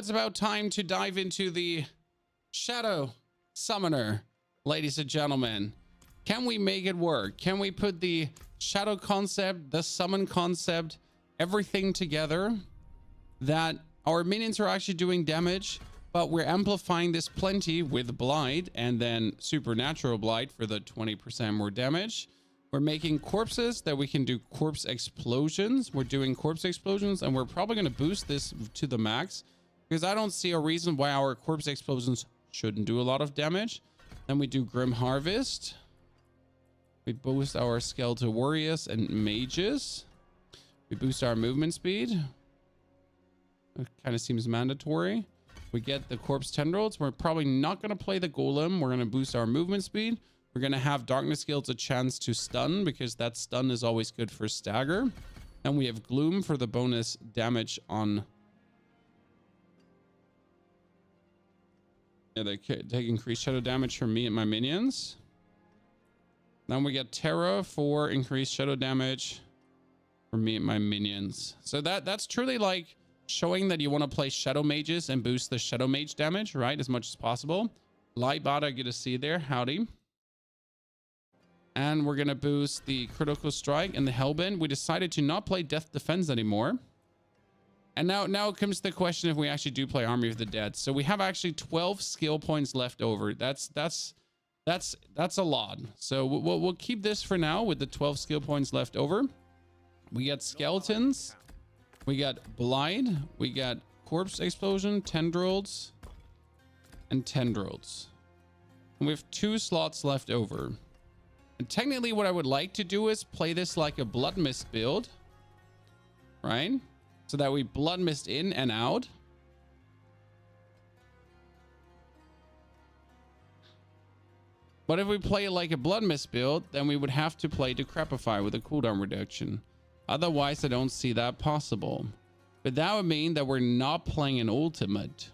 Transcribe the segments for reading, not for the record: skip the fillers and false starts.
it's about time to dive into the Shadow Summoner, ladies and gentlemen. Can we make it work? Can we put the Shadow concept, the Summon concept, everything together that our minions are actually doing damage, but we're amplifying this plenty with Blight and then Supernatural Blight for the 20% more damage. We're making corpses that we can do corpse explosions. We're doing corpse explosions, and we're probably going to boost this to the max because I don't see a reason why our corpse explosions shouldn't do a lot of damage. Then we do Grim Harvest. We boost our Skeletal Warriors and Mages. We boost our movement speed. It kind of seems mandatory. We get the Corpse Tendrils. We're probably not going to play the Golem. We're going to boost our movement speed. We're going to have Darkness Guilds a chance to stun because that stun is always good for stagger. And we have Gloom for the bonus damage on... Yeah, they take increased shadow damage from me and my minions. Then we get Terra for increased shadow damage for me and my minions. So that's truly like showing that you want to play Shadow Mages and boost the Shadow Mage damage, right? As much as possible. Lightbot, I get to see there. Howdy. And we're going to boost the Critical Strike and the Hellbend. We decided to not play Death Defense anymore. And now comes the question if we actually do play Army of the Dead. So we have actually 12 skill points left over. That's a lot. So we'll keep this for now with the 12 skill points left over. We got Skeletons. We got Blight. We got Corpse Explosion, Tendrils, and Tendrils. And we have 2 slots left over. And technically what I would like to do is play this like a Blood Mist build, right? So that we Blood Mist in and out. But if we play like a Blood Mist build, then we would have to play Decrepify with a cooldown reduction. Otherwise, I don't see that possible. But that would mean that we're not playing an ultimate.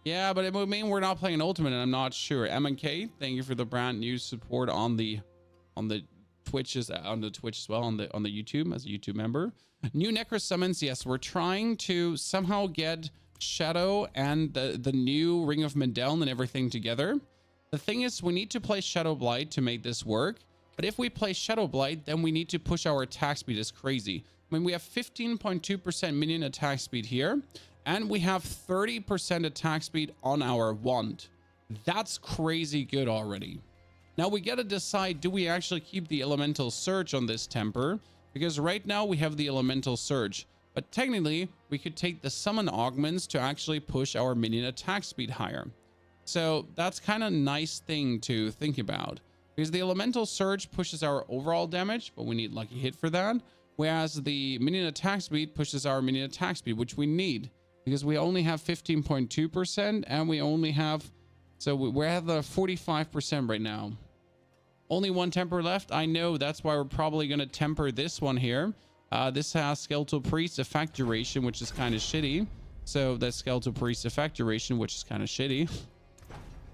Yeah, but it would mean we're not playing an ultimate, and I'm not sure. M&K, thank you for the brand new support on the Twitch as well, on the YouTube as a YouTube member. New Necro summons, yes, we're trying to somehow get Shadow and the new Ring of Mendeln and everything together. The thing is, we need to play Shadow Blight to make this work. But if we play Shadow Blight, then we need to push our attack speed as crazy. I mean, we have 15.2% minion attack speed here. And we have 30% attack speed on our wand. That's crazy good already. Now we got to decide, do we actually keep the Elemental Surge on this temper? Because right now we have the Elemental Surge. But technically, we could take the Summon Augments to actually push our minion attack speed higher. So that's kind of a nice thing to think about. Because the Elemental Surge pushes our overall damage, but we need Lucky Hit for that. Whereas the minion attack speed pushes our minion attack speed, which we need. Because we only have 15.2% and we only have... So we're at the 45% right now. Only 1 temper left. I know, that's why we're probably going to temper this one here. This has Skeletal Priest effect duration, which is kind of shitty. So that's Skeletal Priest effect duration, which is kind of shitty.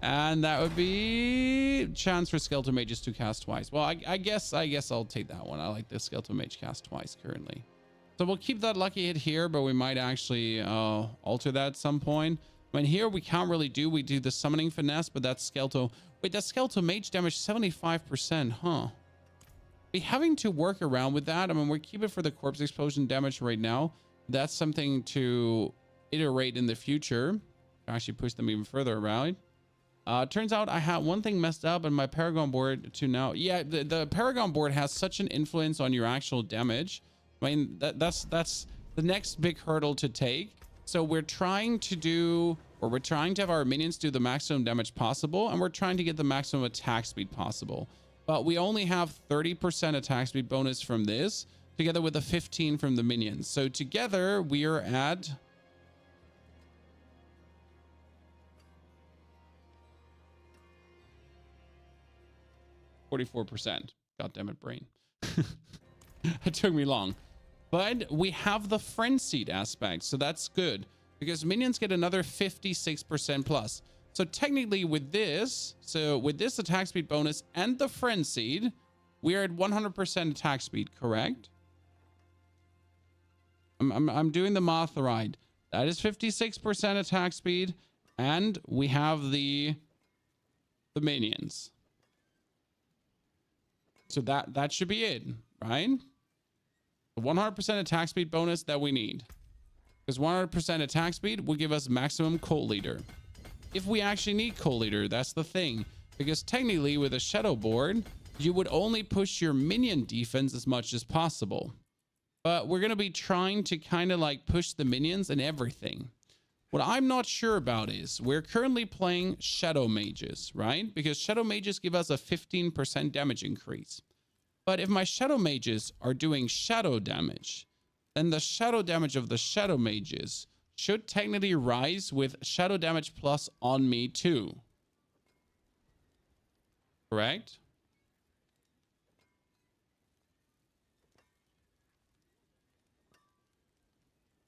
And that would be chance for Skeletal Mages to cast twice. Well, I guess I'll take that one. I like the Skeletal Mage cast twice currently. So we'll keep that Lucky Hit here, but we might actually alter that at some point. I mean, here we can't really do. We do the Summoning Finesse, but that's Skeletal. Wait, that's Skeletal Mage damage 75%, huh? Be having to work around with that. I mean, we keep it for the Corpse Explosion damage right now. That's something to iterate in the future. Actually push them even further around. Turns out I had one thing messed up in my Paragon board to now. Yeah, the Paragon board has such an influence on your actual damage. I mean, that's the next big hurdle to take. So we're trying to have our minions do the maximum damage possible, and we're trying to get the maximum attack speed possible. But we only have 30% attack speed bonus from this, together with a 15 from the minions. So together we are at... %. God damn it, brain. It took me long. But we have the frenzied aspect, so that's good because minions get another 56% plus. So technically with this attack speed bonus and the frenzied, we are at 100% attack speed, correct? I'm doing the math right. That is 56% attack speed. And we have the minions. So that should be it, right? The 100% attack speed bonus that we need. Because 100% attack speed will give us maximum cult leader. If we actually need cult leader, that's the thing. Because technically with a shadow board, you would only push your minion defense as much as possible. But we're going to be trying to kind of like push the minions and everything. What I'm not sure about is we're currently playing shadow mages, right? Because shadow mages give us a 15% damage increase. But if my shadow mages are doing shadow damage, then the shadow damage of the shadow mages should technically rise with shadow damage plus on me too. Correct?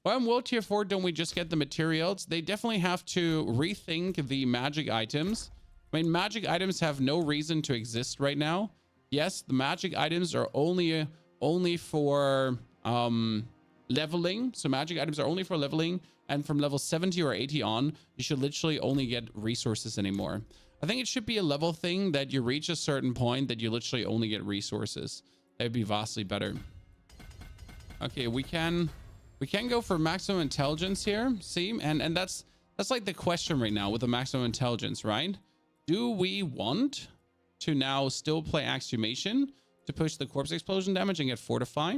Why in World Tier 4 don't we just get the materials? They definitely have to rethink the magic items. I mean, magic items have no reason to exist right now. Yes, the magic items are only for leveling. So magic items are only for leveling. And from level 70 or 80 on, you should literally only get resources anymore. I think it should be a level thing that you reach a certain point that you literally only get resources. That would be vastly better. Okay, we can go for maximum intelligence here. See, and that's like the question right now with the maximum intelligence, right? Do we want to now still play exhumation to push the corpse explosion damage and get fortify?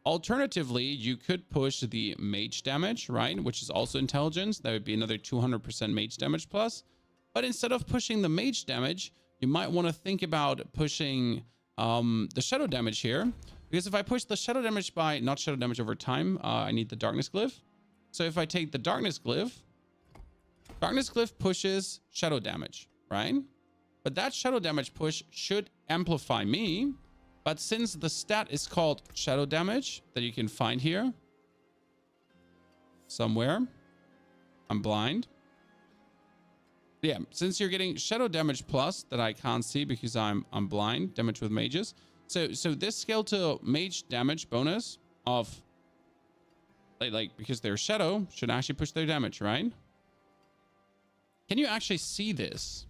Alternatively, you could push the mage damage, right? Which is also intelligence. That would be another 200% mage damage plus. But instead of pushing the mage damage, you might want to think about pushing the shadow damage here. Because if I push the shadow damage by, not shadow damage over time, I need the darkness glyph. So if I take the darkness glyph pushes shadow damage, right? But that shadow damage push should amplify me. But since the stat is called shadow damage that you can find here somewhere, I'm blind. Yeah, since you're getting shadow damage plus that I can't see because I'm blind, damage with mages. So this scale to mage damage bonus of like because they're shadow should actually push their damage, right? Can you actually see this?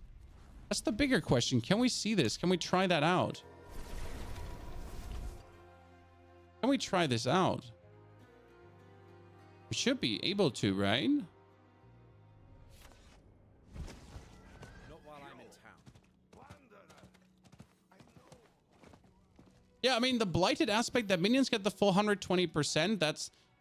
That's the bigger question. Can we see this? Can we try that out? Can we try this out? We should be able to, right? Not while I'm in town. Yeah, I mean, the blighted aspect that minions get the full 120%,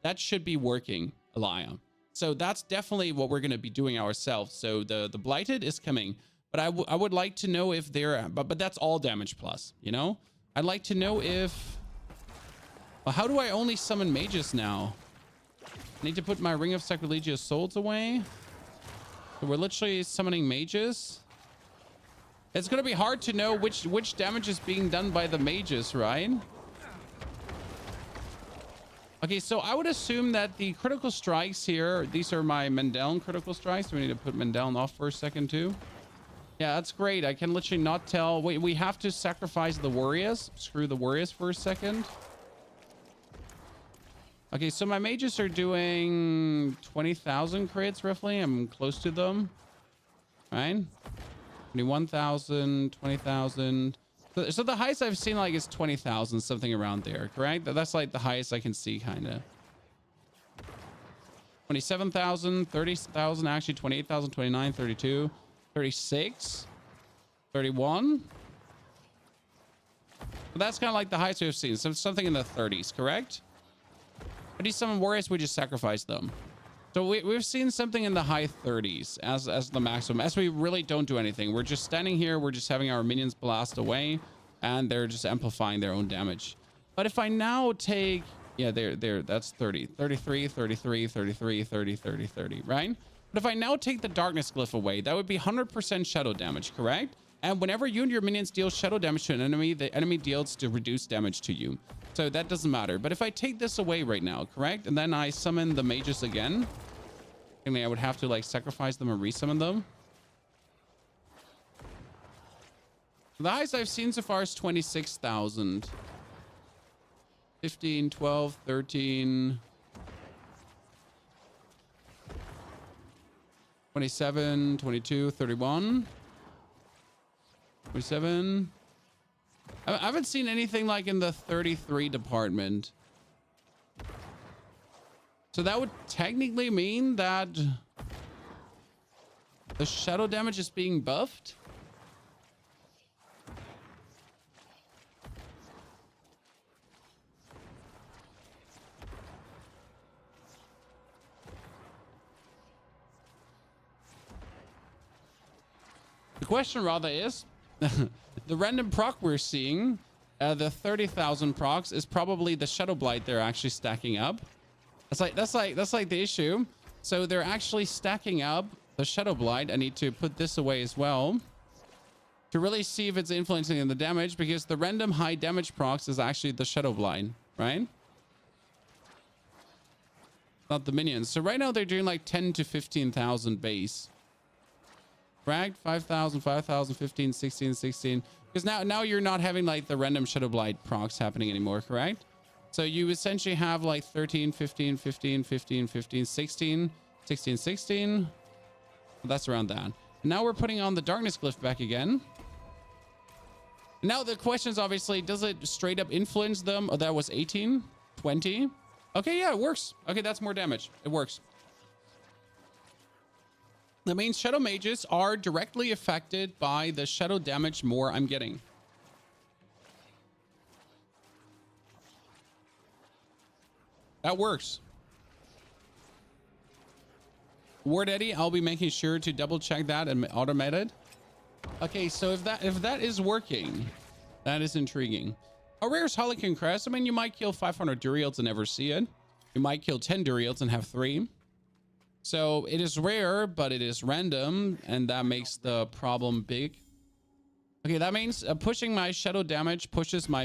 that should be working, Elia. So that's definitely what we're going to be doing ourselves. So the blighted is coming, but I would like to know if they're, but that's all damage plus, you know? I'd like to know if, well, how do I only summon mages now? I need to put my Ring of Sacrilegious Souls away. So we're literally summoning mages. It's going to be hard to know which damage is being done by the mages, right? Okay, so I would assume that the critical strikes here, these are my Mendeln critical strikes. We need to put Mendeln off for a second too. Yeah, that's great. I can literally not tell. Wait, we have to sacrifice the warriors. Screw the warriors for a second. Okay, so my mages are doing 20,000 crits roughly. I'm close to them. Right? 21,000, 20,000. So the highest I've seen like is 20,000, something around there, correct? That's like the highest I can see, kind of. 27,000, 30,000, actually 28,000, 29, 32, 36, 31. But that's kind of like the highest we've seen. So something in the 30s, correct? But these summon warriors, we just sacrifice them. So we've seen something in the high 30s as the maximum, as we really don't do anything. We're just standing here. We're just having our minions blast away, and they're just amplifying their own damage. But if I now take, yeah, that's 30, 33, 33, 33, 30, 30, 30, right? But if I now take the darkness glyph away, that would be 100% shadow damage, correct? And whenever you and your minions deal shadow damage to an enemy, the enemy deals to reduce damage to you. So that doesn't matter. But if I take this away right now, correct? And then I summon the mages again. I mean, I would have to like sacrifice them and resummon them. The highest I've seen so far is 26,000. 15, 12, 13. 27, 22, 31. 27. I haven't seen anything like in the 33 department. So that would technically mean that the shadow damage is being buffed. The question rather is, the random proc we're seeing, the 30,000 procs is probably the Shadow Blight they're actually stacking up. That's like the issue. So they're actually stacking up the Shadow Blight. I need to put this away as well to really see if it's influencing in the damage, because the random high damage procs is actually the Shadow Blight, right? Not the minions. So right now they're doing like 10 to 15,000 base. Fragged 5,000, 5,000, 15, 16, 16. Because now you're not having like the random Shadow Blight procs happening anymore, correct? So you essentially have like 13, 15, 15, 15, 15, 16, 16, 16. That's around that. And now we're putting on the Darkness Glyph back again. Now the question is obviously, does it straight up influence them? Oh, that was 18, 20. Okay, yeah, it works. Okay, that's more damage. It works. That means shadow mages are directly affected by the shadow damage more I'm getting. That works. Ward Eddie, I'll be making sure to double check that and automate it. Okay, so if that is working, that is intriguing. How rare is Harlequin Crest? I mean, you might kill 500 Duriels and never see it. You might kill 10 Duriels and have 3. So it is rare, but it is random, and that makes the problem big. Okay, that means pushing my shadow damage pushes my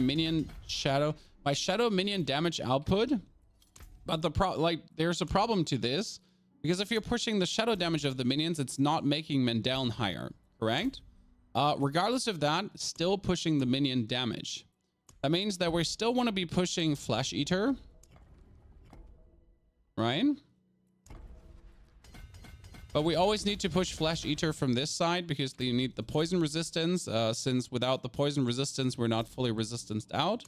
shadow minion damage output. But there's a problem to this, because if you're pushing the shadow damage of the minions, it's not making Mendel higher, correct? Regardless of that, still pushing the minion damage. That means that we still want to be pushing Flesh Eater, right? But we always need to push Flesh Eater from this side because you need the poison resistance, since without the poison resistance, we're not fully resistanced out.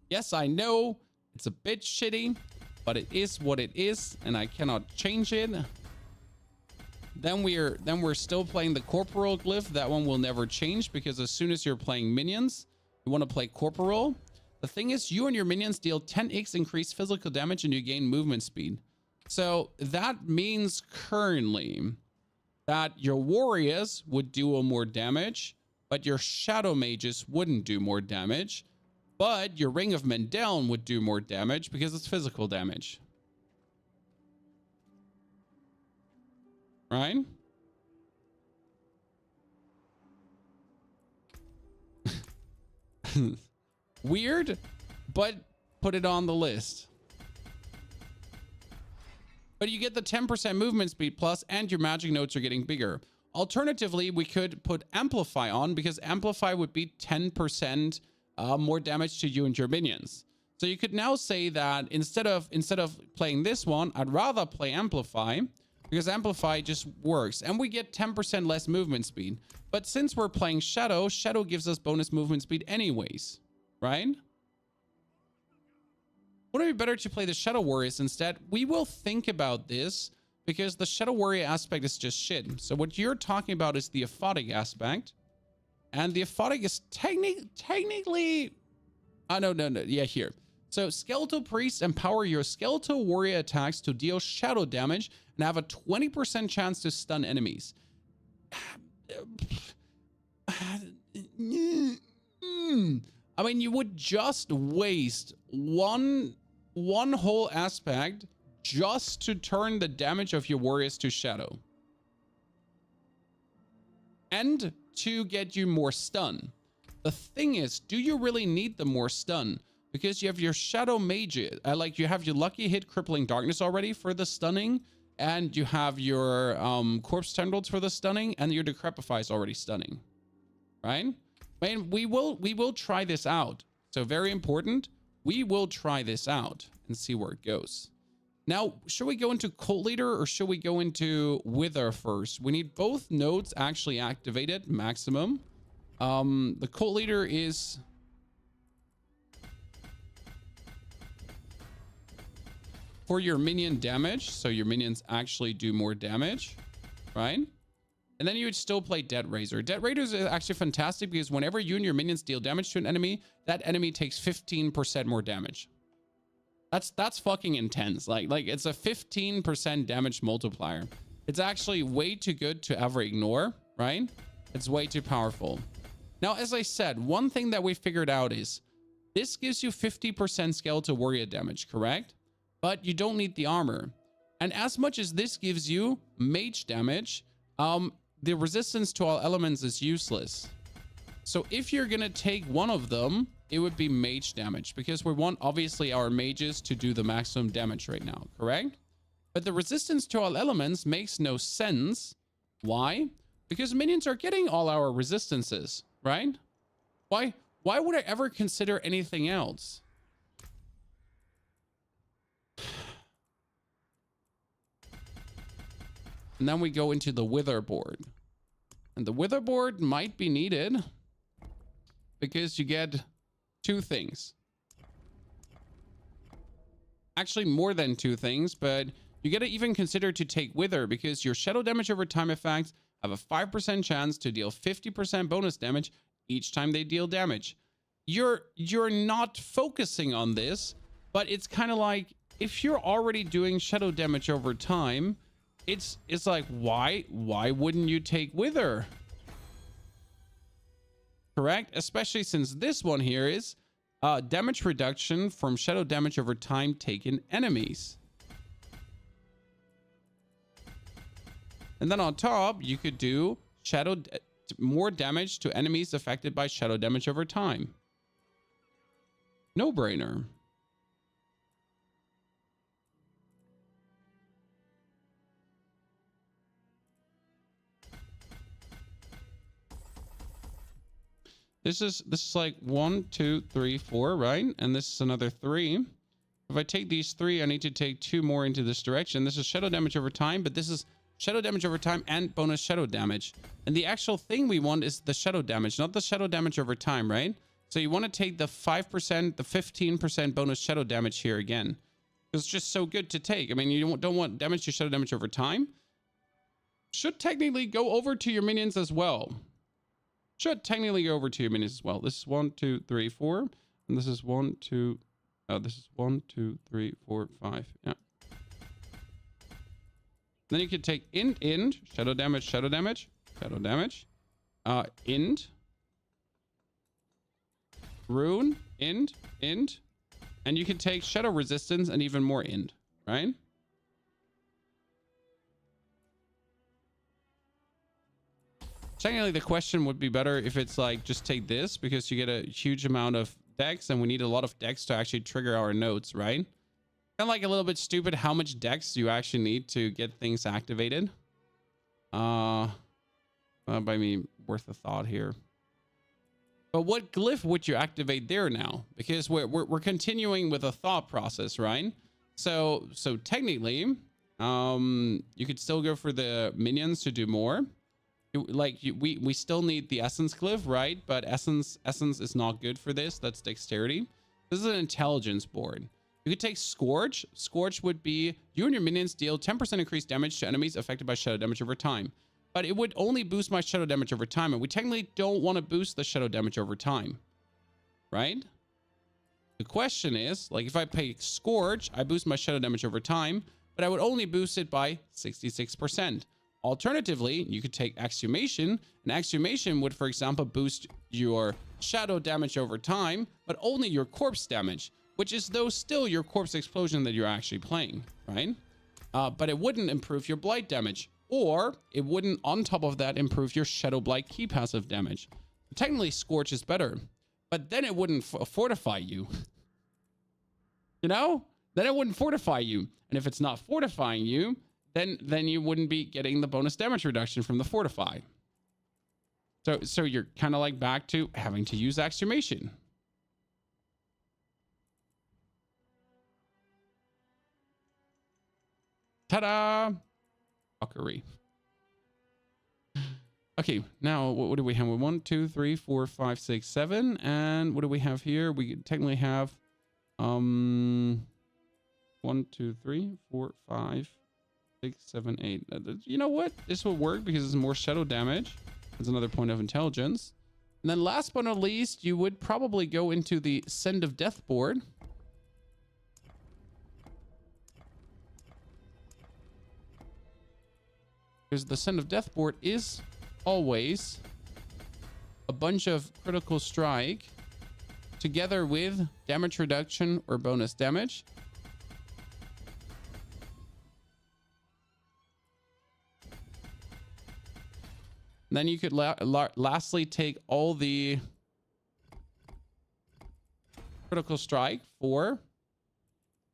Yes, I know it's a bit shitty, but it is what it is, and I cannot change it. Then we're still playing the Corporal Glyph. That one will never change, because as soon as you're playing minions, you want to play Corporal. The thing is, you and your minions deal 10x increased physical damage and you gain movement speed. So that means currently that your warriors would do more damage, but your shadow mages wouldn't do more damage. But your Ring of Mendel would do more damage because it's physical damage. Right? Weird, but put it on the list. But you get the 10% movement speed plus, and your magic notes are getting bigger. Alternatively, we could put Amplify on, because Amplify would be 10% more damage to you and your minions. So you could now say that instead of playing this one, I'd rather play Amplify, because Amplify just works, and we get 10% less movement speed. But since we're playing Shadow, Shadow gives us bonus movement speed anyways, right? Wouldn't it be better to play the Shadow Warriors instead? We will think about this, because the Shadow Warrior aspect is just shit. So what you're talking about is the aphotic aspect. And the aphotic is technically... Oh, no. Yeah, here. So Skeletal Priest empower your Skeletal Warrior attacks to deal shadow damage and have a 20% chance to stun enemies. I mean, you would just waste one whole aspect just to turn the damage of your warriors to shadow. And to get you more stun. The thing is, do you really need the more stun? Because you have your shadow mage, like you have your lucky hit crippling darkness already for the stunning, and you have your corpse tendrils for the stunning, and your decrepify is already stunning, right? I mean, we will try this out. So very important, we will try this out and see where it goes. Now, should we go into Cult Leader or should we go into Wither first? We need both nodes actually activated, maximum. The Cult Leader is... for your minion damage, so your minions actually do more damage, right? And then you would still play Dead Razor. Dead Razor is actually fantastic because whenever you and your minions deal damage to an enemy, that enemy takes 15% more damage. That's fucking intense. Like it's a 15% damage multiplier. It's actually way too good to ever ignore, right? It's way too powerful. Now, as I said, one thing that we figured out is this gives you 50% skeletal warrior damage, correct? But you don't need the armor. And as much as this gives you mage damage, the resistance to all elements is useless. So if you're gonna take one of them, it would be mage damage because we want obviously our mages to do the maximum damage right now, correct? But the resistance to all elements makes no sense. Why? Because minions are getting all our resistances, right? Why would I ever consider anything else? And then we go into the Wither board. And the Wither board might be needed because you get two things. Actually, more than two things, but you got to even consider to take Wither because your shadow damage over time effects have a 5% chance to deal 50% bonus damage each time they deal damage. You're not focusing on this, but it's kind of like if you're already doing shadow damage over time, it's like why wouldn't you take Wither? Correct? Especially since this one here is damage reduction from shadow damage over time taken enemies. And then on top, you could do more damage to enemies affected by shadow damage over time. No brainer. This is like 1, 2, 3, 4, right? And this is another 3. If I take these 3, I need to take 2 more into this direction. This is shadow damage over time, but this is shadow damage over time and bonus shadow damage. And the actual thing we want is the shadow damage, not the shadow damage over time, right? So you want to take the 5%, the 15% bonus shadow damage here again. It's just so good to take. I mean, you don't want damage to shadow damage over time. Should technically go over to your minions as well. Should technically go over to your minions as well. This is 1, 2, 3, 4. And this is 1, 2. This is 1, 2, 3, 4, 5. Yeah. Then you could take ind, shadow damage, shadow damage, shadow damage. Ind. Rune, ind. And you can take shadow resistance and even more ind, right? Technically, the question would be better if it's like, just take this because you get a huge amount of dex and we need a lot of dex to actually trigger our nodes, right? Kind of like a little bit stupid how much dex you actually need to get things activated. By me, worth a thought here. But what glyph would you activate there now? Because we're continuing with a thought process, right? So technically, you could still go for the minions to do more. We still need the essence glyph, right? But essence is not good for this. That's dexterity. This is an intelligence board. You could take Scourge. Scourge would be you and your minions deal 10% increased damage to enemies affected by shadow damage over time. But it would only boost my shadow damage over time, and we technically don't want to boost the shadow damage over time, right? The question is, like, if I pay Scourge, I boost my shadow damage over time, but I would only boost it by 66%. Alternatively, you could take Exhumation, and Exhumation would, for example, boost your shadow damage over time, but only your corpse damage, which is though still your corpse explosion that you're actually playing, right? But it wouldn't improve your blight damage, or it wouldn't, on top of that, improve your shadow blight key passive damage. Technically, Scorch is better, but then it wouldn't fortify you. You know? Then it wouldn't fortify you. And if it's not fortifying you, then you wouldn't be getting the bonus damage reduction from the fortify. So you're kind of like back to having to use Exhumation. Ta-da! Fuckery. Okay, now what do we have? 1, 2, 3, 4, 5, 6, 7. And what do we have here? We technically have 1, 2, 3, 4, 5, 6, 7, 8. You know what? This will work because it's more shadow damage. That's another point of intelligence. And then last but not least, you would probably go into the Send of Death board. Because the Send of Death board is always a bunch of critical strike together with damage reduction or bonus damage. And then you could lastly take all the critical strike for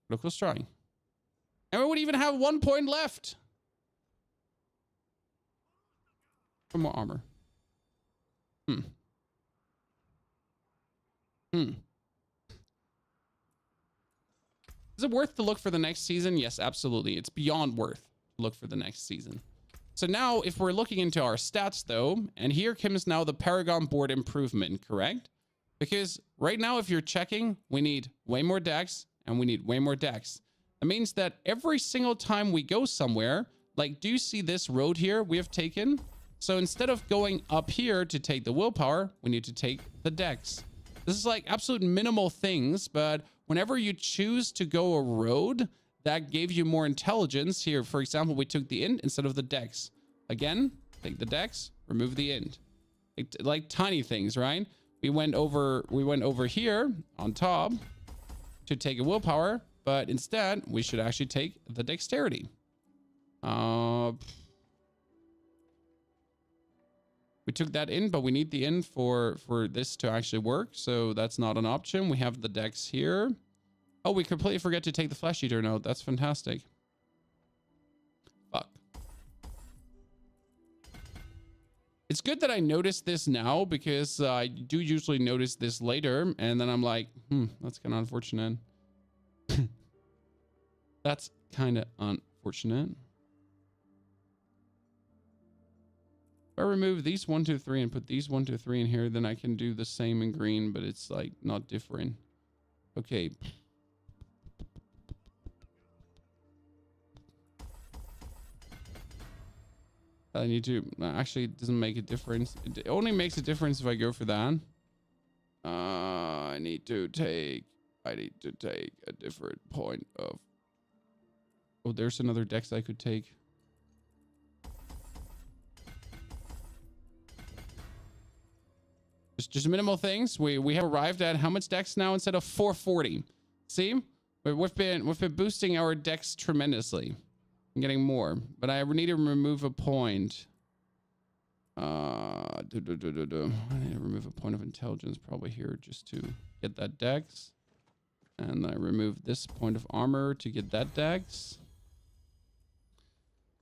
critical strike. And we would even have 1 point left. For more armor. Is it worth to look for the next season? Yes, absolutely. It's beyond worth to look for the next season. So now if we're looking into our stats though, and here comes now the Paragon board improvement, correct? Because right now, if you're checking, we need way more dex and we need way more dex. That means that every single time we go somewhere, like, do you see this road here we have taken? So instead of going up here to take the willpower, we need to take the dex. This is like absolute minimal things, but whenever you choose to go a road that gave you more intelligence here, for example, we took the int instead of the dex. Again, take the dex, remove the int. Like tiny things, right? We went over here on top to take a willpower, but instead we should actually take the dexterity. We took that in, but we need the in for this to actually work. So that's not an option. We have the dex here. Oh, we completely forget to take the flesh eater note. That's fantastic. Fuck. It's good that I noticed this now because I do usually notice this later. And then I'm like, that's kind of unfortunate. That's kind of unfortunate. If I remove these 1, 2, 3 and put these 1, 2, 3 in here, then I can do the same in green, but it's like not different. Okay. I need to actually, it doesn't make a difference. It only makes a difference if I go for that. I need to take a different point of. Oh, there's another dex I could take. Just minimal things. We have arrived at how much dex now instead of 440. See, we've been boosting our dex tremendously. I'm getting more, but I need to remove a point. I need to remove a point of intelligence probably here just to get that dex, and then I remove this point of armor to get that dex.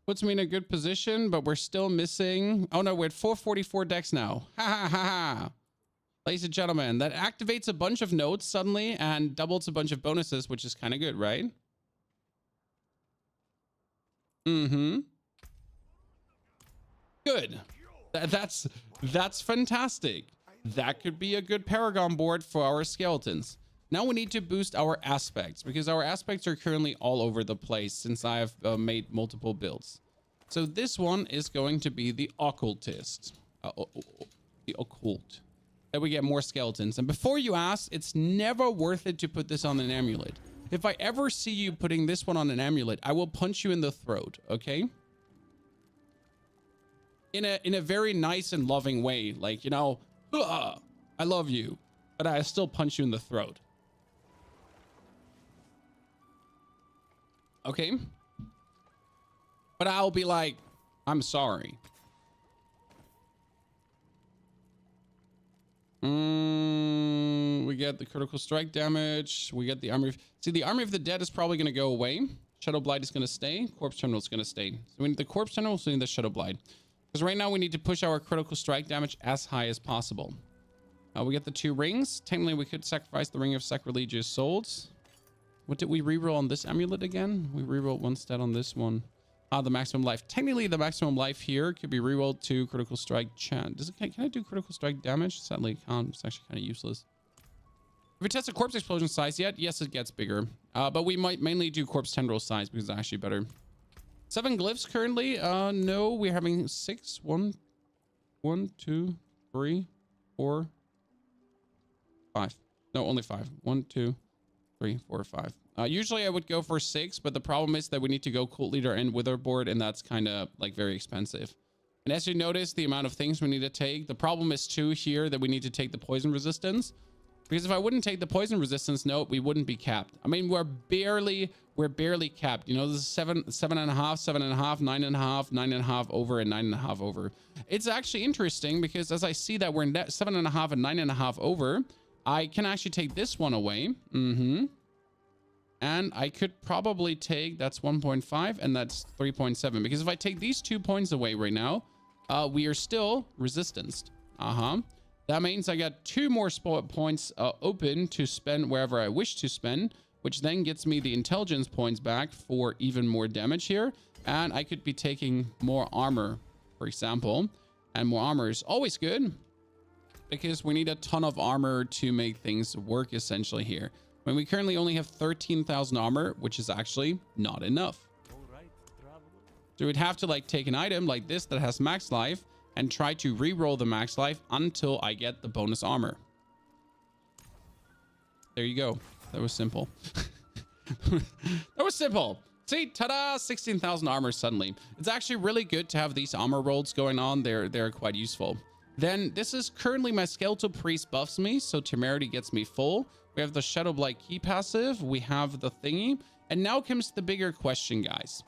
Puts me in a good position, but we're still missing. Oh no, we're at 444 dex now. Ha ha ha ha. Ladies and gentlemen, that activates a bunch of nodes suddenly and doubles a bunch of bonuses, which is kind of good, right? Good. That's fantastic. That could be a good Paragon board for our skeletons. Now we need to boost our aspects because our aspects are currently all over the place since I have made multiple builds. So this one is going to be the occultist. The occult. That we get more skeletons. And before you ask, it's never worth it to put this on an amulet. If I ever see you putting this one on an amulet, I will punch you in the throat, okay? In a very nice and loving way. Like, you know, I love you, but I still punch you in the throat. Okay? But I'll be like, I'm sorry. We get the critical strike damage. We get the army. See, the army of the dead is probably going to go away. Shadow Blight is going to stay. Corpse Terminal is going to stay. So we need the Corpse Terminal, so we need the Shadow Blight. Because right now we need to push our critical strike damage as high as possible. We get the 2 rings. Technically, we could sacrifice the Ring of Sacrilegious Souls. What did we reroll on this amulet again? We rerolled one stat on this one. The maximum life. Technically, the maximum life here could be rerolled to critical strike chat. Can I do critical strike damage? Sadly, I can't. It's actually kind of useless. Have we tested corpse explosion size yet? Yes, it gets bigger. But we might mainly do corpse tendril size because it's actually better. 7 glyphs currently. No, we're having 6. 1, 2, 3, 4, 5. No, only 5. 1, 2, 3, 4, 5. Usually I would go for 6, but the problem is that we need to go cult leader and witherboard, and that's kind of like very expensive. And as you notice, the amount of things we need to take, the problem is too here that we need to take the poison resistance. Because if I wouldn't take the poison resistance, no, we wouldn't be capped. I mean, we're barely capped. You know, this is 7.5, 7.5, 9.5, 9.5 over, and 9.5 over. It's actually interesting because as I see that we're 7.5 and 9.5 over, I can actually take this one away. And I could probably take, that's 1.5 and that's 3.7. Because if I take these 2 points away right now, we are still resistanced. That means I got 2 more points open to spend wherever I wish to spend, which then gets me the intelligence points back for even more damage here. And I could be taking more armor, for example. And more armor is always good because we need a ton of armor to make things work essentially here. When we currently only have 13,000 armor, which is actually not enough. So we'd have to like take an item like this that has max life and try to re-roll the max life until I get the bonus armor. There you go. That was simple. That was simple. See, ta-da, 16,000 armor suddenly. It's actually really good to have these armor rolls going on. They're quite useful. Then this is currently my Skeletal Priest buffs me, so Temerity gets me full. We have the Shadow Blight key passive. We have the thingy. And now comes the bigger question, guys.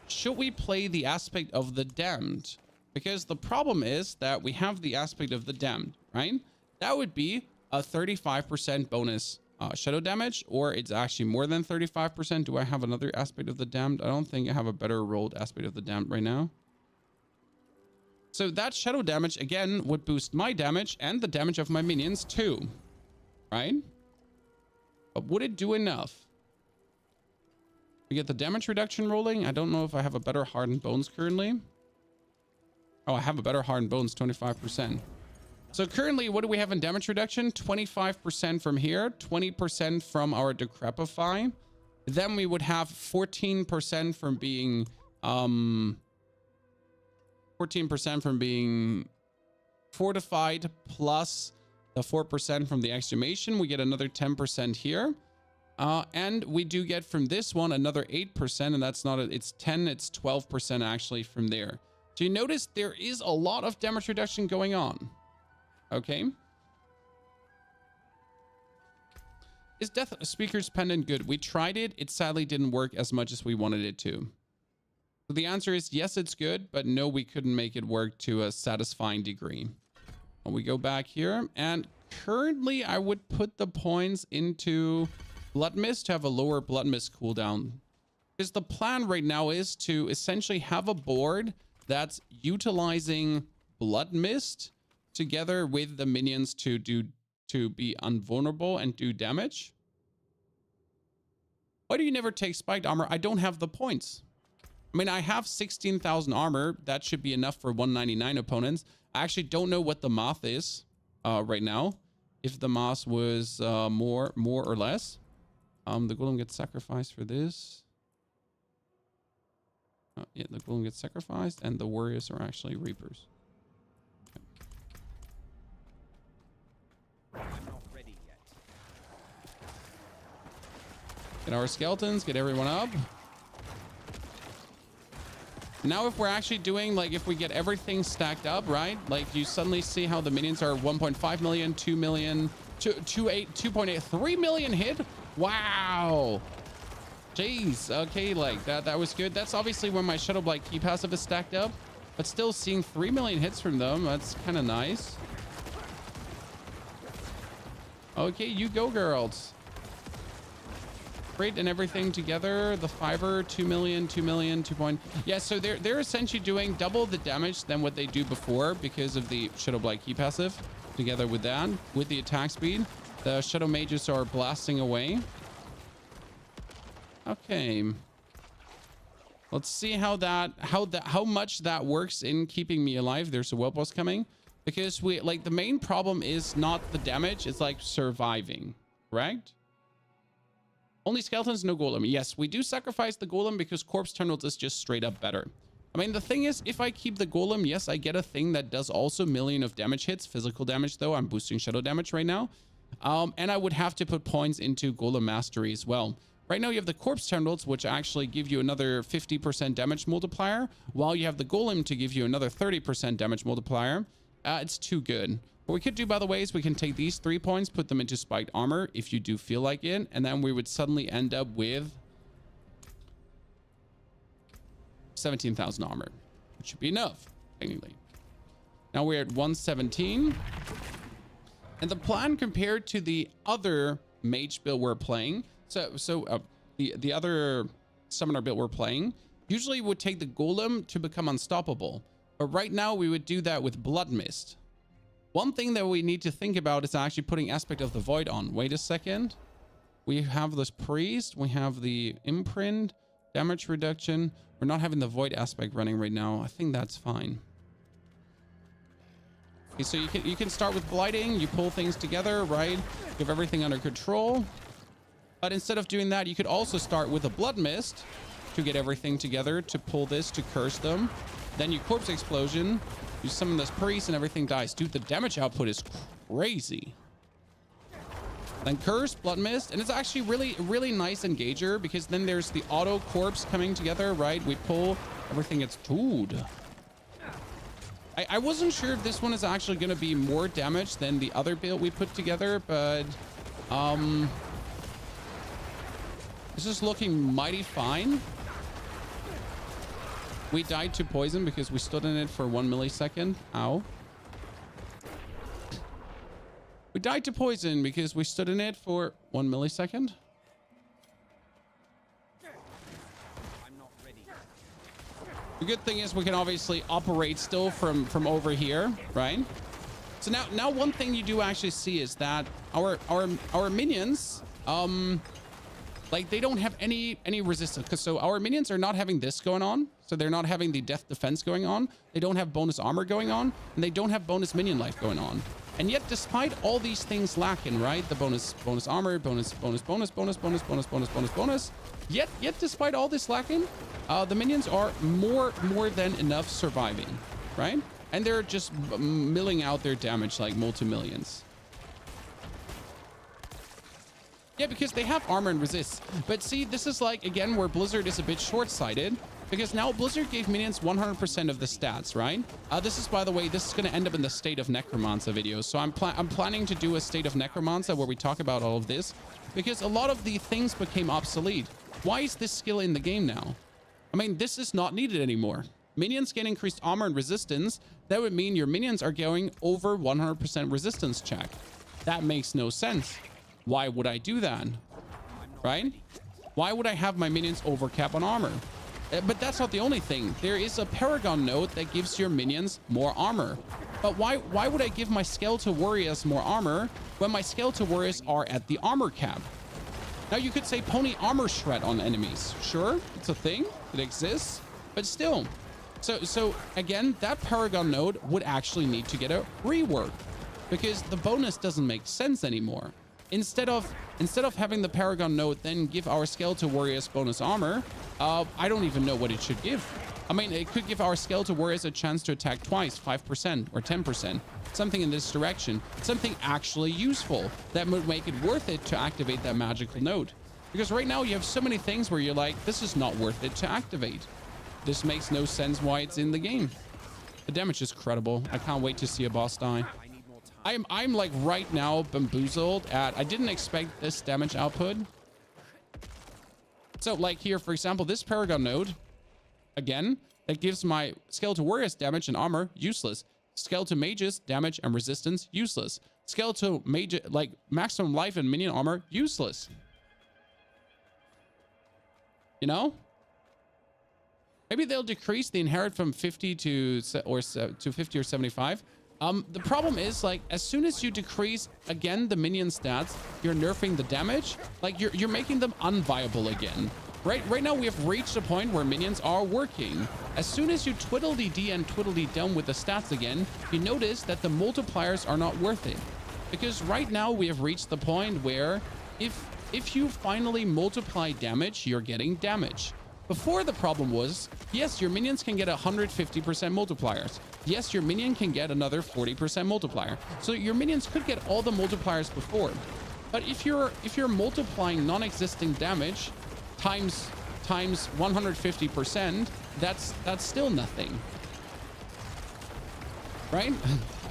Should we play the aspect of the Damned? Because the problem is that we have the aspect of the Damned, right? That would be a 35% bonus shadow damage, or it's actually more than 35%. Do I have another aspect of the Damned? I don't think I have a better rolled aspect of the Damned right now. So that shadow damage, again, would boost my damage and the damage of my minions too, right? But would it do enough? We get the damage reduction rolling. I don't know if I have a better hardened bones currently. Oh, I have a better hardened bones, 25%. So currently, what do we have in damage reduction? 25% from here, 20% from our Decrepify. Then we would have 14% from being 14% from being fortified, plus the 4% from the exhumation. We get another 10% here. And we do get from this one another 8%, and that's not it's 10, it's 12% actually from there. So you notice there is a lot of damage reduction going on. Okay. Is Death Speaker's Pendant good? We tried it. It sadly didn't work as much as we wanted it to. So the answer is yes, it's good, but no, we couldn't make it work to a satisfying degree. And we go back here, and currently I would put the points into Blood Mist to have a lower Blood Mist cooldown. Because the plan right now is to essentially have a board that's utilizing Blood Mist together with the minions to be invulnerable and do damage. Why do you never take spiked armor? I don't have the points. I mean, I have 16,000 armor. That should be enough for 199 opponents. I actually don't know what the math is right now. If the math was more or less. The golem gets sacrificed for this. Yeah, the golem gets sacrificed, and the warriors are actually reapers. I'm not ready yet. Get our skeletons, get everyone up. Now if we're actually doing, like, if we get everything stacked up, right? Like, you suddenly see how the minions are 1.5 million, 2 million, 2.8, 3 million hit. Wow. Jeez. Okay, like, that was good. That's obviously when my Shadow Blight key passive is stacked up. But still seeing 3 million hits from them, that's kind of nice. Okay, you go, girls. Great, and everything together. The fiver, 2 million, 2 million, 2 point. Yeah, so they're essentially doing double the damage than what they do before because of the Shadow Blight key passive. Together with that, with the attack speed, the Shadow Mages are blasting away. Okay. Let's see how much that works in keeping me alive. There's a world boss coming. Because the main problem is not the damage, it's like surviving, correct? Only skeletons, no golem. Yes, we do sacrifice the golem because corpse terminals is just straight up better. I mean, the thing is, if I keep the golem, yes, I get a thing that does also million of damage hits. Physical damage, though. I'm boosting shadow damage right now. And I would have to put points into golem mastery as well. Right now, you have the corpse terminals, which actually give you another 50% damage multiplier, while you have the golem to give you another 30% damage multiplier. It's too good. What we could do, by the way, is we can take these 3 points, put them into spiked armor if you do feel like it, and then we would suddenly end up with 17,000 armor, which should be enough, technically. Now we're at 117. And the plan compared to the other mage build we're playing, the other summoner build we're playing, usually would take the golem to become unstoppable. But right now we would do that with blood mist. One thing that we need to think about is actually putting aspect of the void on. Wait a second. We have this priest. We have the imprint, damage reduction. We're not having the void aspect running right now. I think that's fine. Okay, so you can start with blighting. You pull things together, right? You have everything under control. But instead of doing that, you could also start with a blood mist to get everything together, to pull this, to curse them. Then you corpse explosion. You summon this priest and everything dies. Dude, the damage output is crazy. Then curse, blood mist, and it's actually really nice engager because then there's the auto corpse coming together, right? We pull, everything gets dude. I wasn't sure if this one is actually going to be more damage than the other build we put together, but this is looking mighty fine. We died to poison because we stood in it for 1 millisecond. Ow. We died to poison because we stood in it for 1 millisecond. I'm not ready. The good thing is we can obviously operate still from over here, right? So now one thing you do actually see is that our minions, like they don't have any resistance, because so our minions are not having this going on. So they're not having the death defense going on. They don't have bonus armor going on, and they don't have bonus minion life going on. And yet, despite all these things lacking, right? The bonus armor, bonus. Yet despite all this lacking, the minions are more than enough surviving, right? And they're just milling out their damage like multi-millions. Yeah, because they have armor and resist. But see, this is like, again, where Blizzard is a bit short-sighted. Because now Blizzard gave minions 100% of the stats, right? This is, by the way, this is going to end up in the State of Necromancer video. So I'm planning to do a State of Necromancer where we talk about all of this. Because a lot of the things became obsolete. Why is this skill in the game now? I mean, this is not needed anymore. Minions get increased armor and resistance. That would mean your minions are going over 100% resistance check. That makes no sense. Why would I do that? Right? Why would I have my minions overcap on armor? But that's not the only thing. There is a Paragon node that gives your minions more armor. But why would I give my Skeletal Warriors more armor when my Skeletal Warriors are at the armor cap? Now you could say pony armor shred on enemies. Sure, it's a thing. It exists. But still. So again, that Paragon node would actually need to get a rework. Because the bonus doesn't make sense anymore. Instead of having the Paragon node then give our Skeletal Warriors bonus armor, I don't even know what it should give. I mean, it could give our Skeletal Warriors a chance to attack twice, 5% or 10%. Something in this direction. Something actually useful that would make it worth it to activate that magical node. Because right now you have so many things where you're like, this is not worth it to activate. This makes no sense why it's in the game. The damage is credible. I can't wait to see a boss die. I'm like right now bamboozled at, I didn't expect this damage output. So like here, for example, this Paragon node, again, that gives my Skeletal Warriors damage and armor, useless. Skeletal Mages, damage and resistance, useless. Skeletal Mage, like maximum life and minion armor, useless. You know? Maybe they'll decrease the inherit from 50 to 50 or 75. The problem is, like, as soon as you decrease again the minion stats, you're nerfing the damage. Like you're making them unviable again. Right now we have reached a point where minions are working. As soon as you twiddle-dee-dee and twiddle-dee-dum with the stats again, you notice that the multipliers are not worth it. Because right now we have reached the point where if you finally multiply damage, you're getting damage. Before, the problem was, yes, your minions can get 150% multipliers. Yes, your minion can get another 40% multiplier. So your minions could get all the multipliers before. But if you're multiplying non-existing damage times 150%, that's still nothing. Right?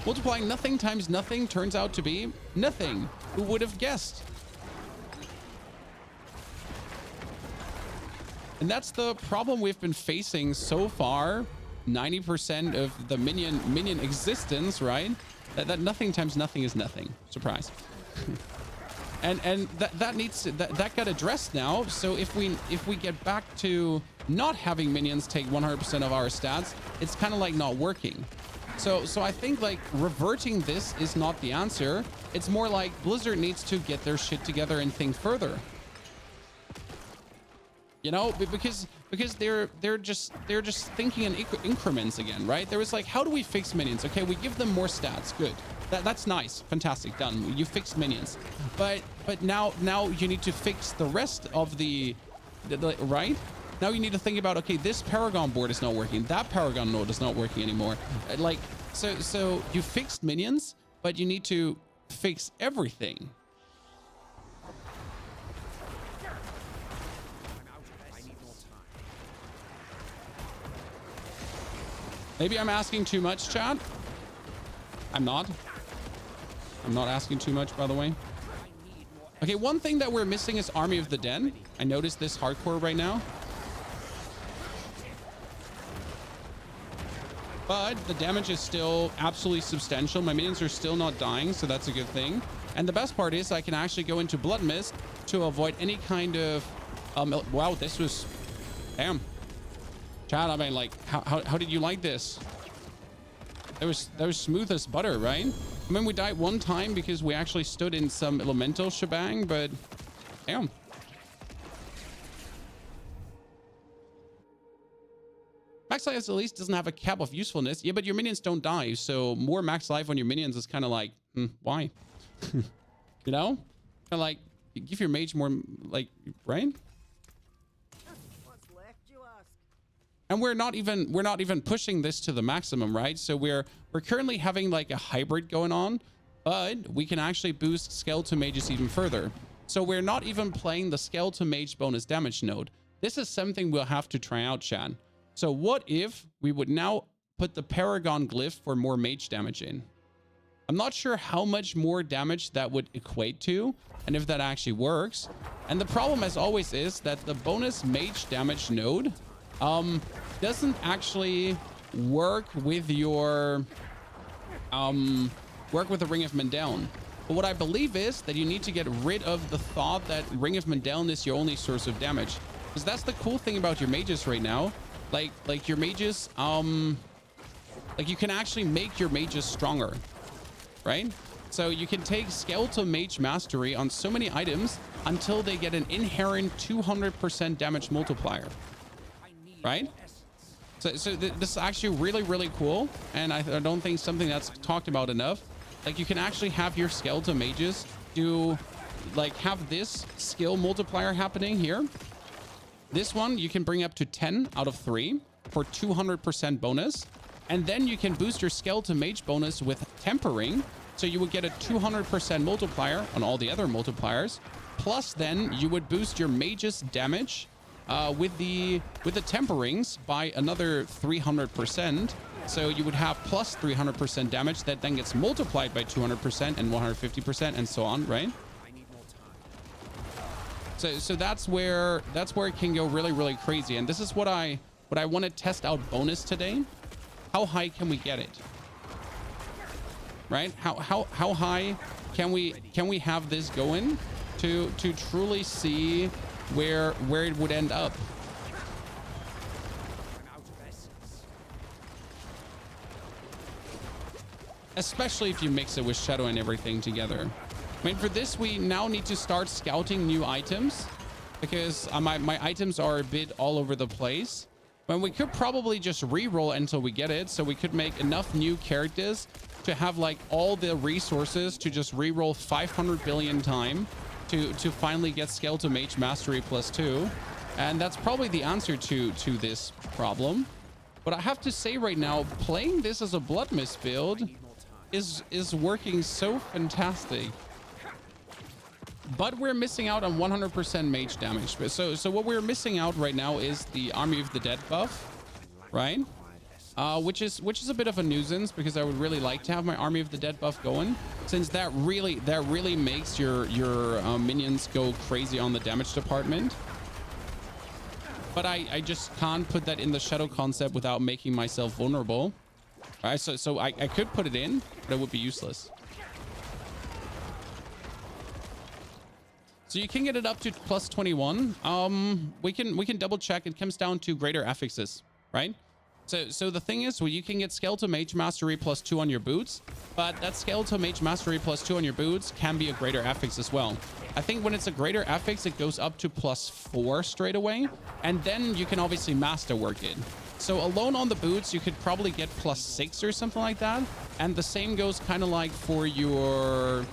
Multiplying nothing times nothing turns out to be nothing. Who would have guessed? And that's the problem we've been facing so far. 90% of the minion existence, right? That nothing times nothing is nothing. Surprise. and that got addressed now. So if we get back to not having minions take 100% of our stats, it's kind of like not working. So I think like reverting this is not the answer. It's more like Blizzard needs to get their shit together and think further. You know, because they're just thinking in increments again, right? There was like, how do we fix minions? Okay, we give them more stats. Good. That's nice. Fantastic. Done. You fixed minions. But now you need to fix the rest of the right? Now you need to think about, okay, this Paragon board is not working. That Paragon node is not working anymore. Like, so you fixed minions, but you need to fix everything. Maybe I'm asking too much, chat. I'm not asking too much, by the way. Okay, one thing that we're missing is Army of the Dead. I noticed this hardcore right now. But the damage is still absolutely substantial. My minions are still not dying, so that's a good thing. And the best part is I can actually go into Blood Mist to avoid any kind of... wow, this was... Damn. Chat, I mean, like, how did you like this? That was smooth as butter, right? I mean, we died one time because we actually stood in some elemental shebang, but damn. Max life at least doesn't have a cap of usefulness. Yeah, but your minions don't die, so more max life on your minions is kind of like, why? You know? Kind of like, give your mage more, like, right? And we're not even pushing this to the maximum, right? So we're currently having like a hybrid going on, but we can actually boost Skeleton Mages even further. So we're not even playing the Skeleton Mage bonus damage node. This is something we'll have to try out, Chan. So what if we would now put the Paragon glyph for more mage damage in? I'm not sure how much more damage that would equate to, and if that actually works. And the problem, as always, is that the bonus mage damage node doesn't actually work with your work with the Ring of Mendeln. But what I believe is that you need to get rid of the thought that Ring of Mendeln is your only source of damage, because that's the cool thing about your mages right now. Like your mages, like you can actually make your mages stronger, right? So you can take Skeletal Mage Mastery on so many items until they get an inherent 200% damage multiplier. Right? So this is actually really, really cool. And I don't think something that's talked about enough. Like you can actually have your skeleton mages do like have this skill multiplier happening here. This one you can bring up to 10 out of 3 for 200% bonus. And then you can boost your skeleton mage bonus with tempering. So you would get a 200% multiplier on all the other multipliers. Plus then you would boost your mage's damage with the temperings by another 300%. So you would have plus 300% damage that then gets multiplied by 200% and 150% and so on, right? So that's where it can go really, really crazy. And this is what I want to test out bonus today. How high can we get it? Right? How high can we have this going to truly see where it would end up? Especially if you mix it with Shadow and everything together. I mean, for this, we now need to start scouting new items because my items are a bit all over the place. But we could probably just re-roll until we get it. So we could make enough new characters to have like all the resources to just re-roll 500 billion time to finally get Skeletal Mage Mastery +2. And that's probably the answer to this problem. But I have to say right now, playing this as a Blood Mist build is working so fantastic. But we're missing out on 100% mage damage. So what we're missing out right now is the Army of the Dead buff, right? Which is a bit of a nuisance, because I would really like to have my Army of the Dead buff going, since that really makes your minions go crazy on the damage department. But I just can't put that in the shadow concept without making myself vulnerable. All right, so I could put it in, but it would be useless. So you can get it up to +21. We can double check. It comes down to greater affixes, right? So the thing is, well, you can get Skeletal Mage Mastery +2 on your boots, but that Skeletal Mage Mastery +2 on your boots can be a greater affix as well. I think when it's a greater affix, it goes up to +4 straight away, and then you can obviously masterwork it. So alone on the boots, you could probably get +6 or something like that. And the same goes kind of like for your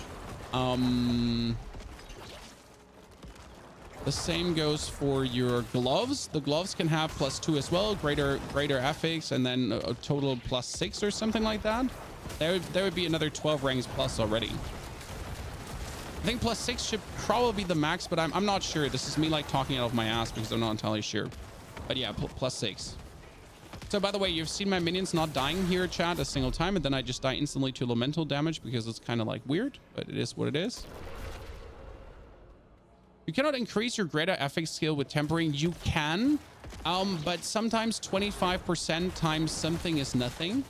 the same goes for your gloves. The gloves can have +2 as well, greater affix, and then a total +6 or something like that. There would be another 12 ranks plus already. I think +6 should probably be the max, but I'm not sure. This is me like talking out of my ass because I'm not entirely sure. But yeah, +6. So by the way, you've seen my minions not dying here, chat, a single time, and then I just die instantly to elemental damage because it's kind of like weird, but it is what it is. You cannot increase your greater affix skill with tempering. You can, but sometimes 25% times something is nothing.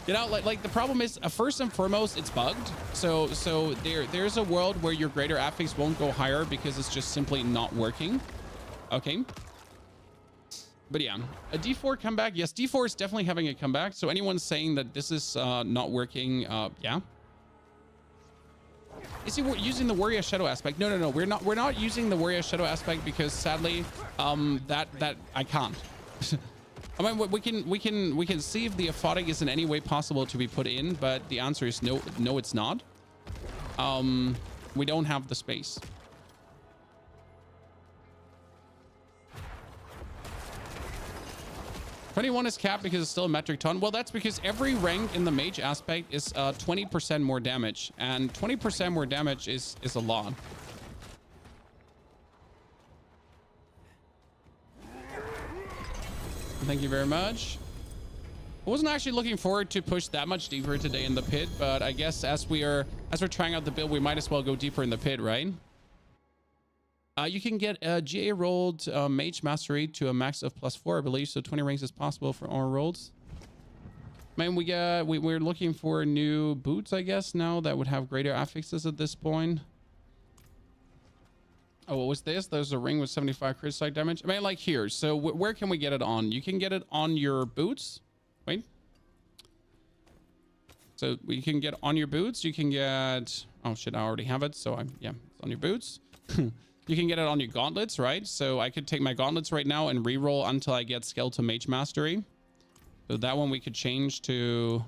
You know, like the problem is, first and foremost, it's bugged. So there's a world where your greater affix won't go higher because it's just simply not working. Okay. But yeah, a D4 comeback. Yes, D4 is definitely having a comeback. So anyone saying that this is not working, yeah. Is he using the Warrior Shadow aspect? No. We're not using the Warrior Shadow aspect because sadly, that I can't. I mean, we can see if the aphotic is in any way possible to be put in, but the answer is no, it's not. We don't have the space. $21 is capped because it's still a metric ton. Well, that's because every rank in the mage aspect is 20% more damage, and 20% more damage is a lot. Thank you very much. I wasn't actually looking forward to push that much deeper today in the pit, but I guess as we're trying out the build, we might as well go deeper in the pit, right? You can get a GA rolled Mage Mastery to a max of +4, I believe. So 20 ranks is possible for all rolls. Man, we're looking for new boots, I guess, now that would have greater affixes at this point. Oh, what was this? There's a ring with 75 crit strike damage. I mean, like here. So where can we get it on? You can get it on your boots. Wait. So you can get on your boots. You can get... Oh, shit, I already have it. So yeah, it's on your boots. You can get it on your gauntlets, right? So I could take my gauntlets right now and re-roll until I get Skeletal Mage Mastery. So that one we could change to...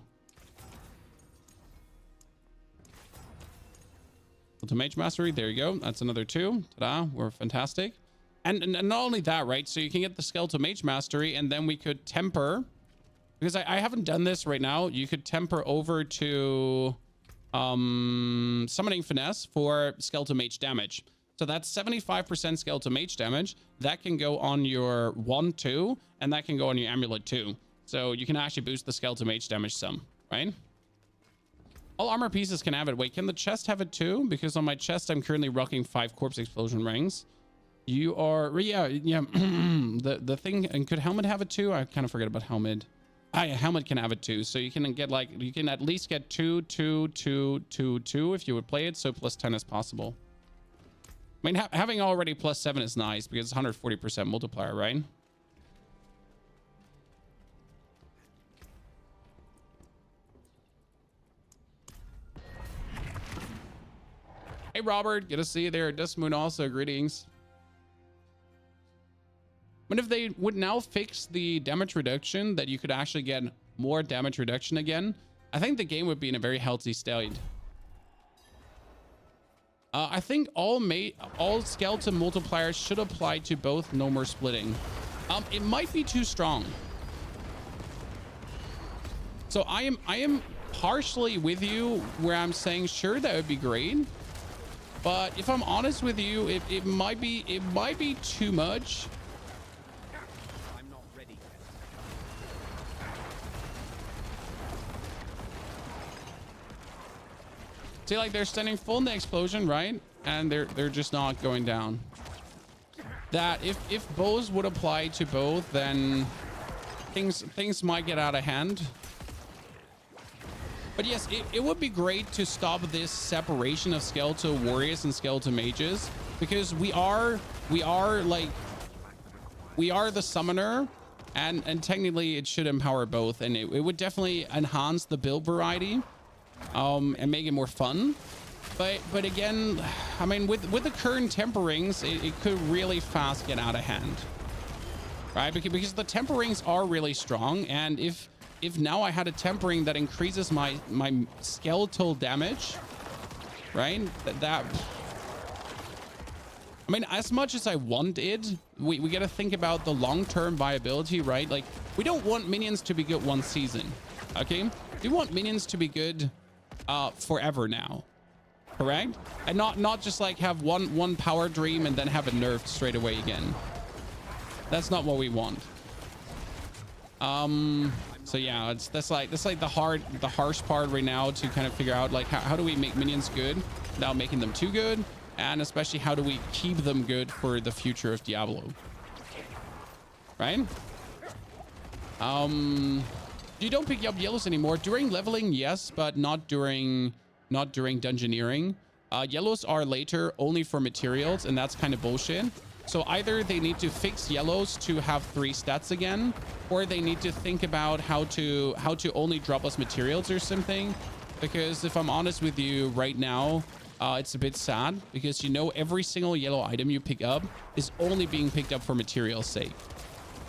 Skeletal Mage Mastery. There you go. That's another 2. Ta-da. We're fantastic. And not only that, right? So you can get the Skeletal Mage Mastery, and then we could temper... Because I haven't done this right now. You could temper over to Summoning Finesse for Skeletal Mage damage. So that's 75% Skeletal Mage damage. That can go on your wand 2, and that can go on your amulet 2. So you can actually boost the Skeletal Mage damage some, right? All armor pieces can have it. Wait, can the chest have it too? Because on my chest, I'm currently rocking 5 corpse explosion rings. You are, yeah. the thing, and could helmet have it too? I kind of forget about helmet. Ah, yeah, helmet can have it too. So you can get like, you can at least get 2, 2, 2, 2, 2 if you would play it. So +10 is possible. I mean, having already +7 is nice because it's 140% multiplier, right? Hey, Robert. Good to see you there. Dustmoon also. Greetings. But if they would now fix the damage reduction, that you could actually get more damage reduction again, I think the game would be in a very healthy state. I think all skeleton multipliers should apply to both No More Splitting. It might be too strong. So I am partially with you where I'm saying sure that would be great, but if I'm honest with you, it might be too much. I'm not ready yet. See, like they're standing full in the explosion, right? And they're just not going down. That if bows would apply to both, then things might get out of hand. But yes, it would be great to stop this separation of skeletal warriors and skeletal mages, because we are the summoner, and technically it should empower both, and it would definitely enhance the build variety, and make it more fun. But again, I mean, with the current temperings, it could really fast get out of hand, right? Because the temperings are really strong, and if now I had a tempering that increases my skeletal damage, right? That I mean, as much as I want it, we got to think about the long-term viability, right? Like, we don't want minions to be good one season, okay? We want minions to be good forever now, correct? And not just like have one power dream and then have it nerfed straight away again. That's not what we want. So yeah, that's like the harsh part right now to kind of figure out, like, how do we make minions good without making them too good, and especially how do we keep them good for the future of Diablo, right? You don't pick up yellows anymore during leveling, yes, but not during dungeoneering. Yellows are later only for materials, and that's kind of bullshit. So either they need to fix yellows to have 3 stats again, or they need to think about how to only drop us materials or something. Because if I'm honest with you right now, it's a bit sad, because every single yellow item you pick up is only being picked up for material's sake.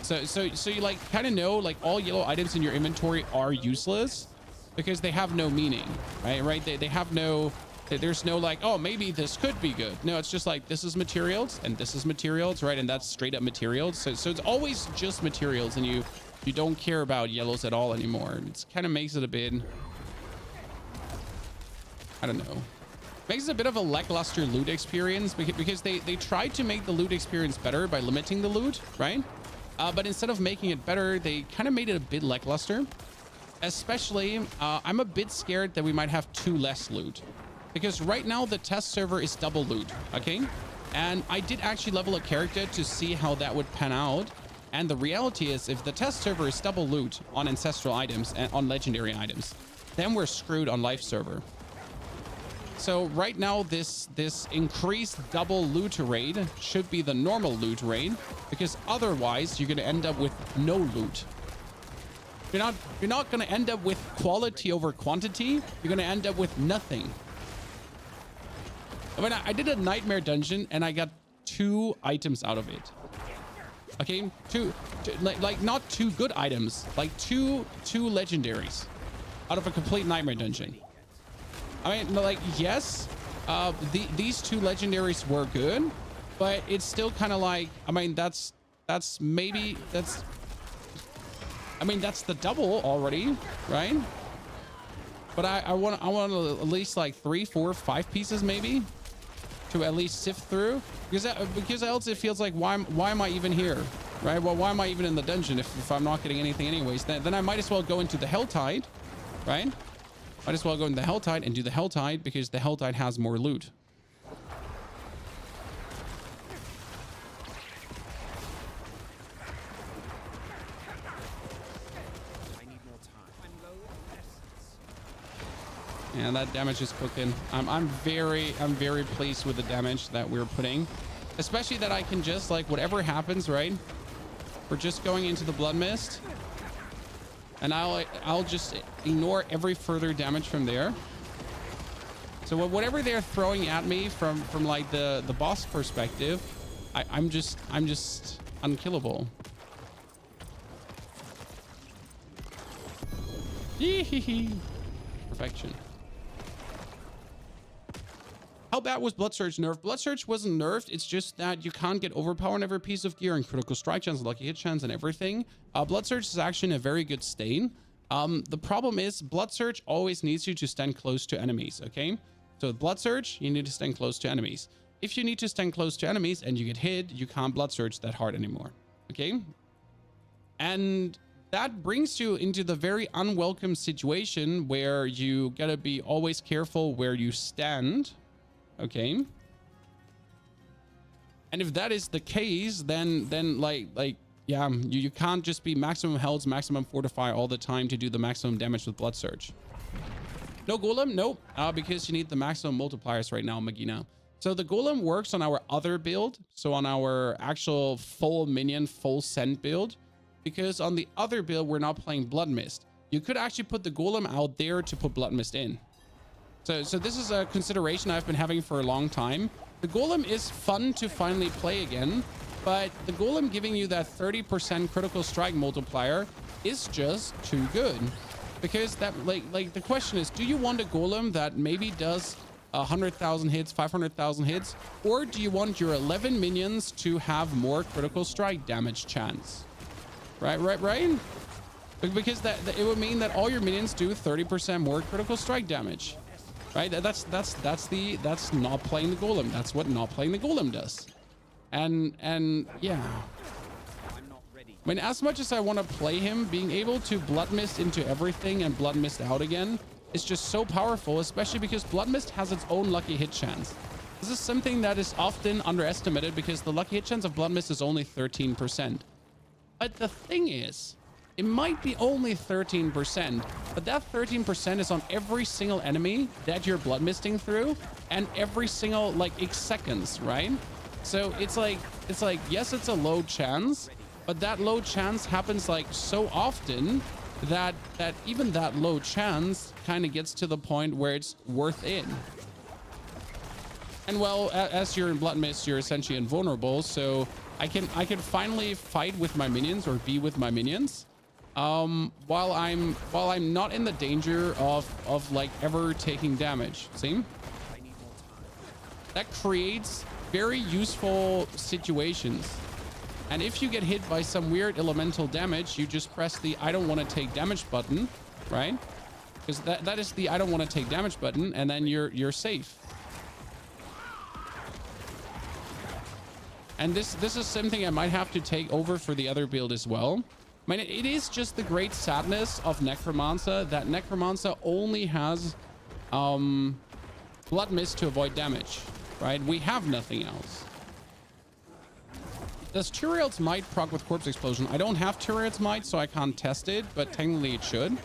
So you like kind of know, like, all yellow items in your inventory are useless because they have no meaning, right? They have no. There's no like, oh, maybe this could be good. No, it's just like, this is materials and this is materials, right? And that's straight up materials. So it's always just materials, and you don't care about yellows at all anymore. It kind of makes it a bit, I don't know, makes it a bit of a lackluster loot experience, because they tried to make the loot experience better by limiting the loot, right? But instead of making it better, they kind of made it a bit lackluster. Especially, I'm a bit scared that we might have 2 less loot. Because right now the test server is double loot, okay? And I did actually level a character to see how that would pan out. And the reality is, if the test server is double loot on ancestral items and on legendary items, then we're screwed on life server. So right now, this increased double loot rate should be the normal loot rate, because otherwise you're going to end up with no loot. You're not going to end up with quality over quantity. You're going to end up with nothing. I mean, I did a nightmare dungeon and I got 2 items out of it. Okay, two like not 2 good items, like two legendaries out of a complete nightmare dungeon. I mean, like, yes, these 2 legendaries were good, but it's still kind of like, I mean, that's the double already, right? But I want at least like 3, 4, 5 pieces maybe to at least sift through, because else it feels like, why am I even here, right? Well, why am I even in the dungeon if I'm not getting anything anyways? Then I might as well go into the Helltide, right? Might as well go into the Helltide and do the Helltide, because the Helltide has more loot. Yeah, that damage is cooking. I'm very pleased with the damage that we're putting, especially that I can just, like, whatever happens, right? We're just going into the Blood Mist, and I'll just ignore every further damage from there. So whatever they're throwing at me from like the boss perspective, I'm just unkillable. Yee-hee-hee. Perfection. How bad was Blood Surge nerfed? Blood Surge wasn't nerfed. It's just that you can't get overpower on every piece of gear and critical strike chance, lucky hit chance, and everything. Blood Surge is actually in a very good state. The problem is Blood Surge always needs you to stand close to enemies, okay? So with Blood Surge, you need to stand close to enemies. If you need to stand close to enemies and you get hit, you can't Blood Surge that hard anymore, okay? And that brings you into the very unwelcome situation where you gotta be always careful where you stand, okay? And if that is the case, then yeah, you can't just be maximum health, maximum fortify all the time to do the maximum damage with Blood Surge. No golem? Nope. Because you need the maximum multipliers right now, Magina. So the golem works on our other build. So on our actual full minion, full send build. Because on the other build, we're not playing Blood Mist. You could actually put the golem out there to put Blood Mist in. So this is a consideration I've been having for a long time. The golem is fun to finally play again, but the golem giving you that 30% critical strike multiplier is just too good. Because that, like the question is, do you want a golem that maybe does 100,000 hits, 500,000 hits, or do you want your 11 minions to have more critical strike damage chance? Right? Because that it would mean that all your minions do 30% more critical strike damage. Right? That's not playing the golem. That's what not playing the golem does. And yeah. I mean, as much as I want to play him, being able to Blood Mist into everything and Blood Mist out again is just so powerful, especially because Blood Mist has its own lucky hit chance. This is something that is often underestimated because the lucky hit chance of Blood Mist is only 13%. But the thing is, it might be only 13%, but that 13% is on every single enemy that you're Blood Misting through and every single, like, X seconds, right? So it's like, yes, it's a low chance, but that low chance happens like so often that even that low chance kind of gets to the point where it's worth it. And well, as you're in Blood Mist, you're essentially invulnerable, so I can finally fight with my minions or be with my minions, while I'm not in the danger of like ever taking damage. See? That creates very useful situations. And if you get hit by some weird elemental damage, you just press the I don't want to take damage button, right? Because that is the I don't want to take damage button, and then you're safe. And this is something I might have to take over for the other build as well. I mean, it is just the great sadness of Necromancer that Necromancer only has Blood Mist to avoid damage, right? We have nothing else. Does Turiel's Might proc with Corpse Explosion? I don't have Turiel's Might, so I can't test it, but technically it should.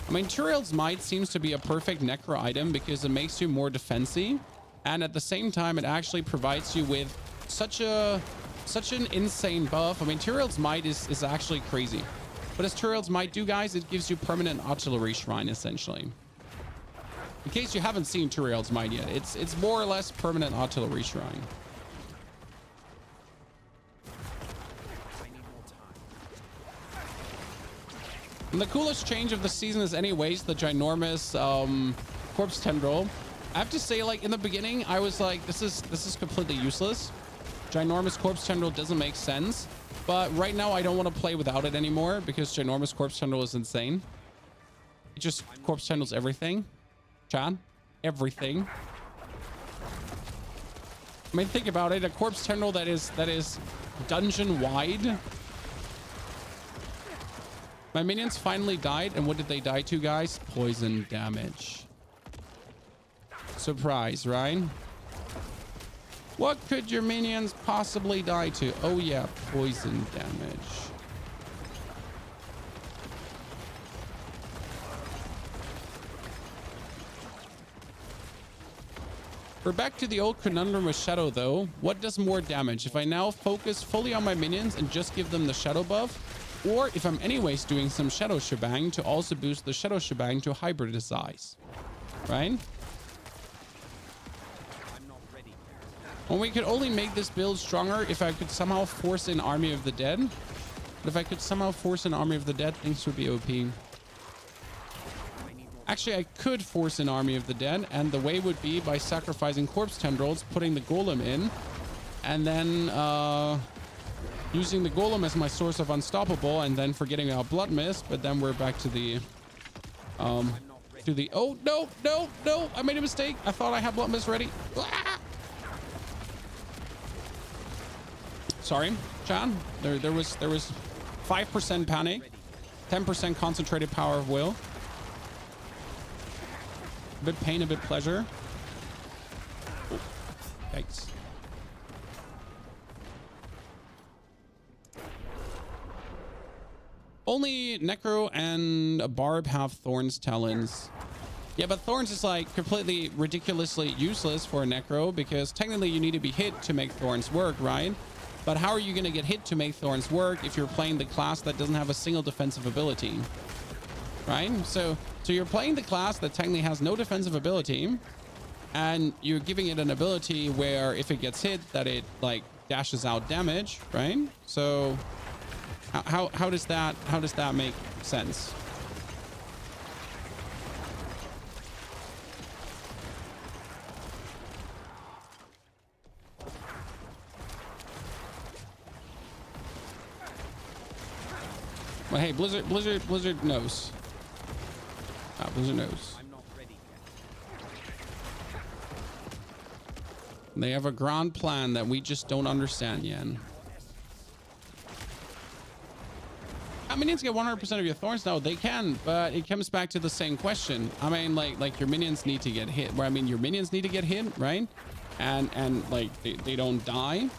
I mean, Turiel's Might seems to be a perfect Necro item because it makes you more defensive, and at the same time, it actually provides you with such an insane buff. I mean, Turiel's Might is actually crazy. What does Turiel's Might do, guys? It gives you permanent artillery shrine, essentially. In case you haven't seen Turiel's Might yet, it's more or less permanent artillery shrine. And the coolest change of the season is anyways the ginormous corpse tendril. I have to say, like, in the beginning, I was like, this is completely useless. Ginormous corpse tendril doesn't make sense. But right now, I don't want to play without it anymore because ginormous corpse tendril is insane. It just corpse tendrils everything. Chad, everything. I mean, think about it. A corpse tendril that is dungeon wide. My minions finally died, and what did they die to, guys? Poison damage. Surprise, right? What could your minions possibly die to? Oh yeah, poison damage. We're back to the old conundrum with Shadow, though. What does more damage? If I now focus fully on my minions and just give them the Shadow buff, or if I'm anyways doing some Shadow shebang to also boost the Shadow shebang to hybridize, right? I'm not ready. Well, we could only make this build stronger if I could somehow force an Army of the Dead. But if I could somehow force an Army of the Dead, things would be OP. Actually, I could force an Army of the Dead, and the way would be by sacrificing Corpse Tendrils, putting the Golem in, and then using the Golem as my source of Unstoppable, and then forgetting about Blood Mist. But then we're back to the oh no, I made a mistake. I thought I had Blood Mist ready. Ah! Sorry, Chad. There was 5% panic, 10% concentrated power of will. A bit pain, a bit pleasure. Oh, thanks. Only Necro and a Barb have Thorns Talons. Yeah, but Thorns is like completely ridiculously useless for a Necro because technically you need to be hit to make Thorns work, right? But how are you going to get hit to make Thorns work if you're playing the class that doesn't have a single defensive ability? Right? So you're playing the class that technically has no defensive ability, and you're giving it an ability where if it gets hit, that it like dashes out damage, right? So how does that make sense? Well, hey, Blizzard knows. Blizzard knows. I'm not ready yet. They have a grand plan that we just don't understand yet. Minions get 100% of your thorns? No, they can, but it comes back to the same question. I mean, like your minions need to get hit. Where I mean, your minions need to get hit, right? And like they don't die.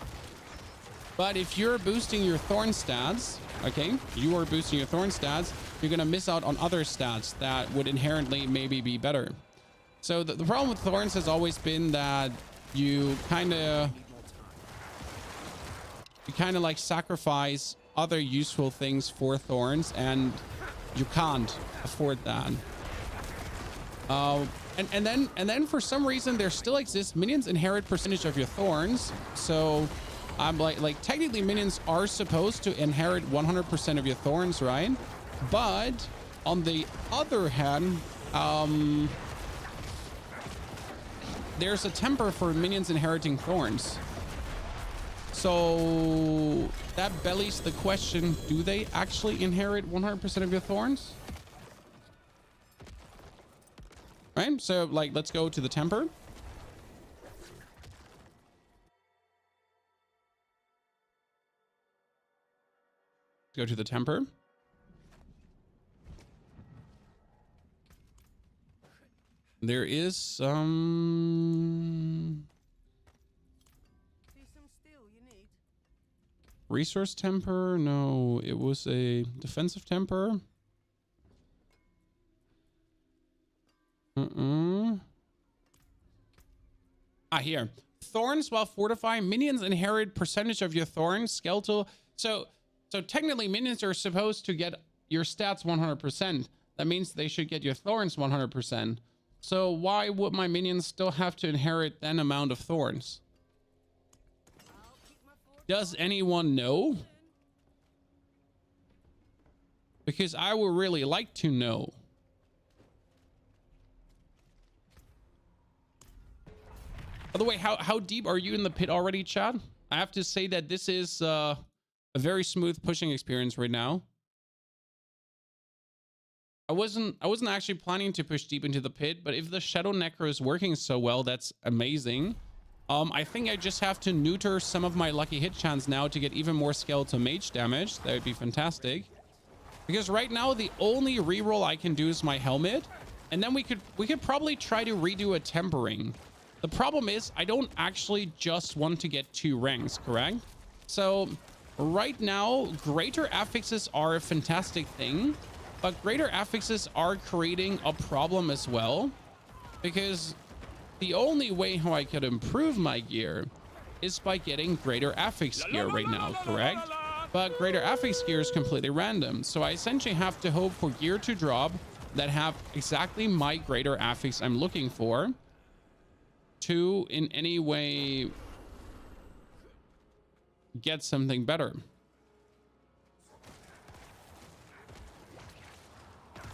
But if you're boosting your thorn stats, okay, you are boosting your thorn stats, you're gonna miss out on other stats that would inherently maybe be better. So the problem with thorns has always been that you kind of like sacrifice other useful things for thorns, and you can't afford that. And then for some reason there still exists minions inherit percentage of your thorns. So I'm like technically minions are supposed to inherit 100% of your thorns, right? But on the other hand, there's a temper for minions inheriting thorns. So that bellies the question, do they actually inherit 100% of your thorns? Right? So like, let's go to the temper. Go to the temper. There is some resource temper. No, it was a defensive temper. Here. Thorns while fortifying. Minions inherit percentage of your thorns. Skeletal. So technically minions are supposed to get your stats 100%. That means they should get your thorns 100%. So why would my minions still have to inherit that amount of thorns? Does anyone know? Because I would really like to know. By the way, how deep are you in the pit already, Chad? I have to say that this is a very smooth pushing experience right now. I wasn't actually planning to push deep into the pit, but if the Shadow Necro is working so well, that's amazing. I think I just have to neuter some of my lucky hit chance now to get even more skeletal mage damage. That would be fantastic. Because right now the only reroll I can do is my helmet, and then we could probably try to redo a tempering. The problem is I don't actually just want to get 2 ranks, correct? So right now greater affixes are a fantastic thing, but greater affixes are creating a problem as well, because the only way how I could improve my gear is by getting greater affix gear right now, correct? But greater affix gear is completely random. So I essentially have to hope for gear to drop that have exactly my greater affix I'm looking for to in any way get something better.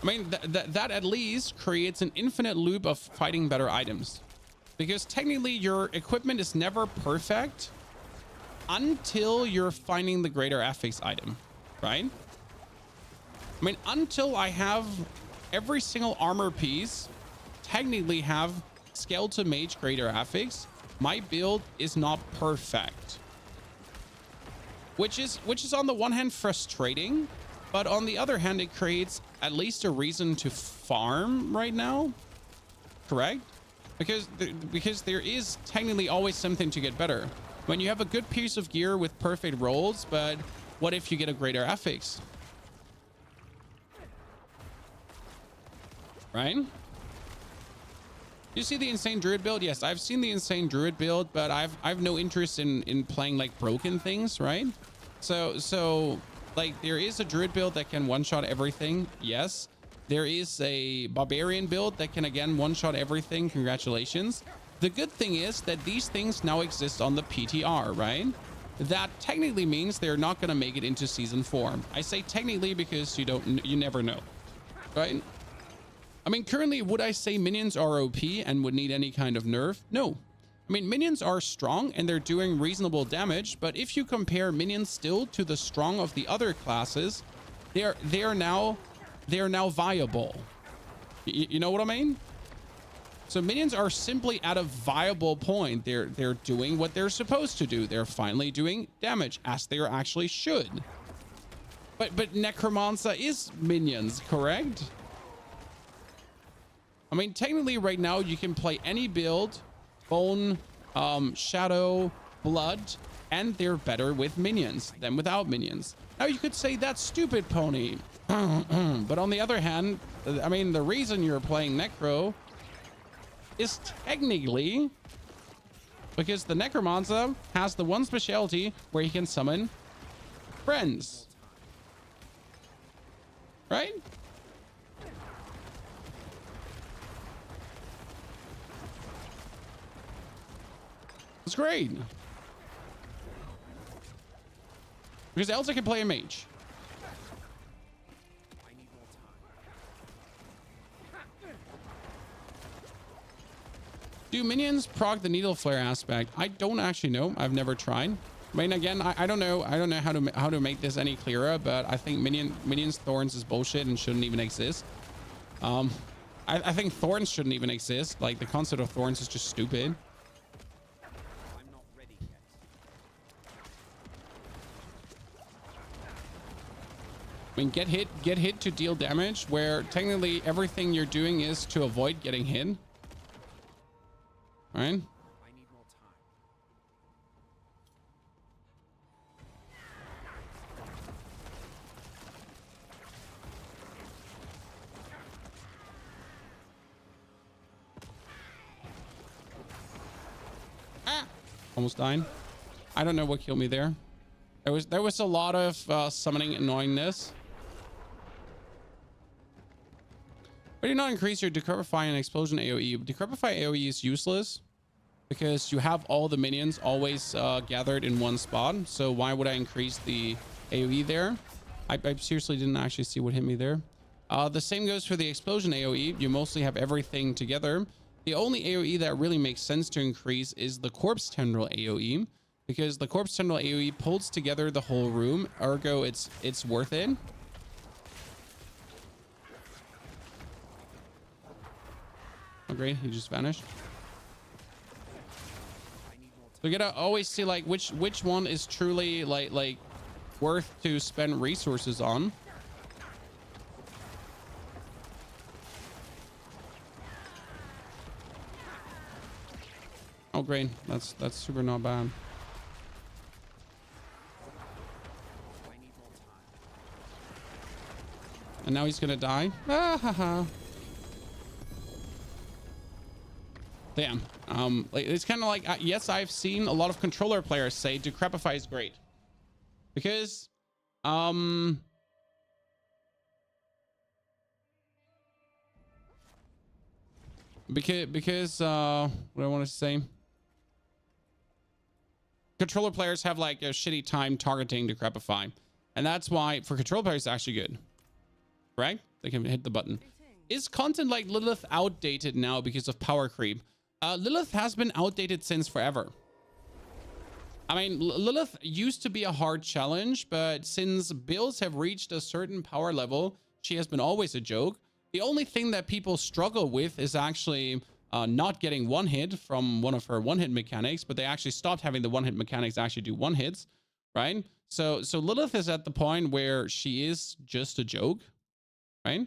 I mean, that at least creates an infinite loop of fighting better items. Because technically your equipment is never perfect until you're finding the greater affix item, right? I mean, until I have every single armor piece technically have skeleton mage greater affix, my build is not perfect. Which is on the one hand frustrating, but on the other hand, it creates at least a reason to farm right now, correct? Because there is technically always something to get better. When you have a good piece of gear with perfect rolls, but what if you get a greater affix? Right? You see the insane druid build? Yes, I've seen the insane druid build, but I've no interest in playing like broken things, right? So like there is a druid build that can one-shot everything. Yes. There is a barbarian build that can again one-shot everything. Congratulations. The good thing is that these things now exist on the PTR, right? That technically means they're not going to make it into season 4. I say technically because you never know, right? I mean, currently, would I say minions are OP and would need any kind of nerf? No. I mean, minions are strong and they're doing reasonable damage, but if you compare minions still to the strong of the other classes, they are now viable. You know what I mean? So minions are simply at a viable point. They're doing what they're supposed to do. They're finally doing damage as they actually should. But Necromancer is minions, correct? I mean, technically right now you can play any build, bone, shadow, blood, and they're better with minions than without minions. Now you could say that's stupid, Pony. But on the other hand, I mean, the reason you're playing Necro is technically because the Necromancer has the one specialty where he can summon friends. Right? It's great. Because else I can play a mage. Do minions proc the needle flare aspect? I don't actually know. I've never tried. I mean, again, I don't know. I don't know how to make this any clearer, but I think minions thorns is bullshit and shouldn't even exist. I think thorns shouldn't even exist. Like the concept of thorns is just stupid. I mean, get hit to deal damage, where technically everything you're doing is to avoid getting hit. Right? I need more time. Ah! Almost dying. I don't know what killed me there. There was a lot of summoning annoyingness. Why do you not increase your decrepify and explosion AoE? Decrepify AoE is useless because you have all the minions always gathered in one spot. So why would I increase the AoE there? I seriously didn't actually see what hit me there. The same goes for the explosion AoE. You mostly have everything together. The only AoE that really makes sense to increase is the corpse tendril AoE, because the corpse tendril AoE pulls together the whole room. Ergo, it's worth it. Oh, great. He just vanished. So you gotta always see like which one is truly like worth to spend resources on. Oh, great. That's super not bad. And now he's gonna die. Ah, ha, ha. Damn. Like, it's kind of like, yes, I've seen a lot of controller players say Decrepify is great because what do I want to say? controller players have like a shitty time targeting Decrepify. And that's why for controller players it's actually good. Right? They can hit the button. Is content like Lilith outdated now because of power creep? Lilith has been outdated since forever. I mean, Lilith used to be a hard challenge, but since builds have reached a certain power level, she has been always a joke. The only thing that people struggle with is actually not getting one hit from one of her one-hit mechanics, but they actually stopped having the one-hit mechanics to actually do one hits, right? So Lilith is at the point where she is just a joke, right?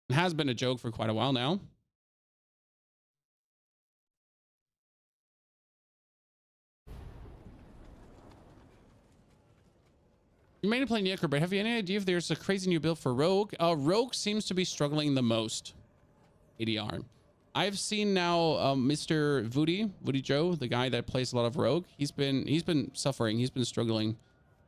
It has been a joke for quite a while now. You mainly play Necro, but have you any idea if there's a crazy new build for Rogue? Rogue seems to be struggling the most. ADR. I've seen now Mr. Woody Joe, the guy that plays a lot of Rogue. He's been suffering. He's been struggling.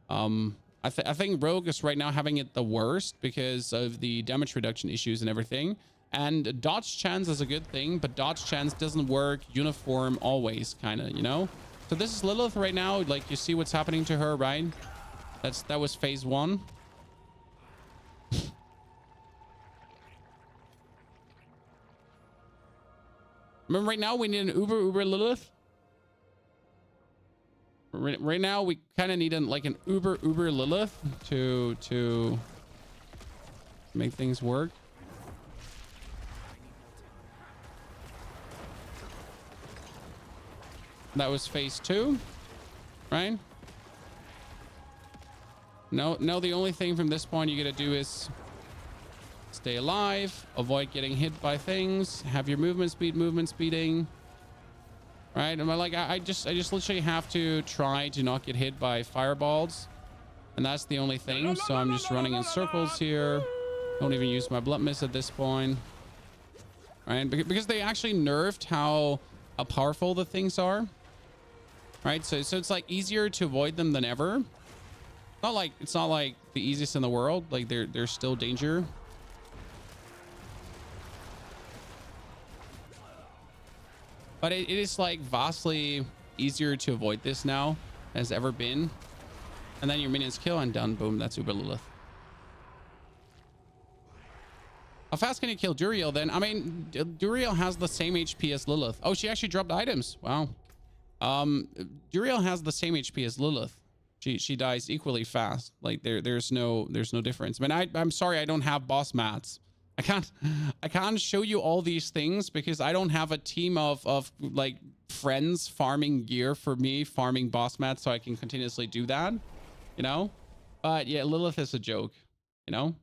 I think Rogue is right now having it the worst because of the damage reduction issues and everything. And dodge chance is a good thing, but dodge chance doesn't work uniform always, kind of, you know? So this is Lilith right now. Like, you see what's happening to her, right? That was phase 1. Remember, right now we need an Uber Lilith. Right now we kind of need an Uber Lilith to make things work. That was phase 2, right? No, the only thing from this point you gotta do is stay alive, avoid getting hit by things, have your movement speeding, right? And I just literally have to try to not get hit by fireballs, and that's the only thing. So I'm just running in circles here. Don't even use my blood mist at this point, right? Because they actually nerfed how powerful the things are, right? So it's like easier to avoid them than ever. It's not like the easiest in the world. Like there's still danger. But it is like vastly easier to avoid this now as ever been. And then your minions kill and done. Boom. That's Uber Lilith. How fast can you kill Duriel then? I mean, Duriel has the same HP as Lilith. Oh, she actually dropped items. Wow. Duriel has the same HP as Lilith. She dies equally fast. Like there's no difference. I mean, I'm sorry I don't have boss mats. I can't show you all these things because I don't have a team of like friends farming gear for me, farming boss mats, so I can continuously do that, you know? But yeah, Lilith is a joke, you know?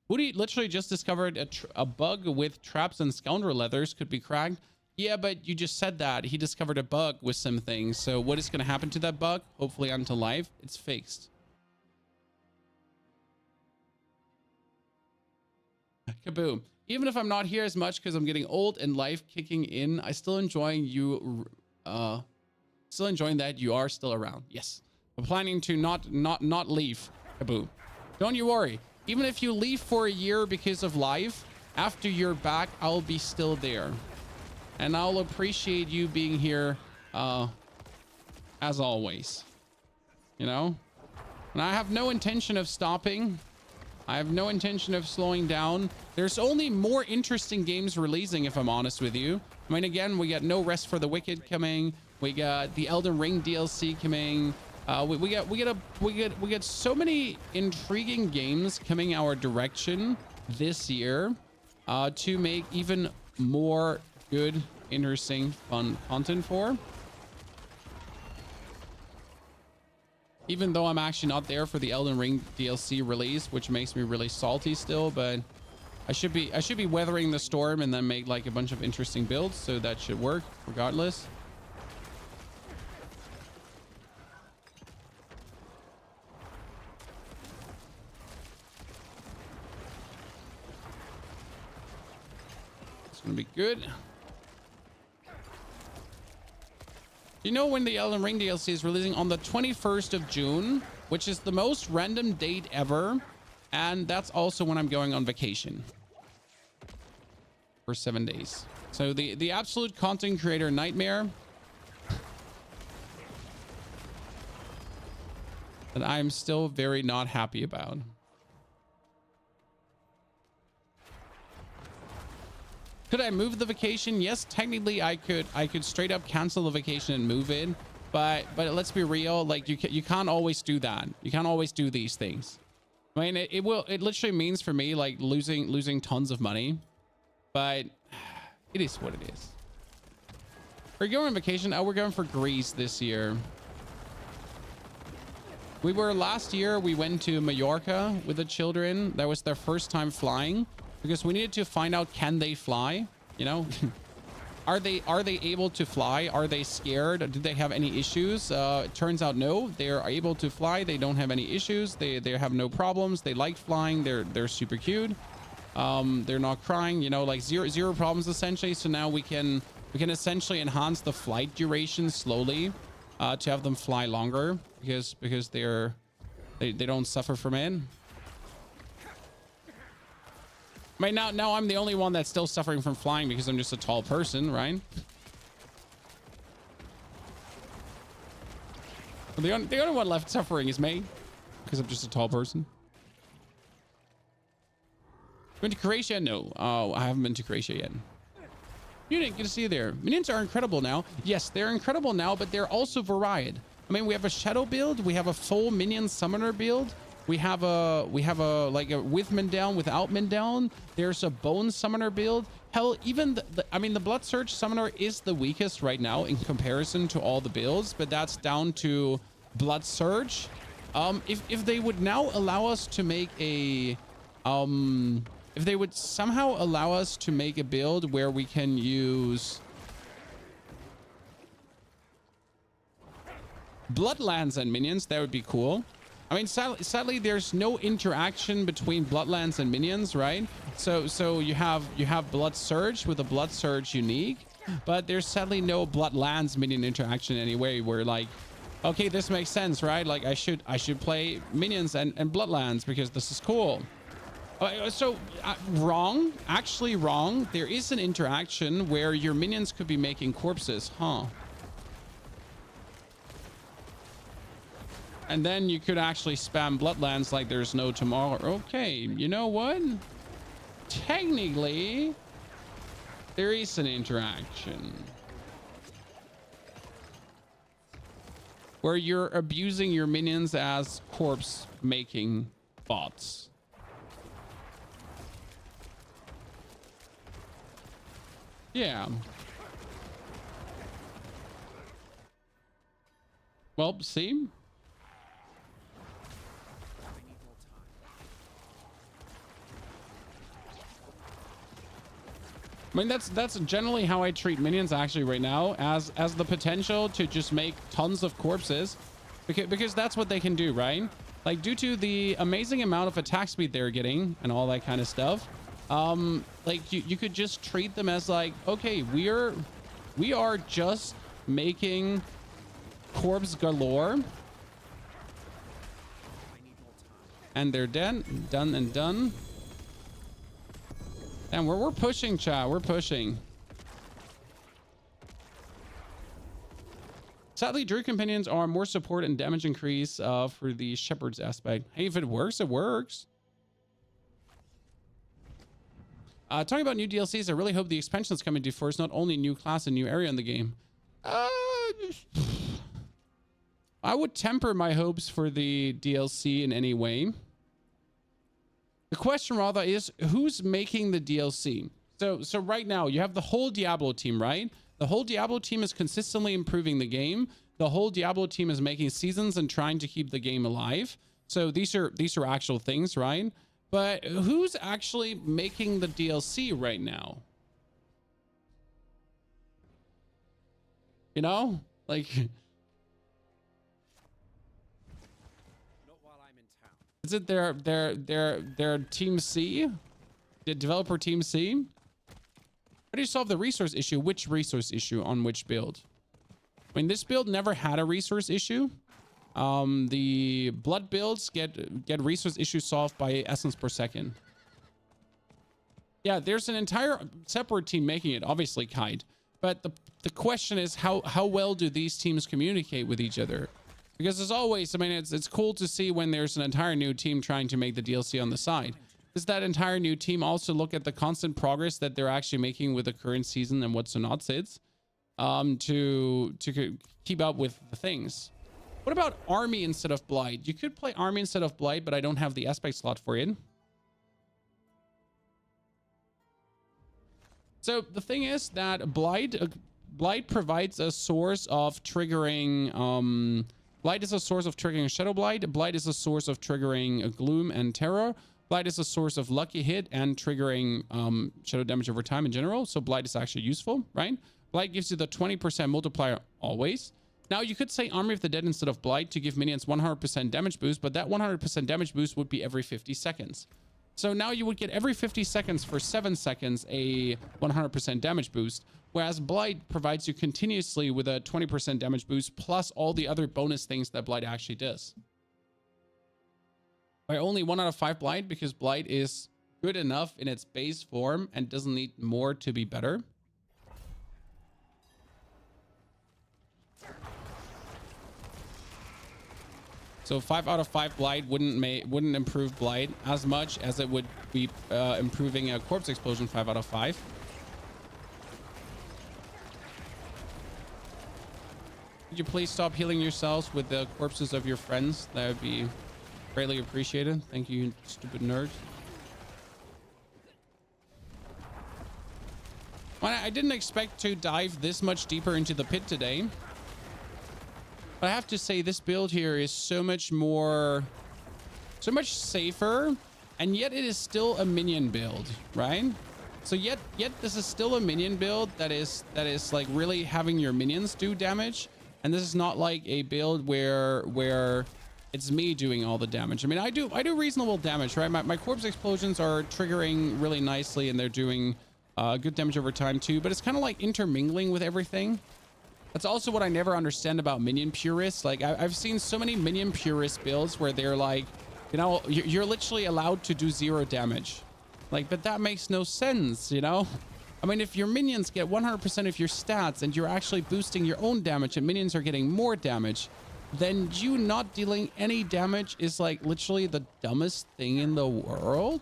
Woody literally just discovered a bug with traps and scoundrel leathers could be cracked. Yeah, but you just said that. He discovered a bug with some things. So what is going to happen to that bug? Hopefully until live, it's fixed. Kaboom. Even if I'm not here as much because I'm getting old and life kicking in, I still enjoying you. Still enjoying that you are still around. Yes. I'm planning to not leave. Kaboom. Don't you worry. Even if you leave for a year because of life, after you're back, I'll be still there. And I'll appreciate you being here as always. You know? And I have no intention of stopping. I have no intention of slowing down. There's only more interesting games releasing, if I'm honest with you. I mean, again, we got No Rest for the Wicked coming. We got the Elden Ring DLC coming. We get so many intriguing games coming our direction this year to make even more good, interesting, fun content for. Even though I'm actually not there for the Elden Ring DLC release, which makes me really salty still, but I should be weathering the storm and then make like a bunch of interesting builds, so that should work regardless. It's gonna be good. You know when the Elden Ring DLC is releasing? On the 21st of June, which is the most random date ever. And that's also when I'm going on vacation. for 7 days. So the absolute content creator nightmare that I'm still very not happy about. Could I move the vacation? Yes, technically I could straight up cancel the vacation and move it, but let's be real, like you can't always do that. You can't always do these things. I mean, it literally means for me like losing tons of money, but it is what it is. We're going on vacation. Oh, we're going for Greece this year. We were last year, we went to Mallorca with the children. That was their first time flying because we needed to find out, can they fly? You know, are they able to fly? Are they scared? Do they have any issues? It turns out no, they're able to fly. They don't have any issues. They have no problems. They like flying. They're super cute. They're not crying, you know, like zero problems essentially. So now we can essentially enhance the flight duration slowly to have them fly longer because they don't suffer from it. I mean, now I'm the only one that's still suffering from flying because I'm just a tall person, right? The only one left suffering is me because I'm just a tall person. Been to Croatia? No. Oh, I haven't been to Croatia yet. You didn't get to see there. Minions are incredible now. Yes, they're incredible now, but they're also varied. I mean, we have a shadow build. We have a full minion summoner build. We have a like a with min down, without min down. There's a bone summoner build. Hell, even I mean, the blood surge summoner is the weakest right now in comparison to all the builds, but that's down to blood surge. If they would now allow us to make a if they would somehow allow us to make a build where we can use Bloodlands and minions, that would be cool. I mean, sadly, there's no interaction between Bloodlands and minions, right? So you have Blood Surge with a Blood Surge unique, but there's sadly no Bloodlands minion interaction anyway. Where like, okay, this makes sense, right? Like I should play minions and Bloodlands because this is cool. Wrong, actually wrong. There is an interaction where your minions could be making corpses, huh? And then you could actually spam Bloodlands like there's no tomorrow. Okay, you know what? Technically, there is an interaction where you're abusing your minions as corpse making bots. Yeah. Well, see? I mean, that's generally how I treat minions actually right now, as the potential to just make tons of corpses, because that's what they can do, right? Like, due to the amazing amount of attack speed they're getting and all that kind of stuff, like you could just treat them as like, okay, we are just making corpse galore, and they're done and done. And we're pushing, chat. We're pushing. Sadly, Druid Companions are more support and damage increase for the Shepherd's aspect. Hey, if it works, it works. Talking about new DLCs, I really hope the expansion that's coming to force not only new class and new area in the game. I would temper my hopes for the DLC in any way. The question rather is, who's making the DLC? So right now you have the whole Diablo team, right? The whole Diablo team is consistently improving the game. The whole Diablo team is making seasons and trying to keep the game alive. So these are actual things, right? But who's actually making the DLC right now? You know, like, is it their team C? The developer team C? How do you solve the resource issue? Which resource issue on which build? I mean, this build never had a resource issue. The blood builds get resource issues solved by essence per second. Yeah, there's an entire separate team making it, obviously Kite. But the question is how well do these teams communicate with each other? Because as always, I mean, it's cool to see when there's an entire new team trying to make the DLC on the side. Does that entire new team also look at the constant progress that they're actually making with the current season and what's not sits to keep up with the things? What about Army instead of Blight? You could play Army instead of Blight, but I don't have the aspect slot for it. So the thing is that Blight provides a source of triggering. Blight is a source of triggering Shadow Blight. Blight is a source of triggering Gloom and Terror. Blight is a source of lucky hit and triggering shadow damage over time in general. So Blight is actually useful, right? Blight gives you the 20% multiplier always. Now you could say Army of the Dead instead of Blight to give minions 100% damage boost, but that 100% damage boost would be every 50 seconds. So now you would get every 50 seconds for 7 seconds a 100% damage boost, whereas Blight provides you continuously with a 20% damage boost plus all the other bonus things that Blight actually does. By only 1 out of 5 Blight because Blight is good enough in its base form and doesn't need more to be better. So 5 out of 5 Blight wouldn't improve Blight as much as it would be improving a Corpse Explosion 5 out of 5. Could you please stop healing yourselves with the corpses of your friends? That would be greatly appreciated. Thank you, stupid nerd. Well, I didn't expect to dive this much deeper into the pit today. But I have to say this build here is so much safer, and yet it is still a minion build, right? So yet this is still a minion build that is like really having your minions do damage, and this is not like a build where it's me doing all the damage. I mean, I do reasonable damage, right? My corpse explosions are triggering really nicely, and they're doing good damage over time too. But it's kind of like intermingling with everything. That's also what I never understand about minion purists. Like I've seen so many minion purist builds where they're like, you know, you're literally allowed to do 0 damage. Like, but that makes no sense, you know? I mean, if your minions get 100% of your stats and you're actually boosting your own damage and minions are getting more damage, then you not dealing any damage is like literally the dumbest thing in the world.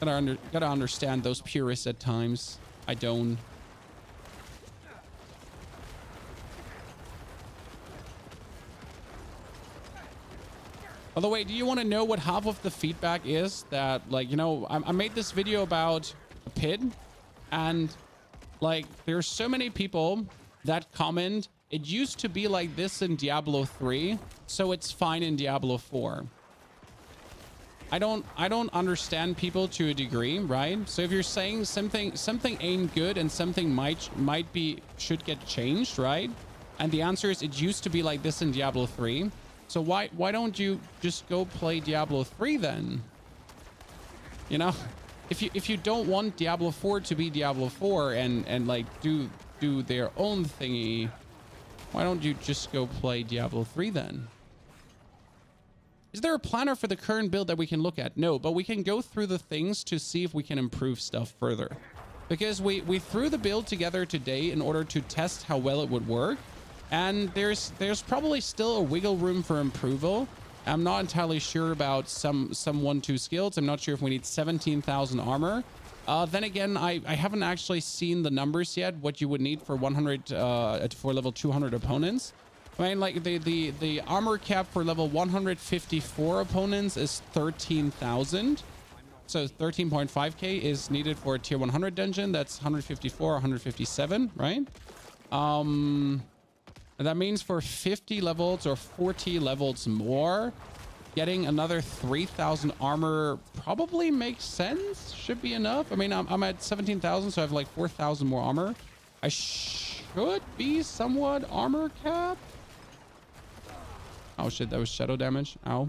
Gotta understand those purists at times. I don't. By the way, do you want to know what half of the feedback is? That, like, you know, I made this video about a pit, and like there's so many people that comment, it used to be like this in Diablo 3, so it's fine in Diablo 4. I don't understand people to a degree, right? So if you're saying something ain't good and something should get changed, right? And the answer is it used to be like this in Diablo 3. So why don't you just go play Diablo 3 then? You know, if you don't want Diablo 4 to be Diablo 4 and like do their own thingy, why don't you just go play Diablo 3 then? Is there a planner for the current build that we can look at? No, but we can go through the things to see if we can improve stuff further. Because we threw the build together today in order to test how well it would work. And there's probably still a wiggle room for improval. I'm not entirely sure about some 1-2 skills. I'm not sure if we need 17,000 armor. Then again, I haven't actually seen the numbers yet, what you would need for 100 for level 200 opponents. I mean, like the armor cap for level 154 opponents is 13,000. So 13.5k is needed for a tier 100 dungeon. That's 154, 157, right? And that means for 50 levels or 40 levels more, getting another 3,000 armor probably makes sense. Should be enough. I mean, I'm at 17,000, so I have like 4,000 more armor. I should be somewhat armor cap. Oh shit, that was shadow damage. Ow. I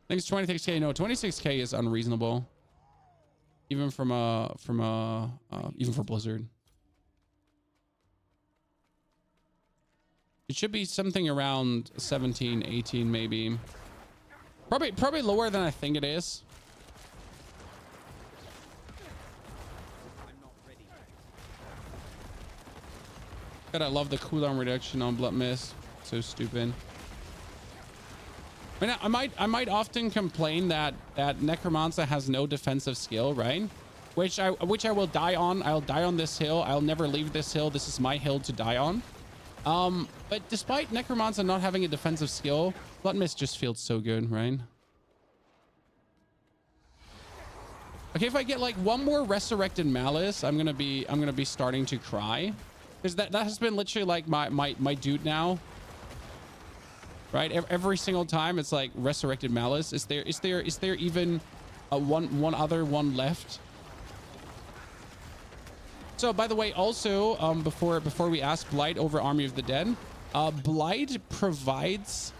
think it's 26k. No, 26k is unreasonable. Even even for Blizzard. It should be something around 17, 18 maybe. Probably lower than I think it is. God, I love the cooldown reduction on Blood Mist. So stupid. I mean, I might often complain that Necromancer has no defensive skill, right? Which I will die on. I'll die on this hill. I'll never leave this hill. This is my hill to die on. But despite Necromancer not having a defensive skill, Blood Mist just feels so good, right? Okay, if I get like one more Resurrected Malice, I'm gonna be starting to cry. Because that has been literally like my dude now. Right? Every single time it's like Resurrected Malice. Is there even one other one left? So by the way, also before we ask Blight over Army of the Dead, Blight provides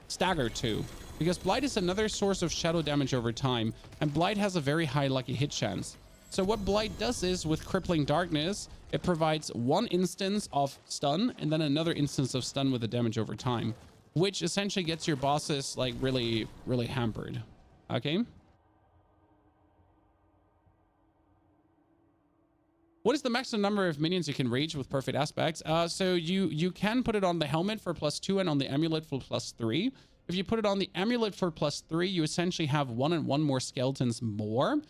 stagger too, because Blight is another source of shadow damage over time, and Blight has a very high lucky hit chance. So what Blight does is, with Crippling Darkness, it provides one instance of stun and then another instance of stun with the damage over time, which essentially gets your bosses like really hampered. Okay. What is the maximum number of minions you can reach with perfect aspects? So you can put it on the helmet for +2 and on the amulet for +3. If you put it on the amulet for +3, you essentially have 1 and 1 more skeletons more.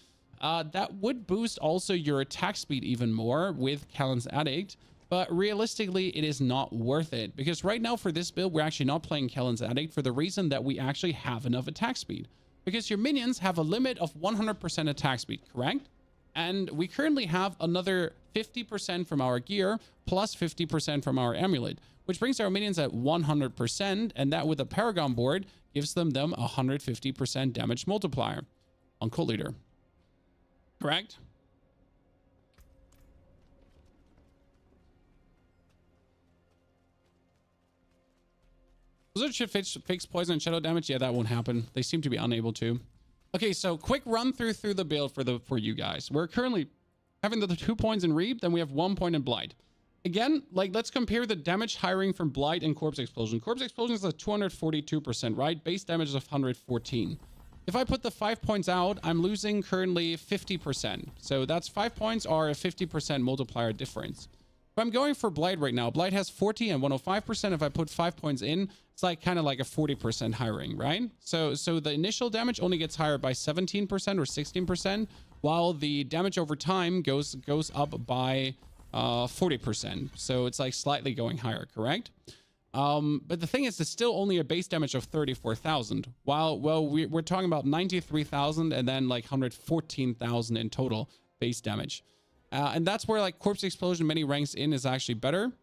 That would boost also your attack speed even more with Callan's Addict, but realistically it is not worth it, because right now for this build we're actually not playing Callan's Addict for the reason that we actually have enough attack speed, because your minions have a limit of 100% attack speed, correct? And we currently have another 50% from our gear plus 50% from our amulet, which brings our minions at 100%, and that with a Paragon board gives them 150% damage multiplier on Cult Leader. Correct? Blizzard should fix poison and shadow damage. Yeah, that won't happen. They seem to be unable to. Okay, so quick run through the build for you guys. We're currently having the 2 points in Reap, then we have 1 point in Blight. Again, like, let's compare the damage hiring from Blight and Corpse Explosion. Corpse Explosion is at 242%, right? Base damage is of 114. If I put the 5 points out, I'm losing currently 50%. So that's 5 points are a 50% multiplier difference. If I'm going for Blight right now, Blight has 40 and 105%. If I put 5 points in, it's like kind of like a 40% hiring, right? So the initial damage only gets higher by 17% or 16%, while the damage over time goes up by 40%. So it's like slightly going higher, correct? But the thing is, it's still only a base damage of 34,000, while we're talking about 93,000 and then like 114,000 in total base damage. And that's where like Corpse Explosion many ranks in is actually better,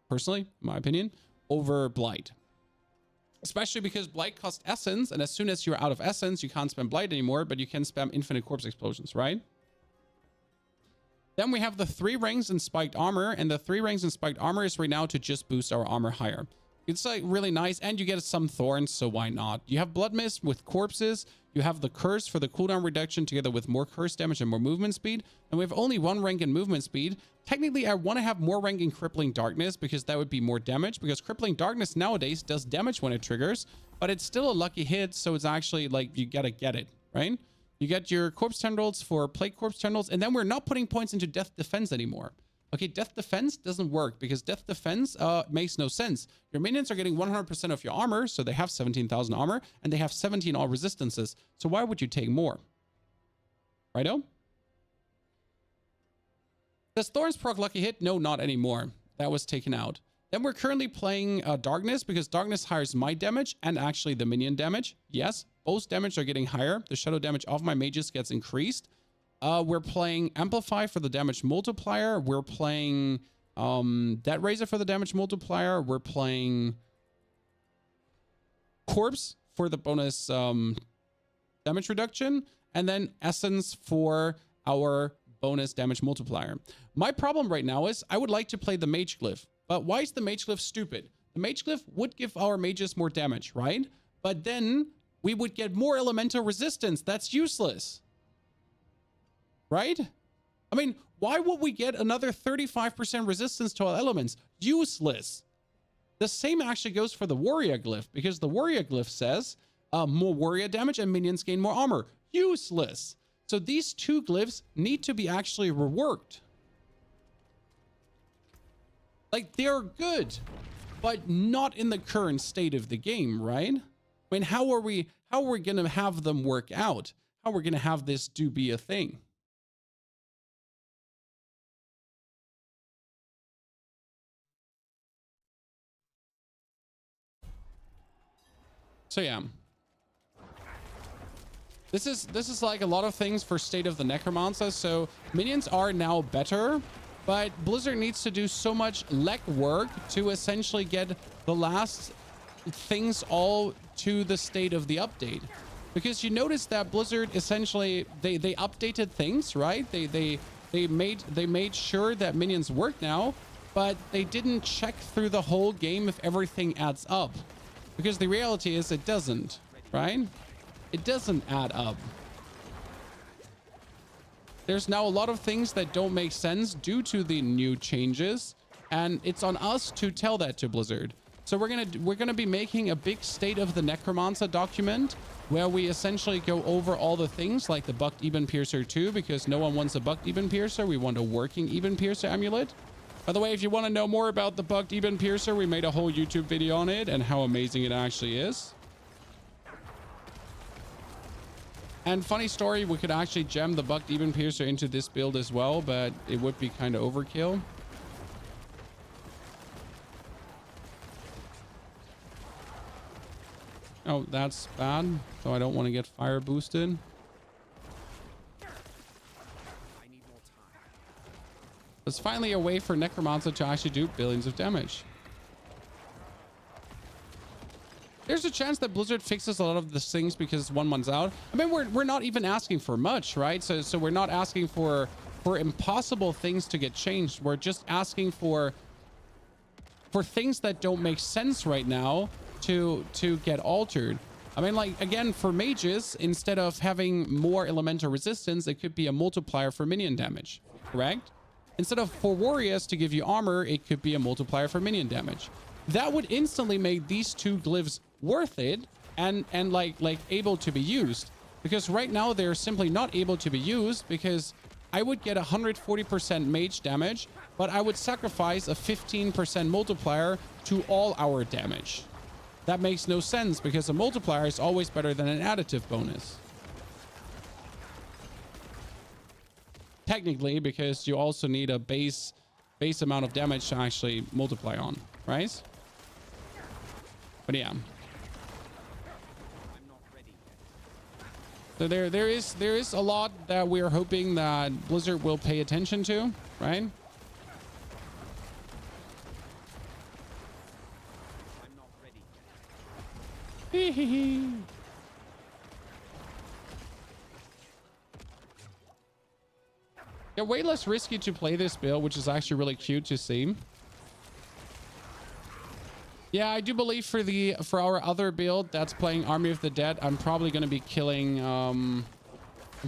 personally, in my opinion, over Blight. Especially because Blight costs essence, and as soon as you're out of essence, you can't spam Blight anymore, but you can spam infinite Corpse Explosions, right? Then we have the 3 ranks in Spiked Armor, and the 3 ranks in Spiked Armor is right now to just boost our armor higher. It's like really nice, and you get some thorns, so why not? You have Blood Mist with corpses, you have the Curse for the cooldown reduction together with more curse damage and more movement speed, and we have only 1 rank in movement speed. Technically, I want to have more rank in Crippling Darkness because that would be more damage, because Crippling Darkness nowadays does damage when it triggers, but it's still a lucky hit, so it's actually like you gotta get it, right? You get your Corpse Tendrils for Plague Corpse Tendrils, and then we're not putting points into Death Defense anymore. Okay, Death Defense doesn't work because Death Defense makes no sense. Your minions are getting 100% of your armor, so they have 17,000 armor, and they have 17 all resistances. So why would you take more? Righto? Does Thorns proc Lucky Hit? No, not anymore. That was taken out. Then we're currently playing Darkness, because Darkness hires my damage and actually the minion damage. Yes, both damage are getting higher. The shadow damage of my mages gets increased. We're playing Amplify for the damage multiplier. We're playing Dead Razor for the damage multiplier. We're playing Corpse for the bonus damage reduction. And then Essence for our bonus damage multiplier. My problem right now is I would like to play the Mage Glyph. But why is the Mage Glyph stupid? The Mage Glyph would give our mages more damage, right? But then we would get more elemental resistance. That's useless. Right? I mean, why would we get another 35% resistance to all elements? Useless. The same actually goes for the warrior glyph, because the warrior glyph says more warrior damage and minions gain more armor. Useless. So these two glyphs need to be actually reworked. Like, they're good, but not in the current state of the game, right? I mean, how are we gonna have them work out? How are we gonna have this do be a thing? So yeah. This is like a lot of things for State of the Necromancer. So minions are now better, but Blizzard needs to do so much legwork to essentially get the last things all to the state of the update. Because you notice that Blizzard essentially they updated things, right? They made sure that minions work now, but they didn't check through the whole game if everything adds up. Because the reality is it doesn't, right? It doesn't add up. There's now a lot of things that don't make sense due to the new changes, and it's on us to tell that to Blizzard. So we're gonna be making a big State of the Necromancer document where we essentially go over all the things like the bugged Even Piercer 2, because no one wants a bugged Even Piercer. We want a working Even Piercer amulet. By the way, if you want to know more about the bugged Even Piercer, we made a whole YouTube video on it and how amazing it actually is. And funny story, we could actually gem the bugged Even Piercer into this build as well, but it would be kind of overkill. Oh, that's bad. So I don't want to get fire boosted. There's finally a way for Necromancer to actually do billions of damage. There's a chance that Blizzard fixes a lot of these things because 1 month's out. I mean, we're not even asking for much, right? So we're not asking for impossible things to get changed. We're just asking for things that don't make sense right now to get altered. I mean, like, again, for mages, instead of having more elemental resistance, it could be a multiplier for minion damage, correct? Instead of for warriors to give you armor, it could be a multiplier for minion damage. That would instantly make these two glyphs worth it and like able to be used, because right now they're simply not able to be used because I would get 140% mage damage, but I would sacrifice a 15% multiplier to all our damage. That makes no sense because a multiplier is always better than an additive bonus. Technically, because you also need a base amount of damage to actually multiply on, right? But yeah. So there is a lot that we're hoping that Blizzard will pay attention to, right? Hee hee hee. Yeah, way less risky to play this build, which is actually really cute to see. Yeah, I do believe for our other build that's playing Army of the Dead, I'm probably going to be killing I'm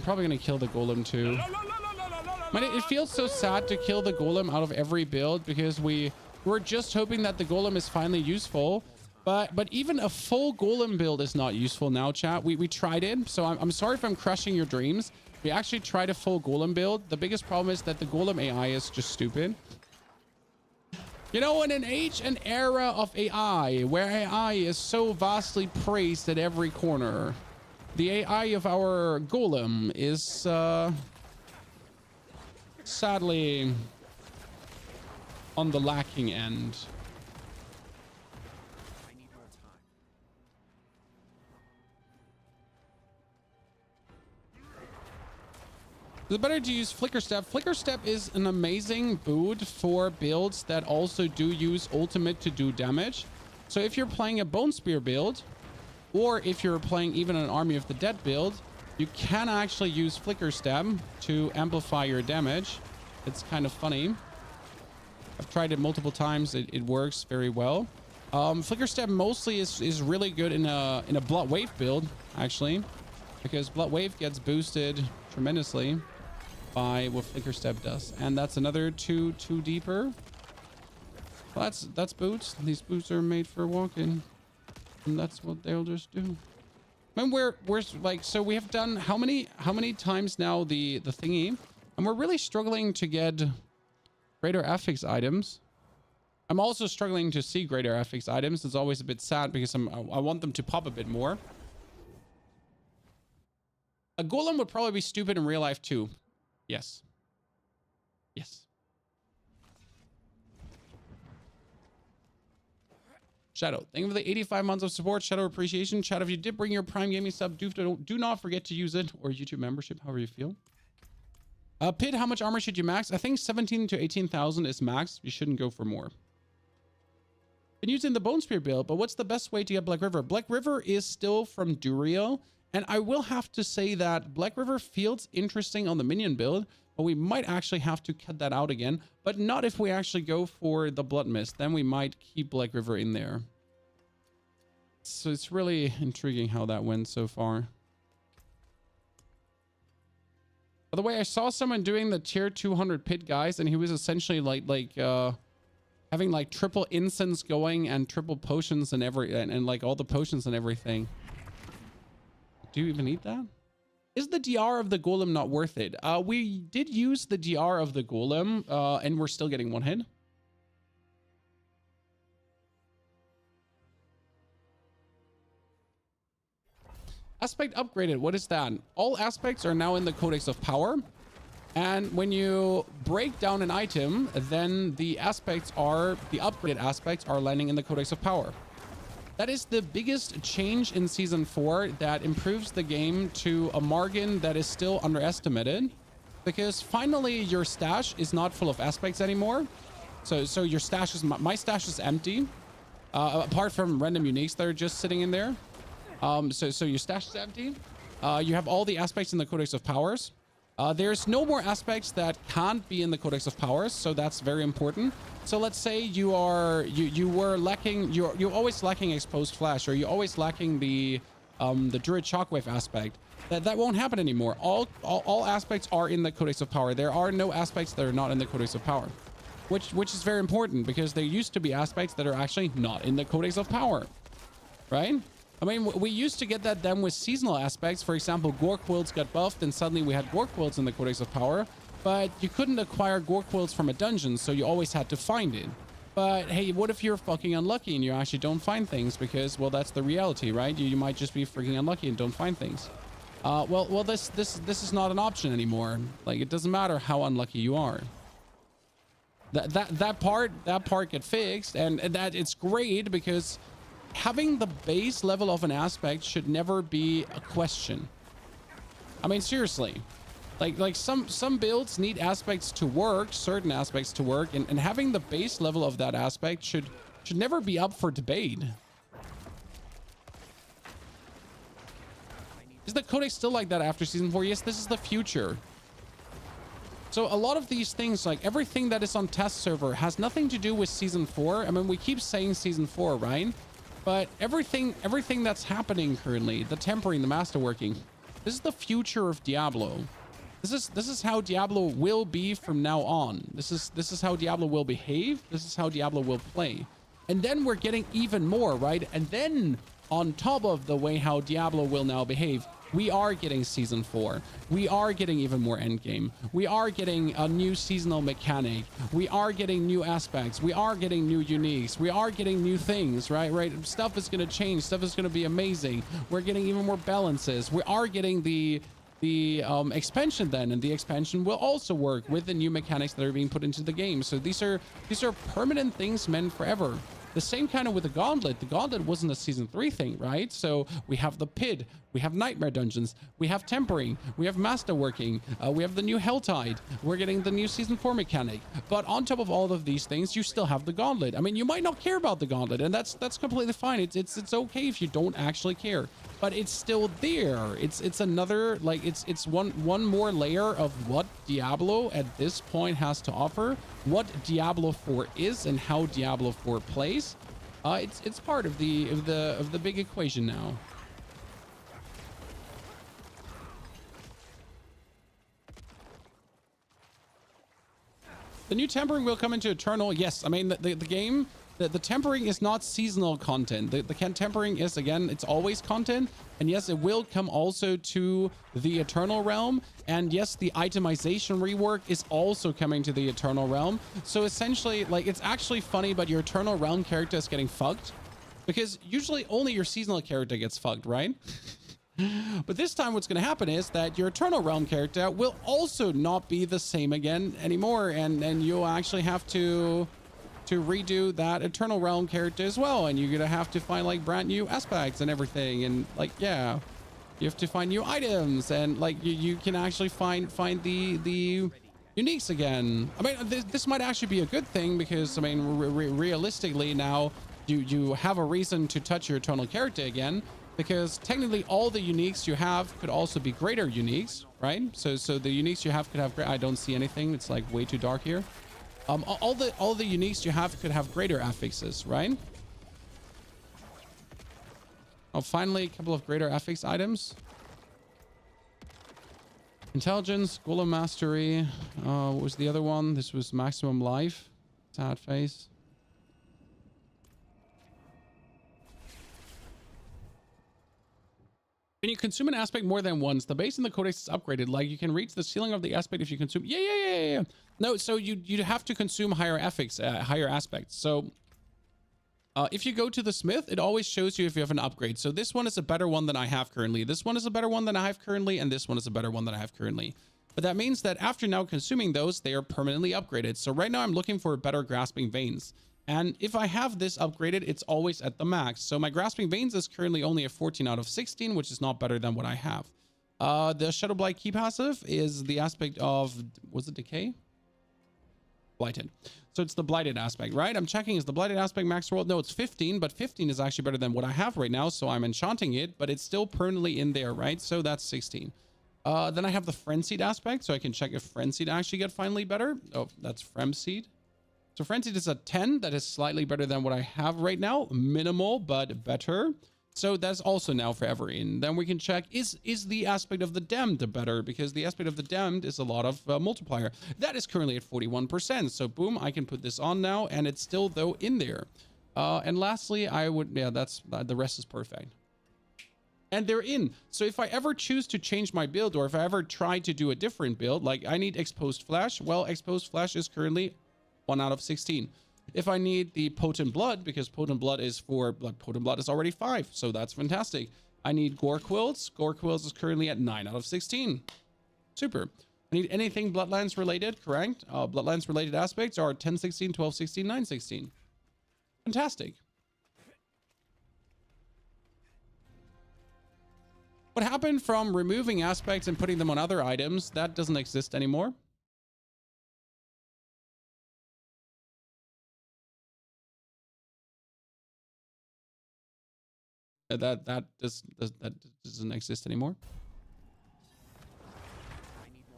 probably going to kill the golem too. I mean, it feels so sad to kill the golem out of every build because we're just hoping that the golem is finally useful. But even a full golem build is not useful now, chat. We tried it, so I'm sorry if I'm crushing your dreams. We actually tried a full golem build. The biggest problem is that the golem AI is just stupid. You know, in an age and era of AI, where AI is so vastly praised at every corner, the AI of our golem is sadly on the lacking end. It's better to use Flicker Step. Flicker Step is an amazing boot for builds that also do use ultimate to do damage. So if you're playing a Bone Spear build, or if you're playing even an Army of the Dead build, you can actually use Flicker Step to amplify your damage. It's kind of funny. I've tried it multiple times. It works very well. Flicker Step mostly is really good in a Blood Wave build, actually, because Blood Wave gets boosted tremendously by what Flicker Step does. And that's another two deeper. Well, that's boots. These boots are made for walking, and that's what they'll just do. I mean, we're like, so we have done how many times now the thingy, and we're really struggling to get greater affix items. I'm also struggling to see greater affix items. It's always a bit sad because I want them to pop a bit more. A golem would probably be stupid in real life too. Yes. Yes. Shadow, thank you for the 85 months of support. Shadow appreciation. Shadow, if you did bring your Prime Gaming sub, do not forget to use it, or YouTube membership, however you feel. Pid, how much armor should you max? I think 17 to 18,000 is max. You shouldn't go for more. Been using the Bone Spear build, but what's the best way to get Black River? Black River is still from Duriel, and I will have to say that Black River feels interesting on the minion build, but we might actually have to cut that out again, but not if we actually go for the Blood Mist. Then we might keep Black River in there. So it's really intriguing how that went so far. By the way, I saw someone doing the tier 200 pit, guys, and he was essentially like having like triple incense going and triple potions and and like all the potions and everything. Do you even need that? Is the DR of the golem not worth it? We did use the DR of the golem, and we're still getting one hit. Aspect upgraded. What is that? All aspects are now in the Codex of Power. And when you break down an item, then the upgraded aspects are landing in the Codex of Power. That is the biggest change in Season 4 that improves the game to a margin that is still underestimated. Because finally your stash is not full of aspects anymore. So your stash is, my stash is empty. Apart from random uniques that are just sitting in there. So your stash is empty. You have all the aspects in the Codex of Powers. There's no more aspects that can't be in the Codex of Powers, so that's very important. So let's say you were lacking, you're always lacking exposed flash, or you're always lacking the Druid Shockwave aspect. That won't happen anymore. All aspects are in the Codex of Power. There are no aspects that are not in the Codex of Power, which is very important because there used to be aspects that are actually not in the Codex of Power, right? I mean, we used to get that done with seasonal aspects. For example, Gore Quills got buffed and suddenly we had Gore Quills in the Codex of Power, but you couldn't acquire Gore Quills from a dungeon, so you always had to find it. But hey, what if you're fucking unlucky and you actually don't find things? Because, well, that's the reality, right? You might just be freaking unlucky and don't find things. Well, this is not an option anymore. Like, it doesn't matter how unlucky you are. That part get fixed, and that it's great because having the base level of an aspect should never be a question. I mean, seriously, like some builds need aspects to work, certain aspects to work, and having the base level of that aspect should never be up for debate. Is the Codex still like that after Season 4? Yes, this is the future. So a lot of these things, like everything that is on test server, has nothing to do with Season 4. I mean, we keep saying Season 4, right? But everything that's happening currently, the tempering, the masterworking, this is the future of Diablo. This is how Diablo will be from now on. This is how Diablo will behave. This is how Diablo will play. And then we're getting even more, right? And then on top of the way how Diablo will now behave, we are getting Season 4. We are getting even more endgame. We are getting a new seasonal mechanic. We are getting new aspects. We are getting new uniques. We are getting new things, right? Stuff is going to change. Stuff is going to be amazing. We're getting even more balances. We are getting the expansion then, and the expansion will also work with the new mechanics that are being put into the game. So these are permanent things meant forever. The same kind of with the Gauntlet. The Gauntlet wasn't a Season 3 thing, right? So we have the Pit, we have Nightmare Dungeons, we have Tempering, we have Masterworking, we have the new Helltide, we're getting the new Season 4 mechanic. But on top of all of these things, you still have the Gauntlet. I mean, you might not care about the Gauntlet, and that's completely fine. It's okay if you don't actually care. But it's still there. It's another, like, it's one more layer of what Diablo at this point has to offer, what Diablo 4 is, and how Diablo 4 plays. It's part of the big equation now. The new tempering will come into Eternal. Yes, I mean, the game, the tempering is not seasonal content. The tempering is, again, it's always content. And yes, it will come also to the Eternal realm. And yes, the itemization rework is also coming to the Eternal realm. So essentially, like, it's actually funny, but your Eternal realm character is getting fucked. Because usually only your seasonal character gets fucked, right? But this time what's going to happen is that your Eternal Realm character will also not be the same again anymore. And you'll actually have to redo that Eternal Realm character as well. And you're going to have to find like brand new aspects and everything. And like, yeah, you have to find new items. And like you can actually find the uniques again. I mean, this might actually be a good thing because, I mean, realistically now you have a reason to touch your Eternal character again. Because technically all the uniques you have could also be greater uniques, right? So the uniques you have could have, I don't see anything. It's like way too dark here. All the uniques you have could have greater affixes, right? Oh, finally a couple of greater affix items. Intelligence, Golem Mastery. What was the other one? This was Maximum Life. Sad face. When you consume an aspect more than once, the base in the codex is upgraded. Like you can reach the ceiling of the aspect if you consume. Yeah. No, so you have to consume higher affix, higher aspects. So if you go to the smith, it always shows you if you have an upgrade. So this one is a better one than I have currently. This one is a better one than I have currently, and this one is a better one than I have currently. But that means that after now consuming those, they are permanently upgraded. So right now I'm looking for better grasping veins. And if I have this upgraded, it's always at the max. So my grasping veins is currently only a 14 out of 16, which is not better than what I have. The Shadow Blight key passive is the aspect of, was it decay? Blighted. So it's the blighted aspect, right? I'm checking, is the blighted aspect max roll? No, it's 15, but 15 is actually better than what I have right now. So I'm enchanting it, but it's still permanently in there, right? So that's 16. Then I have the frenzied aspect. So I can check if frenzied actually get finally better. Oh, that's Fremseed. So frenzied is a 10. That is slightly better than what I have right now. Minimal, but better. So that's also now forever in. Then we can check, is the aspect of the damned better? Because the aspect of the damned is a lot of multiplier. That is currently at 41%. So boom, I can put this on now, and it's still though in there. And lastly, I would, yeah, that's, the rest is perfect. And they're in. So if I ever choose to change my build, or if I ever try to do a different build, like I need exposed flash, well, exposed flash is currently 1 out of 16. If I need the potent blood, because potent blood is for potent blood is already 5, so that's fantastic. I need gore quills. Gore quills is currently at 9 out of 16. Super. I need anything bloodlines related, correct? Bloodlines related aspects are 10, 16, 12, 16, 9, 16. Fantastic. What happened from removing aspects and putting them on other items, that doesn't exist anymore. That doesn't exist anymore.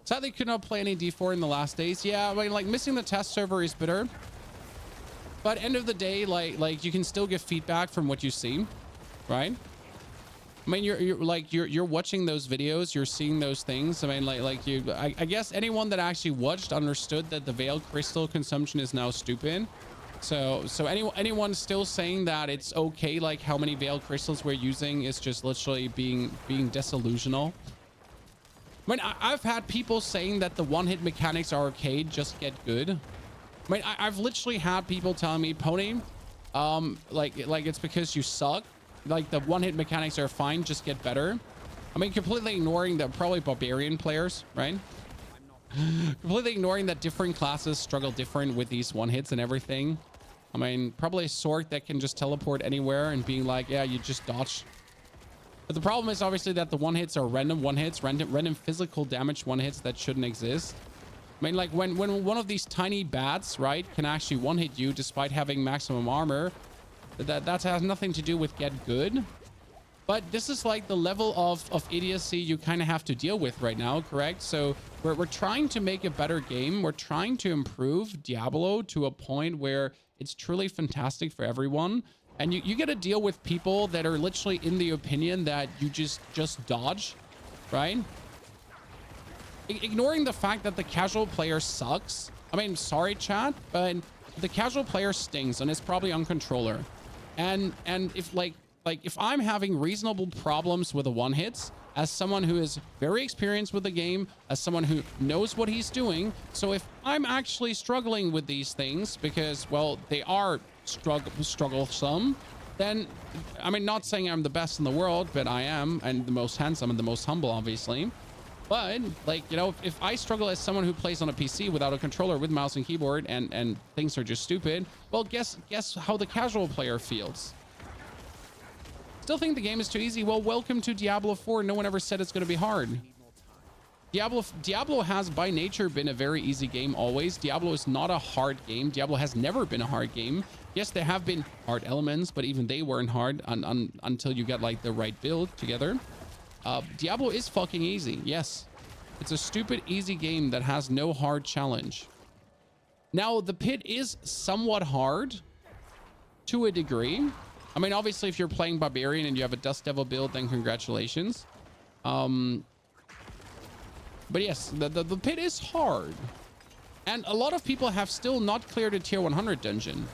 Sadly, could not play any D4 in the last days. Yeah, I mean, like missing the test server is bitter. But end of the day, like you can still get feedback from what you see, right? I mean, you're watching those videos, you're seeing those things. I mean, I guess anyone that actually watched understood that the Veil Crystal consumption is now stupid. So anyone still saying that it's okay, like how many Veil Crystals we're using is just literally being disillusional. I mean, I've had people saying that the one-hit mechanics are okay, just get good. I mean, I've literally had people telling me, Pony, like it's because you suck. Like the one-hit mechanics are fine, just get better. I mean, completely ignoring the probably barbarian players, right? Completely ignoring that different classes struggle different with these one-hits and everything. I mean, probably a sword that can just teleport anywhere and being like, yeah, you just dodge. But the problem is obviously that the one-hits are random one-hits, random physical damage one-hits that shouldn't exist. I mean, like when one of these tiny bats, right, can actually one-hit you despite having maximum armor, that has nothing to do with get good. But this is like the level of idiocy you kind of have to deal with right now, correct? So we're trying to make a better game. We're trying to improve Diablo to a point where it's truly fantastic for everyone. And you get to deal with people that are literally in the opinion that you just dodge, right? Ignoring the fact that the casual player sucks I mean, sorry, chat, but the casual player stings, and it's probably on controller. And if like if I'm having reasonable problems with the one hits, as someone who is very experienced with the game, as someone who knows what he's doing, so if I'm actually struggling with these things because, well, they are strugglesome, then, I mean, not saying I'm the best in the world, but I am, and the most handsome and the most humble, obviously. But, like, you know, if I struggle as someone who plays on a PC without a controller with mouse and keyboard, and things are just stupid, well, guess how the casual player feels. Still think the game is too easy? Well, welcome to Diablo 4. No one ever said it's going to be hard. Diablo has by nature been a very easy game always. Diablo is not a hard game. Diablo has never been a hard game. Yes, there have been hard elements, but even they weren't hard until you get like the right build together. Diablo is fucking easy. Yes, it's a stupid easy game that has no hard challenge. Now, the pit is somewhat hard to a degree. I mean, obviously, if you're playing Barbarian and you have a Dust Devil build, then congratulations. But yes, the pit is hard. And a lot of people have still not cleared a tier 100 dungeon.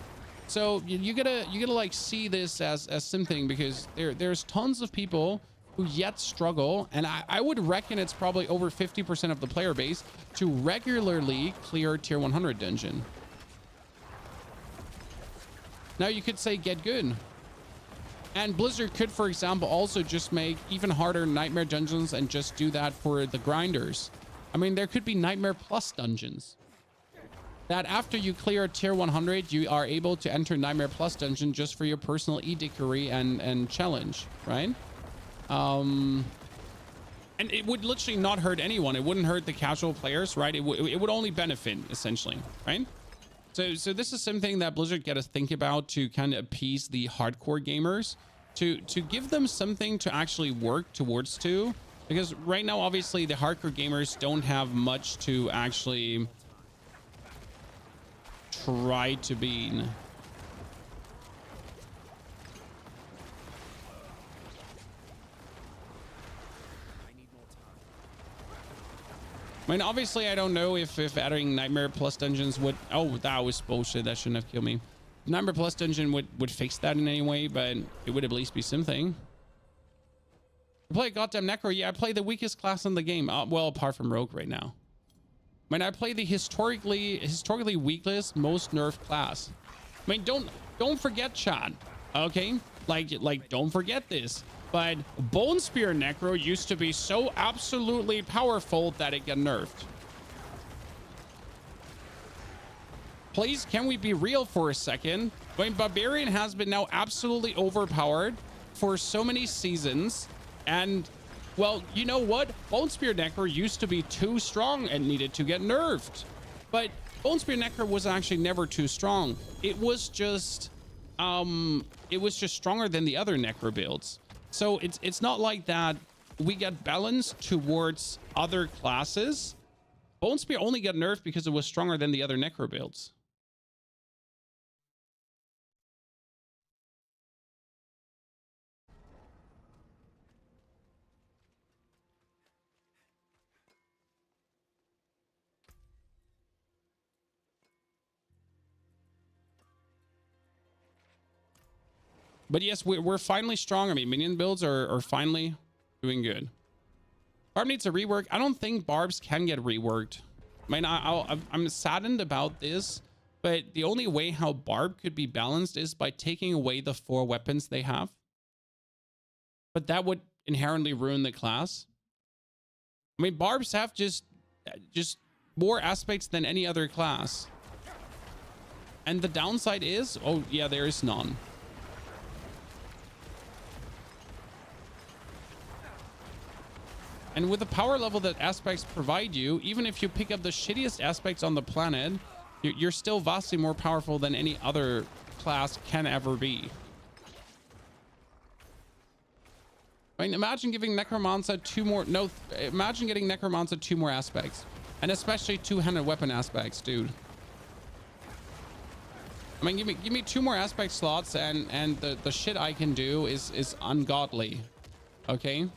So you gotta like see this as something, because there's tons of people who yet struggle. And I would reckon it's probably over 50% of the player base to regularly clear tier 100 dungeon. Now you could say get good. And Blizzard could, for example, also just make even harder Nightmare dungeons and just do that for the grinders. I mean, there could be Nightmare Plus dungeons that after you clear tier 100, you are able to enter Nightmare Plus dungeon just for your personal edictory and challenge, right? And it would literally not hurt anyone. It wouldn't hurt the casual players, right? It would only benefit, essentially, right? So this is something that Blizzard got to think about to kind of appease the hardcore gamers, to give them something to actually work towards to, because right now, obviously, the hardcore gamers don't have much to actually try to beat. I mean, obviously, I don't know if adding Nightmare Plus dungeons would... Oh, that was bullshit. That shouldn't have killed me. Nightmare Plus dungeon would fix that in any way, but it would at least be something. I play goddamn Necro. Yeah, I play the weakest class in the game. Well, apart from Rogue right now. I mean, I play the historically weakest, most nerfed class. I mean, don't forget, chat. Okay? Like, don't forget this. But Bone Spear Necro used to be so absolutely powerful that it got nerfed. Please, can we be real for a second? I mean, Barbarian has been now absolutely overpowered for so many seasons. And, well, you know what? Bone Spear Necro used to be too strong and needed to get nerfed. But Bone Spear Necro was actually never too strong. It was just stronger than the other Necro builds. So it's not like that we get balanced towards other classes. Bone Spear only got nerfed because it was stronger than the other Necro builds. But yes, we're finally strong. I mean, minion builds are finally doing good. Barb needs a rework. I don't think Barbs can get reworked. I mean, I'm saddened about this, but the only way how Barb could be balanced is by taking away the 4 weapons they have. But that would inherently ruin the class. I mean, Barbs have just more aspects than any other class. And the downside is, oh yeah, there is none. And with the power level that aspects provide you, even if you pick up the shittiest aspects on the planet, you're still vastly more powerful than any other class can ever be. I mean, imagine giving Necromancer 2 more... No, imagine getting Necromancer 2 more aspects. And especially 2-handed weapon aspects, dude. I mean, give me 2 more aspect slots and the shit I can do is ungodly. Okay?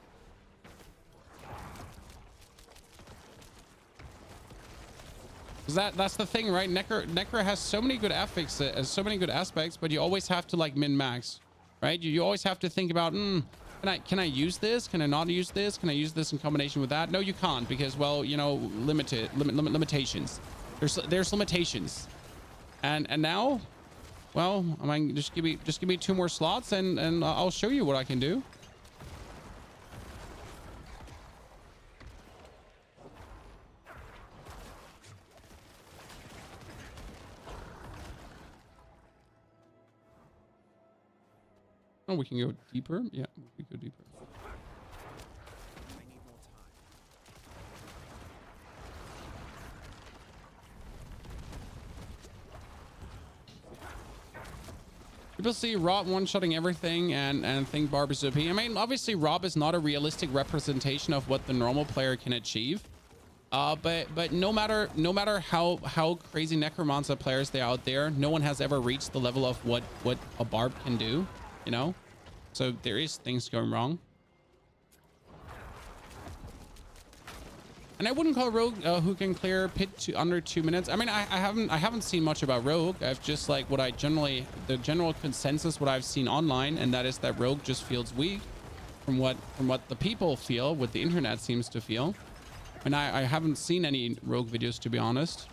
That's the thing, right? Necro has so many good affixes, so many good aspects, but you always have to like min max, right? You always have to think about, can I use this? Can I not use this? Can I use this in combination with that? No, you can't, because, well, you know, limitations. There's limitations, and now, well, I mean, just give me 2 more slots, and I'll show you what I can do. Oh, we can go deeper. Yeah, we can go deeper. People see Rob one-shotting everything and think Barb is OP. I mean, obviously Rob is not a realistic representation of what the normal player can achieve. But no matter how crazy Necromancer players there out there, no one has ever reached the level of what a Barb can do, you know? So there is things going wrong. And I wouldn't call Rogue who can clear pit to under 2 minutes. I mean, I haven't seen much about Rogue. I've just like the general consensus, what I've seen online, and that is that Rogue just feels weak from what the people feel, what the internet seems to feel. And I haven't seen any Rogue videos, to be honest.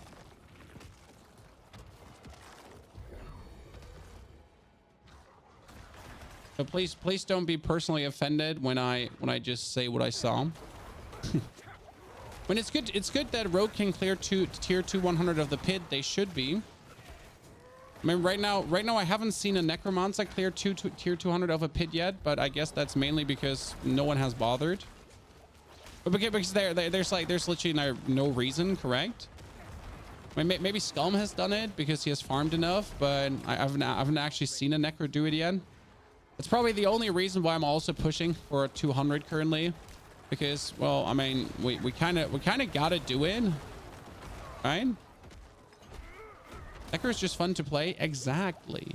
So please don't be personally offended when I just say what I saw. When it's good that Rogue can clear tier 2 100 of the pit. They should be. I mean, right now I haven't seen a Necromancer clear tier 200 of a pit yet, but I guess that's mainly because no one has bothered. But because there's literally no reason, correct? I mean, maybe Scum has done it because he has farmed enough, but I haven't actually seen a Necro do it yet. It's probably the only reason why I'm also pushing for a 200 currently. Because, well, I mean, we kind of gotta do it, right? Necro is just fun to play. Exactly.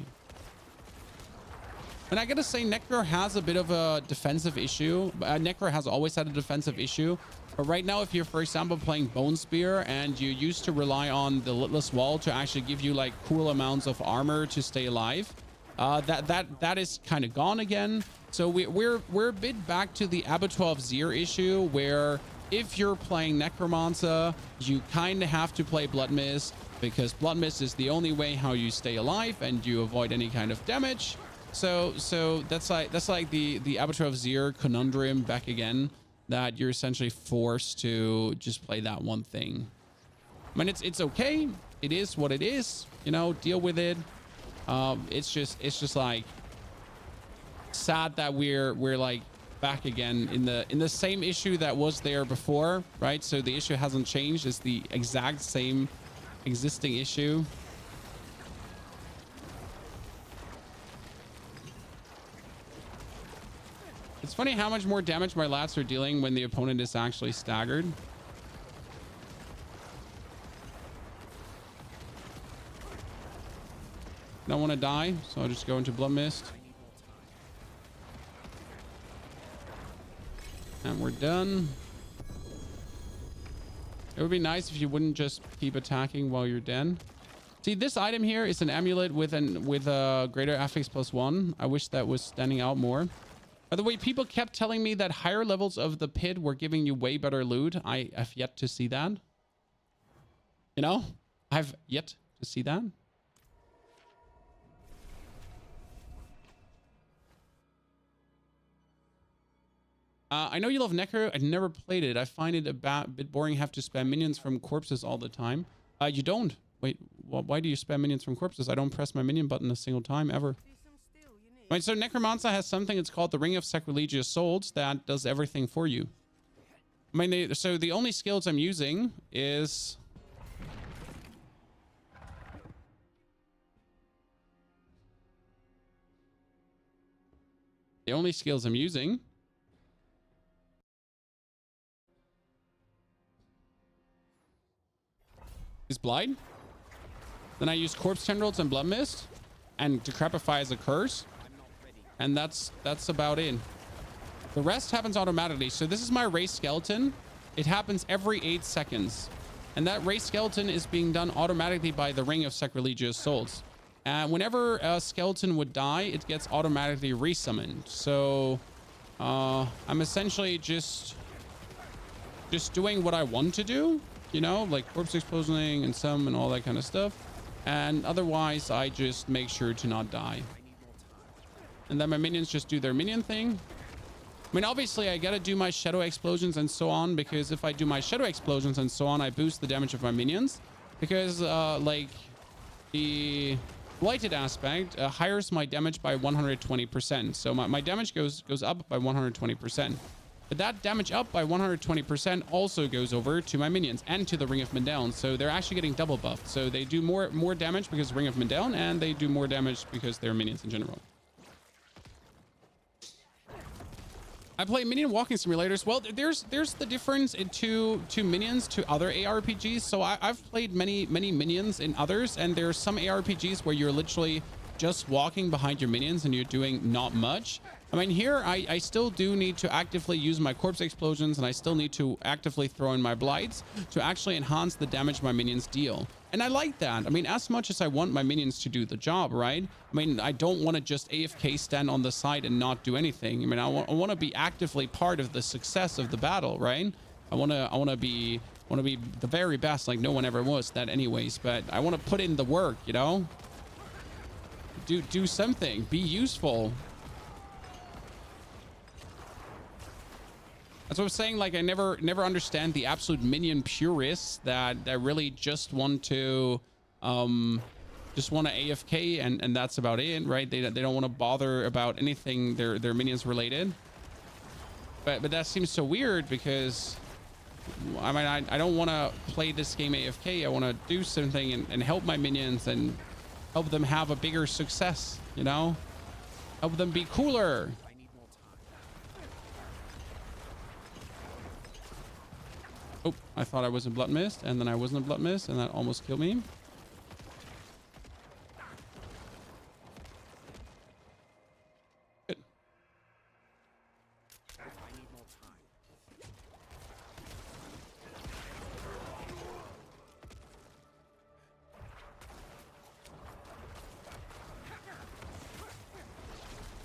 And I gotta say, Necro has a bit of a defensive issue. Necro has always had a defensive issue. But right now, if you're, for example, playing Bone Spear and you used to rely on the Litless Wall to actually give you like cool amounts of armor to stay alive, that is kind of gone again. So we're a bit back to the Abattoir of Zir issue, where if you're playing Necromancer, you kind of have to play Blood Mist, because Blood Mist is the only way how you stay alive and you avoid any kind of damage. So that's like the Abattoir of Zir conundrum back again, that you're essentially forced to just play that one thing. I mean, it's okay. It is what it is. You know, deal with it. It's just like sad that we're like back again in the same issue that was there before, right? So the issue hasn't changed. It's the exact same existing issue. It's funny how much more damage my lats are dealing when the opponent is actually staggered. Don't want to die, so I'll just go into Blood Mist. And we're done. It would be nice if you wouldn't just keep attacking while you're dead. See, this item here is an amulet with a greater affix +1. I wish that was standing out more. By the way, people kept telling me that higher levels of the pit were giving you way better loot. I have yet to see that. You know, I've yet to see that. I know you love Necro. I've never played it. I find it a bit boring. Have to spam minions from corpses all the time. You don't. Wait, why do you spam minions from corpses? I don't press my minion button a single time ever. Right, so Necromancer has something. It's called the Ring of Sacrilegious Souls that does everything for you. I mean, so the only skills I'm using is... The only skills I'm using is Blight. Then I use Corpse Tendrils and Blood Mist, and Decrepify as a curse. And that's about it. The rest happens automatically. So this is my race skeleton. It happens every 8 seconds. And that race skeleton is being done automatically by the Ring of Sacrilegious Souls. Whenever a skeleton would die, it gets automatically resummoned. So I'm essentially just doing what I want to do, you know, like corpse explosioning and some and all that kind of stuff. And otherwise, I just make sure to not die. And then my minions just do their minion thing. I mean, obviously, I gotta do my shadow explosions and so on, because if I do my shadow explosions and so on, I boost the damage of my minions. Because, like, the blighted aspect hires my damage by 120%. So my damage goes up by 120%. But that damage up by 120% also goes over to my minions and to the Ring of Mendeln. So they're actually getting double buffed. So they do more damage because of Ring of Mendeln, and they do more damage because they're minions in general. I play minion walking simulators. Well, there's the difference into minions to other ARPGs. So I've played many minions in others, and there's some ARPGs where you're literally just walking behind your minions and you're doing not much. I mean, here I still do need to actively use my corpse explosions, and I still need to actively throw in my blights to actually enhance the damage my minions deal. And I like that. I mean, as much as I want my minions to do the job, right? I mean, I don't want to just AFK stand on the side and not do anything. I mean, I want to be actively part of the success of the battle, right? I want to be the very best, like no one ever was that anyways, but I want to put in the work, you know? Do something, be useful. That's what I'm saying. Like, I never understand the absolute minion purists that really just want to AFK and that's about it, right? They don't want to bother about anything their minions related. But that seems so weird, because I mean, I don't want to play this game AFK. I want to do something and help my minions and help them have a bigger success, you know? Help them be cooler. Oh, I thought I was a blood mist, and then I wasn't a blood mist, and that almost killed me. Good.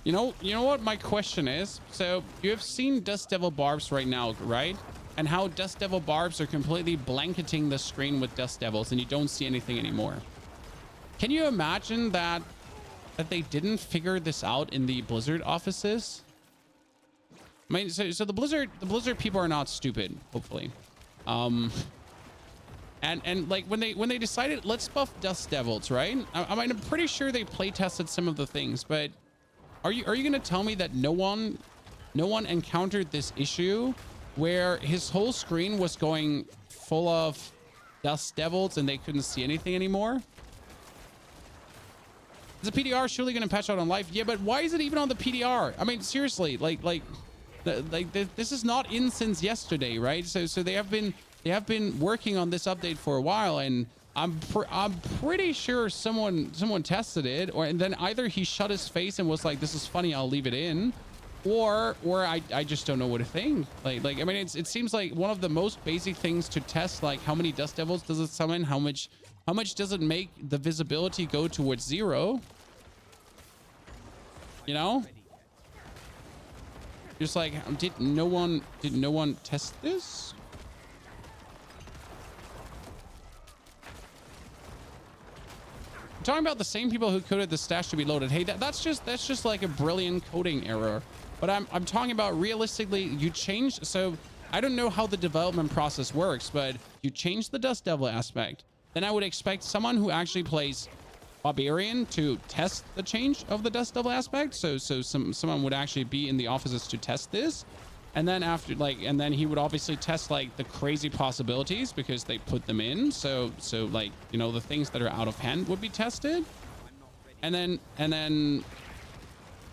You know what my question is? So you have seen Dust Devil Barbs right now, right? And how Dust Devil Barbs are completely blanketing the screen with Dust Devils, and you don't see anything anymore. Can you imagine that they didn't figure this out in the Blizzard offices? I mean, so the Blizzard people are not stupid, hopefully. And like when they decided, let's buff Dust Devils, right? I mean, I'm pretty sure they play tested some of the things, but are you gonna tell me that no one encountered this issue where his whole screen was going full of Dust Devils and they couldn't see anything anymore? Is the PDR surely going to patch out on live? Yeah, but why is it even on the PDR? I mean, seriously, like this is not in since yesterday, right? So they have been working on this update for a while, and I'm pretty sure someone tested it, and then either he shut his face and was like, "This is funny, I'll leave it in." Or I just don't know what to think. Like I mean, it seems like one of the most basic things to test, like how many Dust Devils does it summon, how much does it make the visibility go towards 0? You know? Just like, did no one test this? I'm talking about the same people who coded the stash to be loaded. Hey, that's just like a brilliant coding error. But I'm talking about realistically, you change. So I don't know how the development process works, but you change the Dust Devil aspect. Then I would expect someone who actually plays Barbarian to test the change of the Dust Devil aspect. So someone would actually be in the offices to test this. And then after, like, and then he would obviously test like the crazy possibilities because they put them in. So like, you know, the things that are out of hand would be tested. And then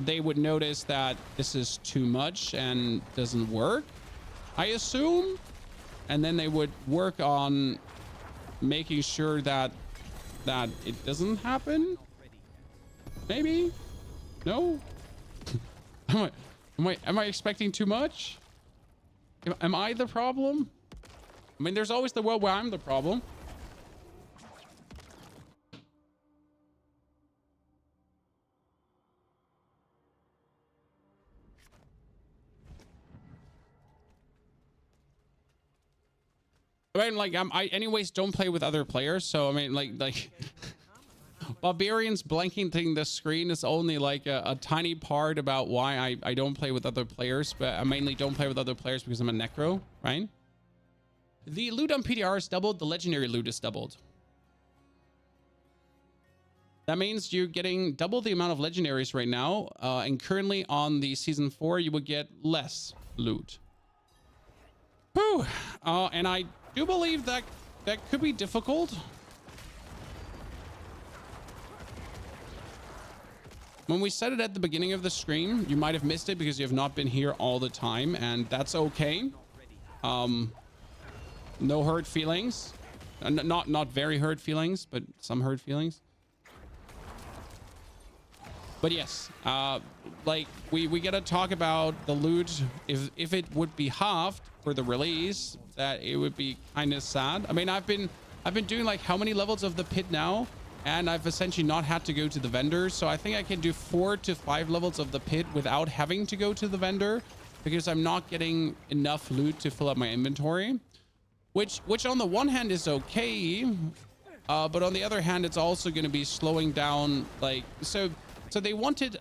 they would notice that this is too much and doesn't work, I assume. And then they would work on making sure that it doesn't happen. Maybe? No? Am I expecting too much? Am I the problem? I mean, there's always the world where I'm the problem. I mean, like, I anyways don't play with other players, so I mean, like Barbarians blanking the screen is only like a tiny part about why I don't play with other players, but I mainly don't play with other players because I'm a Necro, right? The loot on PDR is doubled, the legendary loot is doubled. That means you're getting double the amount of legendaries right now, and currently on the season 4, you would get less loot. Whew. And I do believe that could be difficult. When we said it at the beginning of the stream, you might have missed it because you have not been here all the time, and that's okay. No hurt feelings. Not very hurt feelings, but some hurt feelings. But yes, like we gotta talk about the loot. If it would be halved for the release, that it would be kind of sad. I mean, I've been doing like how many levels of the pit now, and I've essentially not had to go to the vendor. So I think I can do 4 to 5 levels of the pit without having to go to the vendor, because I'm not getting enough loot to fill up my inventory, which on the one hand is okay, but on the other hand, it's also going to be slowing down. Like, so they wanted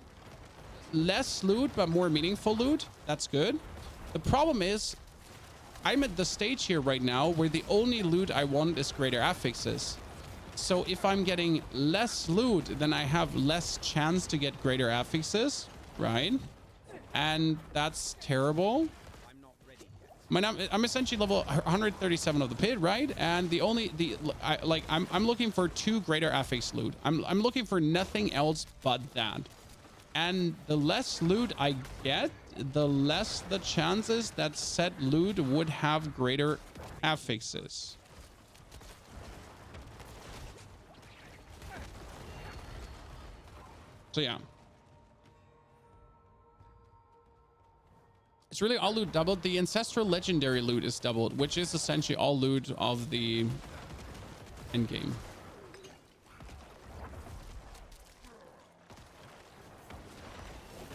less loot but more meaningful loot. That's good. The problem is I'm at the stage here right now where the only loot I want is greater affixes. So if I'm getting less loot, then I have less chance to get greater affixes, right? And that's terrible. I mean, I'm essentially level 137 of the pit, right? And I'm looking for 2 greater affix loot. I'm looking for nothing else but that. And the less loot I get, the less the chances that said loot would have greater affixes. So yeah. It's really all loot doubled. The ancestral legendary loot is doubled, which is essentially all loot of the end game.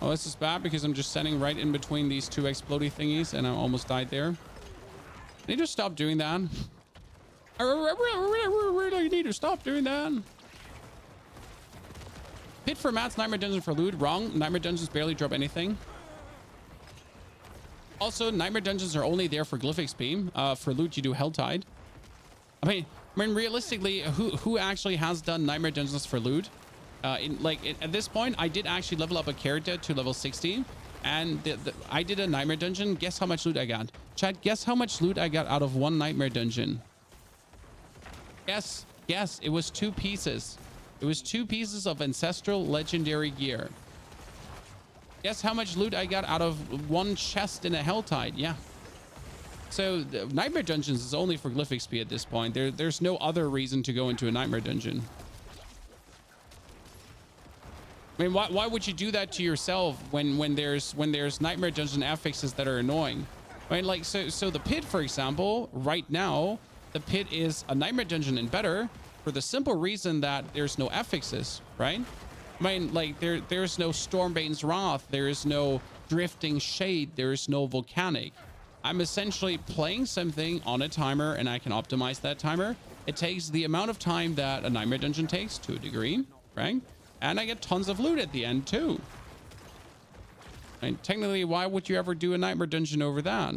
Oh, this is bad because I'm just standing right in between these 2 explodey thingies and I almost died there. I need to stop doing that. I really need to stop doing that. Pit for mats, Nightmare Dungeon for loot. Wrong. Nightmare Dungeons barely drop anything. Also, Nightmare Dungeons are only there for glyph XP. For loot, you do Helltide. I mean, realistically, who actually has done Nightmare Dungeons for loot? At this point, I did actually level up a character to level 60, and I did a Nightmare Dungeon. Guess how much loot I got? Chat, guess how much loot I got out of 1 Nightmare Dungeon? Guess. It was 2 pieces. It was 2 pieces of ancestral legendary gear. Guess how much loot I got out of 1 chest in a Helltide? Yeah. So Nightmare Dungeons is only for glyph XP at this point. There's no other reason to go into a Nightmare Dungeon. I mean, why would you do that to yourself when there's Nightmare Dungeon affixes that are annoying? I mean, like, so the pit, for example, right now, the pit is a Nightmare Dungeon and better for the simple reason that there's no affixes, right? I mean, like, there's no Stormbane's Wrath, there is no Drifting Shade, there is no Volcanic. I'm essentially playing something on a timer, and I can optimize that timer. It takes the amount of time that a Nightmare Dungeon takes to a degree, right? And I get tons of loot at the end too. And technically, why would you ever do a Nightmare Dungeon over that?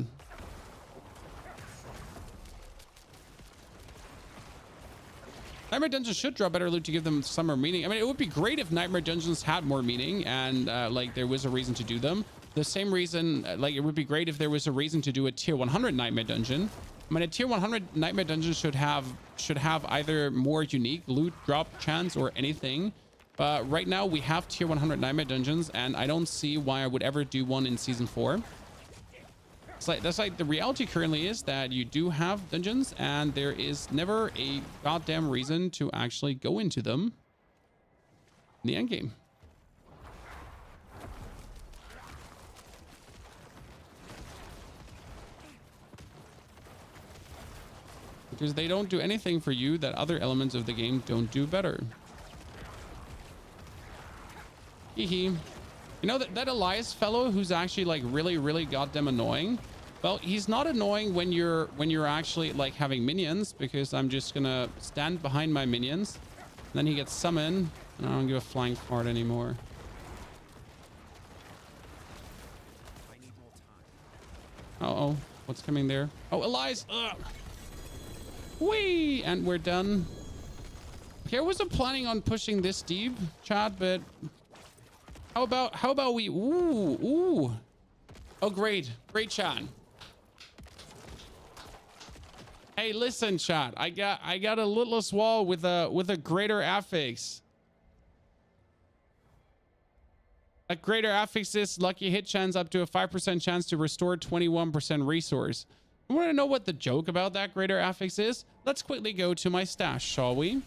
Nightmare Dungeons should draw better loot to give them some more meaning. I mean, it would be great if Nightmare Dungeons had more meaning and like there was a reason to do them. The same reason, like it would be great if there was a reason to do a tier 100 Nightmare Dungeon. I mean, a tier 100 Nightmare Dungeon should have either more unique loot drop chance or anything. But right now we have tier 100 Nightmare Dungeons, and I don't see why I would ever do one in season 4. That's like the reality currently is that you do have dungeons, and there is never a goddamn reason to actually go into them in the end game. because they don't do anything for you that other elements of the game don't do better. Hee hee. You know that Elias fellow who's actually like really goddamn annoying? Well, he's not annoying when you're actually like having minions, because I'm just gonna stand behind my minions. And then he gets summoned, and I don't give a flying fart anymore. Uh-oh. What's coming there? Oh, Elias! Ugh. Whee! And we're done. Okay, I wasn't planning on pushing this deep, chat, but how about we... Ooh. Oh, great. Great, chat. Hey, listen, chat. I got a Littlest Wall with a greater affix. A greater affix is lucky hit chance up to a 5% chance to restore 21% resource. You want to know what the joke about that greater affix is? Let's quickly go to my stash, shall we?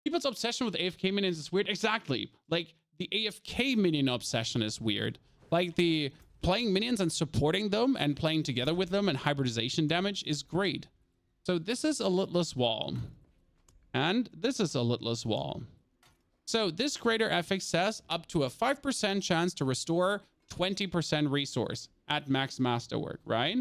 People's obsession with AFK minions is weird. Exactly. Like, the AFK minion obsession is weird. Like, the playing minions and supporting them and playing together with them and hybridization damage is great. So this is a Littlest Wall. And this is a Littlest Wall. So this greater affix says up to a 5% chance to restore 20% resource at max masterwork, right?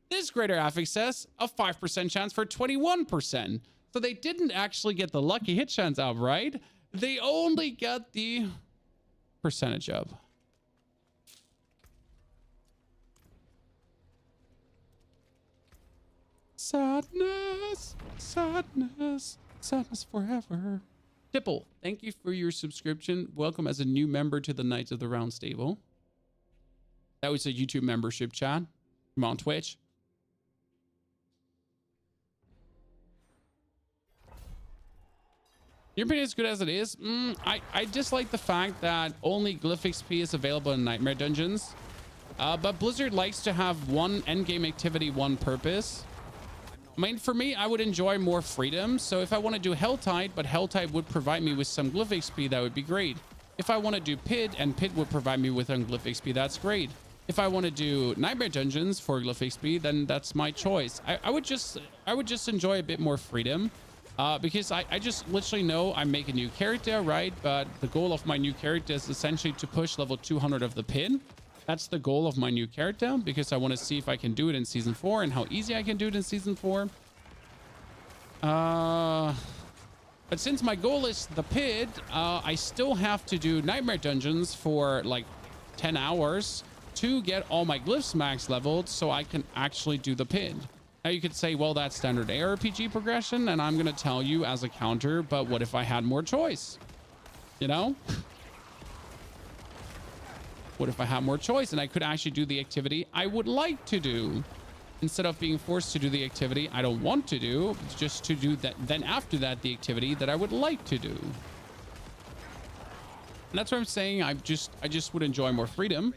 This greater affix says a 5% chance for 21%. So they didn't actually get the lucky hit chance up, right? They only got the percentage up. Sadness, sadness, sadness forever. Tipple, thank you for your subscription. Welcome as a new member to the Knights of the Round Stable. That was a YouTube membership, chat. I'm on Twitch. Your opinion is good as it is. I dislike the fact that only Glyph XP is available in Nightmare Dungeons. But Blizzard likes to have one endgame activity, one purpose. I mean, for me, I would enjoy more freedom. So if I want to do Helltide, but Helltide would provide me with some Glyph XP, that would be great. If I want to do Pit, and Pit would provide me with some Glyph XP, that's great. If I want to do Nightmare Dungeons for Glyph XP, then that's my choice. I would just enjoy a bit more freedom. Because I just literally know I make a new character, right? But the goal of my new character is essentially to push level 200 of the pin. That's the goal of my new character, because I want to see if I can do it in season 4 and how easy I can do it in season 4. But since my goal is the pit, I still have to do Nightmare Dungeons for like 10 hours to get all my glyphs max leveled so I can actually do the pit. Now you could say, well, that's standard ARPG progression, and I'm going to tell you as a counter, but what if I had more choice? You know? What if I had more choice and I could actually do the activity I would like to do? Instead of being forced to do the activity I don't want to do, just to do that, then after that, the activity that I would like to do. And that's what I'm saying. I just would enjoy more freedom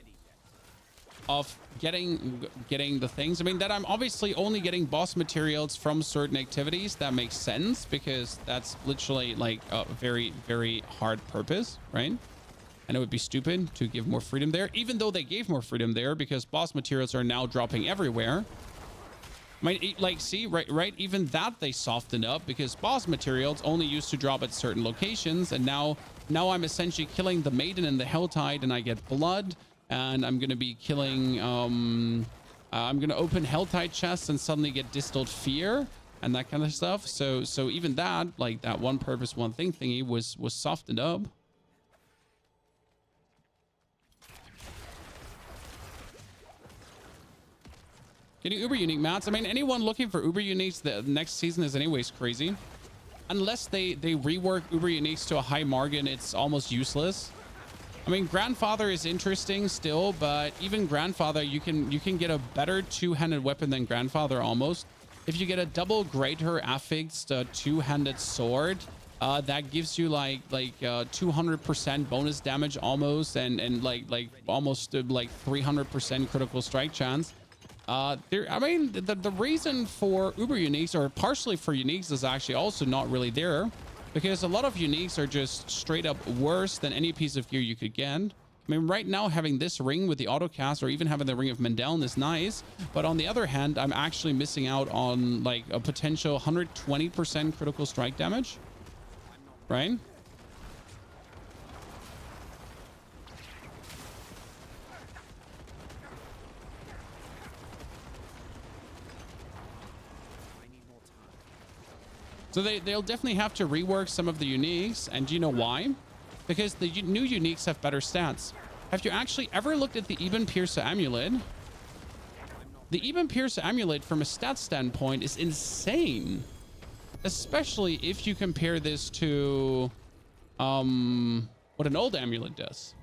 of getting the things. I mean, that I'm obviously only getting boss materials from certain activities. That makes sense, because that's literally like a very, very hard purpose, right? And it would be stupid to give more freedom there, even though they gave more freedom there, because boss materials are now dropping everywhere. I mean, like, see, right? Even that they softened up, because boss materials only used to drop at certain locations. And now I'm essentially killing the maiden in the Helltide and I get blood. And I'm going to be killing, I'm going to open Helltide chests and suddenly get distilled fear and that kind of stuff. So even that, like that one purpose, one thing thingy was softened up. Getting Uber Unique mats. I mean, anyone looking for Uber Uniques the next season is anyways crazy. Unless they rework Uber Uniques to a high margin, it's almost useless. I mean, Grandfather is interesting still, but even Grandfather, you can get a better two-handed weapon than Grandfather almost. If you get a double greater affixed two-handed sword, that gives you like 200% bonus damage almost, and like almost like 300% critical strike chance. I mean, the reason for Uber Uniques, or partially for Uniques, is actually also not really there. Because a lot of Uniques are just straight up worse than any piece of gear you could get. I mean, right now having this ring with the autocast or even having the Ring of Mendeln is nice. But on the other hand, I'm actually missing out on like a potential 120% critical strike damage, right? So they'll definitely have to rework some of the uniques. And do you know why? Because the new uniques have better stats. Have you actually ever looked at the Eben Piercer Amulet? The Eben Piercer Amulet from a stat standpoint is insane. Especially if you compare this to what an old amulet does.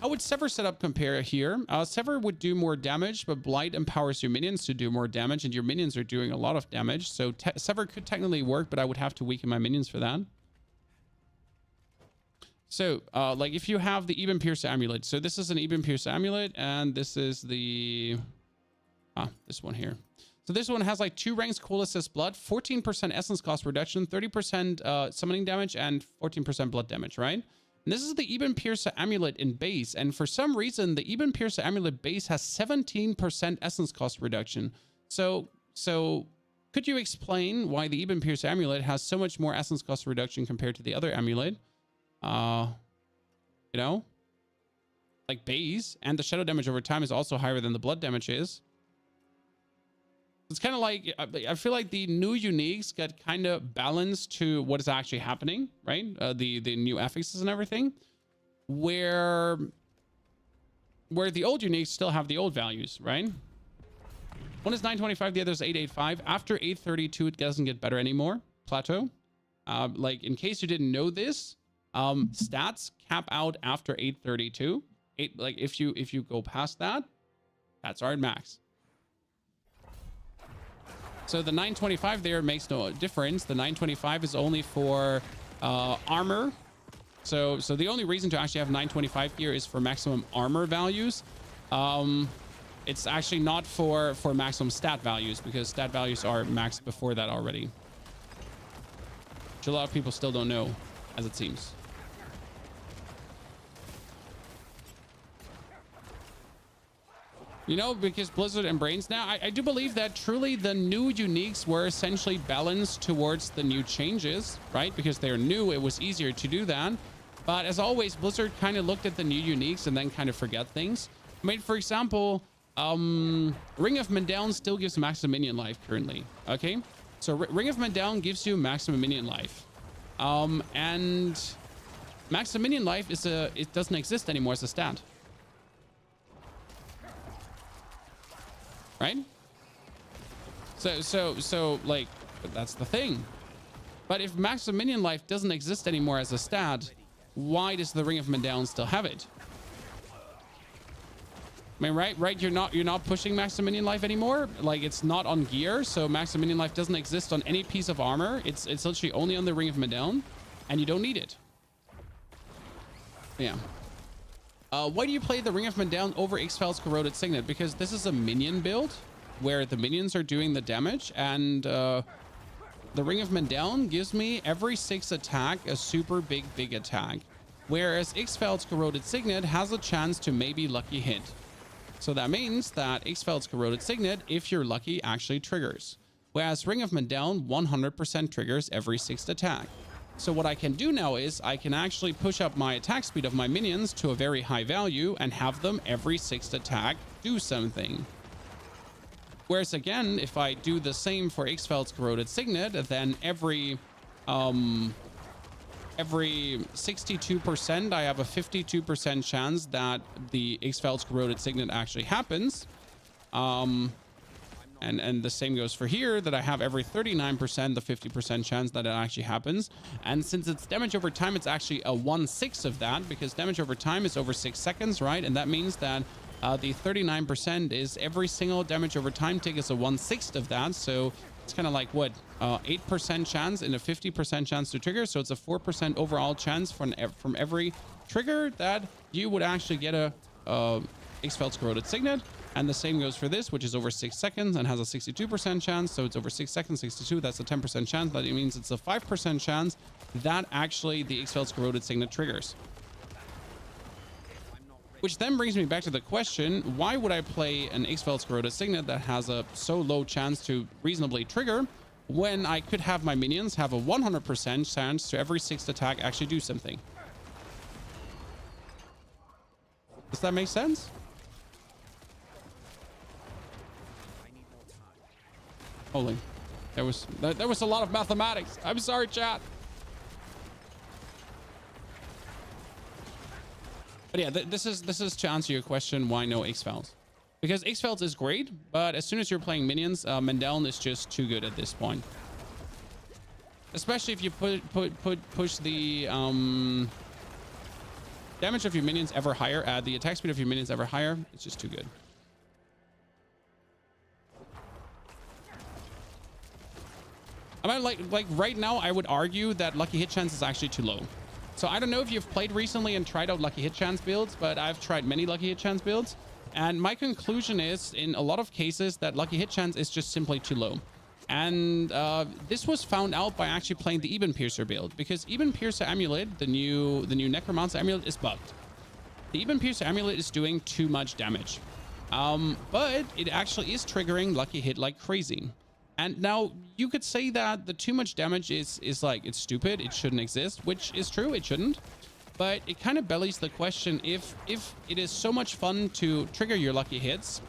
How would Sever setup compare here? Sever would do more damage, but Blight empowers your minions to do more damage, and your minions are doing a lot of damage. So Sever could technically work, but I would have to weaken my minions for that. So, like if you have the Eben Piercer Amulet. So this is an Eben Piercer Amulet, and this is the... this one here. So this one has like 2 ranks Cool Assist Blood, 14% Essence Cost Reduction, 30% summoning damage, and 14% blood damage, right? And this is the Eben Piercer Amulet in base. And for some reason, the Eben Piercer Amulet base has 17% Essence Cost Reduction. So could you explain why the Eben Piercer Amulet has so much more Essence Cost Reduction compared to the other amulet? You know? Like base. And the shadow damage over time is also higher than the blood damage is. It's kind of like, I feel like the new uniques get kind of balanced to what is actually happening, right? The new affixes and everything. Where the old uniques still have the old values, right? One is 925, the other is 885. After 832, it doesn't get better anymore. Plateau. Like, in case you didn't know this, stats cap out after 832. Like, if you go past that, that's our max. So the 925 there makes no difference. The 925 is only for armor. So the only reason to actually have 925 here is for maximum armor values. It's actually not for maximum stat values, because stat values are maxed before that already. Which a lot of people still don't know, as it seems. You know, because Blizzard and Brains now, I do believe that truly the new uniques were essentially balanced towards the new changes, right? Because they're new, it was easier to do that. But as always, Blizzard kind of looked at the new uniques and then kind of forget things. I mean, for example, Ring of Mendeln still gives maximum minion life currently, okay? So Ring of Mendeln gives you maximum minion life. And maximum minion life is it doesn't exist anymore as a stat. Right? So like, but that's the thing. But if maximum minion life doesn't exist anymore as a stat, why does the Ring of Mendeln still have it? I mean, right? You're not pushing maximum minion life anymore. Like, it's not on gear, so maximum minion life doesn't exist on any piece of armor. It's literally only on the Ring of Mendeln, and you don't need it. Yeah. Why do you play the Ring of Mendeln over Ixfel's Corroded Signet? Because this is a minion build where the minions are doing the damage, and the Ring of Mendeln gives me every 6 attack a super big attack, whereas Ixfel's Corroded Signet has a chance to maybe lucky hit. So that means that Ixfel's Corroded Signet, if you're lucky, actually triggers, whereas Ring of Mendeln 100% triggers every 6th attack. So what I can do now is I can actually push up my attack speed of my minions to a very high value and have them every 6th attack do something. Whereas again, if I do the same for Ixfel's Corroded Signet, then every 62%, I have a 52% chance that the Ixfel's Corroded Signet actually happens. And the same goes for here, that I have every 39%, the 50% chance that it actually happens. And since it's damage over time, it's actually a 1/6 of that, because damage over time is over 6 seconds, right? And that means that the 39% is every single damage over time tick is a 1/6 of that. So it's kind of like what, 8% chance and a 50% chance to trigger. So it's a 4% overall chance from every trigger that you would actually get a Ixfel's Corroded Signet. And the same goes for this, which is over 6 seconds and has a 62% chance. So it's over 6 seconds, 62. That's a 10% chance. That means it's a 5% chance that actually the Ixfel's Corroded Signet triggers. Which then brings me back to the question, why would I play an X-Fel's Corroded Signet that has a so low chance to reasonably trigger when I could have my minions have a 100% chance to every 6th attack actually do something? Does that make sense? Holy, there was a lot of mathematics. I'm sorry, chat. But yeah, this is to answer your question, why no X-Fel's? Because X-Fel's is great, but as soon as you're playing minions, Mendeln is just too good at this point. Especially if you push the damage of your minions ever higher, add the attack speed of your minions ever higher, it's just too good. I mean, like right now, I would argue that lucky hit chance is actually too low. So I don't know if you've played recently and tried out lucky hit chance builds, but I've tried many lucky hit chance builds. And my conclusion is, in a lot of cases, that lucky hit chance is just simply too low. And this was found out by actually playing the Eben Piercer build, because Eben Piercer Amulet, the new Necromancer Amulet, is bugged. The Eben Piercer Amulet is doing too much damage. But it actually is triggering lucky hit like crazy. And now you could say that the too much damage is like, it's stupid, it shouldn't exist, which is true, it shouldn't. But it kind of bellies the question, if it is so much fun to trigger your lucky hits,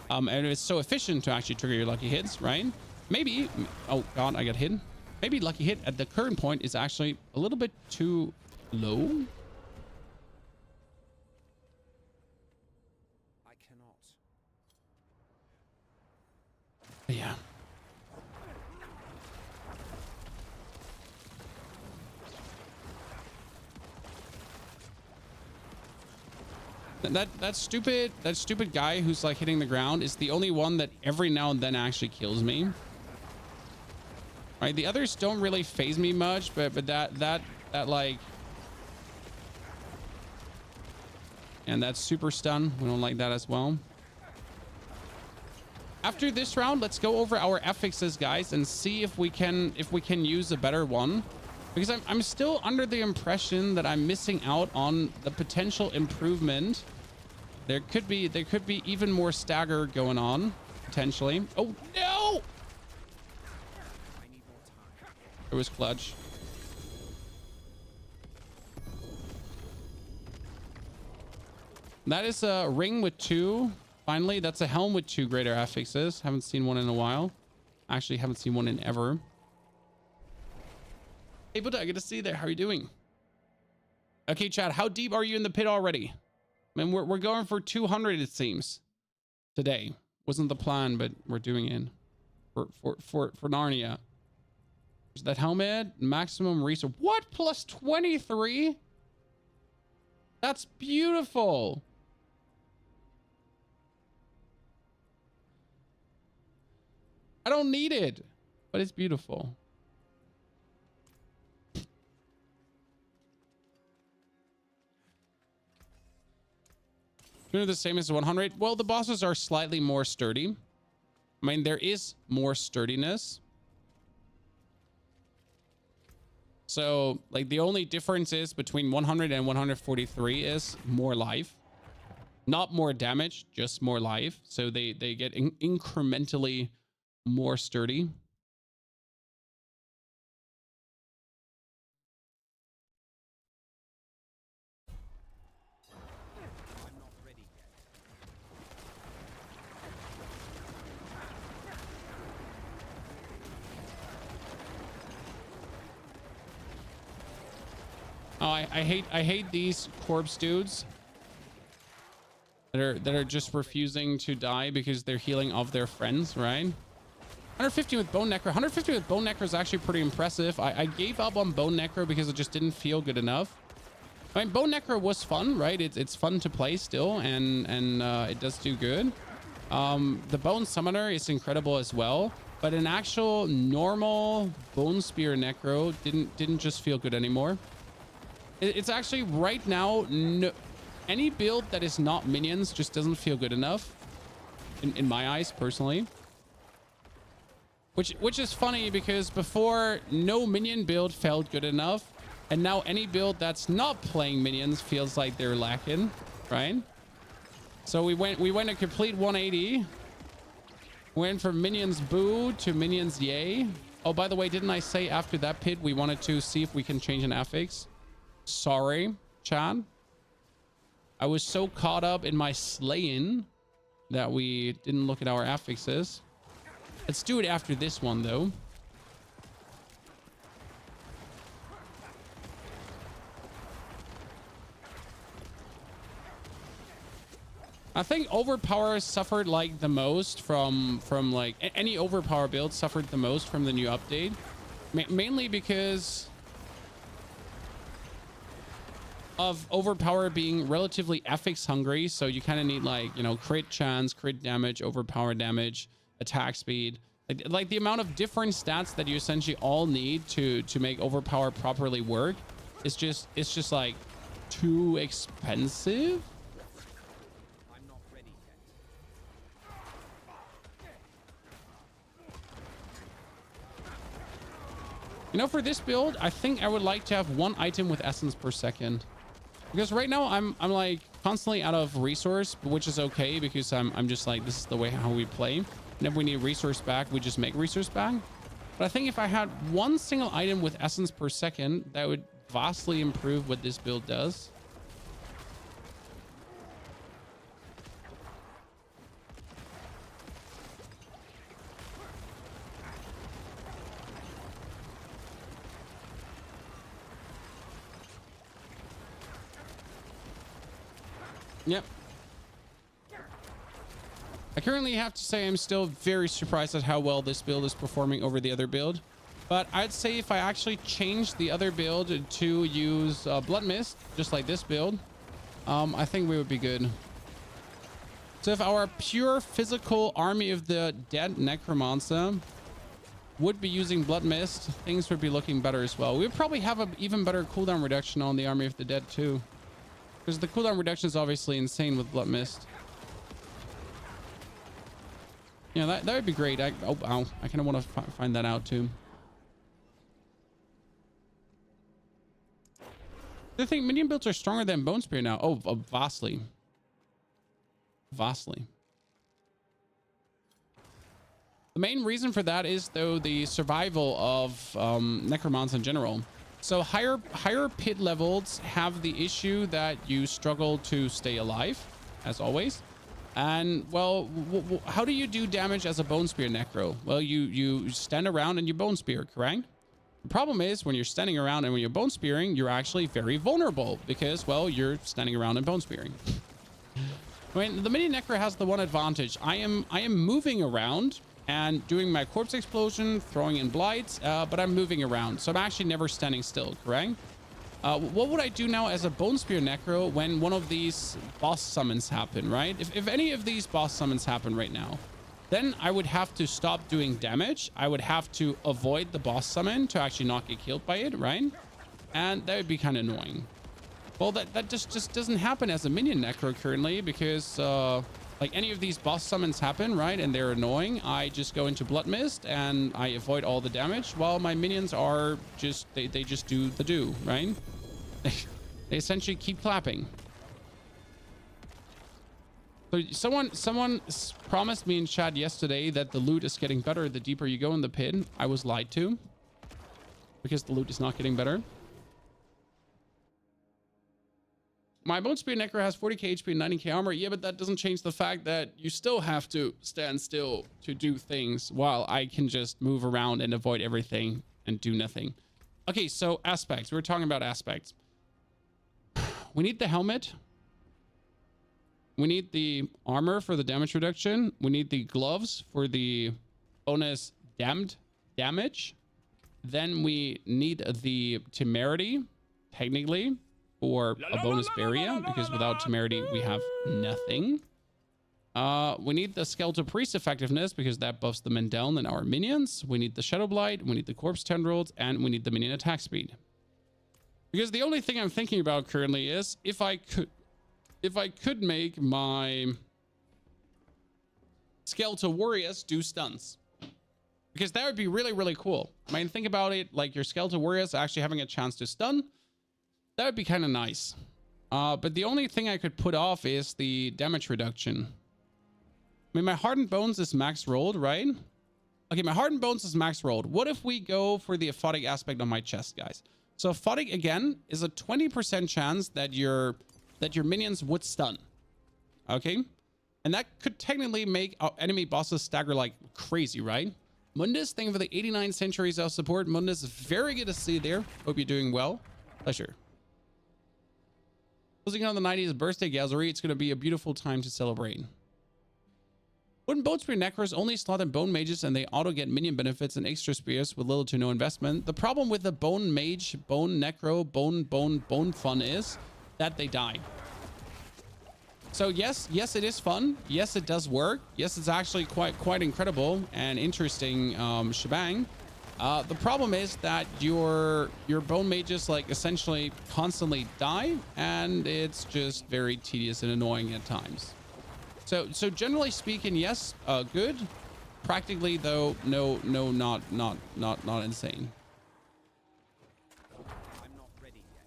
and it's so efficient to actually trigger your lucky hits, right? Maybe, oh God, I got hit. Maybe lucky hit at the current point is actually a little bit too low. I cannot. Yeah. That stupid guy who's like hitting the ground is the only one that every now and then actually kills me. Right, the others don't really phase me much, but that like, and that's super stun. We don't like that as well. After this round, let's go over our affixes, guys, and see if we can use a better one. Because I'm still under the impression that I'm missing out on the potential improvement. There could be even more stagger going on, potentially. Oh no! It was clutch. That is a ring with 2. Finally, that's a helm with 2 greater affixes. Haven't seen one in a while. Actually, haven't seen one in ever. Hey, Buddha, good to see you there. How are you doing? Okay, Chad, how deep are you in the pit already? I mean, we're going for 200, it seems. Today. Wasn't the plan, but we're doing it for Narnia. Is that helmet? Maximum resource. What? Plus 23? That's beautiful. I don't need it, but it's beautiful. The same as 100. Well, the bosses are slightly more sturdy. I mean, there is more sturdiness. So, like, the only difference is between 100 and 143 is more life. Not more damage, just more life. So they get incrementally more sturdy. Oh, I hate these corpse dudes that are just refusing to die because they're healing off their friends, right? 150 with Bone Necro. 150 with Bone Necro is actually pretty impressive. I gave up on Bone Necro because it just didn't feel good enough. I mean, Bone Necro was fun, right? It's fun to play still, and it does do good. The Bone Summoner is incredible as well, but an actual normal Bone Spear Necro didn't just feel good anymore. It's actually right now, no, any build that is not minions just doesn't feel good enough in my eyes personally. Which is funny because before no minion build felt good enough, and now any build that's not playing minions feels like they're lacking, right? So we went a complete 180. Went from minions boo to minions yay. Oh, by the way, didn't I say after that pit we wanted to see if we can change an affix? Sorry, Chad. I was so caught up in my slaying that we didn't look at our affixes. Let's do it after this one, though. I think overpower suffered like the most from like any overpower build suffered the most from the new update, mainly because of overpower being relatively affix hungry. So you kind of need like, you know, crit chance, crit damage, overpower damage, attack speed, like the amount of different stats that you essentially all need to make overpower properly work. It's just like too expensive. You know, for this build, I think I would like to have 1 item with essence per second. Because right now I'm like constantly out of resource, which is okay because I'm just like, this is the way how we play. And if we need resource back, we just make resource back. But I think if I had 1 single item with essence per second, that would vastly improve what this build does. Yep. I currently have to say I'm still very surprised at how well this build is performing over the other build. But I'd say if I actually changed the other build to use Blood Mist, just like this build, I think we would be good. So if our pure physical army of the dead Necromancer would be using Blood Mist, things would be looking better as well. We would probably have an even better cooldown reduction on the army of the dead too. Because the cooldown reduction is obviously insane with Blood Mist. Yeah, that would be great. I kind of want to find that out too. I think minion builds are stronger than Bone Spear now. Oh, vastly. Vastly. The main reason for that is, though, the survival of Necromancer in general. So higher pit levels have the issue that you struggle to stay alive, as always. And, well, how do you do damage as a Bone Spear Necro? Well, you stand around and you Bone Spear, correct? The problem is when you're standing around and when you're Bone Spearing, you're actually very vulnerable because, well, you're standing around and Bone Spearing. I mean, the Mini Necro has the one advantage. I am moving around and doing my corpse explosion, throwing in blights, but I'm moving around. So I'm actually never standing still, correct? What would I do now as a Bone Spear Necro when one of these boss summons happen, right? If any of these boss summons happen right now, then I would have to stop doing damage. I would have to avoid the boss summon to actually not get killed by it, right? And that would be kind of annoying. Well, that just doesn't happen as a minion Necro currently because like any of these boss summons happen, right? And they're annoying. I just go into Blood Mist and I avoid all the damage while my minions are just, they just do the do, right? They essentially keep clapping. So someone promised me in chat yesterday that the loot is getting better the deeper you go in the pit. I was lied to because the loot is not getting better. My Bone Spear Necro has 40k HP and 90k armor. Yeah, but that doesn't change the fact that you still have to stand still to do things while I can just move around and avoid everything and do nothing. Okay, so aspects. We're talking about aspects. We need the helmet. We need the armor for the damage reduction. We need the gloves for the bonus damned damage. Then we need the temerity, technically, for a bonus barrier, because without temerity, we have nothing. We need the Skeletal Priest effectiveness, because that buffs the men down and our minions. We need the Shadow Blight, we need the Corpse Tendrils, and we need the minion attack speed. Because the only thing I'm thinking about currently is if I could make my Skeletal Warriors do stunts. Because that would be really, really cool. I mean, think about it, like your Skeletal Warriors actually having a chance to stun. That would be kind of nice. But the only thing I could put off is the damage reduction. I mean, my Hardened Bones is max rolled, right? Okay, my Hardened Bones is max rolled. What if we go for the aphotic aspect on my chest, guys? So aphotic, again, is a 20% chance that your minions would stun. Okay? And that could technically make our enemy bosses stagger like crazy, right? Mundus, thank you for the 89 centuries of support. Mundus, very good to see you there. Hope you're doing well. Pleasure. Closing on the 90s birthday gallery, it's going to be a beautiful time to celebrate. Wouldn't Bone Spear Necros only slot in Bone Mages and they auto get minion benefits and extra spears with little to no investment? The problem with the Bone Mage, Bone Necro, Bone fun is that they die. So yes, it is fun. Yes, it does work. Yes, it's actually quite incredible and interesting shebang. The problem is that your Bone Mages like essentially constantly die, and it's just very tedious and annoying at times. So generally speaking, yes, good. Practically though, no, not insane. I'm not ready yet.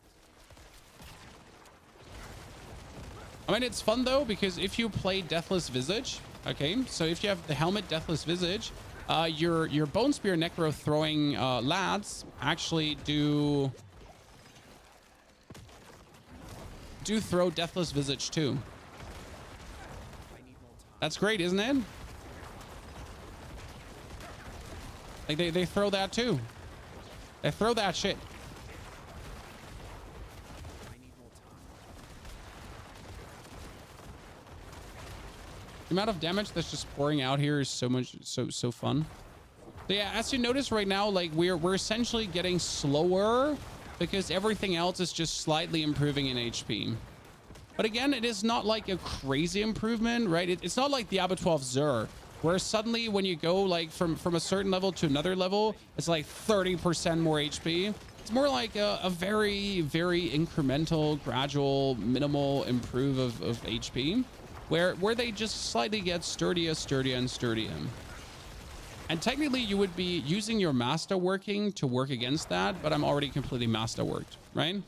I mean, it's fun though, because if you play Deathless Visage, okay, so if you have the helmet Deathless Visage, your Bone Spear Necro throwing lads actually do throw Deathless Visage too. That's great, isn't it? Like they throw that too. They throw that shit. The amount of damage that's just pouring out here is so fun. So yeah, as you notice right now, like we're essentially getting slower because everything else is just slightly improving in HP. But again, it is not like a crazy improvement, right? It's not like Diablo 12 Zur, where suddenly when you go like from a certain level to another level, it's like 30% more HP. It's more like a very incremental, gradual, minimal improve of HP, where they just slightly get sturdier. And technically you would be using your master working to work against that, but I'm already completely master worked, right?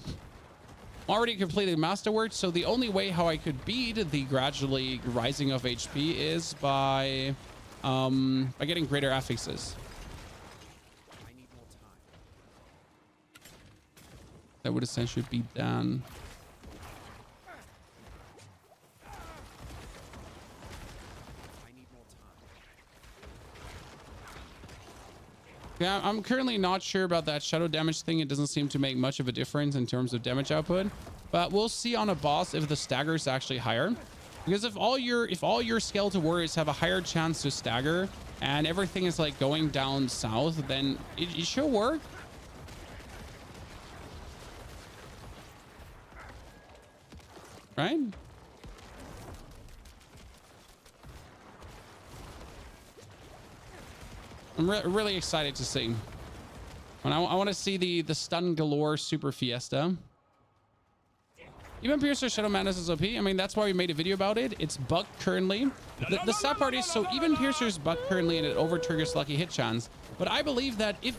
Already completely masterworked, so the only way how I could beat the gradually rising of HP is by getting greater affixes. I need more time. That would essentially beat Dan. I need more time. Yeah, I'm currently not sure about that shadow damage thing. It doesn't seem to make much of a difference in terms of damage output, but we'll see on a boss if the stagger is actually higher. Because if all your skeletal warriors have a higher chance to stagger and everything is like going down south, then it should work. Right? I'm really excited to see. And I want to see the stun galore super fiesta. Even Piercer Shadow Madness is OP. I mean, that's why we made a video about it. It's bugged currently. The sad part is, so even Piercer's bugged currently and it over triggers lucky hit chance. But I believe that if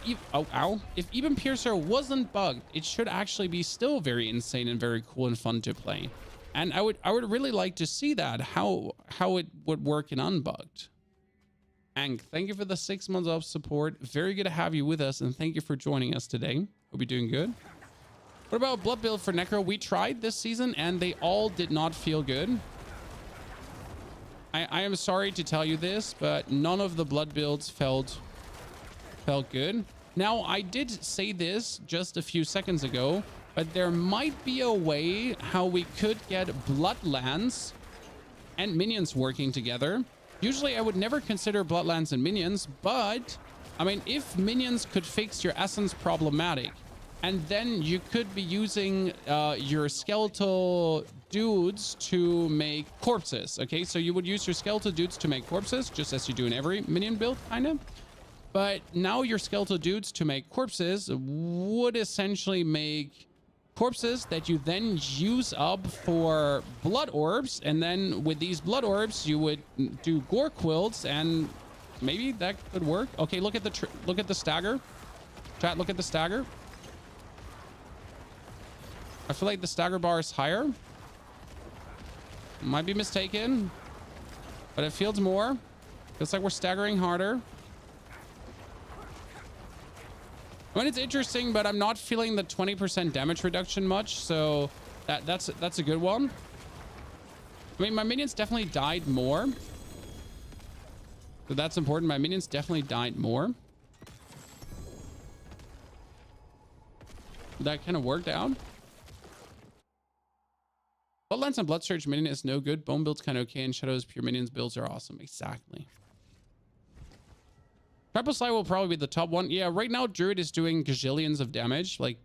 even Piercer wasn't bugged, it should actually be still very insane and very cool and fun to play. And I would really like to see that, how it would work in unbugged. Ank, thank you for the 6 months of support. Very good to have you with us, and thank you for joining us today. Hope you're doing good. What about blood build for Necro? We tried this season, and they all did not feel good. I am sorry to tell you this, but none of the blood builds felt good. Now, I did say this just a few seconds ago, but there might be a way how we could get Bloodlands and minions working together. Usually I would never consider Bloodlands and minions, but I mean, if minions could fix your essence problematic, and then you could be using your skeletal dudes to make corpses. Okay, so you would use your skeletal dudes to make corpses, just as you do in every minion build, kind of. But now your skeletal dudes to make corpses would essentially make corpses that you then use up for blood orbs, and then with these blood orbs you would do gore quilts, and maybe that could work. Okay, look at the stagger. Chat, look at the stagger. I feel like the stagger bar is higher. Might be mistaken, but it feels more. Feels like we're staggering harder. I mean, it's interesting, but I'm not feeling the 20% damage reduction much, so that's a good one. I mean, my minions definitely died more. So that's important. My minions definitely died more. That kind of worked out. Bloodlines and Blood Surge minion is no good. Bone build's kind of okay, and Shadow's pure minions builds are awesome. Exactly. Triple Slide will probably be the top one. Yeah, right now Druid is doing gazillions of damage, like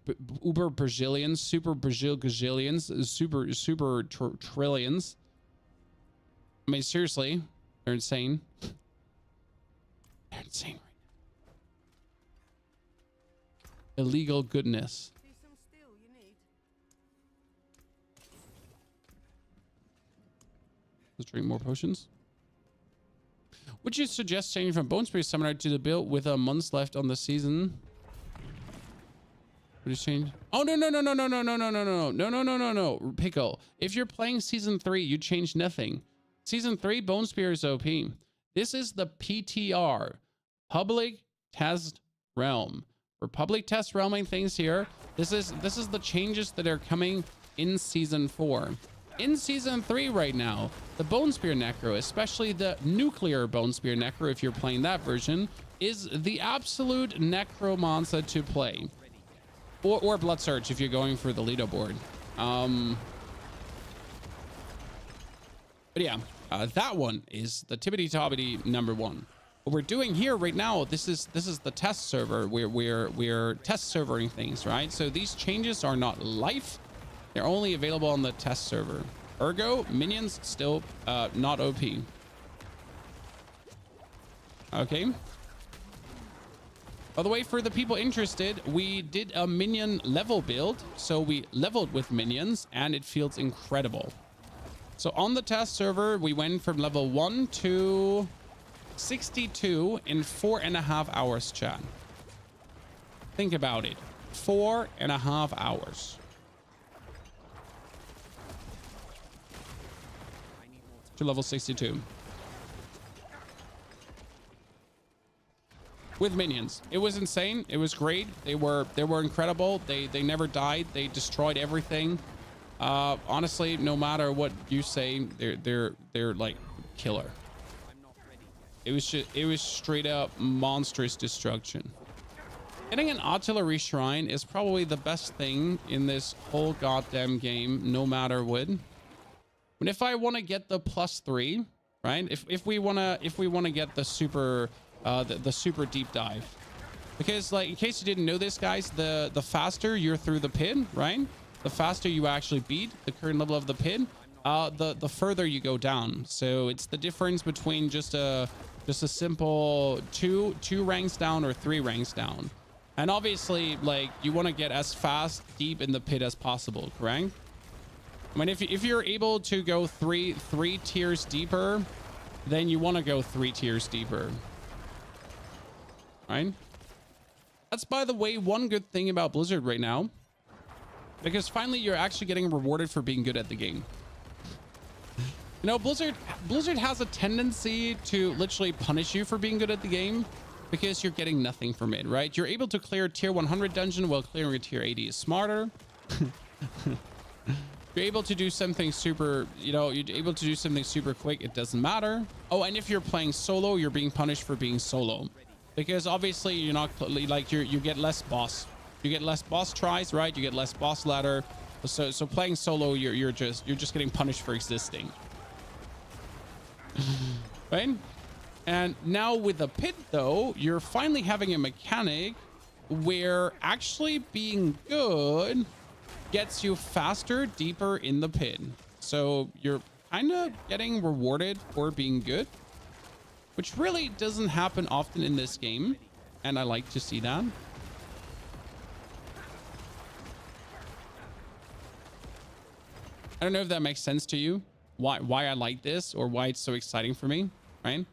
uber brazilians, super gazillions, super trillions. I mean, seriously, they're insane. They're insane right now. Illegal goodness. Let's drink more potions. Would you suggest changing from Bone Spear Summoner to the build with a month left on the season? Would you change? Oh, no. Pickle. If you're playing season 3, you change nothing. Season 3, Bone Spear is OP. This is the PTR. Public Test Realm. We're public test realming things here. This is the changes that are coming in season 4. In season 3 right now, the Bone Spear Necro, especially the nuclear Bone Spear Necro, if you're playing that version, is the absolute Necromancer to play. Or Blood Surge if you're going for the leaderboard. But yeah, that one is the tibbity-tobbity number 1. What we're doing here right now, this is the test server. We're test servering things, right? So these changes are not live. They're only available on the test server. Ergo, minions still not OP. Okay. By the way, for the people interested, we did a minion level build. So we leveled with minions and it feels incredible. So on the test server, we went from level 1 to 62 in 4.5 hours, chat. Think about it. 4.5 hours. To level 62 with minions. It was insane. It was great. They were incredible. They never died. They destroyed everything. Honestly, no matter what you say, they're like killer. It was straight up monstrous destruction. Getting an artillery shrine is probably the best thing in this whole goddamn game, no matter what. But if I want to get the +3, right? If we want to get the super the super deep dive, because like in case you didn't know this, guys, the faster you're through the pit, right? The faster you actually beat the current level of the pit, the further you go down. So it's the difference between just a simple two ranks down or 3 ranks down. And obviously, like, you want to get as fast deep in the pit as possible, correct? I mean, if you're able to go three tiers deeper, then you want to go 3 tiers deeper, right? That's, by the way, one good thing about Blizzard right now, because finally you're actually getting rewarded for being good at the game. You know, Blizzard has a tendency to literally punish you for being good at the game because you're getting nothing from it, right? You're able to clear tier 100 dungeon while clearing a tier 80 is smarter. You're able to do something super, you're able to do something super quick. It doesn't matter. Oh, and if you're playing solo, you're being punished for being solo, because obviously you're not like you get less boss. You get less boss tries, right? You get less boss ladder. So playing solo, you're just getting punished for existing. Right? And now with the pit, though, you're finally having a mechanic where actually being good gets you faster, deeper in the pit. So you're kind of getting rewarded for being good, which really doesn't happen often in this game. And I like to see that. I don't know if that makes sense to you, why I like this or why it's so exciting for me, right?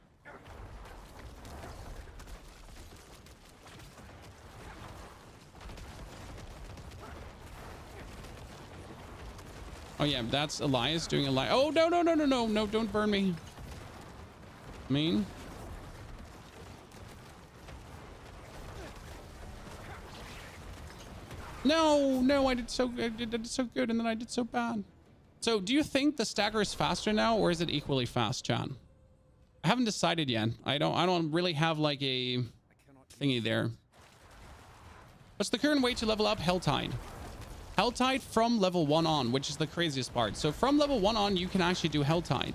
Oh yeah, that's Elias doing Elias. Oh no, no, no, no, no, no, don't burn me. Mean. No, no, I did so good. I did so good, and then I did so bad. So, do you think the stagger is faster now, or is it equally fast, Chan? I haven't decided yet. I don't really have like a I cannot thingy there. What's the current way to level up Helltide? Helltide from level 1 on, which is the craziest part. So from level 1 on, you can actually do Helltide.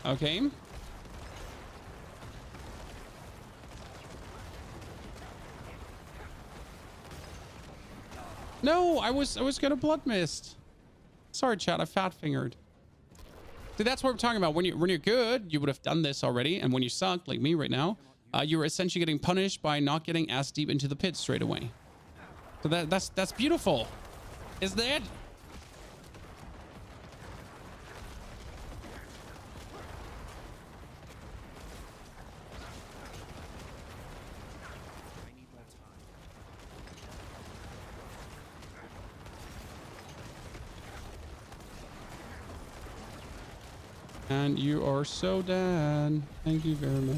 Okay. No, I was gonna blood mist. Sorry, chat, I fat fingered. See, that's what we're talking about. When you're good, you would have done this already, and when you suck, like me right now, you're essentially getting punished by not getting as deep into the pit straight away. So that's beautiful, isn't it? I need more time. And you are so dead. Thank you very much.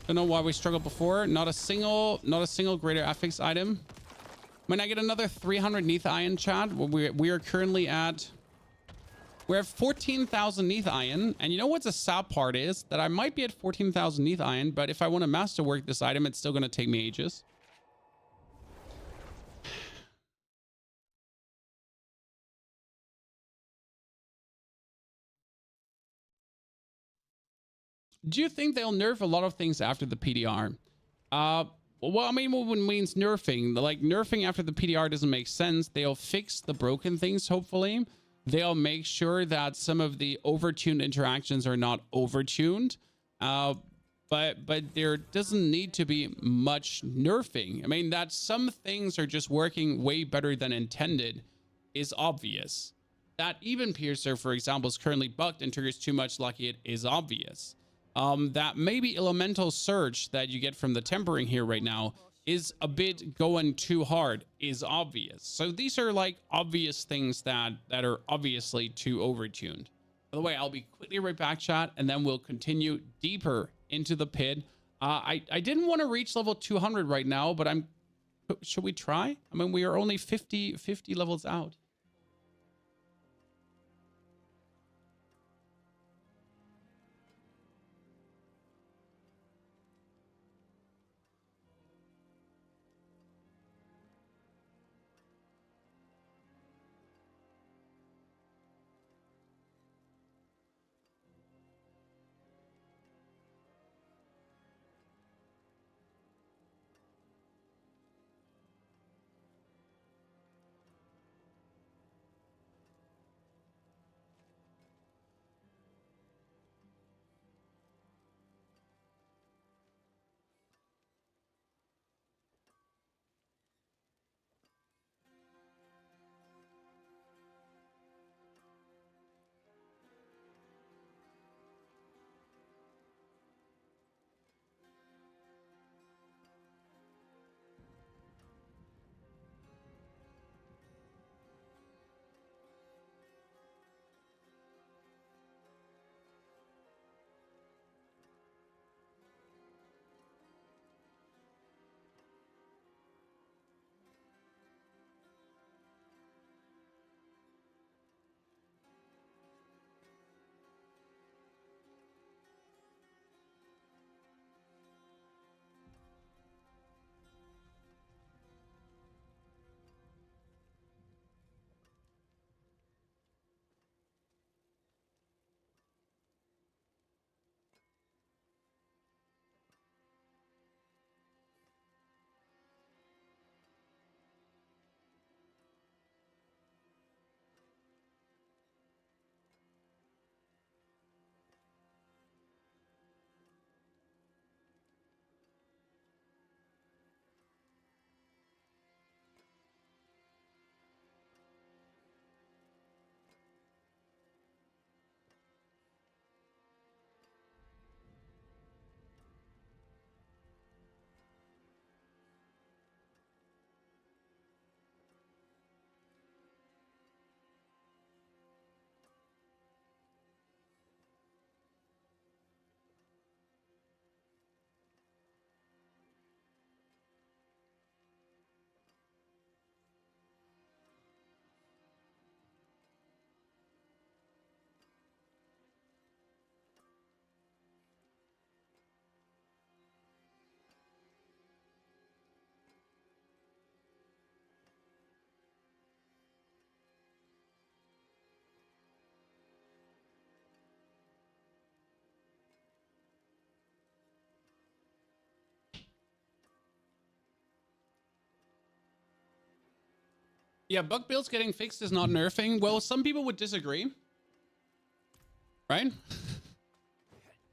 Don't know why we struggled before. Not a single greater affix item. When I get another 300 Neath Iron, chat, we are currently at... We're at 14,000 Neath Iron. And you know what's a sad part is? That I might be at 14,000 Neath Iron, but if I want to masterwork this item, it's still going to take me ages. Do you think they'll nerf a lot of things after the PDR? Well, I mean, what means nerfing? Like, nerfing after the PDR doesn't make sense. They'll fix the broken things, hopefully. They'll make sure that some of the overtuned interactions are not overtuned. But there doesn't need to be much nerfing. I mean, that some things are just working way better than intended is obvious. That Even Piercer, for example, is currently bugged and triggers too much lucky. It is obvious. That maybe Elemental Surge that you get from the Tempering here right now is a bit going too hard is obvious. So these are like obvious things that are obviously too overtuned. By the way, I'll be quickly right back, chat, and then we'll continue deeper into the pit. I didn't want to reach level 200 right now, but should we try? I mean, we are only 50 levels out. Yeah, bug builds getting fixed is not nerfing. Well, some people would disagree, right?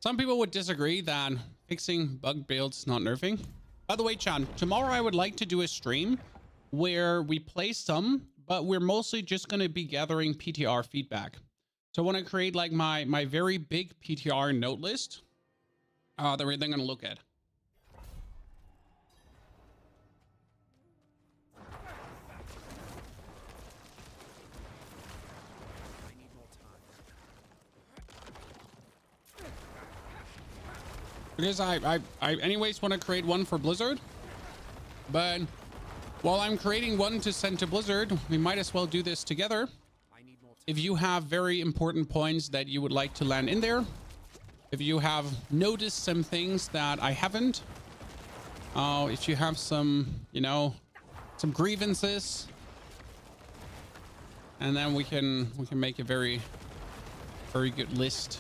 Some people would disagree that fixing bug builds is not nerfing. By the way, Chan, tomorrow I would like to do a stream where we play some, but we're mostly just going to be gathering PTR feedback. So I want to create like my very big PTR note list that we're then going to look at. I need more time. Because I anyways want to create one for Blizzard, but while I'm creating one to send to Blizzard, we might as well do this together. I need more time. If you have very important points that you would like to land in there, if you have noticed some things that I haven't, if you have some, you know, some grievances, and then we can make a very good list.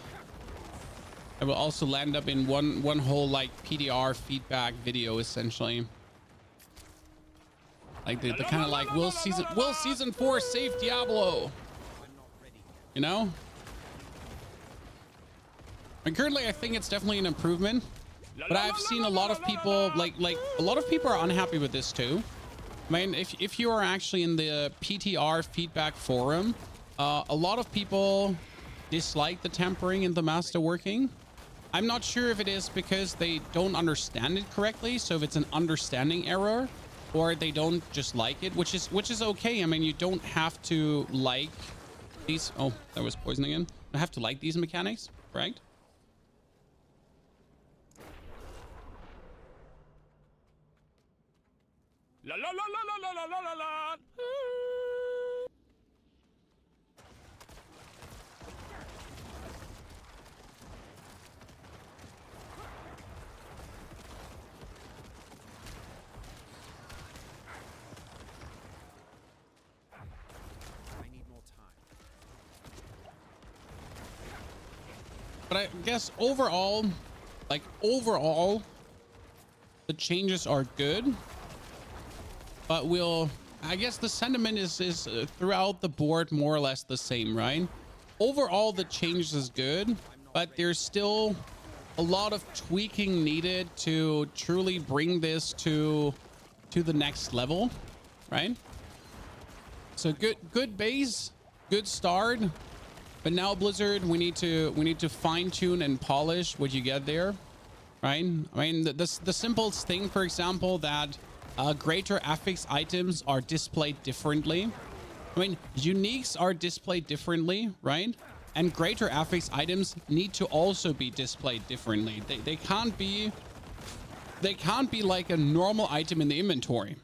I will also land up in one whole like PDR feedback video essentially. Like the kind of like will season 4 save Diablo? I'm not ready yet. You know? And currently I think it's definitely an improvement. But I've seen a lot of people like a lot of people are unhappy with this too. I mean, if you are actually in the PTR feedback forum, a lot of people dislike the tampering and the master working. I'm not sure if it is because they don't understand it correctly, so if it's an understanding error, or they don't just like it, which is okay. I mean, you don't have to like these. Oh, that was poison again. You have to like these mechanics, right? La la la la la la la la la. I need more time. But I guess overall, the changes are good. But I guess the sentiment is throughout the board more or less the same, right? Overall, the change is good, but there's still a lot of tweaking needed to truly bring this to the next level, right? So good base, good start, but now Blizzard, we need to fine tune and polish what you get there, right? I mean, the simplest thing, for example, that greater affix items are displayed differently. I mean, uniques are displayed differently, right? And greater affix items need to also be displayed differently. They can't be like a normal item in the inventory.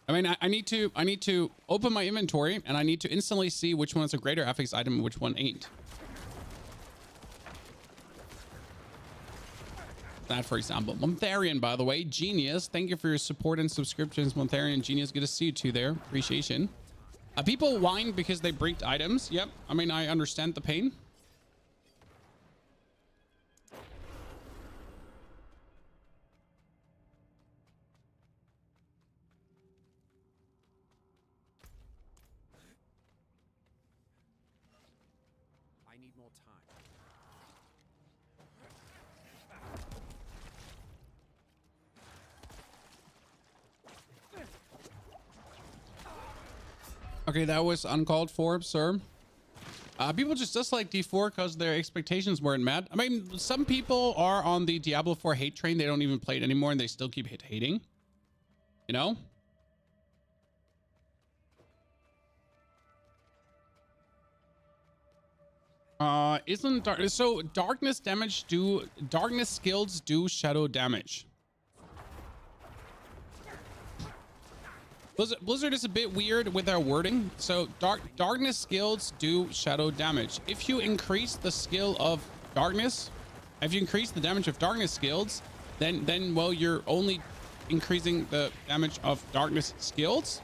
I mean, I need to open my inventory and I need to instantly see which one is a greater affix item and which one ain't. That, for example. Montharian, by the way, genius. Thank you for your support and subscriptions, Montharian genius. Good to see you too there. Appreciation. People whine because they bricked items. Yep. I mean, I understand the pain. I need more time. Okay, that was uncalled for, sir. People just dislike D4 because their expectations weren't met. I mean, some people are on the Diablo 4 hate train. They don't even play it anymore and they still keep hating. You know? Isn't darkness skills do shadow damage? Blizzard is a bit weird with their wording. So darkness skills do shadow damage. If you increase the skill of darkness, if you increase the damage of darkness skills, then well, you're only increasing the damage of darkness skills.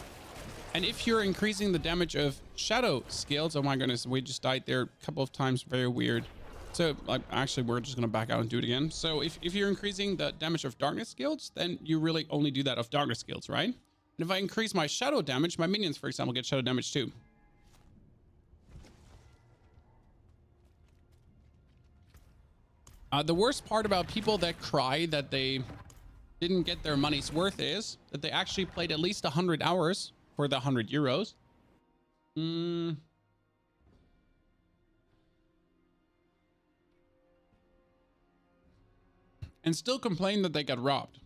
And if you're increasing the damage of shadow skills, oh my goodness, we just died there a couple of times. Very weird. So like, actually, we're just gonna back out and do it again. So if you're increasing the damage of darkness skills, then you really only do that of darkness skills, right? And if I increase my shadow damage, my minions, for example, get shadow damage too. The worst part about people that cry that they didn't get their money's worth is that they actually played at least 100 hours for the 100 euros. And still complain that they got robbed.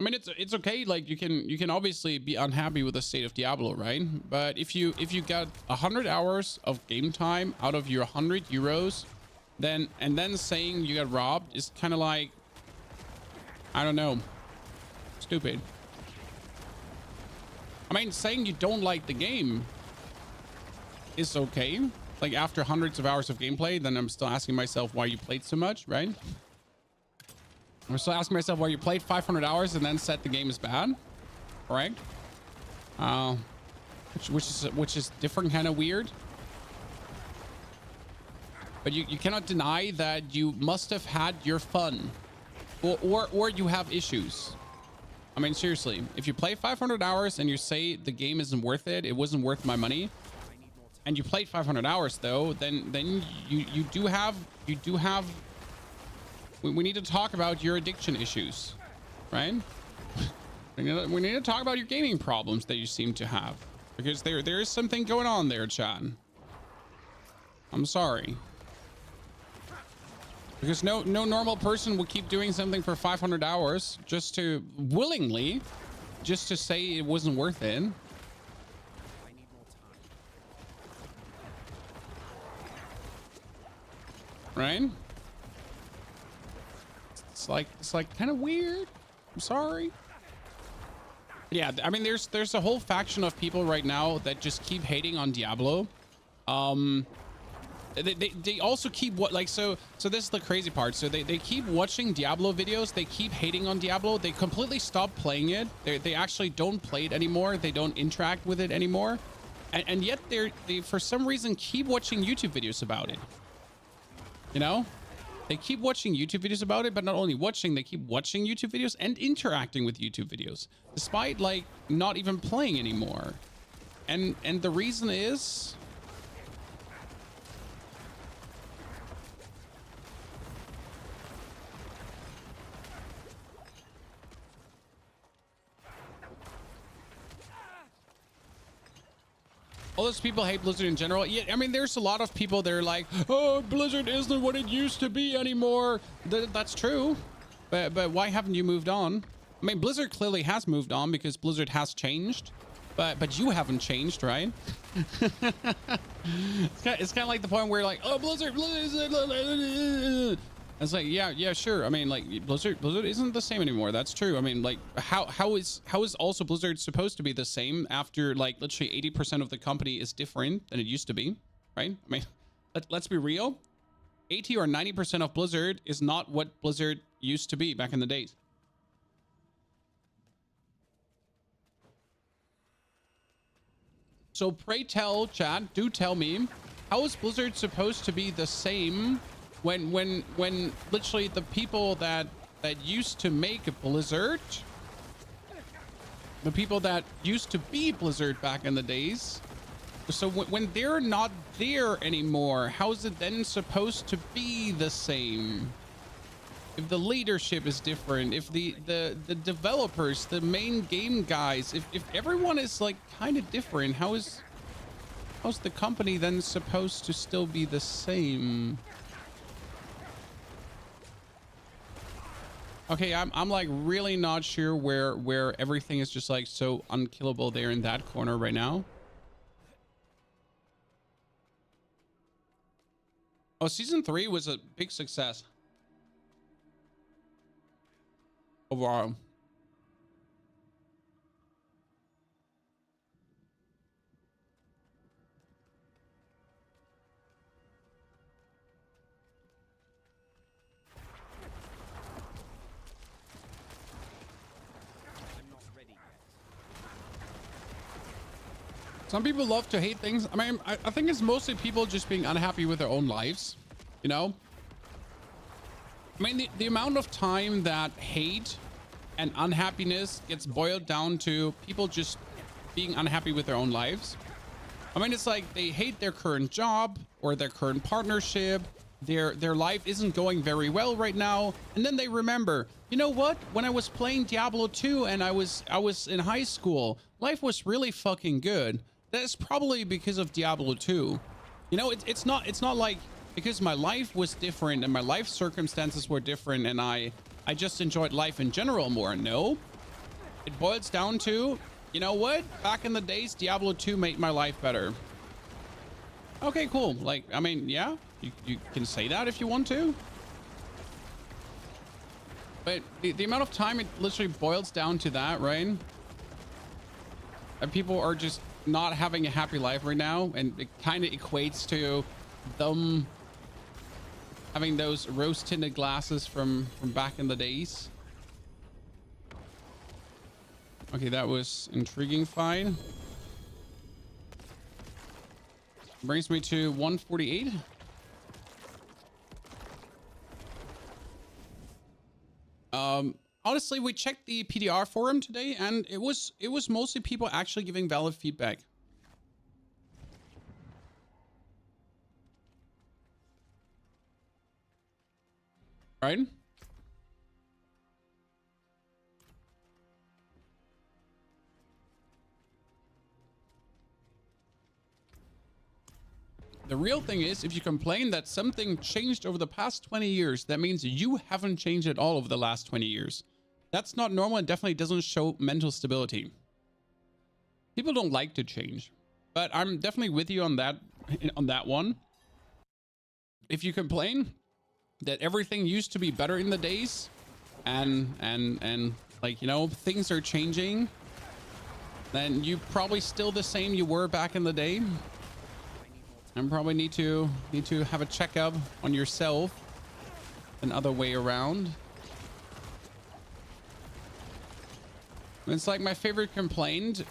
I mean, it's okay. Like you can obviously be unhappy with the state of Diablo, right? But if you got 100 hours of game time out of your 100 euros, then saying you got robbed is kind of like, I don't know, stupid. I mean, saying you don't like the game is okay. Like after hundreds of hours of gameplay, then I'm still asking myself why you played so much, right? I'm still asking myself why you played 500 hours and then said the game is bad, correct? Which is different, kind of weird. But you cannot deny that you must have had your fun, or you have issues. I mean, seriously, if you play 500 hours and you say the game isn't worth it, it wasn't worth my money, and you played 500 hours though, then you do have. We need to talk about your addiction issues, right? We need to talk about your gaming problems that you seem to have, because there is something going on there, chat. I'm sorry. Because no normal person will keep doing something for 500 hours just to willingly, just to say it wasn't worth it. I need more time. Right? It's like kind of weird. I'm sorry. Yeah, I mean, there's a whole faction of people right now that just keep hating on Diablo. They also keep so this is the crazy part. So they keep watching Diablo videos. They keep hating on Diablo. They completely stop playing it. They actually don't play it anymore. They don't interact with it anymore. And yet they for some reason keep watching YouTube videos about it. You know? They keep watching YouTube videos about it, but not only watching, they keep watching YouTube videos and interacting with YouTube videos, despite like not even playing anymore. And the reason is all those people hate Blizzard in general. Yeah, I mean, there's a lot of people that are like, oh, Blizzard isn't what it used to be anymore. That's true. But why haven't you moved on? I mean, Blizzard clearly has moved on because Blizzard has changed. But you haven't changed, right? It's kind of like the point where like, oh, Blizzard. It's like, yeah, sure. I mean, like Blizzard isn't the same anymore. That's true. I mean, like how is also Blizzard supposed to be the same after like literally 80% of the company is different than it used to be, right? I mean, let's be real. 80 or 90% of Blizzard is not what Blizzard used to be back in the days. So pray tell, chat, do tell me, how is Blizzard supposed to be the same when literally the people that used to make Blizzard, the people that used to be Blizzard back in the days, so when they're not there anymore, how is it then supposed to be the same? If the leadership is different, if the developers, the main game guys, if everyone is like kind of different, how's the company then supposed to still be the same? Okay, I'm like really not sure where everything is just like so unkillable there in that corner right now. Oh, season 3 was a big success overall. Some people love to hate things. I mean, I think it's mostly people just being unhappy with their own lives, you know? I mean, the amount of time that hate and unhappiness gets boiled down to people just being unhappy with their own lives. I mean, it's like they hate their current job or their current partnership. Their life isn't going very well right now, and then they remember, you know what, when I was playing Diablo 2 and I was in high school, life was really fucking good. That's probably because of Diablo 2. You know, it's not like because my life was different and my life circumstances were different and I just enjoyed life in general more. No, it boils down to, you know what, back in the days Diablo 2 made my life better. Okay, cool. Like, I mean, yeah, you can say that if you want to, but the amount of time it literally boils down to that, right? And people are just not having a happy life right now, and it kind of equates to them having those rose tinted glasses from back in the days. Okay, that was intriguing. Fine. Brings me to 148. Honestly, we checked the PDR forum today, and it was mostly people actually giving valid feedback. Right? The real thing is, if you complain that something changed over the past 20 years, that means you haven't changed at all over the last 20 years. That's not normal and definitely doesn't show mental stability. People don't like to change, but I'm definitely with you on that one. If you complain that everything used to be better in the days and like, you know, things are changing, then you probably still the same you were back in the day. And probably need to have a checkup on yourself, another way around. It's like my favorite complaint.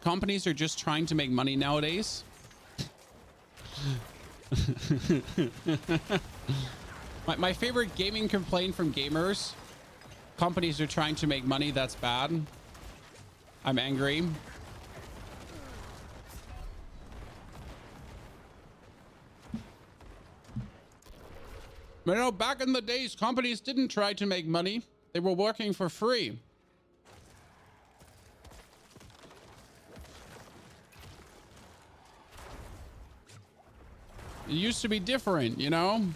Companies are just trying to make money nowadays. my favorite gaming complaint from gamers. Companies are trying to make money. That's bad. I'm angry. You know, back in the days, companies didn't try to make money. They were working for free. It used to be different, you know?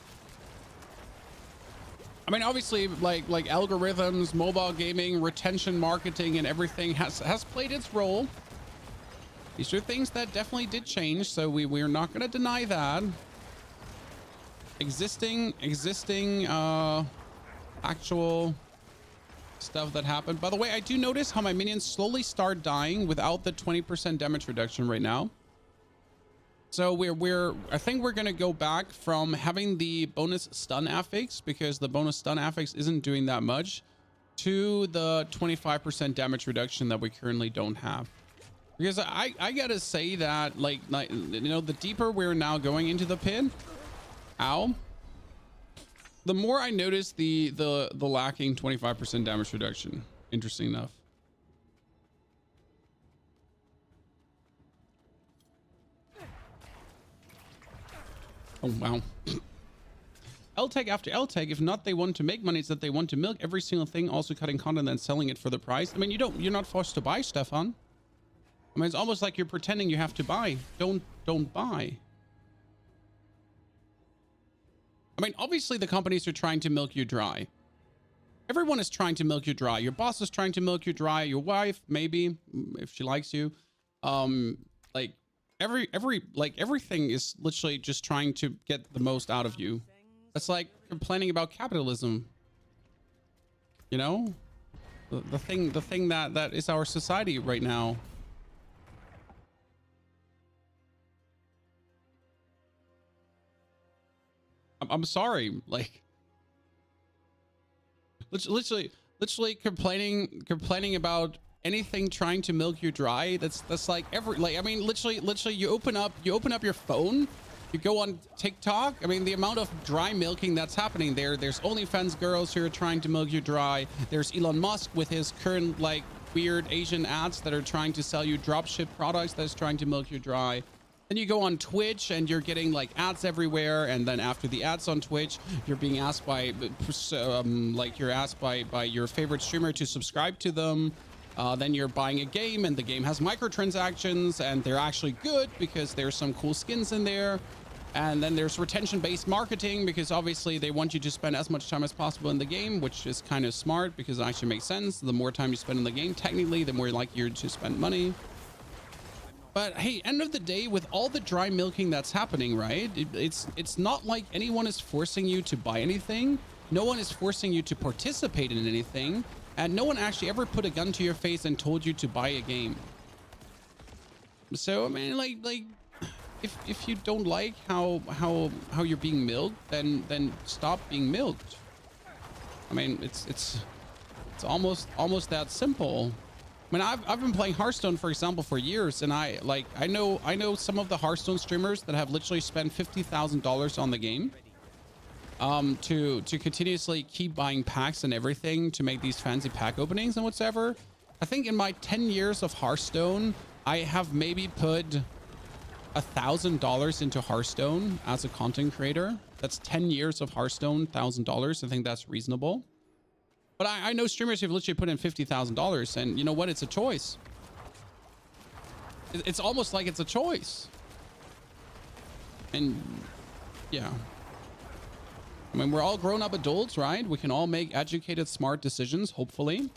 I mean, obviously, like algorithms, mobile gaming, retention marketing, and everything has played its role. These are things that definitely did change, so we're not going to deny that. Existing actual stuff that happened. By the way, I do notice how my minions slowly start dying without the 20% damage reduction right now. So I think we're gonna go back from having the bonus stun affix, because the bonus stun affix isn't doing that much, to the 25% damage reduction that we currently don't have. Because I gotta say that, like you know, the deeper we're now going into the pit, ow, the more I notice the lacking 25% damage reduction. Interesting enough. Oh wow. LTech after LTech. If not, they want to make money. It's that they want to milk every single thing, also cutting content and selling it for the price. I mean, you're not forced to buy, Stefan. I mean, it's almost like you're pretending you have to buy. Don't buy. I mean, obviously the companies are trying to milk you dry. Everyone is trying to milk you dry. Your boss is trying to milk you dry. Your wife, maybe, if she likes you. Like everything is literally just trying to get the most out of you. That's like complaining about capitalism. You know, the thing that is our society right now. I'm sorry, like literally complaining about anything trying to milk you dry. That's like I mean, literally you open up your phone You go on TikTok, I mean, the amount of dry milking that's happening there. There's OnlyFans girls who are trying to milk you dry. There's Elon Musk with his current, like, weird Asian ads that are trying to sell you dropship products that's trying to milk you dry. Then you go on Twitch and you're getting like ads everywhere. And then after the ads on Twitch, you're being asked by, you're asked by your favorite streamer to subscribe to them. Then you're buying a game and the game has microtransactions and they're actually good because there's some cool skins in there. And then there's retention-based marketing because obviously they want you to spend as much time as possible in the game, which is kind of smart because it actually makes sense. The more time you spend in the game, technically, the more likely you're to spend money. But hey, end of the day, with all the dry milking that's happening, right? It's not like anyone is forcing you to buy anything. No one is forcing you to participate in anything. And no one actually ever put a gun to your face and told you to buy a game. So, I mean, like if you don't like how you're being milked, then stop being milked. I mean, it's almost that simple. I mean, I've been playing Hearthstone, for example, for years, and I know some of the Hearthstone streamers that have literally spent $50,000 on the game to continuously keep buying packs and everything to make these fancy pack openings and whatsoever. I think in my 10 years of Hearthstone, I have maybe put $1,000 into Hearthstone as a content creator. That's 10 years of Hearthstone, $1,000. I think that's reasonable. But I know streamers who've literally put in $50,000, and you know what? It's a choice. It's almost like it's a choice. And yeah. I mean, we're all grown-up adults, right? We can all make educated, smart decisions, hopefully.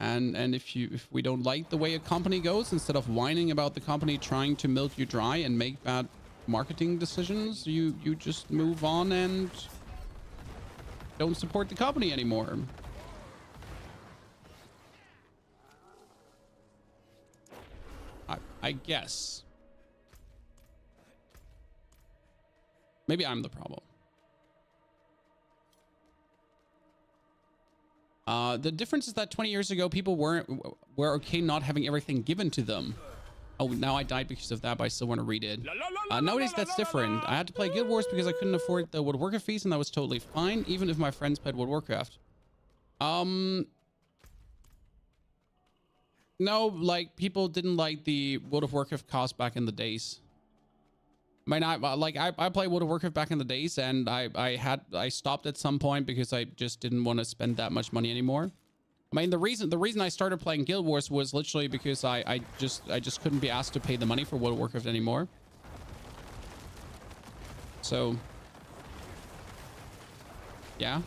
And if we don't like the way a company goes, instead of whining about the company trying to milk you dry and make bad marketing decisions, you just move on and don't support the company anymore. I guess. Maybe I'm the problem. The difference is that 20 years ago, people were okay not having everything given to them. Oh, now I died because of that, but I still want to read it. Nowadays, that's different. I had to play Guild Wars because I couldn't afford the World of Warcraft fees, and that was totally fine, even if my friends played World of Warcraft. No, like, people didn't like the World of Warcraft cost back in the days. I mean, I played World of Warcraft back in the days, and I stopped at some point because I just didn't want to spend that much money anymore. I mean, the reason I started playing Guild Wars was literally because I just couldn't be asked to pay the money for World of Warcraft anymore. So, yeah.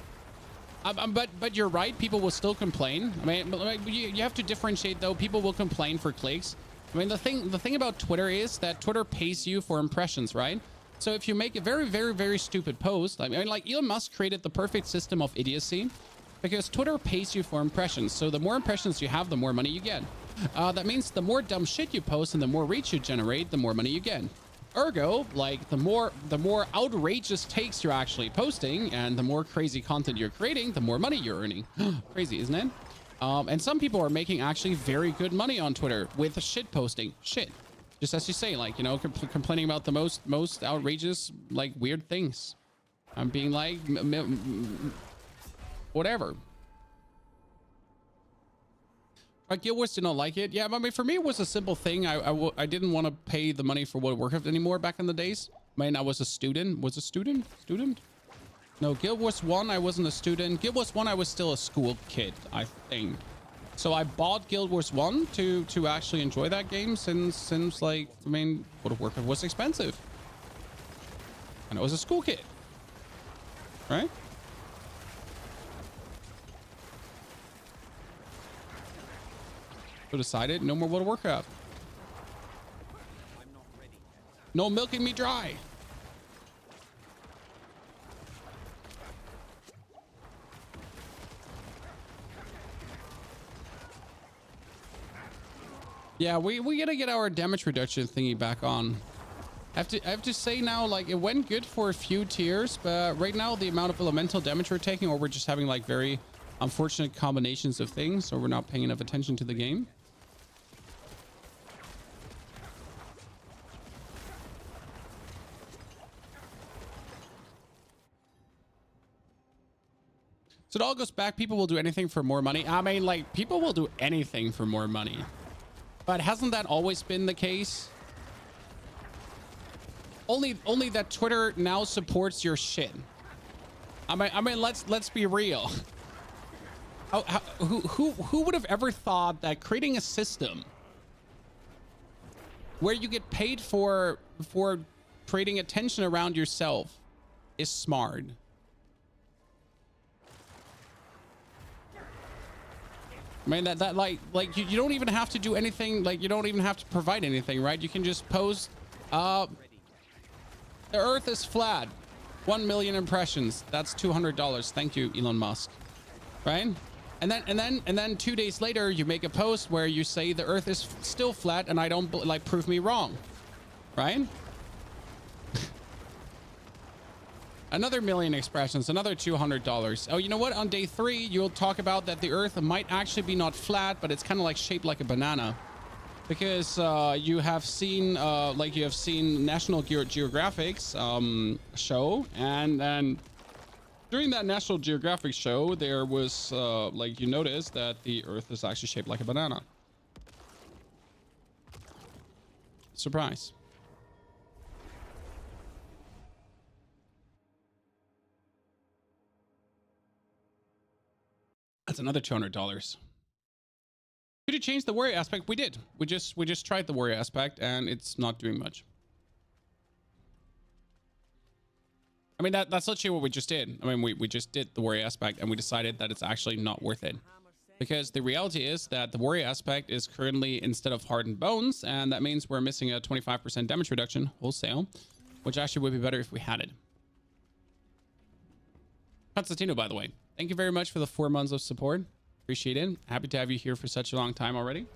But you're right. People will still complain. I mean, you have to differentiate though. People will complain for clicks. I mean, the thing about Twitter is that Twitter pays you for impressions, right? So if you make a very, very, very stupid post, I mean, like Elon Musk created the perfect system of idiocy because Twitter pays you for impressions. So the more impressions you have, the more money you get. That means the more dumb shit you post and the more reach you generate, the more money you get. Ergo, like the more outrageous takes you're actually posting and the more crazy content you're creating, the more money you're earning. Crazy, isn't it? And some people are making actually very good money on Twitter with shit posting. Shit. Just as you say, like, you know, complaining about the most outrageous, like, weird things. I'm being like, whatever. Guild Wars did not like it. Yeah, I mean, for me, it was a simple thing. I didn't want to pay the money for World of Warcraft anymore back in the days. I mean, I was a student. Was a student? Student? No, Guild Wars 1, I wasn't a student. Guild Wars 1, I was still a school kid, I think. So I bought Guild Wars 1 to actually enjoy that game since like, I mean, World of Warcraft was expensive. And I was a school kid. Right? So decided no more World of Warcraft. No milking me dry. Yeah, we gotta get our damage reduction thingy back on. I have to say now, like, it went good for a few tiers, but right now the amount of elemental damage we're taking, or we're just having like very unfortunate combinations of things, or we're not paying enough attention to the game. So it all goes back. People will do anything for more money. I mean, like, people will do anything for more money. But hasn't that always been the case? Only that Twitter now supports your shit. I mean, let's be real. Who would have ever thought that creating a system where you get paid for creating attention around yourself is smart? I mean, that like you don't even have to do anything. Like, you don't even have to provide anything, right? You can just post, the Earth is flat. 1 million impressions. That's $200. Thank you, Elon Musk. Right? And then 2 days later, you make a post where you say the Earth is still flat, and I don't like, prove me wrong. Right? Another million expressions, another $200. Oh, you know what? On day 3, you'll talk about that the Earth might actually be not flat, but it's kind of like shaped like a banana. Because you have seen National Geographic's show, and during that National Geographic show, there was like, you noticed that the Earth is actually shaped like a banana. Surprise. That's another $200. Could you change the warrior aspect? We did. We just tried the warrior aspect, and it's not doing much. I mean, that's literally what we just did. I mean, we just did the warrior aspect, and we decided that it's actually not worth it. Because the reality is that the warrior aspect is currently, instead of hardened bones, and that means we're missing a 25% damage reduction wholesale, which actually would be better if we had it. Constantino, by the way, thank you very much for the 4 months of support. Appreciate it. Happy to have you here for such a long time already.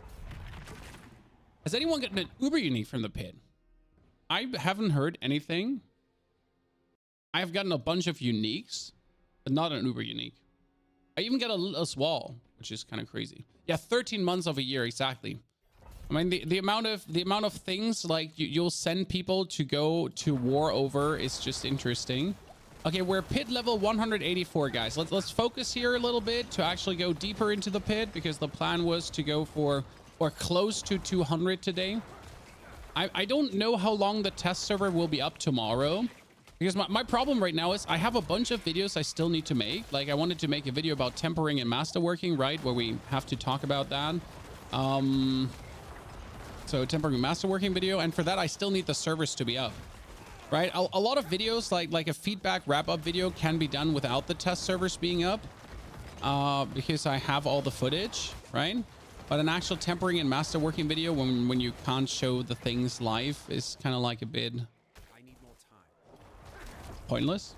Has anyone gotten an uber unique from the pit? I haven't heard anything. I've gotten a bunch of uniques, but not an uber unique. I even got a wall, which is kind of crazy. Yeah, 13 months of a year, exactly. I mean, the amount of things like you'll send people to go to war over is just interesting. Okay, we're pit level 184, guys. Let's focus here a little bit to actually go deeper into the pit, because the plan was to go for or close to 200 today. I don't know how long the test server will be up tomorrow, because my problem right now is I have a bunch of videos I still need to make. Like, I wanted to make a video about tempering and masterworking, right, where we have to talk about that. So tempering and masterworking video, and for that I still need the servers to be up. Right, a lot of videos like a feedback wrap-up video can be done without the test servers being up, because I have all the footage, right? But an actual tempering and masterworking video, when you can't show the things live, is kind of like a bit pointless.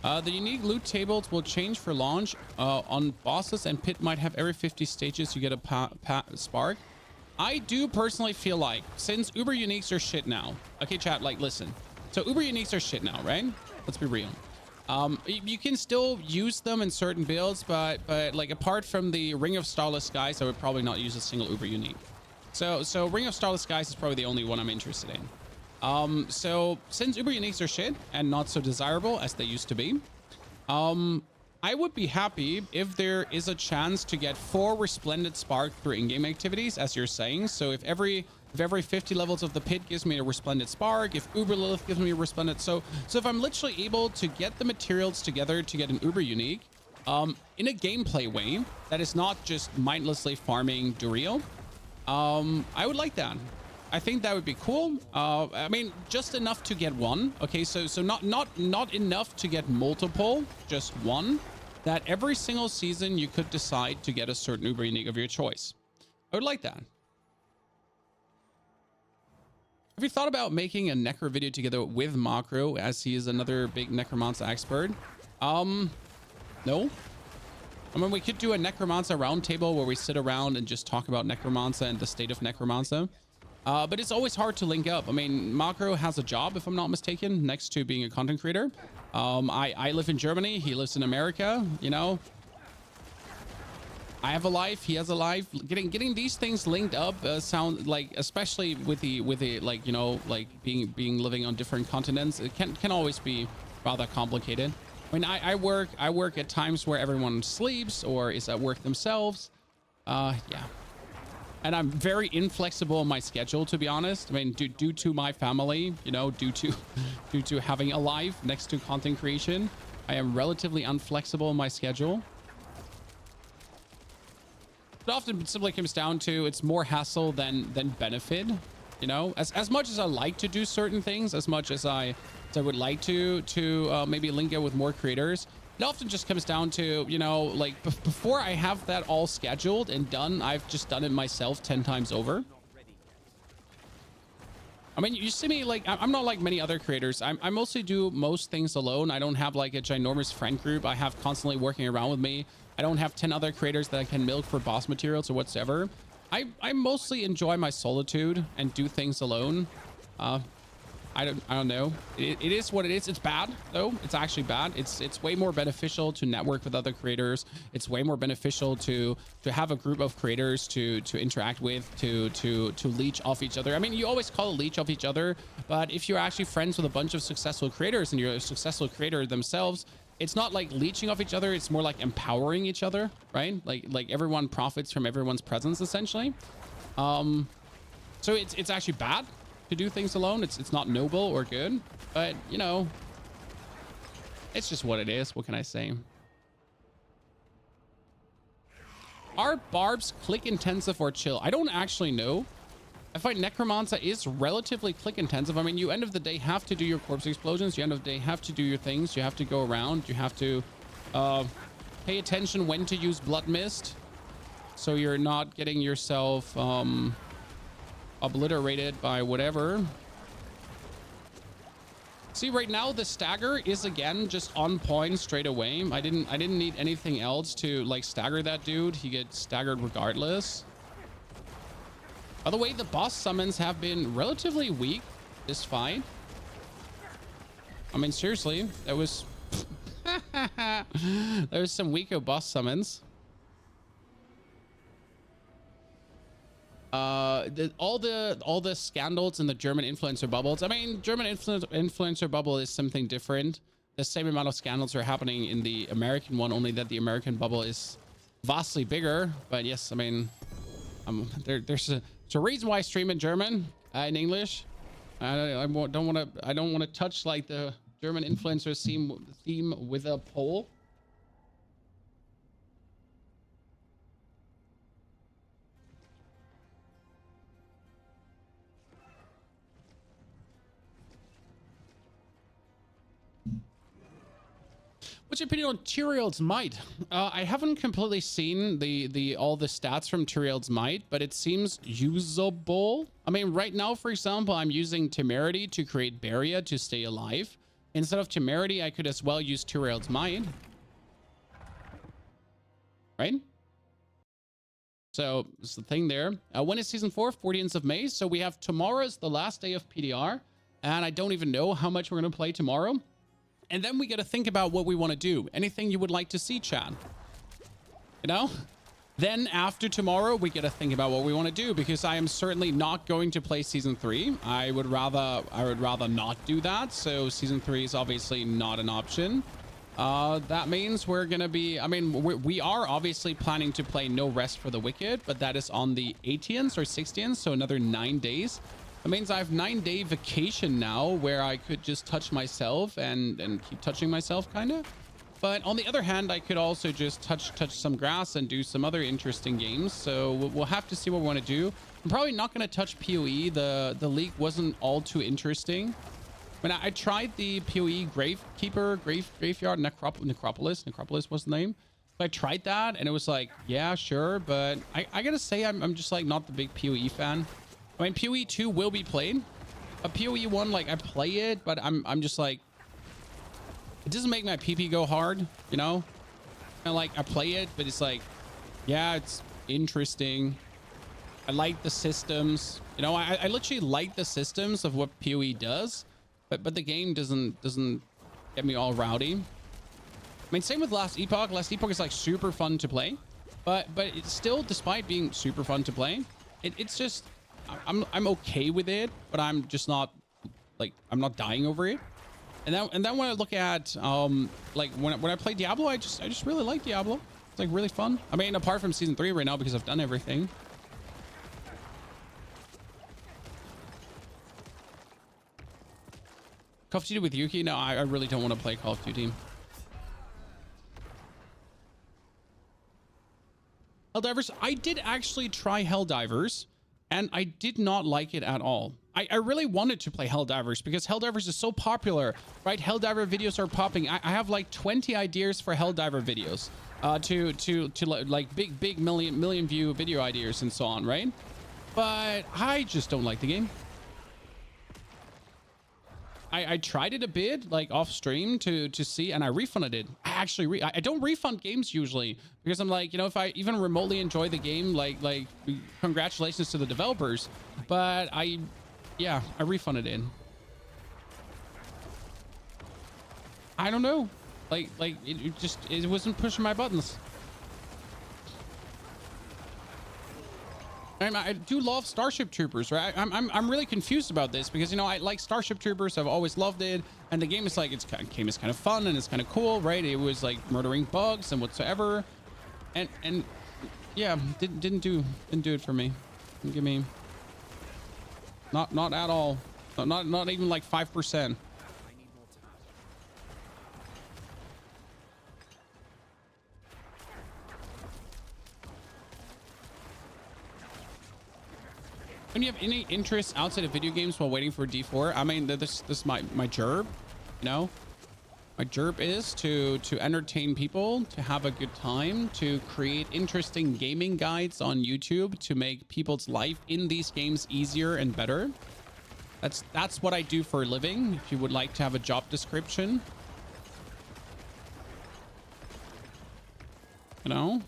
The unique loot tables will change for launch on bosses, and pit might have every 50 stages you get a spark. I do personally feel like, since Uber uniques are shit now. Okay, chat, like, listen. So Uber uniques are shit now, right? Let's be real. You can still use them in certain builds, but like, apart from the Ring of Starless Skies, I would probably not use a single Uber unique. So Ring of Starless Skies is probably the only one I'm interested in. So since Uber uniques are shit and not so desirable as they used to be, I would be happy if there is a chance to get 4 Resplendent Spark through in-game activities, as you're saying. So if every 50 levels of the pit gives me a Resplendent Spark, if Uber Lilith gives me a Resplendent, so if I'm literally able to get the materials together to get an Uber unique, in a gameplay way that is not just mindlessly farming Duriel, I would like that. I think that would be cool. I mean, just enough to get one. Okay, so not enough to get multiple, just one. That every single season you could decide to get a certain Uber unique of your choice. I would like that. Have you thought about making a Necro video together with Macro, as he is another big Necromancer expert? No. I mean, we could do a Necromancer roundtable where we sit around and just talk about Necromancer and the state of Necromancer. But it's always hard to link up. I mean, Macro has a job, if I'm not mistaken, next to being a content creator. I live in Germany. He lives in America. You know, I have a life. He has a life. Getting these things linked up sound like, especially with the like, you know, like being living on different continents, it can always be rather complicated. I mean, I work at times where everyone sleeps or is at work themselves. Yeah. And I'm very inflexible in my schedule, to be honest. I mean, due to my family, you know, due to having a life next to content creation, I am relatively unflexible in my schedule. It often simply comes down to it's more hassle than benefit. You know, as much as I like to do certain things, as much as I would like to maybe link it with more creators, it often just comes down to, you know, like before I have that all scheduled and done, I've just done it myself 10 times over. I mean, you see me, like, I'm not like many other creators. I mostly do most things alone. I don't have like a ginormous friend group I have constantly working around with me. I don't have 10 other creators that I can milk for boss materials or whatsoever. I mostly enjoy my solitude and do things alone. I don't know. It is what it is. It's bad though. It's actually bad. It's way more beneficial to network with other creators. It's way more beneficial to have a group of creators to interact with, to leech off each other. I mean, you always call it leech off each other, but if you're actually friends with a bunch of successful creators and you're a successful creator themselves, it's not like leeching off each other. It's more like empowering each other, right? Like everyone profits from everyone's presence essentially. So it's actually bad to do things alone. It's not noble or good, but you know, it's just what it is. What can I say? Are barbs click intensive or chill? I don't actually know. I find Necromancer is relatively click intensive. I mean, you end of the day have to do your corpse explosions. You end of the day have to do your things. You have to go around. You have to pay attention when to use blood mist, so you're not getting yourself obliterated by whatever. See, right now the stagger is again just on point straight away. I didn't need anything else to like stagger that dude. He gets staggered regardless. By the way, the boss summons have been relatively weak this fight. I mean, seriously, there was there's some weaker boss summons. All the scandals in the German influencer bubbles. I mean, German influencer bubble is something different. The same amount of scandals are happening in the American one, only that the American bubble is vastly bigger. But yes, I mean, there's a reason why I stream in German, in English. I don't want to touch like the German influencer theme with a pole. What's your opinion on Tyrael's Might? I haven't completely seen all the stats from Tyrael's Might, but it seems usable. I mean, right now, for example, I'm using Temerity to create Barrier to stay alive. Instead of Temerity, I could as well use Tyrael's Might. Right? So, it's the thing there. When is season 4? 14th of May. So we have tomorrow is the last day of PDR. And I don't even know how much we're going to play tomorrow. And then we got to think about what we want to do. Anything you would like to see, Chad? You know? Then after tomorrow, we got to think about what we want to do, because I am certainly not going to play season 3. I would rather not do that. So season 3 is obviously not an option. That means we're going to be, I mean, we are obviously planning to play No Rest for the Wicked, but that is on the 18th or 16th. So another 9 days. That means I have 9-day vacation now where I could just touch myself and keep touching myself, kind of. But on the other hand, I could also just touch some grass and do some other interesting games. So we'll have to see what we want to do. I'm probably not going to touch PoE. The league wasn't all too interesting. When I tried the PoE Graveyard Necropolis was the name. So I tried that and it was like, yeah, sure. But I got to say, I'm just like not the big PoE fan. I mean, PoE 2 will be played. A PoE 1, like, I play it, but I'm just like, it doesn't make my PP go hard, you know? And like, I play it, but it's like, yeah, it's interesting. I like the systems. You know, I literally like the systems of what PoE does, but the game doesn't get me all rowdy. I mean, same with Last Epoch. Last Epoch is like super fun to play, but it's still, despite being super fun to play, it's just, I'm okay with it, but I'm just not like, I'm not dying over it. And then when I look at like when I play Diablo, I just really like Diablo. It's like really fun. I mean, apart from season 3 right now because I've done everything. Call of Duty with Yuki? No, I really don't want to play Call of Duty. Helldivers, I did actually try Helldivers, and I did not like it at all. I really wanted to play Helldivers because Helldivers is so popular, right? Helldiver videos are popping. I have like 20 ideas for Helldiver videos, to like big million view video ideas and so on, right? But I just don't like the game. I tried it a bit, like off stream to see, and I refunded it. I don't refund games usually because I'm like, you know, if I even remotely enjoy the game, like congratulations to the developers. But I refunded it. I don't know, like it wasn't pushing my buttons. I do love Starship Troopers, right? I'm really confused about this because, you know, I like Starship Troopers. I've always loved it, and the game is like game is kind of fun and it's kind of cool, right? It was like murdering bugs and whatsoever, and yeah, didn't do it for me. Didn't give me not at all. Not even like 5%. When you have any interest outside of video games while waiting for D4, I mean, this is my job, you know. My job is to entertain people, to have a good time, to create interesting gaming guides on YouTube, to make people's life in these games easier and better. That's what I do for a living. If you would like to have a job description, you know.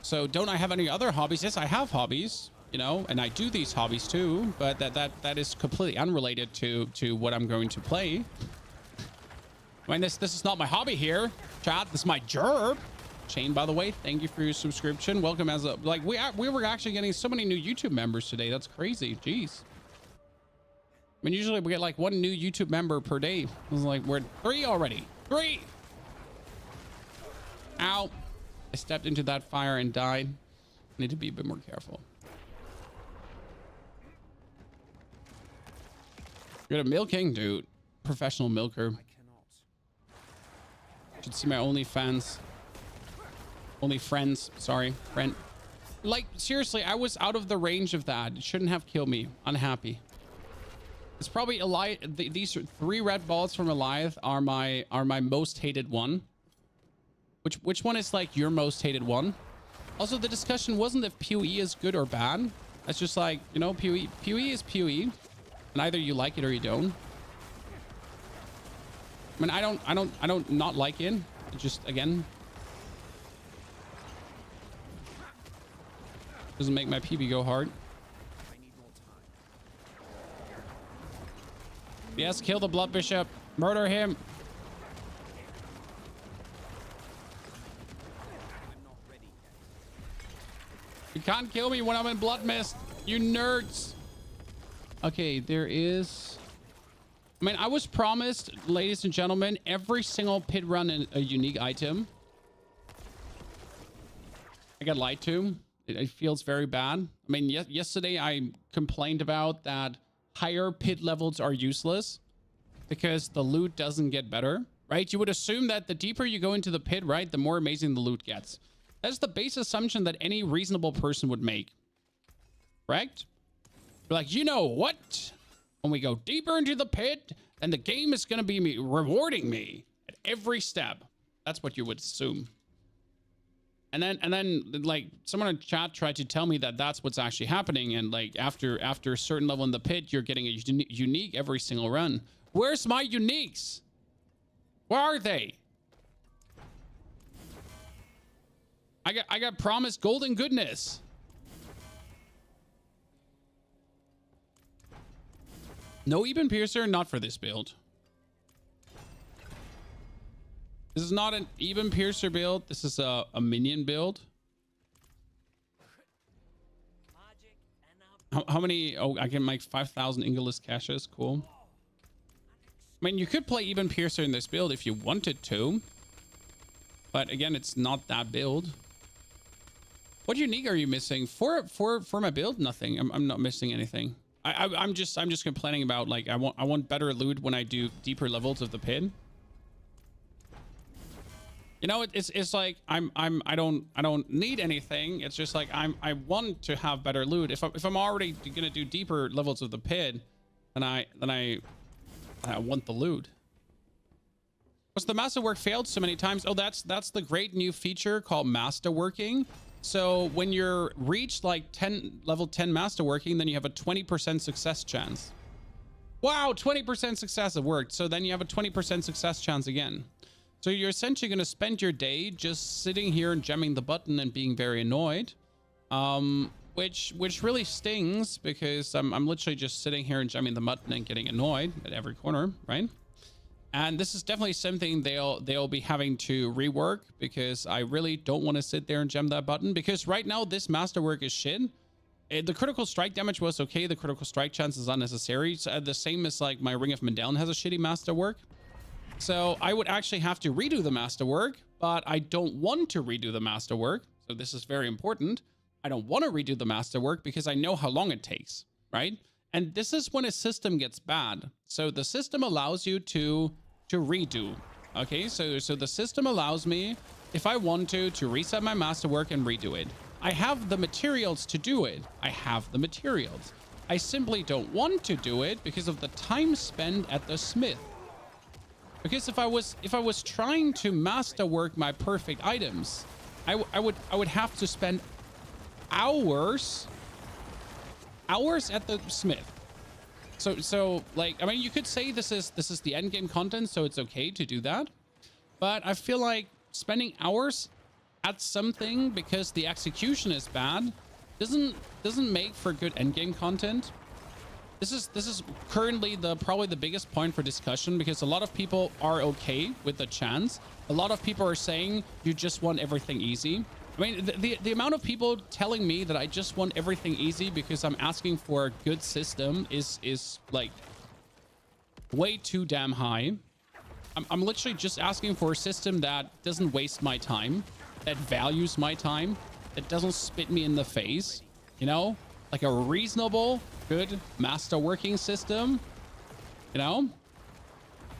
So don't I have any other hobbies? Yes, I have hobbies, you know, and I do these hobbies too, but that is completely unrelated to what I'm going to play. I mean, this is not my hobby here, chat. This is my job. Shane, by the way, thank you for your subscription. Welcome as a, like, we were actually getting so many new YouTube members today. That's crazy. Jeez. I mean, usually we get like 1 new YouTube member per day. It was like, we're 3 already. 3. Ow. I stepped into that fire and died. I need to be a bit more careful. You're a milking, dude. Professional milker. Should see my OnlyFans. OnlyFriends. Sorry, friend. Like, seriously, I was out of the range of that. It shouldn't have killed me. Unhappy. It's probably these 3 red balls from Eliath are my most hated one. Which one is like your most hated one? Also, the discussion wasn't if PoE is good or bad. It's just like, you know, PoE is PoE, and either you like it or you don't. I mean, I don't not like it. It just, again, doesn't make my PB go hard. Yes, kill the Blood Bishop. Murder him. You can't kill me when I'm in Blood Mist, you nerds. Okay, there is... I mean, I was promised, ladies and gentlemen, every single pit run in a unique item. I got lied to. It feels very bad. I mean, yesterday I complained about that higher pit levels are useless because the loot doesn't get better, right? You would assume that the deeper you go into the pit, right, the more amazing the loot gets. That's the base assumption that any reasonable person would make. Correct? You're like, you know what? When we go deeper into the pit, then the game is going to be rewarding me at every step. That's what you would assume. And then like someone in chat tried to tell me that that's what's actually happening. And like after a certain level in the pit, you're getting a unique every single run. Where's my uniques? Where are they? I got promised golden goodness. No Eben Piercer, not for this build. This is not an Eben Piercer build. This is a minion build. How many? Oh, I get like 5,000 Ingolus caches. Cool. I mean, you could play even Piercer in this build if you wanted to. But again, it's not that build. What unique are you missing? For my build, nothing. I'm not missing anything. I'm just complaining about, like, I want better loot when I do deeper levels of the pit. You know, it's like I don't need anything. It's just like I want to have better loot. If I'm already gonna do deeper levels of the pit, then I want the loot. Was the masterwork failed so many times? Oh, that's the great new feature called masterworking. So when you're reached like level 10 masterworking, then you have a 20% success chance. Wow, 20% success, it worked. So then you have a 20% success chance again. So you're essentially going to spend your day just sitting here and jamming the button and being very annoyed, which really stings, because I'm literally just sitting here and jamming the button and getting annoyed at every corner, right? And this is definitely something they'll be having to rework, because I really don't want to sit there and jam that button, because right now this masterwork is shit. The critical strike damage was okay. The critical strike chance is unnecessary. So the same as like my Ring of Mendeln has a shitty masterwork. So I would actually have to redo the masterwork, but I don't want to redo the masterwork. So this is very important. I don't want to redo the masterwork because I know how long it takes, right? And this is when a system gets bad. So the system allows you to redo. Okay, so the system allows me, if I want to reset my masterwork and redo it. I have the materials to do it. I have the materials. I simply don't want to do it because of the time spent at the smith. Because if I was trying to masterwork my perfect items, I would have to spend hours at the smith. So like, I mean, you could say this is the end game content, so it's okay to do that. But I feel like spending hours at something because the execution is bad doesn't make for good end game content. This is currently probably the biggest point for discussion, because a lot of people are okay with the chance. A lot of people are saying you just want everything easy. I mean, the amount of people telling me that I just want everything easy because I'm asking for a good system is like way too damn high. I'm literally just asking for a system that doesn't waste my time, that values my time, that doesn't spit me in the face, you know? Like a reasonable, good masterworking system, you know?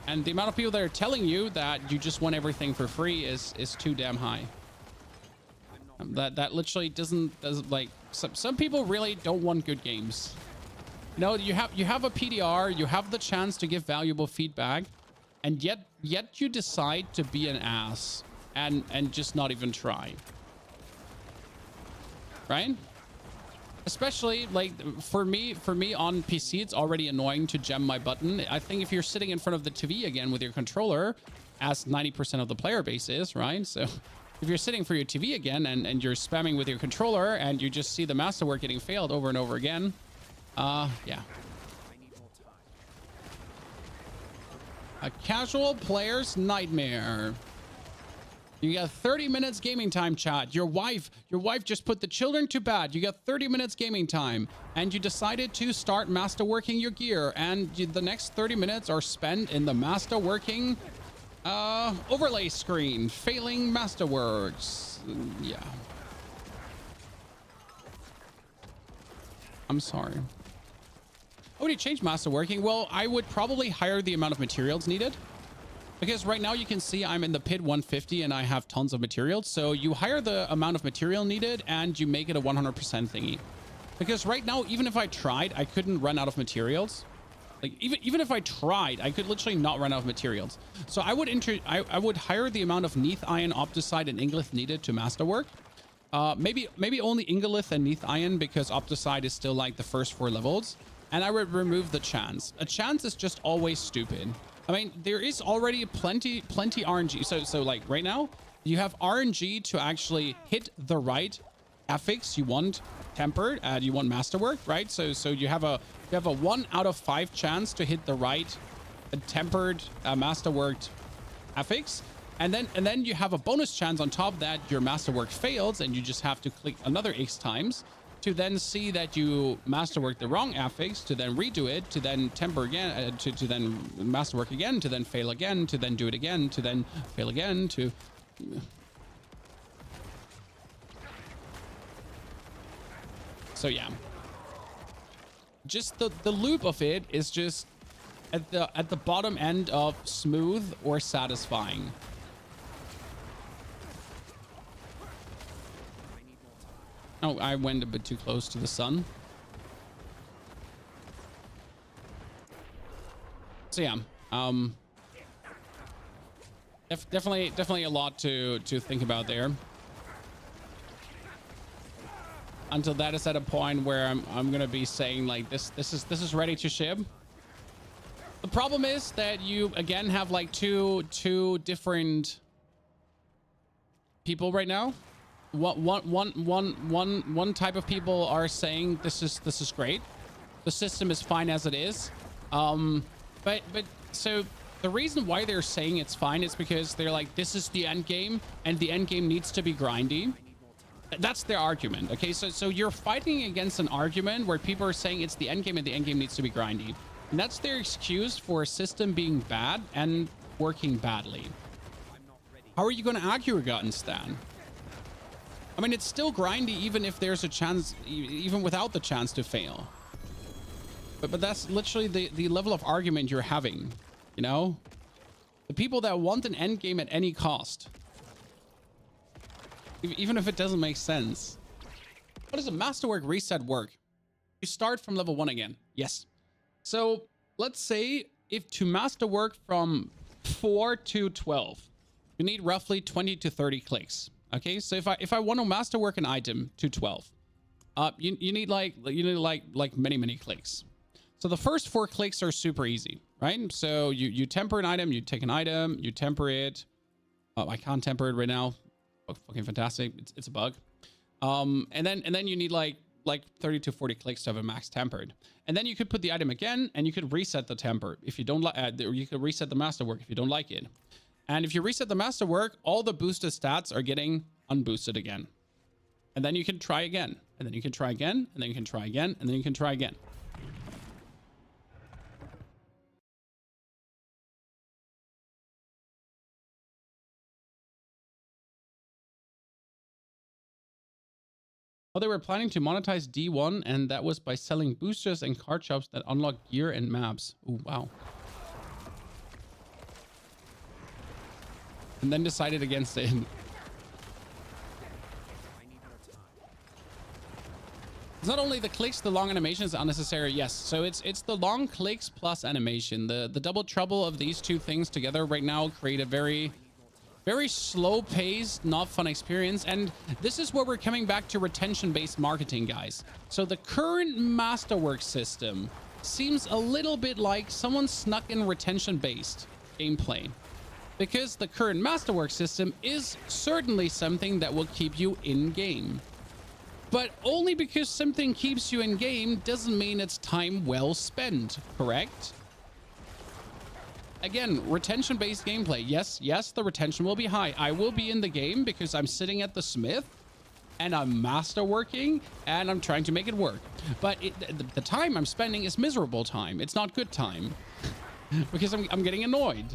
And the amount of people that are telling you that you just want everything for free is too damn high. That literally doesn't like, some people really don't want good games. You know, you have a PDR, you have the chance to give valuable feedback, and yet you decide to be an ass and just not even try. Right? Especially like for me on PC, it's already annoying to gem my button. I think if you're sitting in front of the TV again with your controller, as 90% of the player base is, right? So if you're sitting for your TV again and you're spamming with your controller and you just see the masterwork getting failed over and over again, yeah. A casual player's nightmare. You got 30 minutes gaming time, chat. Your wife just put the children to bed. You got 30 minutes gaming time, and you decided to start masterworking your gear, and the next 30 minutes are spent in the masterworking overlay screen, failing masterworks. Yeah. I'm sorry. How would you change masterworking? Well, I would probably higher the amount of materials needed. Because right now you can see I'm in the pit 150 and I have tons of materials. So you higher the amount of material needed and you make it a 100% thingy. Because right now, even if I tried, I couldn't run out of materials. Like even if I tried, I could literally not run out of materials. So I would higher the amount of Neath Iron, Opticide, and Ingolith needed to masterwork. Maybe only Ingolith and Neath Iron, because Opticide is still like the first 4 levels. And I would remove the chance. A chance is just always stupid. I mean, there is already plenty RNG. So like right now, you have RNG to actually hit the right affix you want tempered, you want masterwork, right? So you have a 1 out of 5 chance to hit the right tempered masterworked affix, and then you have a bonus chance on top that your masterwork fails, and you just have to click another X times. to then see that you masterwork the wrong affix, to then redo it, to then temper again, to then masterwork again, to then fail again, to then do it again, to then fail again, to... So yeah, just the loop of it is just at the bottom end of smooth or satisfying. Oh, I went a bit too close to the sun. So yeah, definitely a lot to think about there. Until that is at a point where I'm gonna be saying like this is ready to ship. The problem is that you again have like two different people right now. One type of people are saying this is great. The system is fine as it is. But so the reason why they're saying it's fine is because they're like, this is the end game and the end game needs to be grindy. That's their argument. Okay, so you're fighting against an argument where people are saying it's the end game and the end game needs to be grindy. And that's their excuse for a system being bad and working badly. How are you going to argue against that? I mean, it's still grindy even if there's a chance, even without the chance to fail. But that's literally the level of argument you're having, you know? The people that want an end game at any cost. Even if it doesn't make sense. How does a masterwork reset work? You start from level 1 again. Yes. So let's say if to masterwork from 4 to 12, you need roughly 20 to 30 clicks. Okay, so if I want to masterwork an item to 12, you need like many clicks. So the first 4 clicks are super easy, right? So you temper an item, you take an item, you temper it. Oh, I can't temper it right now. Oh, fucking fantastic! It's a bug. And then you need like 30 to 40 clicks to have a max tempered. And then you could put the item again, and you could reset the temper if you don't like. Or you could reset the masterwork if you don't like it. And if you reset the masterwork, all the boosted stats are getting unboosted again. And then you can try again. And then you can try again. And then you can try again. And then you can try again. Oh, they were planning to monetize D1, and that was by selling boosters and card shops that unlock gear and maps. Ooh, wow. And then decided against it. It's not only the clicks, the long animation is unnecessary. Yes, so it's the long clicks plus animation. The double trouble of these two things together right now create a very slow paced, not fun experience. And this is where we're coming back to retention based marketing, guys. So the current masterwork system seems a little bit like someone snuck in retention based gameplay. Because the current masterwork system is certainly something that will keep you in game. But only because something keeps you in game doesn't mean it's time well spent, correct? Again, retention-based gameplay. Yes, the retention will be high. I will be in the game because I'm sitting at the smith and I'm masterworking and I'm trying to make it work. But the time I'm spending is miserable time. It's not good time because I'm getting annoyed.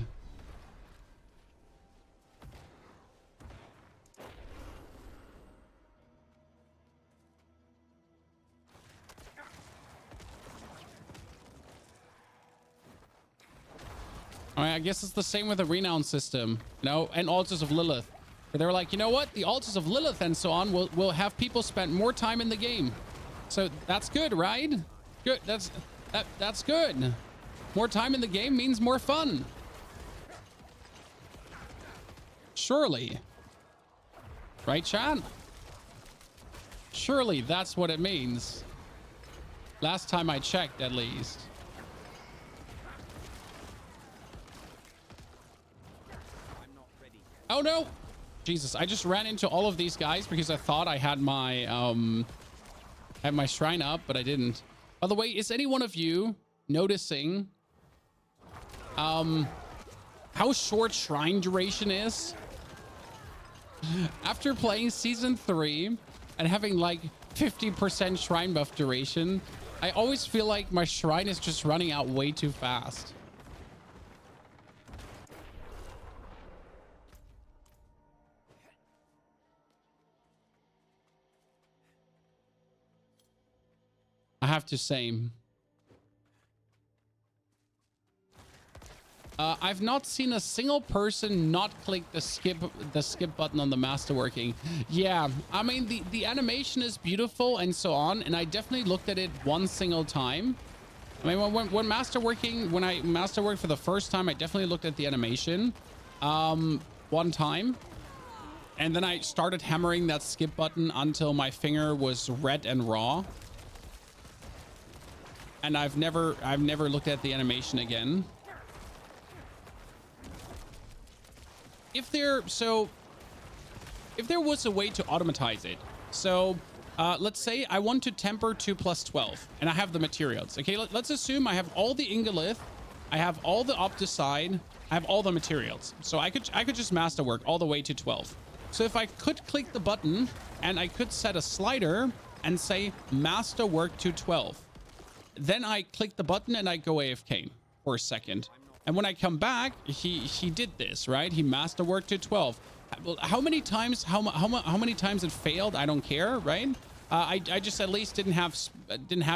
All right, I guess it's the same with the renown system, you know, and altars of Lilith. Where they were like, you know what? The altars of Lilith and so on will have people spend more time in the game. So that's good, right? Good. That's good. More time in the game means more fun. Surely. Right, chat? Surely that's what it means. Last time I checked, at least. Oh no! Jesus, I just ran into all of these guys because I thought I had my shrine up, but I didn't. By the way, is any one of you noticing how short shrine duration is? After playing season 3 and having like 50% shrine buff duration. I always feel like my shrine is just running out way too fast. I have to say, I've not seen a single person not click the skip button on the masterworking. Yeah, I mean the animation is beautiful and so on, and I definitely looked at it one single time. I mean when I masterworked for the first time, I definitely looked at the animation one time, and then I started hammering that skip button until my finger was red and raw. And I've never looked at the animation again. If there was a way to automatize it, so let's say I want to temper to +12 and I have the materials. Okay, let's assume I have all the Ingolith, I have all the Opticide, I have all the materials. So I could just masterwork all the way to 12. So if I could click the button and I could set a slider and say masterwork to 12. Then I click the button and I go AFK for a second. And when I come back, he did this, right? He masterworked to 12. How many times it failed? I don't care, right? I just at least didn't have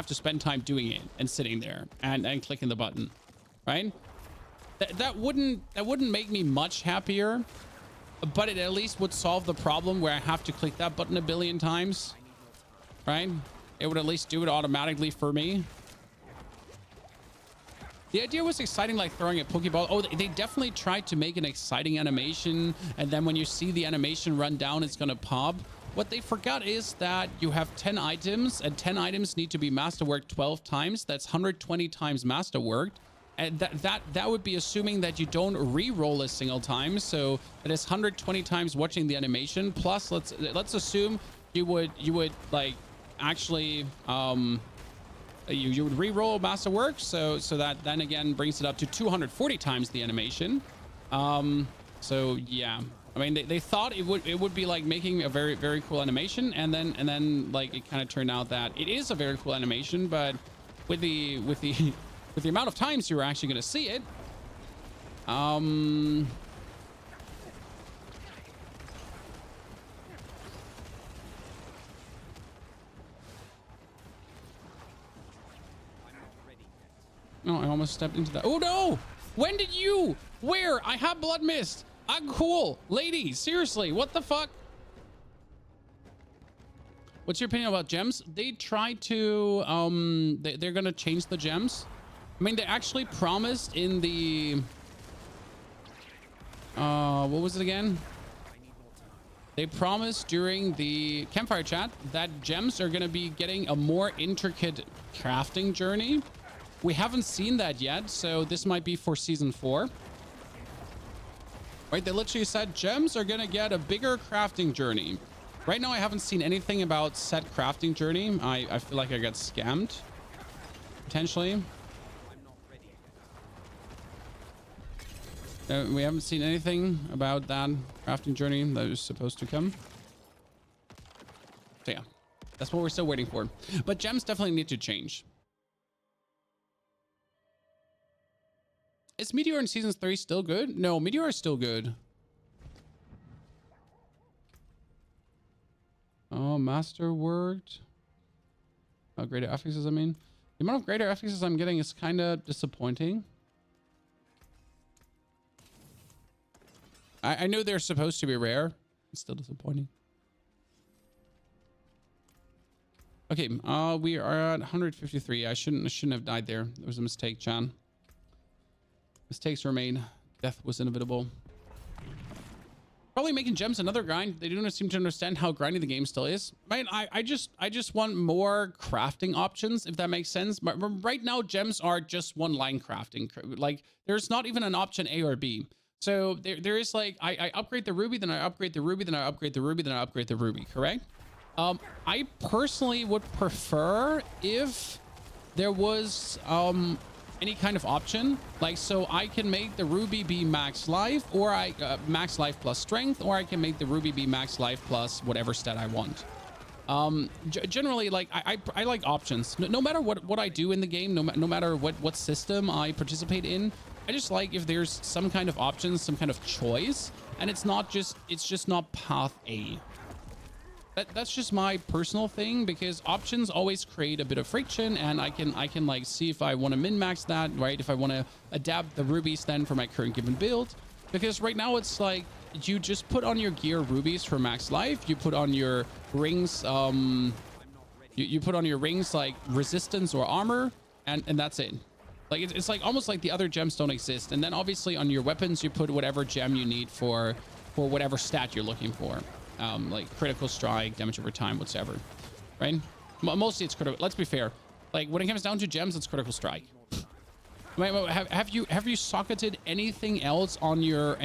to spend time doing it and sitting there and clicking the button, right? That wouldn't make me much happier, but it at least would solve the problem where I have to click that button a billion times, right? It would at least do it automatically for me. The idea was exciting, like throwing a Pokeball. Oh, they definitely tried to make an exciting animation, and then when you see the animation run down, it's gonna pop. What they forgot is that you have 10 items, and 10 items need to be masterworked 12 times. That's 120 times masterworked, and that would be assuming that you don't re-roll a single time. So that is 120 times watching the animation. Plus, let's assume you would like actually you would re-roll masterwork, so that then again brings it up to 240 times the animation. So yeah, I mean they thought it would be like making a very, very cool animation, and then like it kind of turned out that it is a very cool animation, but with the amount of times you're actually going to see it, no, I almost stepped into that. Oh no! When did you? Where? I have blood mist. I'm cool. Lady, seriously, what the fuck? What's your opinion about gems? They tried to, they're gonna change the gems. I mean, they actually promised in the, what was it again? They promised during the campfire chat that gems are gonna be getting a more intricate crafting journey. We haven't seen that yet, so this might be for season 4. Right, they literally said gems are gonna get a bigger crafting journey. Right now, I haven't seen anything about set crafting journey. I feel like I got scammed, potentially. We haven't seen anything about that crafting journey that is supposed to come. So yeah, that's what we're still waiting for. But gems definitely need to change. Is Meteor in season 3 still good? No, Meteor is still good. Oh, master worked. Oh, greater affixes, I mean. The amount of greater affixes I'm getting is kind of disappointing. I know they're supposed to be rare. It's still disappointing. Okay, we are at 153. I shouldn't have died there. It was a mistake, Chan. Mistakes were made. Death was inevitable. Probably making gems another grind. They don't seem to understand how grindy the game still is. Right? I just want more crafting options, if that makes sense. But right now, gems are just one line crafting. Like, there's not even an option A or B. So there is like, I upgrade the ruby, then I upgrade the ruby, then I upgrade the ruby, then I upgrade the ruby, correct? I personally would prefer if there was any kind of option, like, so I can make the ruby be max life, or max life plus strength, or I can make the ruby be max life plus whatever stat I want. Generally, like I like options. No matter what I do in the game, no matter what system I participate in, I just like if there's some kind of options, some kind of choice, and it's just not path A. That's just my personal thing, because options always create a bit of friction, and I can like see if I want to min-max that, right? If I want to adapt the rubies then for my current given build, because right now it's like you just put on your gear rubies for max life, you put on your rings, you put on your rings like resistance or armor, and that's it. Like it's like almost like the other gems don't exist, and then obviously on your weapons you put whatever gem you need for whatever stat you're looking for. Like critical strike, damage over time, whatever, right? Mostly it's critical. Let's be fair. Like when it comes down to gems, it's critical strike. Have you socketed anything else on your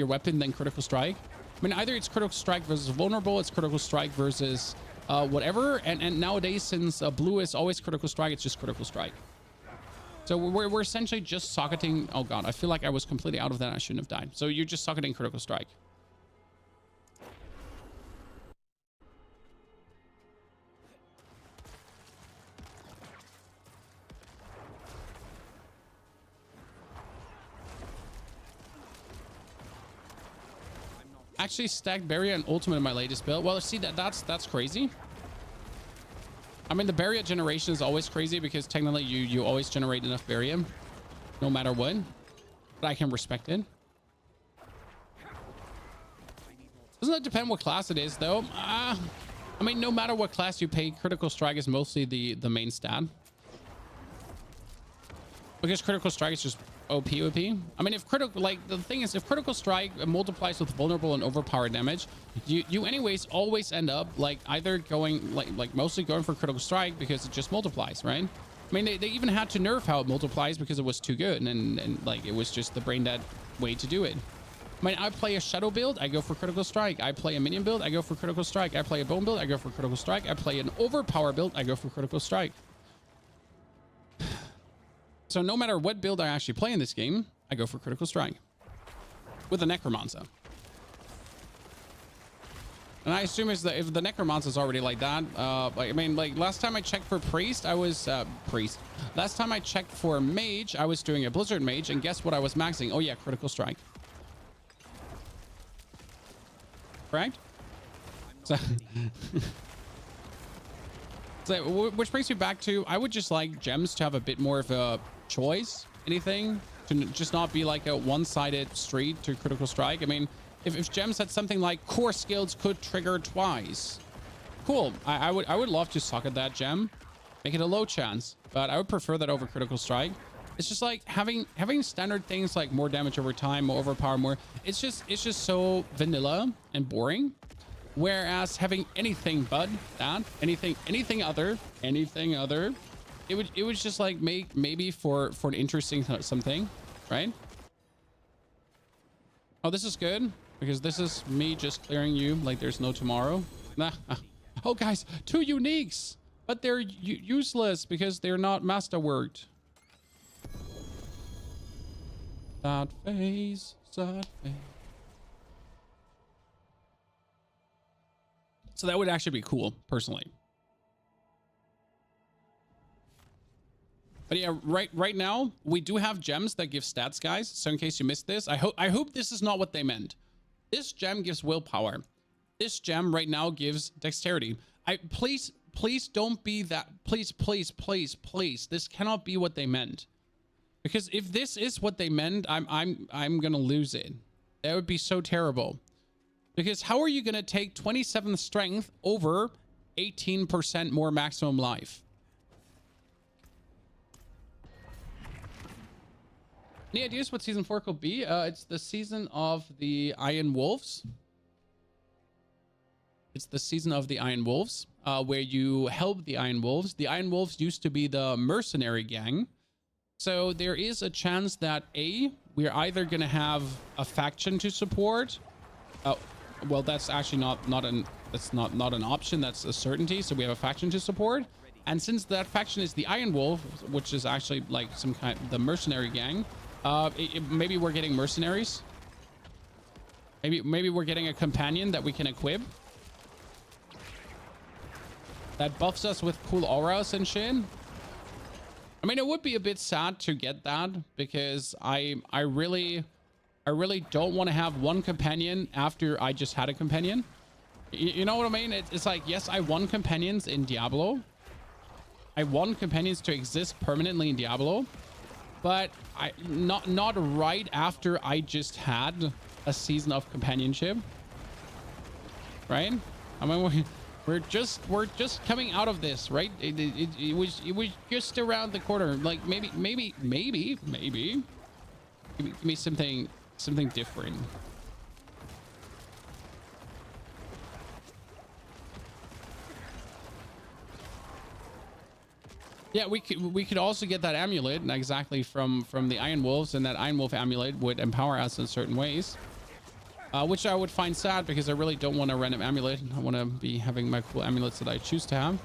weapon than critical strike? I mean, either it's critical strike versus vulnerable, it's critical strike versus whatever. And nowadays, since blue is always critical strike, it's just critical strike. So we're essentially just socketing. Oh god, I feel like I was completely out of that. I shouldn't have died. So you're just socketing critical strike. Actually stacked barrier and ultimate in my latest build. Well, see, that's crazy. I mean, the barrier generation is always crazy because technically you always generate enough barrier no matter what, but I can respect it. Doesn't that depend what class it is though? I mean, no matter what class you pay, critical strike is mostly the main stat, because critical strike is just OP. I mean, if critical, like the thing is, if critical strike multiplies with vulnerable and overpowered damage, you anyways always end up like either going like mostly going for critical strike because it just multiplies, right? I mean, they even had to nerf how it multiplies because it was too good, and like it was just the brain dead way to do it. I mean, I play a shadow build, I go for critical strike. I play a minion build, I go for critical strike. I play a bone build, I go for critical strike. I play an overpower build, I go for critical strike. So no matter what build I actually play in this game, I go for critical strike with a Necromancer. And I assume if the Necromancer is already like that, like, I mean, like last time I checked for priest, I was priest. Last time I checked for mage, I was doing a blizzard mage, and guess what I was maxing? Oh yeah, critical strike. Correct? So, so, which brings me back to, I would just like gems to have a bit more of a choice, anything, to just not be like a one-sided street to critical strike. I mean, if gems had something like core skills could trigger twice, cool. I would love to socket that gem, make it a low chance, but I would prefer that over critical strike. It's just like having standard things like more damage over time, more overpower, more. It's just so vanilla and boring. Whereas having anything but that, anything other, it would just like make maybe for an interesting something, right? Oh, this is good because this is me just clearing you like there's no tomorrow. Nah. Oh, guys, 2 uniques, but they're useless because they're not masterworked. Sad face, sad face. So that would actually be cool, personally. But yeah, right now we do have gems that give stats, guys. So in case you missed this, I hope this is not what they meant. This gem gives willpower. This gem right now gives dexterity. Please don't be that. Please. This cannot be what they meant. Because if this is what they meant, I'm gonna lose it. That would be so terrible. Because how are you going to take 27 strength over 18% more maximum life? Any ideas what season 4 could be? It's the season of the Iron Wolves. It's the season of the Iron Wolves, where you help the Iron Wolves. The Iron Wolves used to be the mercenary gang. So there is a chance that we're either going to have a faction to support. Well, that's actually not an option. That's a certainty. So we have a faction to support, and since that faction is the Iron Wolf, which is actually like some kind of the mercenary gang, maybe we're getting mercenaries. Maybe we're getting a companion that we can equip. that buffs us with cool auras and shit. I mean, it would be a bit sad to get that because I really don't want to have one companion after I just had a companion. You know what I mean? It's like, yes, I want companions in Diablo. I want companions to exist permanently in Diablo, but not right after I just had a season of companionship, right? I mean, we're just coming out of this, right? It was just around the corner. Like maybe give me something different. Yeah, we could also get that amulet exactly from the Iron Wolves, and that Iron Wolf amulet would empower us in certain ways, which I would find sad because I really don't want a random amulet. I want to be having my cool amulets that I choose to have.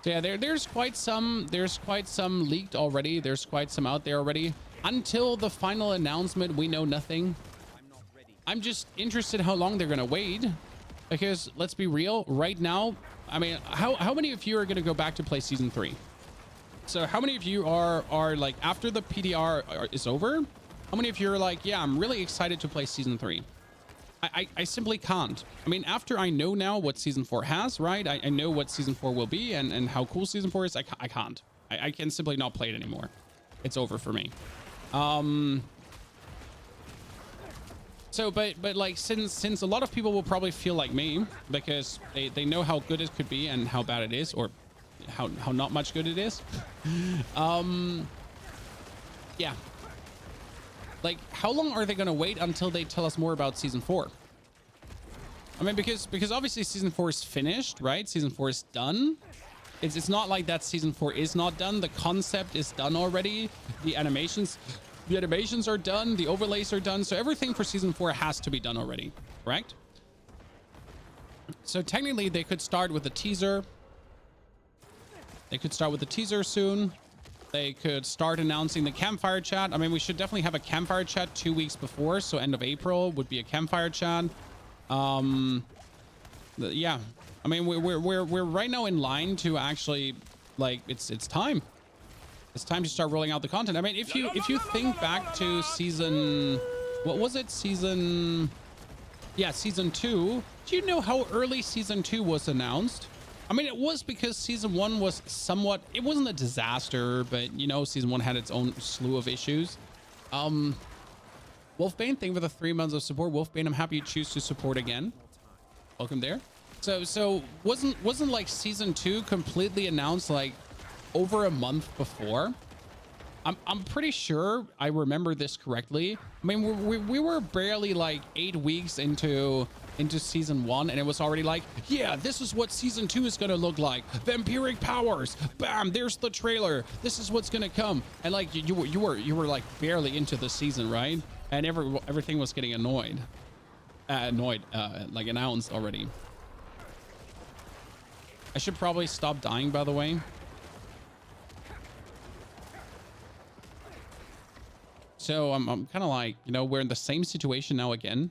So yeah, there's quite some leaked already. There's quite some out there already. Until the final announcement, we know nothing. I'm just interested how long they're gonna wait, because let's be real, right now, I mean, how many of you are going to go back to play season 3? So how many of you are like, after the PDR is over, how many of you are like, yeah, I'm really excited to play season 3? I simply can't. I mean, after I know now what season 4 has, right? I know what season 4 will be and how cool season 4 is. I can't. I can simply not play it anymore. It's over for me. So, but like, since a lot of people will probably feel like me because they know how good it could be and how bad it is, or how not much good it is. Yeah. Like, how long are they going to wait until they tell us more about season 4? I mean, because obviously season 4 is finished, right? Season 4 is done. It's not like that season 4 is not done. The concept is done already. The animations are done. The overlays are done. So everything for season 4 has to be done already, correct? So technically they could start with a teaser. They could start with the teaser soon. They could start announcing the campfire chat. I mean, we should definitely have a campfire chat 2 weeks before. So end of April would be a campfire chat. Yeah, I mean, we're right now in line to actually, like, it's time. It's time to start rolling out the content. I mean, if you think back to season, what was it? Season 2. Do you know how early season 2 was announced? I mean, it was because season 1 was somewhat, it wasn't a disaster, but you know, season 1 had its own slew of issues. Wolfbane, thank you for the 3 months of support. Wolfbane, I'm happy you choose to support again. Welcome there. So wasn't like season 2 completely announced like over a month before? I'm pretty sure I remember this correctly. I mean, we were barely like 8 weeks into season 1, and it was already like, yeah, this is what season 2 is gonna look like. Vampiric powers, bam, there's the trailer. This is what's gonna come. And like you were like barely into the season, right? And everything was getting like announced already. I should probably stop dying, by the way. So I'm kind of like, you know, we're in the same situation now again.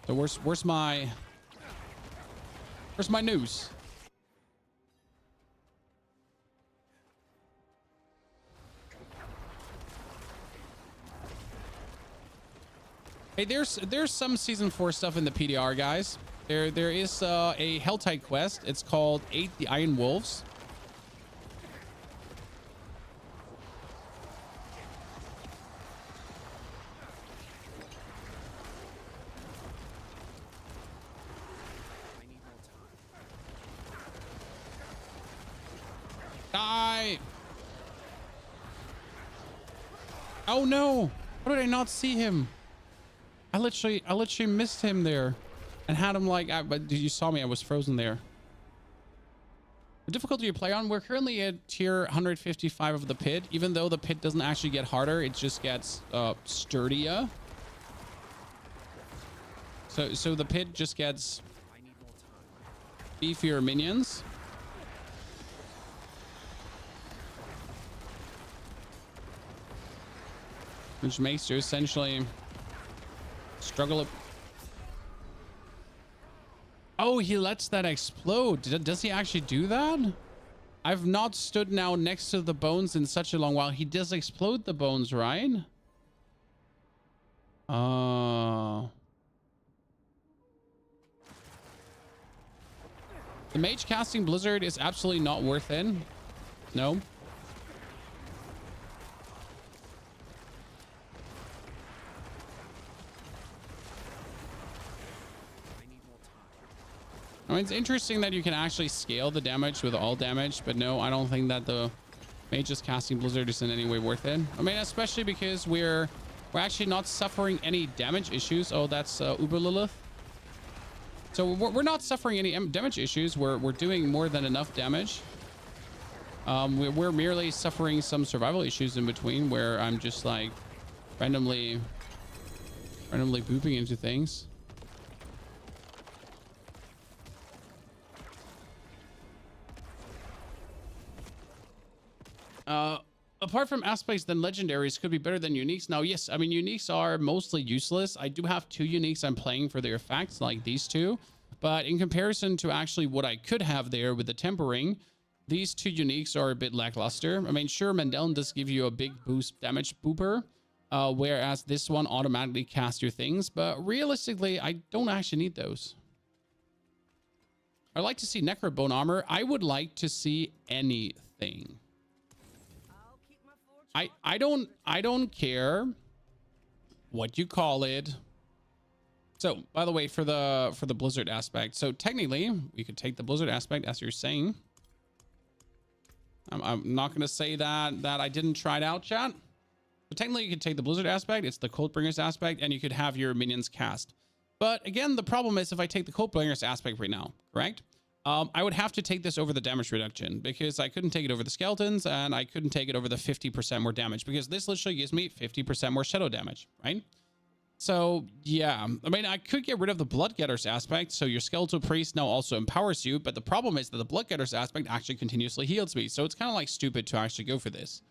So where's my news? Hey, there's some season 4 stuff in the PDR, guys. There is a Helltide quest. It's called 8 the Iron Wolves. Die! Oh no! How did I not see him? I literally missed him there, and had him like. But you saw me. I was frozen there. The difficulty you play on. We're currently at tier 155 of the pit. Even though the pit doesn't actually get harder, it just gets sturdier. So the pit just gets beefier minions. Which makes you essentially struggle. Oh, he lets that explode. Does he actually do that? I've not stood now next to the bones in such a long while. He does explode the bones, right? The mage casting Blizzard is absolutely not worth it. No. I mean, it's interesting that you can actually scale the damage with all damage, but no, I don't think that the mage's casting Blizzard is in any way worth it. I mean, especially because we're actually not suffering any damage issues. Oh, that's Uber Lilith. So we're not suffering any damage issues. We're doing more than enough damage. We're merely suffering some survival issues in between where I'm just like randomly booping into things. Apart from aspects, then legendaries could be better than uniques. Now, yes, I mean, uniques are mostly useless. I do have 2 uniques I'm playing for their effects, like these 2. But in comparison to actually what I could have there with the tempering, these 2 uniques are a bit lackluster. I mean, sure, Mandelen does give you a big boost damage booper, whereas this one automatically casts your things. But realistically, I don't actually need those. I'd like to see Necro Bone Armor. I would like to see anything. I don't care what you call it. So, by the way, for the Blizzard aspect, so technically we could take the Blizzard aspect as you're saying. I'm not going to say that I didn't try it out, chat. But technically you could take the Blizzard aspect, it's the Coldbringers aspect, and you could have your minions cast. But again, the problem is if I take the Coldbringers aspect right now, correct? I would have to take this over the damage reduction because I couldn't take it over the skeletons and I couldn't take it over the 50% more damage because this literally gives me 50% more shadow damage, right? So yeah, I mean, I could get rid of the Bloodgetters aspect. So your Skeletal Priest now also empowers you. But the problem is that the Bloodgetters aspect actually continuously heals me. So it's kind of like stupid to actually go for this.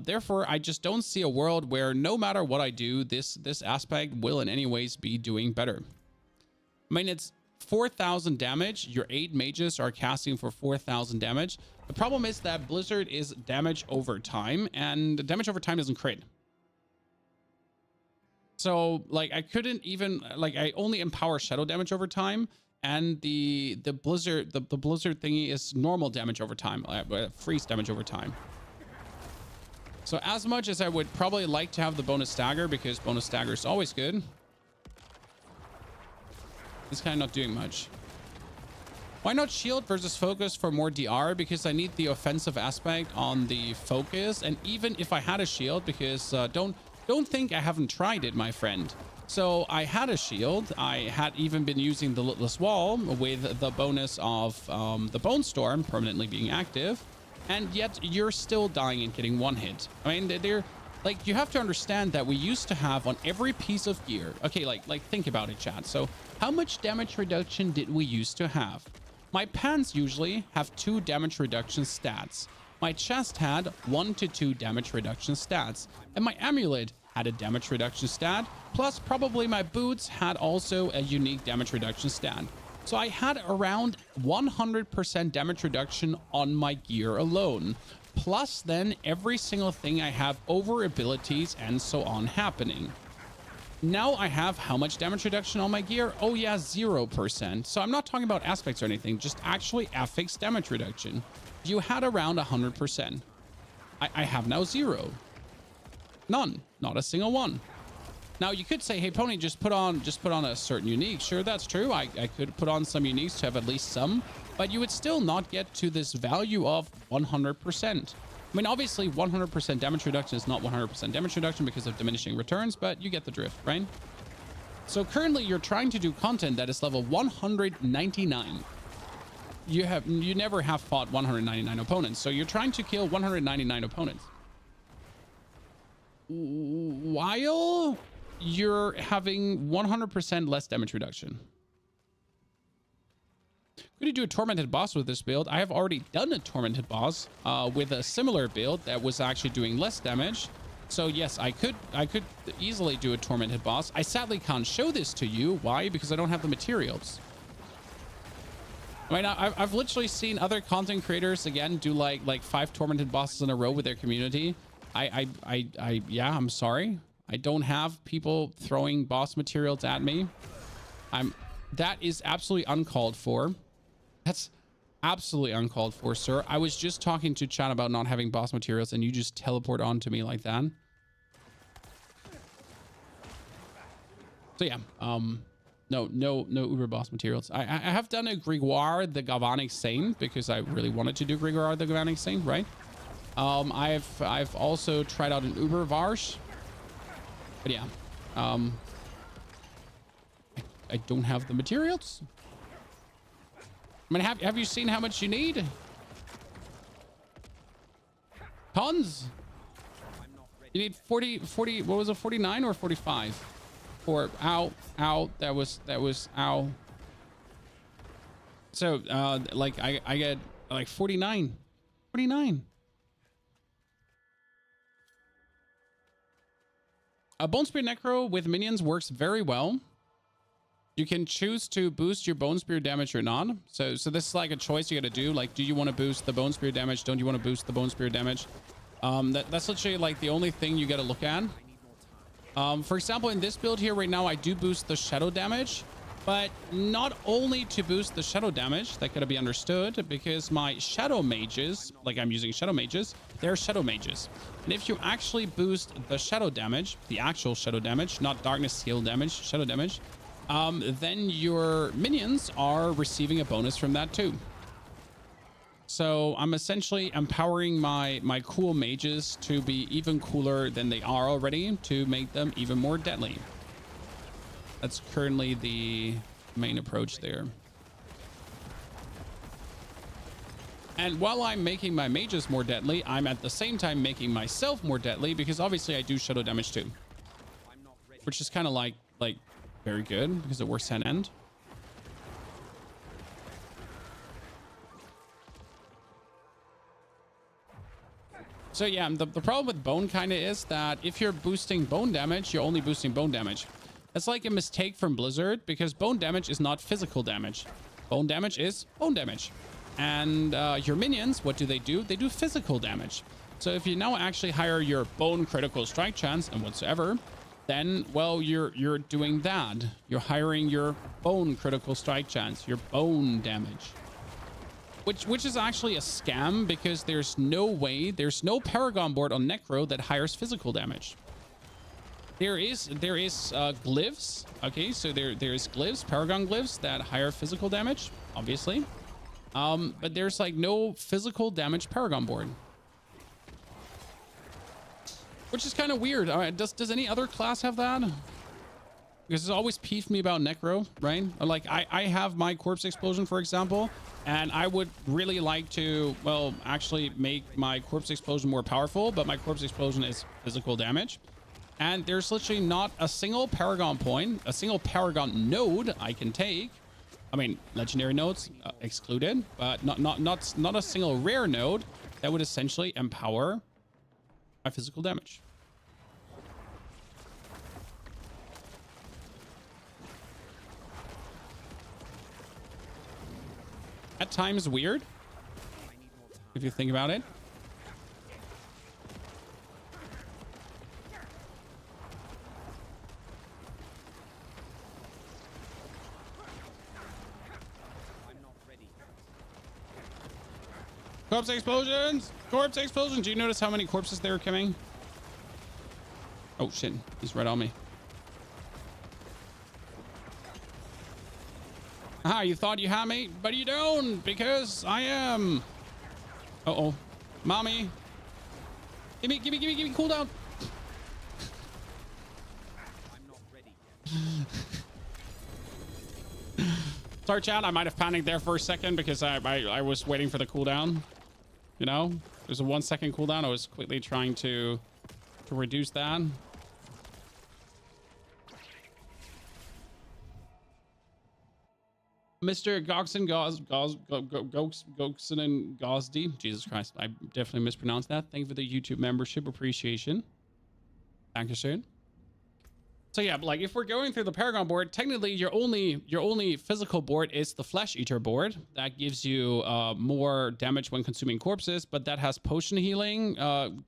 Therefore, I just don't see a world where no matter what I do, this aspect will in any ways be doing better. I mean, it's 4,000 damage. Your 8 mages are casting for 4,000 damage. The problem is that Blizzard is damage over time, and damage over time doesn't crit. So like I couldn't even like I only empower shadow damage over time, and the Blizzard the Blizzard thingy is normal damage over time, freeze damage over time. So as much as I would probably like to have the bonus stagger because bonus stagger is always good, it's kind of not doing much. Why not shield versus focus for more DR? Because I need the offensive aspect on the focus. And even if I had a shield, because don't think I haven't tried it, my friend. So I had a shield. I had even been using the Litless Wall with the bonus of the Bone Storm permanently being active. And yet you're still dying and getting one hit. I mean, they're like, you have to understand that we used to have on every piece of gear. Okay, like think about it, chat. So how much damage reduction did we used to have? My pants usually have 2 damage reduction stats. My chest had 1 to 2 damage reduction stats. And my amulet had a damage reduction stat. Plus probably my boots had also a unique damage reduction stat. So I had around 100% damage reduction on my gear alone. Plus then every single thing I have over abilities and so on happening. Now I have how much damage reduction on my gear? Oh yeah, 0%. So I'm not talking about aspects or anything, just actually affix damage reduction. You had around 100%. I have now 0. None, not a single one. Now you could say, hey Pony, just put on a certain unique. Sure, that's true. I could put on some uniques to have at least some, but you would still not get to this value of 100%. I mean, obviously 100% damage reduction is not 100% damage reduction because of diminishing returns, but you get the drift, right? So currently you're trying to do content that is level 199. You never have fought 199 opponents. So you're trying to kill 199 opponents while you're having 100% less damage reduction. Could you do a tormented boss with this build? I have already done a tormented boss with a similar build that was actually doing less damage. So yes, I could easily do a tormented boss. I sadly can't show this to you. Why? Because I don't have the materials. I mean, I've literally seen other content creators again do like 5 tormented bosses in a row with their community. Yeah, I'm sorry. I don't have people throwing boss materials at me. That is absolutely uncalled for. That's absolutely uncalled for, sir. I was just talking to chat about not having boss materials and you just teleport onto me like that. So yeah, no Uber boss materials. I have done a Grégoire the Galvanic Saint because I really wanted to do Grégoire the Galvanic Saint, right? I've also tried out an Uber Varsh, but yeah, I don't have the materials. I mean, have you seen how much you need? Tons. You need 40, what was it, 49 or 45? Or ow, that was ow. So, like I get like 49. A Bone Spear Necro with minions works very well. You can choose to boost your Bone Spear damage or not. So this is like a choice you got to do. Like, do you want to boost the Bone Spear damage? Don't you want to boost the Bone Spear damage? That's literally like the only thing you got to look at. For example, in this build here right now, I do boost the shadow damage, but not only to boost the shadow damage, that gotta be understood, because my shadow mages, like I'm using shadow mages, they're shadow mages. And if you actually boost the shadow damage, the actual shadow damage, not darkness scale damage, shadow damage, then your minions are receiving a bonus from that too. So I'm essentially empowering my cool mages to be even cooler than they are already, to make them even more deadly. That's currently the main approach there. And while I'm making my mages more deadly, I'm at the same time making myself more deadly, because obviously I do shadow damage too, which is kind of like very good because it works hand end. So yeah, the problem with bone kind of is that if you're boosting bone damage, you're only boosting bone damage. That's like a mistake from Blizzard, because bone damage is not physical damage. Bone damage is bone damage. And your minions, what do? They do physical damage. So if you now actually hire your bone critical strike chance and whatsoever, then, well, you're doing that. You're hiring your bone critical strike chance, your bone damage. Which is actually a scam, because there's no Paragon board on Necro that hires physical damage. There is glyphs. Okay, so there is glyphs, Paragon glyphs that hire physical damage, obviously. But there's like no physical damage Paragon board, which is kind of weird. Does any other class have that? Because it's always peeved me about Necro, right? Like I have my corpse explosion, for example, and I would really like to, well, actually make my corpse explosion more powerful, but my corpse explosion is physical damage. And there's literally not a single Paragon point, a single Paragon node I can take. I mean, legendary nodes excluded, but not a single rare node that would essentially empower my physical damage. At times weird, if you think about it. Corpse explosions! Corpse explosions! Do you notice how many corpses there are coming? Oh shit, he's right on me. Ah, you thought you had me, but you don't, because I am. Uh-oh. Mommy. Give me cooldown. I'm not ready yet. Sorry, chat. I might have panicked there for a second because I was waiting for the cooldown. You know, there's a 1 second cooldown. I was quickly trying to reduce that. Mr. Gogson and Gosdy. Jesus Christ, I definitely mispronounced that. Thank you for the YouTube membership. Appreciation. Thank you, sir. So yeah, like if we're going through the Paragon board, technically your only physical board is the Flesh Eater board. That gives you more damage when consuming corpses, but that has potion healing,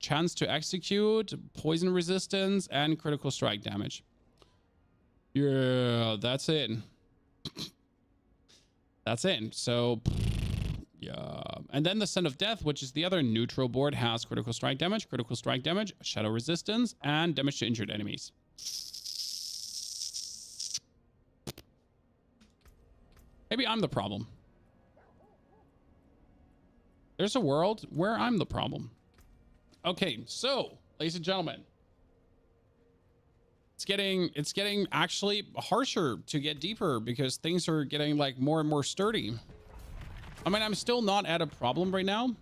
chance to execute, poison resistance, and critical strike damage. Yeah, that's it. That's it. So yeah, and then the Son of Death, which is the other neutral board, has critical strike damage, shadow resistance, and damage to injured enemies. Maybe I'm the problem. There's a world where I'm the problem. Okay, so, ladies and gentlemen, it's getting actually harsher to get deeper because things are getting like more and more sturdy. I mean, I'm still not at a problem right now.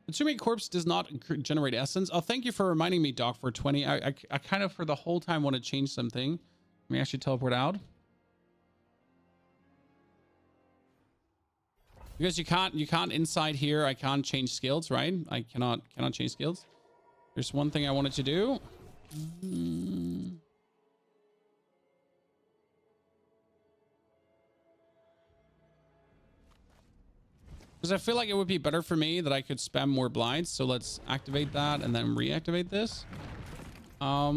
Consuming corpse does not generate essence. Oh, thank you for reminding me, Doc, for 20. I kind of for the whole time want to change something. Let me actually teleport out. Because you can't inside here. I can't change skills, right? I cannot change skills. There's one thing I wanted to do. Because I feel like it would be better for me that I could spam more Blights. So let's activate that and then reactivate this. I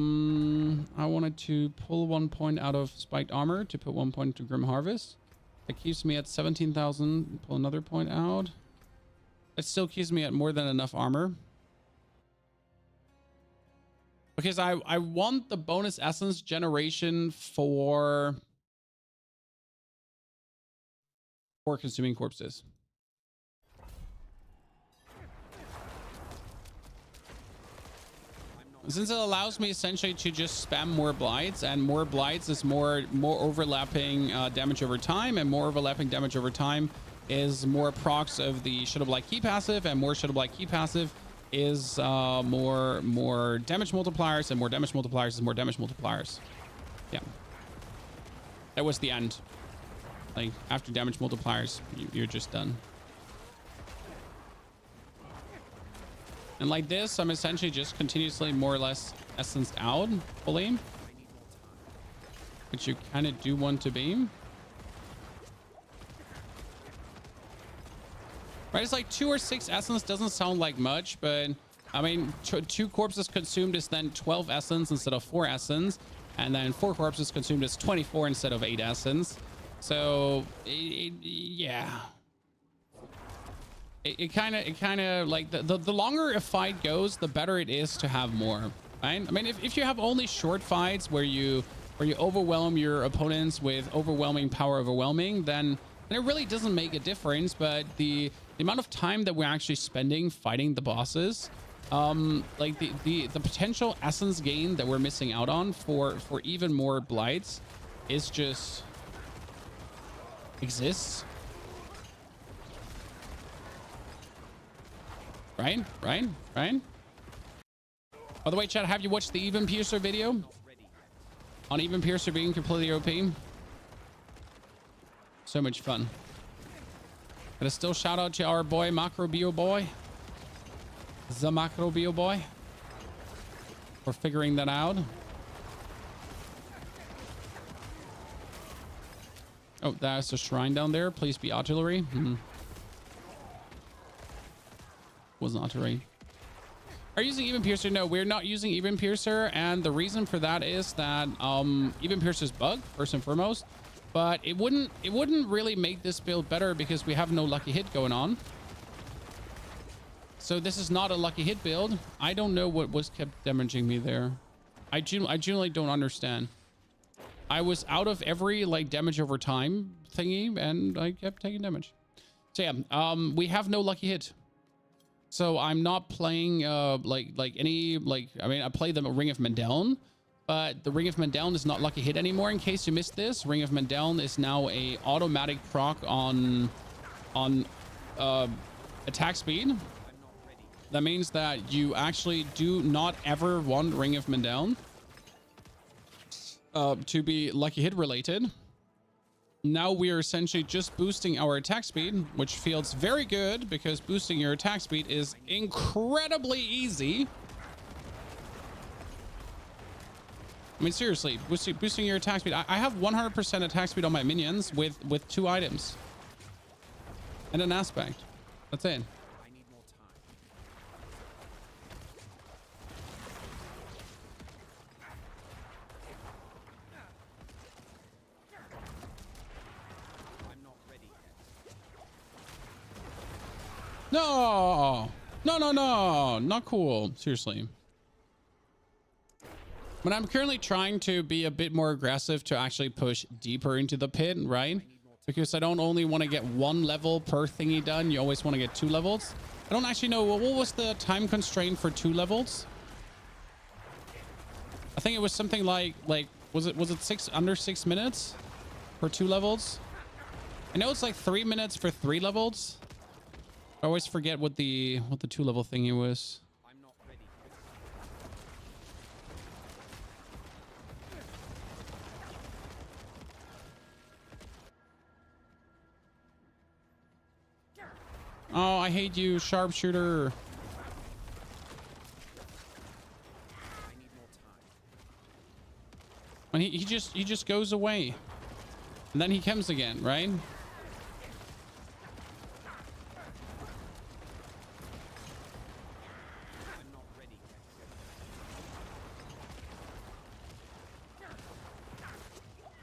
wanted to pull 1 point out of Spiked Armor to put 1 point to Grim Harvest. It keeps me at 17,000. Pull another point out. It still keeps me at more than enough armor. Because I want the bonus essence generation for consuming corpses. Since it allows me essentially to just spam more Blights, and more Blights is more overlapping damage over time, and more overlapping damage over time is more procs of the Shadow Blight key passive, and more Shadow Blight key passive is more damage multipliers, and more damage multipliers is more damage multipliers. Yeah, that was the end. Like after damage multipliers, you're just done. And like this, I'm essentially just continuously more or less essenced out fully, which you kind of do want to be. Right, it's like 2 or 6 essence doesn't sound like much, but I mean, 2 corpses consumed is then 12 essence instead of 4 essence, and then 4 corpses consumed is 24 instead of 8 essence. So yeah. It kind of like the longer a fight goes, the better it is to have more, right? I mean, if you have only short fights where you overwhelm your opponents with overwhelming power overwhelming, then it really doesn't make a difference. But the amount of time that we're actually spending fighting the bosses, like the potential essence gain that we're missing out on for even more Blights is just exists. Right? By the way, chat, have you watched the Even Piercer video? On Even Piercer being completely OP? So much fun. Gotta still shout out to our boy, Macrobio Boy. The Macrobio Boy. For figuring that out. Oh, that's a shrine down there. Please be artillery. Was not array. Are you using Even Piercer? No, we're not using Even Piercer, and the reason for that is that Even Piercer's bug first and foremost, but it wouldn't really make this build better because we have no lucky hit going on. So this is not a lucky hit build. I don't know what was kept damaging me there. I genuinely don't understand. I was out of every like damage over time thingy, and I kept taking damage. So yeah, we have no lucky hit. So I'm not playing like any I mean, I play the Ring of Mendeln, but the Ring of Mendeln is not lucky hit anymore. In case you missed this, Ring of Mendeln is now a automatic proc on attack speed. That means that you actually do not ever want Ring of Mendeln to be lucky hit related. Now we are essentially just boosting our attack speed, which feels very good because boosting your attack speed is incredibly easy. I mean, seriously, boosting your attack speed. I have 100% attack speed on my minions with 2 items and an aspect. That's it. I need more time. I'm not ready yet. No, no, no, no, not cool. Seriously. But I'm currently trying to be a bit more aggressive to actually push deeper into the pit, right? Because I don't only want to get 1 level per thingy done. You always want to get 2 levels. I don't actually know. What was the time constraint for 2 levels? I think it was something like was it under 6 minutes for 2 levels? I know it's like 3 minutes for 3 levels. I always forget what the 2 level thingy was. I'm not ready. Oh, I hate you, sharpshooter. I need more time. And he just goes away. And then he comes again, right? I'm not ready yet.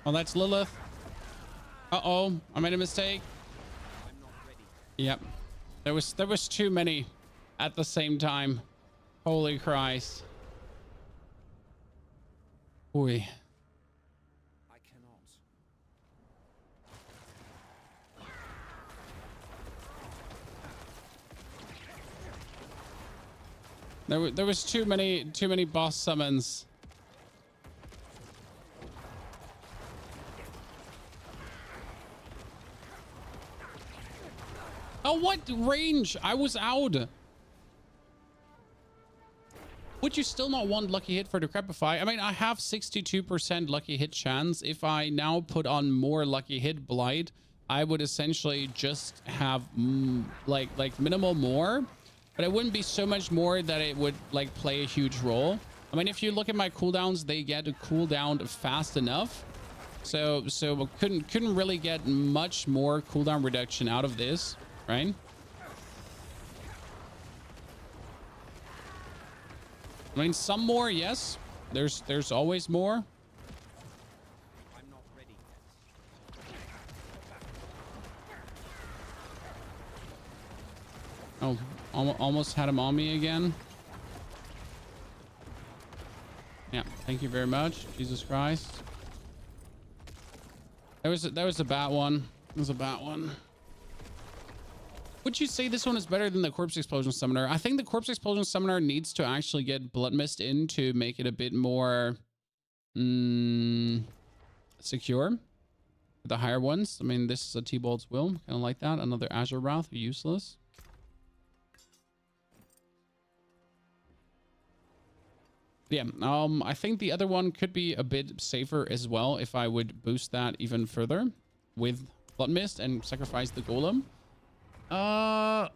Oh, that's Lilith. Uh-oh, I made a mistake. I'm not ready. Yep. There was too many at the same time. Holy Christ. Oy. I cannot. There was too many boss summons. Oh, what range? I was out. Would you still not want lucky hit for Decrepify? I mean, I have 62% lucky hit chance. If I now put on more lucky hit Blight, I would essentially just have like minimal more, but it wouldn't be so much more that it would like play a huge role. I mean, if you look at my cooldowns, they get to cool down fast enough. So couldn't really get much more cooldown reduction out of this. Right? I mean, some more, yes. There's always more. I'm not ready yet. Oh, almost had him on me again. Yeah, thank you very much. Jesus Christ. That was a bad one. It was a bad one. Would you say this one is better than the Corpse Explosion Summoner? I think the Corpse Explosion Summoner needs to actually get Blood Mist in to make it a bit more secure. The higher ones. I mean, this is a T-Bolt's Will. Kind of like that. Another Azure Wrath. Useless. Yeah, I think the other one could be a bit safer as well if I would boost that even further with Blood Mist and sacrifice the Golem. I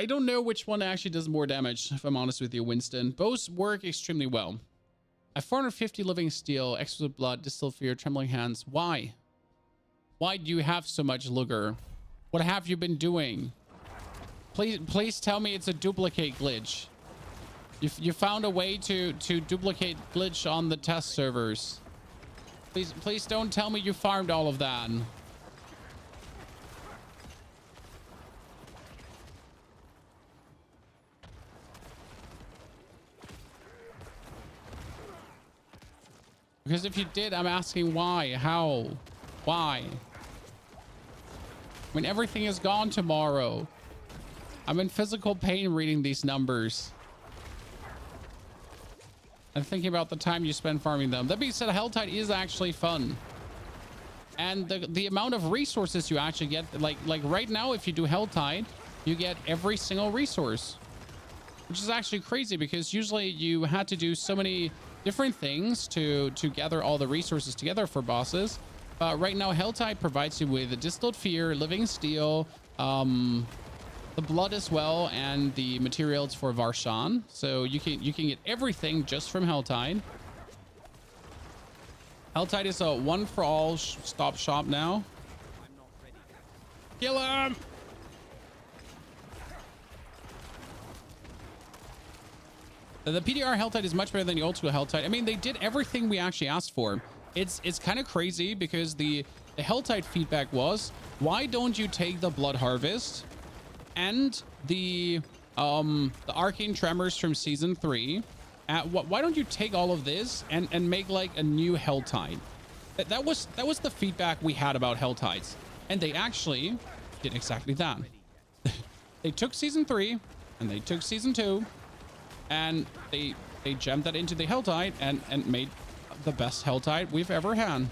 don't know which one actually does more damage, if I'm honest with you, Winston. Both work extremely well. I have 450 living steel, exquisite blood, distilled fear, trembling hands. Why? Why do you have so much Lugger? What have you been doing? Please tell me it's a duplicate glitch. You found a way to duplicate glitch on the test servers. Please don't tell me you farmed all of that. Because if you did, I'm asking why, how, why? I mean, everything is gone tomorrow. I'm in physical pain reading these numbers. I'm thinking about the time you spend farming them. That being said, Helltide is actually fun. And the amount of resources you actually get, like right now, if you do Helltide, you get every single resource. Which is actually crazy because usually you had to do so many different things to gather all the resources together for bosses. But right now, Helltide provides you with a Distilled Fear, Living Steel, the blood as well, and the materials for Varshan. So you can get everything just from Helltide. Helltide is a one for all stop shop now. I'm not ready. Kill him! The PDR Helltide is much better than the old school Helltide. I mean, they did everything we actually asked for. It's kind of crazy because the Helltide feedback was, why don't you take the Blood Harvest and the Arcane Tremors from season 3? Why don't you take all of this and make like a new Helltide? That was the feedback we had about Helltides, and they actually did exactly that. They took season 3 and they took season 2 and they jammed that into the Helltide and made the best Helltide we've ever had.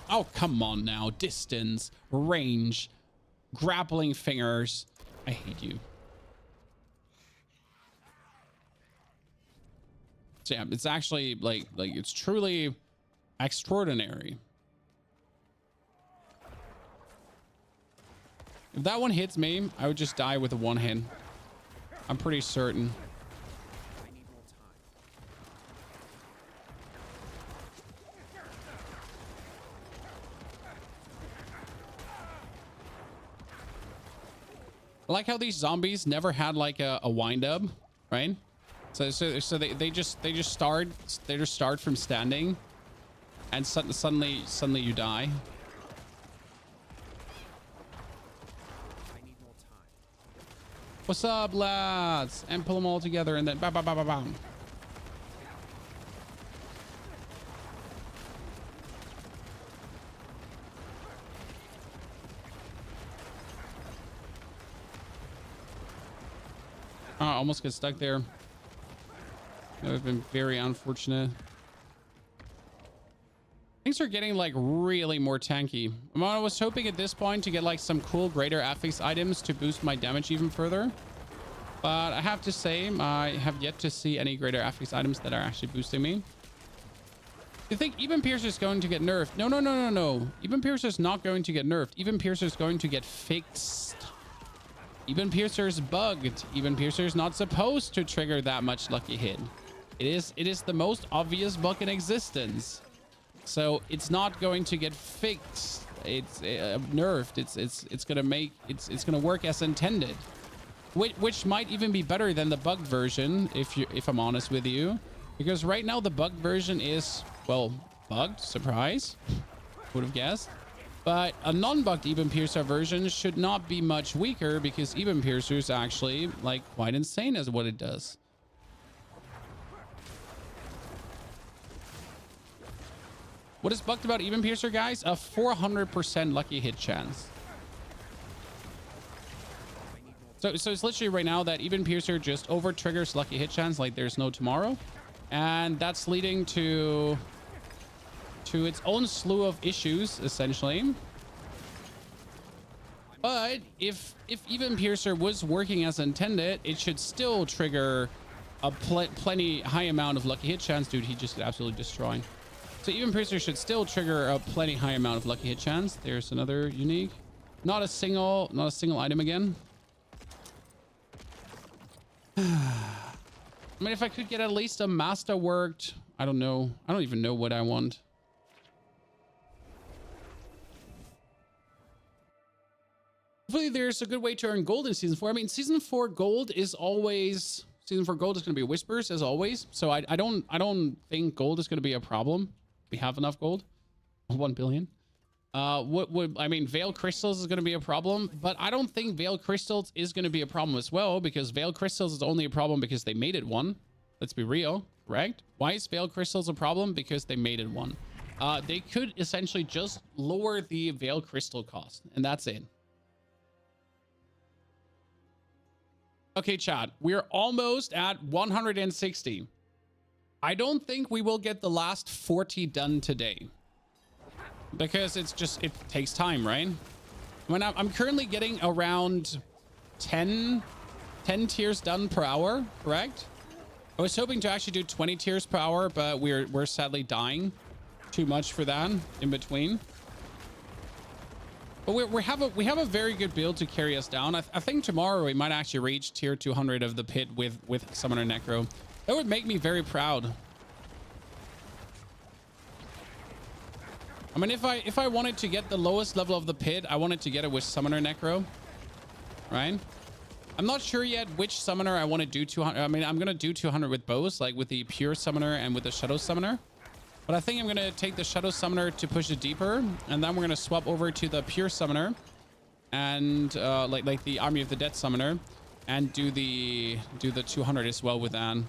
Oh, come on now. Distance, range, grappling fingers. I hate you. So yeah, it's actually like it's truly extraordinary. If that one hits me, I would just die with a one hit. I'm pretty certain. I need more time. I like how these zombies never had like a wind up, right? So they just start from standing, and suddenly you die. I need more time. What's up, lads? And pull them all together, and then bam, bam, bam, bam, bam. Oh, I almost get stuck there. That would have been very unfortunate. Things are getting like really more tanky. I was hoping at this point to get like some cool greater affix items to boost my damage even further. But I have to say, I have yet to see any greater affix items that are actually boosting me. You think Even Piercer is going to get nerfed? No, no, no, no, no. Even Piercer is not going to get nerfed. Even Piercer is going to get fixed. Even Piercer is bugged. Even Piercer is not supposed to trigger that much lucky hit. It is the most obvious bug in existence. So it's not going to get fixed. It's nerfed. It's gonna work as intended, which might even be better than the bugged version if I'm honest with you, because right now the bugged version is, well, bugged. Surprise, would have guessed. But a non-bugged Even Piercer version should not be much weaker, because Even Piercer is actually like quite insane as what it does. What is bugged about Even Piercer, guys? A 400% lucky hit chance. So it's literally right now that Even Piercer just over triggers lucky hit chance like there's no tomorrow, and that's leading to its own slew of issues essentially. But if Even Piercer was working as intended, it should still trigger a plenty high amount of lucky hit chance. Dude, he just got absolutely destroyed. So Even Piercer should still trigger a plenty high amount of lucky hit chance. There's another unique. Not a single item again. I mean, if I could get at least a master worked, I don't know. I don't even know what I want. Hopefully there's a good way to earn gold in season 4. I mean, season 4 gold is always, season 4 gold is going to be whispers as always. So I don't think gold is going to be a problem. We have enough gold. 1 billion. I mean, Veil Crystals is going to be a problem, but I don't think Veil Crystals is going to be a problem as well, because Veil Crystals is only a problem because they made it one. Let's be real, correct? Why is Veil Crystals a problem? Because they made it one. They could essentially just lower the Veil Crystal cost, and that's it. Okay, chat, we're almost at 160. I don't think we will get the last 40 done today, because it takes time, right? When I'm currently getting around 10 tiers done per hour, correct? I was hoping to actually do 20 tiers per hour, but we're sadly dying too much for that in between. But we have a very good build to carry us down. I think tomorrow we might actually reach tier 200 of the pit with Summoner Necro. That would make me very proud. I mean, if I wanted to get the lowest level of the pit, I wanted to get it with Summoner Necro, right? I'm not sure yet which summoner I want to do 200. I mean, I'm going to do 200 with both, like with the pure summoner and with the shadow summoner. But I think I'm going to take the shadow summoner to push it deeper. And then we're going to swap over to the pure summoner and like the Army of the Dead summoner and do the 200 as well with Anne.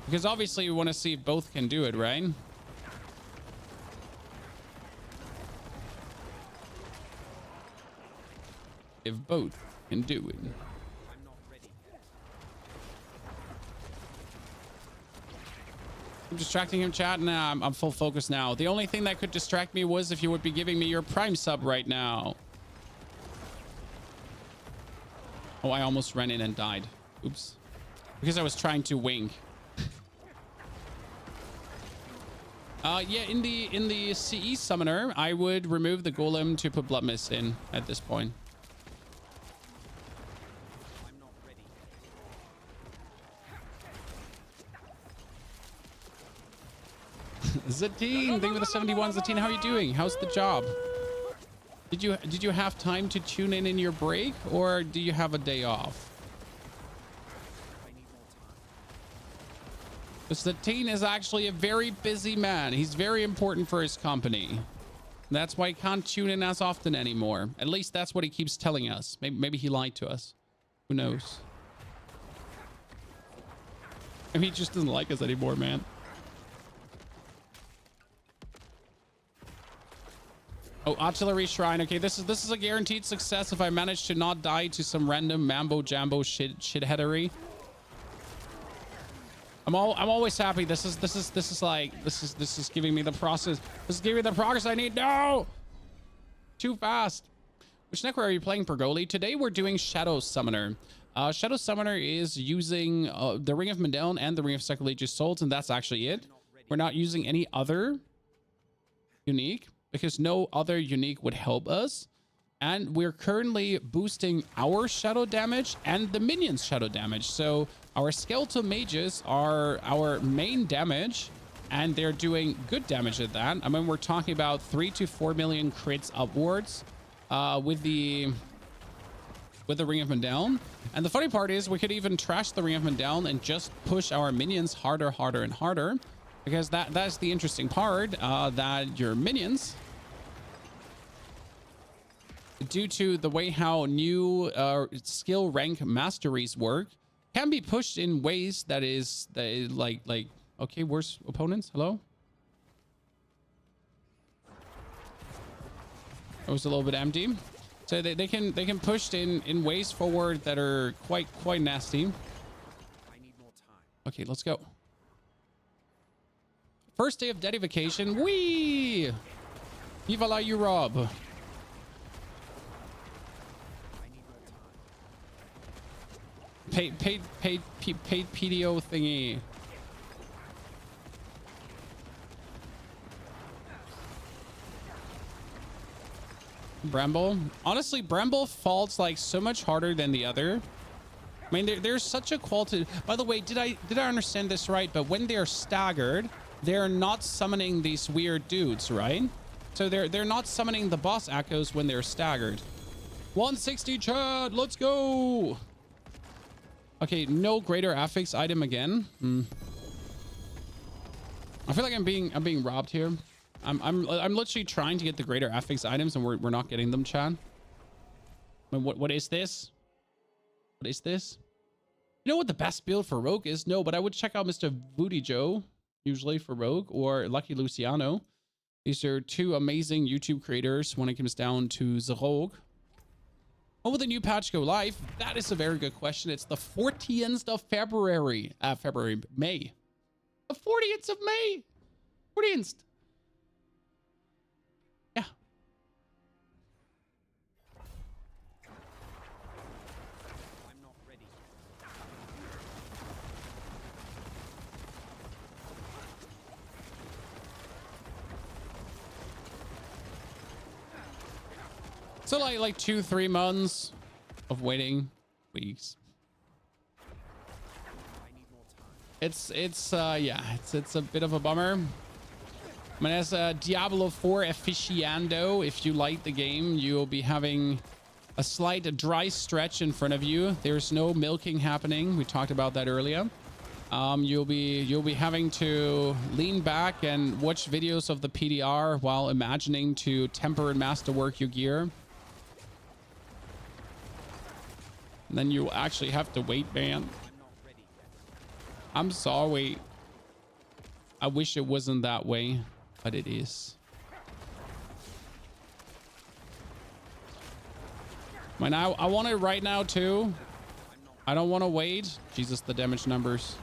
Because obviously we want to see if both can do it, right? If both can do it. I'm not ready yet. I'm distracting him, chat. Nah, I'm full focus now. The only thing that could distract me was if you would be giving me your Prime sub right now. Oh, I almost ran in and died. Oops. Because I was trying to wink. Yeah, in the CE summoner, I would remove the golem to put blood mist in at this point. I'm not ready yet. Zatine, thank you for the 71. Zatine, how are you doing? How's the job? Did you have time to tune in your break, or do you have a day off? I need more time. Zatine is actually a very busy man. He's very important for his company. That's why he can't tune in as often anymore. At least that's what he keeps telling us. Maybe he lied to us. Who knows? Maybe he just doesn't like us anymore, man. Oh, artillery shrine. Okay, this is a guaranteed success if I manage to not die to some random mambo jambo shitheadery. I'm always happy. This is giving me the process. This is giving me the progress I need. No, too fast. Which Necro are you playing, Pergoli? Today we're doing Shadow Summoner. Shadow Summoner is using the Ring of Mendeln and the Ring of Sacrilegious Souls, and that's actually it. We're not using any other unique, because no other unique would help us. And we're currently boosting our shadow damage and the minions' shadow damage. So our skeletal mages are our main damage, and they're doing good damage at that. I mean, we're talking about 3 to 4 million crits upwards with the Ring of Mendeln. And the funny part is we could even trash the Ring of Mendeln and just push our minions harder, harder, and harder. Because that's the interesting part, that your minions, due to the way how new skill rank masteries work, can be pushed in ways that is like okay, where's opponents? Hello? It was a little bit empty. So they can push in ways forward that are quite nasty. I need more time. Okay, let's go. First day of dedication. Whee! Viva la Europe. I need more time. Paid PDO thingy. Bramble. Honestly, Bramble falls like so much harder than the other. I mean, there's such a quality. By the way, did I understand this right? But when they're staggered, they're not summoning these weird dudes, right? So they're not summoning the boss echoes when they're staggered. 160 Chad, let's go. Okay, no greater affix item again. I feel like I'm being robbed here. I'm literally trying to get the greater affix items and we're not getting them, Chad. I mean, what is this? What is this? You know what the best build for Rogue is? No, but I would check out Mr. Voodie Joe, usually for Rogue, or Lucky Luciano. These are two amazing YouTube creators when it comes down to the Rogue. When will the new patch go live? That is a very good question. It's the 14th of February. May. The 40th of May. 14th. Yeah. I'm not ready. So like 2-3 months of waiting. Weeks. I need more time. It's a bit of a bummer. I mean, as a Diablo 4 aficionado, if you like the game, you'll be having a slight dry stretch in front of you. There's no milking happening. We talked about that earlier. You'll be having to lean back and watch videos of the PDR while imagining to temper and masterwork your gear. And then you'll actually have to wait, man. I'm sorry. I wish it wasn't that way, but it is. I mean, I want it right now too. I don't want to wait. Jesus, the damage numbers.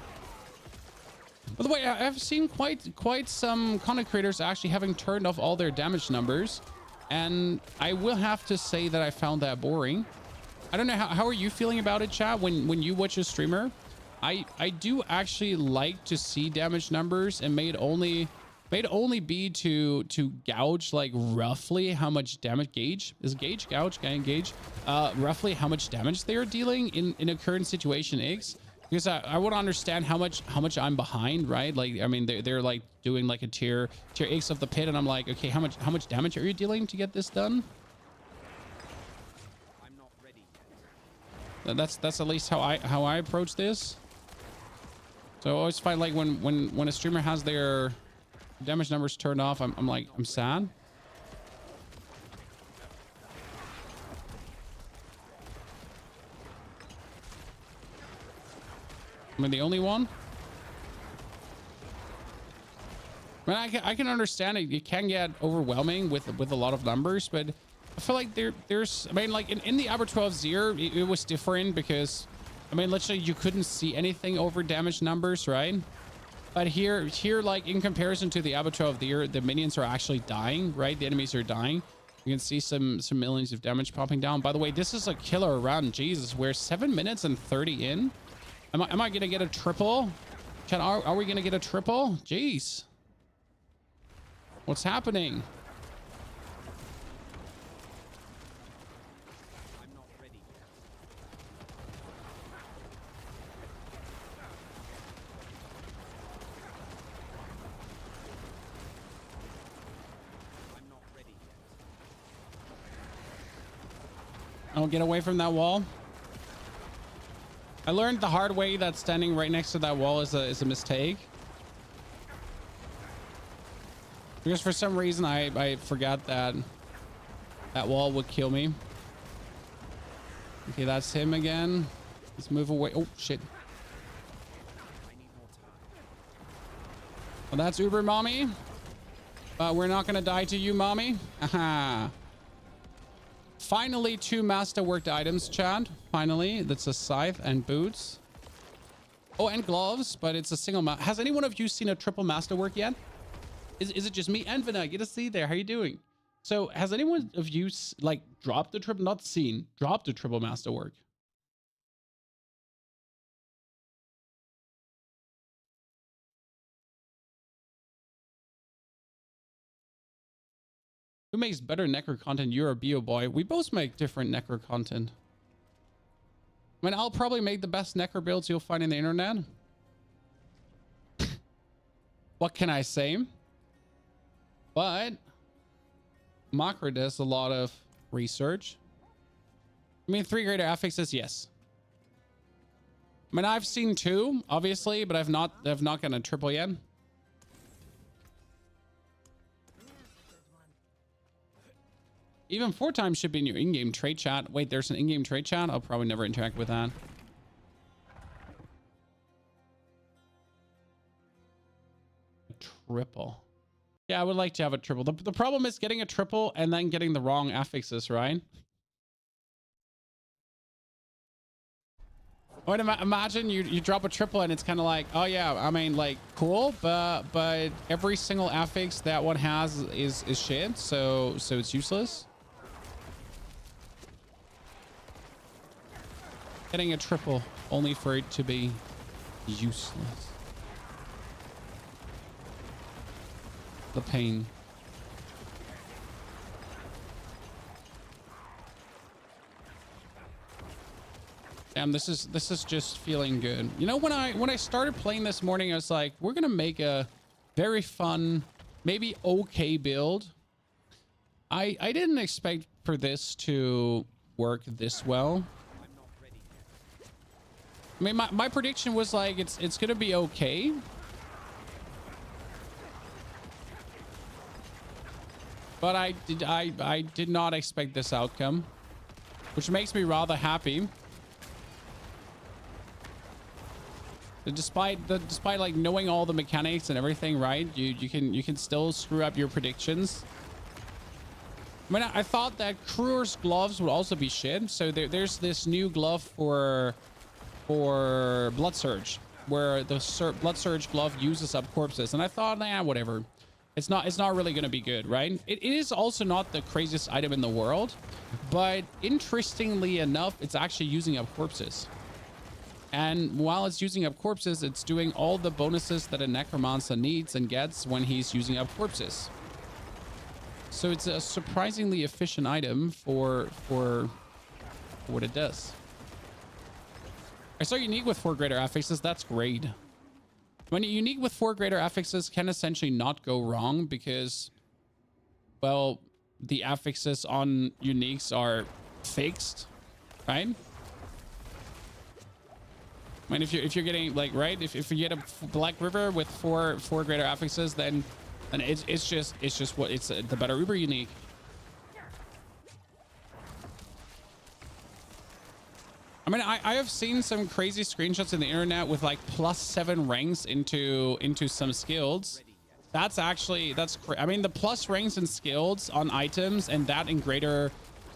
By the way, I've seen quite some content creators actually having turned off all their damage numbers, and I will have to say that I found that boring. I don't know, how are you feeling about it, chat? When you watch a streamer, I do actually like to see damage numbers, and may it only be to gauge like roughly how much damage gauge roughly how much damage they are dealing in a current situation X, because I want to understand how much I'm behind, right? Like, I mean, they're like doing like a tier X of the pit, and I'm like, okay, how much damage are you dealing to get this done? I'm not ready yet. That's at least how I approach this. So I always find like when a streamer has their damage numbers turned off, I'm like, I'm sad. Am I the only one? I mean, I can understand it. It can get overwhelming with a lot of numbers, but I feel like there's, I mean, like in the Aber 12 Zier, it was different because, I mean, literally you couldn't see anything over damage numbers, right? But here, like in comparison to the Aber 12 Zier, the minions are actually dying, right? The enemies are dying. You can see some millions of damage popping down. By the way, this is a killer run. Jesus, we're 7 minutes and 30 in. Am I gonna get a triple? Chat, are we gonna get a triple? Jeez. What's happening? I'm not ready yet. I'm not ready yet. I'll get away from that wall. I learned the hard way that standing right next to that wall is a mistake. Because for some reason I forgot that wall would kill me. Okay, that's him again. Let's move away. Oh shit. I need more time. Well, that's Uber mommy. We're not gonna die to you, mommy. Aha. Finally, 2 masterworked items, chat. Finally, that's a scythe and boots. Oh, and gloves, but it's a single. Has any one of you seen a triple masterwork yet? Is it just me? And Vina, good to see you there. How are you doing? So, has anyone of you like dropped the triple? Not seen, dropped a triple masterwork? Who makes better Necro content? You're a bio boy. We both make different Necro content. I mean, I'll probably make the best Necro builds you'll find in the internet. What can I say? But Makra does a lot of research. I mean, 3 greater affixes, yes. I mean, I've seen 2, obviously, but I've not gotten a triple yet. Even 4 times should be in your in-game trade chat. Wait, there's an in-game trade chat? I'll probably never interact with that. Triple. Yeah, I would like to have a triple. The problem is getting a triple and then getting the wrong affixes, right? Or imagine you drop a triple and it's kind of like, oh yeah, I mean, like, cool, but every single affix that one has is shit, so it's useless. Getting a triple only for it to be useless. The pain. Damn, this is just feeling good. You know, when I started playing this morning, I was like, we're gonna make a very fun maybe okay build. I didn't expect for this to work this well. I'm not ready yet. I mean, my prediction was like it's gonna be okay. But I did not expect this outcome, which makes me rather happy. Despite like knowing all the mechanics and everything, right? You can still screw up your predictions. I mean, I thought that Crew's gloves would also be shit. So there's this new glove for Blood Surge, where the Blood Surge glove uses up corpses, and I thought, nah, whatever. It's not really going to be good, right? It is also not the craziest item in the world, but interestingly enough, it's actually using up corpses. And while it's using up corpses, it's doing all the bonuses that a Necromancer needs and gets when he's using up corpses. So it's a surprisingly efficient item for what it does. I saw unique with 4 greater affixes. That's great. When unique with 4 greater affixes can essentially not go wrong because, well, the affixes on uniques are fixed, right? I mean, if you're getting like, right, if you get a Black River with four greater affixes, then it's just what it's the better uber unique. I mean, I have seen some crazy screenshots in the internet with like +7 ranks into some skills. That's actually, I mean, the plus ranks and skills on items and that in greater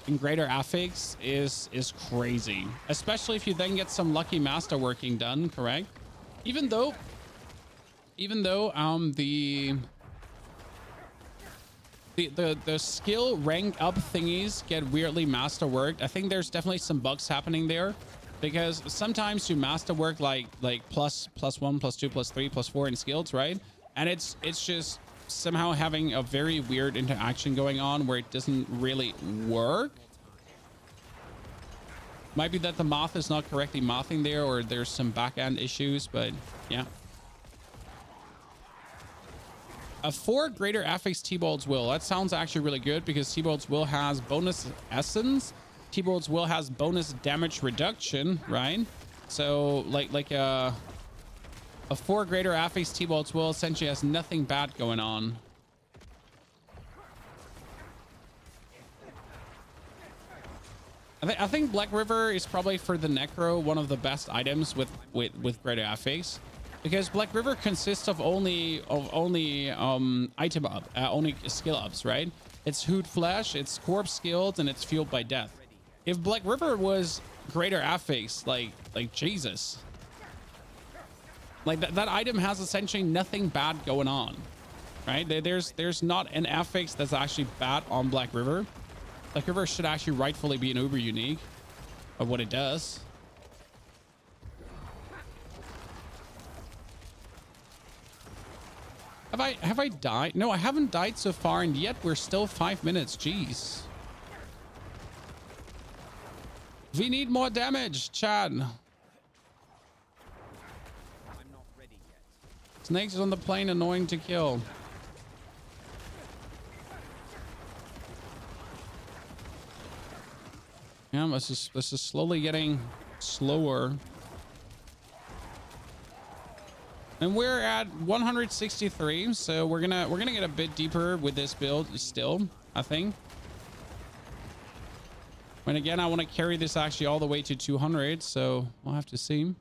affix is crazy, especially if you then get some lucky master working done, correct? Even though the skill rank up thingies get weirdly master worked. I think there's definitely some bugs happening there, because sometimes you master work like plus 1, plus 2, plus 3, plus 4 in skills, right? And it's just somehow having a very weird interaction going on where it doesn't really work. Might be that the moth is not correctly mothing there, or there's some back-end issues, but yeah. A 4 greater affix T-Bolt's Will. That sounds actually really good because T-Bolt's Will has bonus essence. T-Bolt's Will has bonus damage reduction, right? So like a 4 greater affix T-Bolt's Will essentially has nothing bad going on. I think Black River is probably for the Necro one of the best items with greater affix, because Black River consists of only item up, only skill ups, right? It's Hoot Flesh, it's Corpse Skills, and it's Fueled by Death. If Black River was greater affix, like Jesus, like that item has essentially nothing bad going on, right? There's not an affix that's actually bad on Black River. Black River should actually rightfully be an uber unique of what it does. Have I died? No, I haven't died so far, and yet we're still 5 minutes. Jeez. We need more damage, Chad. I'm not ready yet. Snakes on the plane, annoying to kill. Yeah, this is slowly getting slower. And we're at 163, so we're gonna get a bit deeper with this build still, I think. And again, I want to carry this actually all the way to 200, so we'll have to see.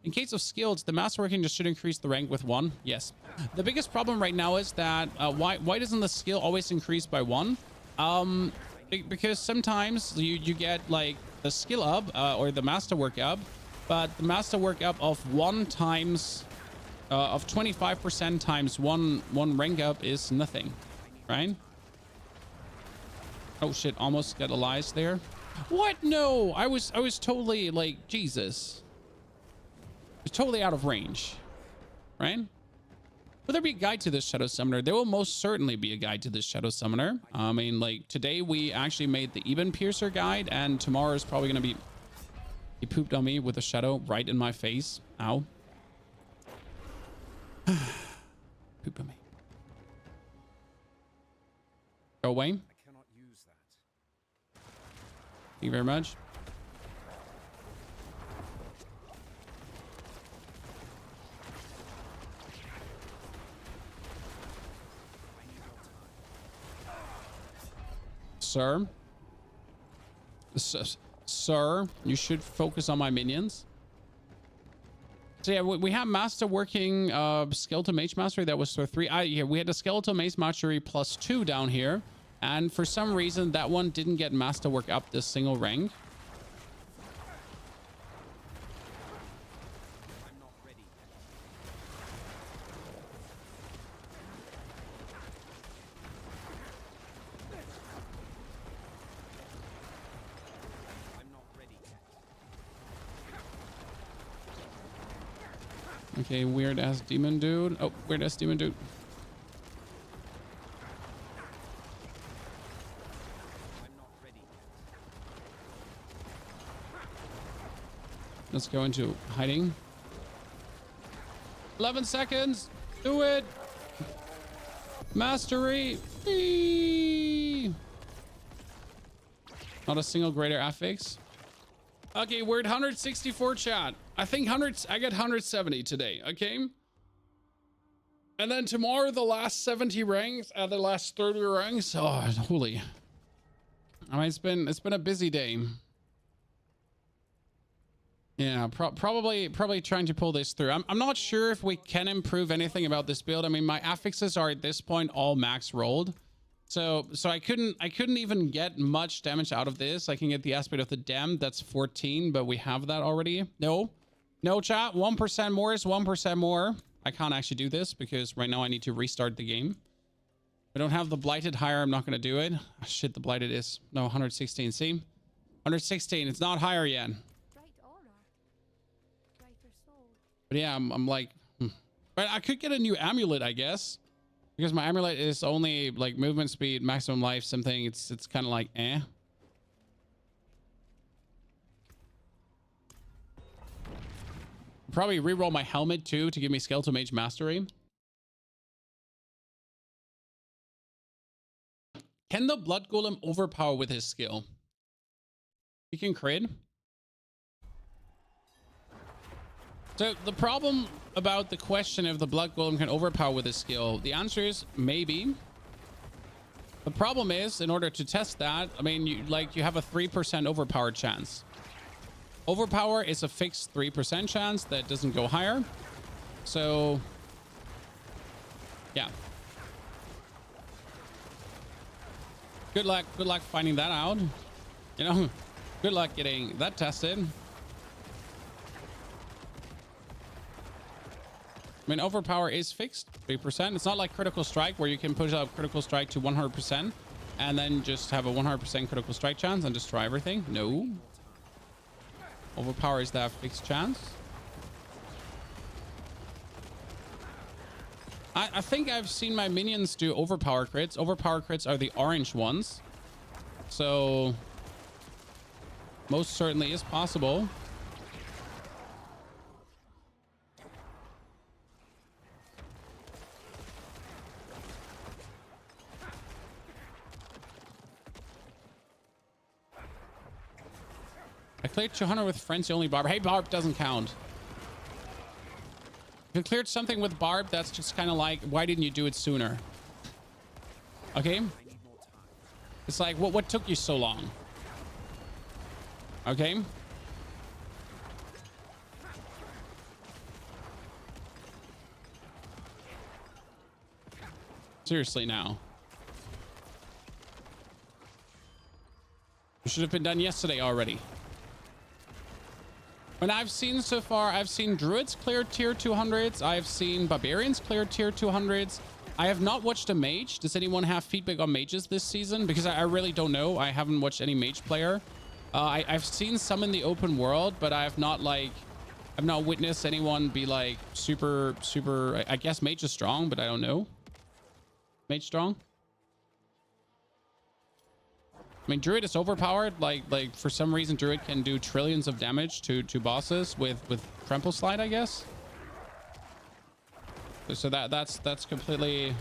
In case of skills, the masterworking just should increase the rank with 1. Yes. The biggest problem right now is that why doesn't the skill always increase by 1? Because sometimes you get like the skill up or the masterwork up, but the masterwork up of 1 times of 25% times one rank up is nothing, right? Oh shit, almost got a lies there. What? No, I was totally like, Jesus. I was totally out of range, right? Will there be a guide to this Shadow Summoner? There will most certainly be a guide to this Shadow Summoner. I mean, like today we actually made the Eben Piercer guide, and tomorrow is probably going to be... He pooped on me with a shadow right in my face. Ow. Pooped on me. Go away. I cannot use that. Thank you very much. Sir. Sir, you should focus on my minions. So yeah, we have master working skeletal mage mastery. That was for 3. Yeah, we had a skeletal mage mastery +2 down here, and for some reason that one didn't get masterwork up this single rank. I'm not ready yet. I'm not ready yet. Okay, weird ass demon dude. Oh, weird ass demon dude. I'm not ready yet. Let's go into hiding. 11 seconds. Do it. Mastery. Eee. Not a single greater affix. Okay, we're at 164 chat. I think I get 170 today. Okay. And then tomorrow, the last 70 ranks, the last 30 ranks. Oh, holy. I mean, it's been a busy day. Yeah, probably trying to pull this through. I'm not sure if we can improve anything about this build. I mean, my affixes are at this point all max rolled. So I couldn't even get much damage out of this. I can get the aspect of the dam. That's 14, but we have that already. No chat. 1% more is 1% more. I can't actually do this because right now I need to restart the game. We don't have the blighted higher. I'm not going to do it. Oh, shit, the blighted is no 116. See, 116. It's not higher yet. But yeah, I'm like, but I could get a new amulet, I guess, because my amulet is only like movement speed, maximum life, something. It's kind of like, eh. Probably reroll my helmet too to give me skeletal mage mastery. Can the blood golem overpower with his skill? He can crit. So the problem about the question if the blood golem can overpower with his skill, the answer is maybe. The problem is, in order to test that, I mean, you have a 3% overpower chance. Overpower is a fixed 3% chance that doesn't go higher. So yeah. Good luck finding that out. You know, good luck getting that tested. I mean, overpower is fixed 3%. It's not like critical strike where you can push up critical strike to 100% and then just have a 100% critical strike chance and destroy everything. No. Overpower is that fixed chance. I think I've seen my minions do overpower crits. Overpower crits are the orange ones. So most certainly is possible. I cleared 200 with Frenzy only Barb. Hey, Barb doesn't count. If you cleared something with Barb, that's just kind of like, why didn't you do it sooner? Okay. It's like, what took you so long? Okay. Seriously now. It should have been done yesterday already. When I've seen so far, I've seen druids clear tier 200s. I've seen barbarians clear tier 200s. I have not watched a mage. Does anyone have feedback on mages this season? Because I really don't know. I haven't watched any mage player. I've seen some in the open world, but I've not witnessed anyone be like super. I guess mage is strong, but I don't know. Mage strong. I mean, druid is overpowered. Like for some reason, druid can do trillions of damage to bosses with trample slide, I guess. So that's completely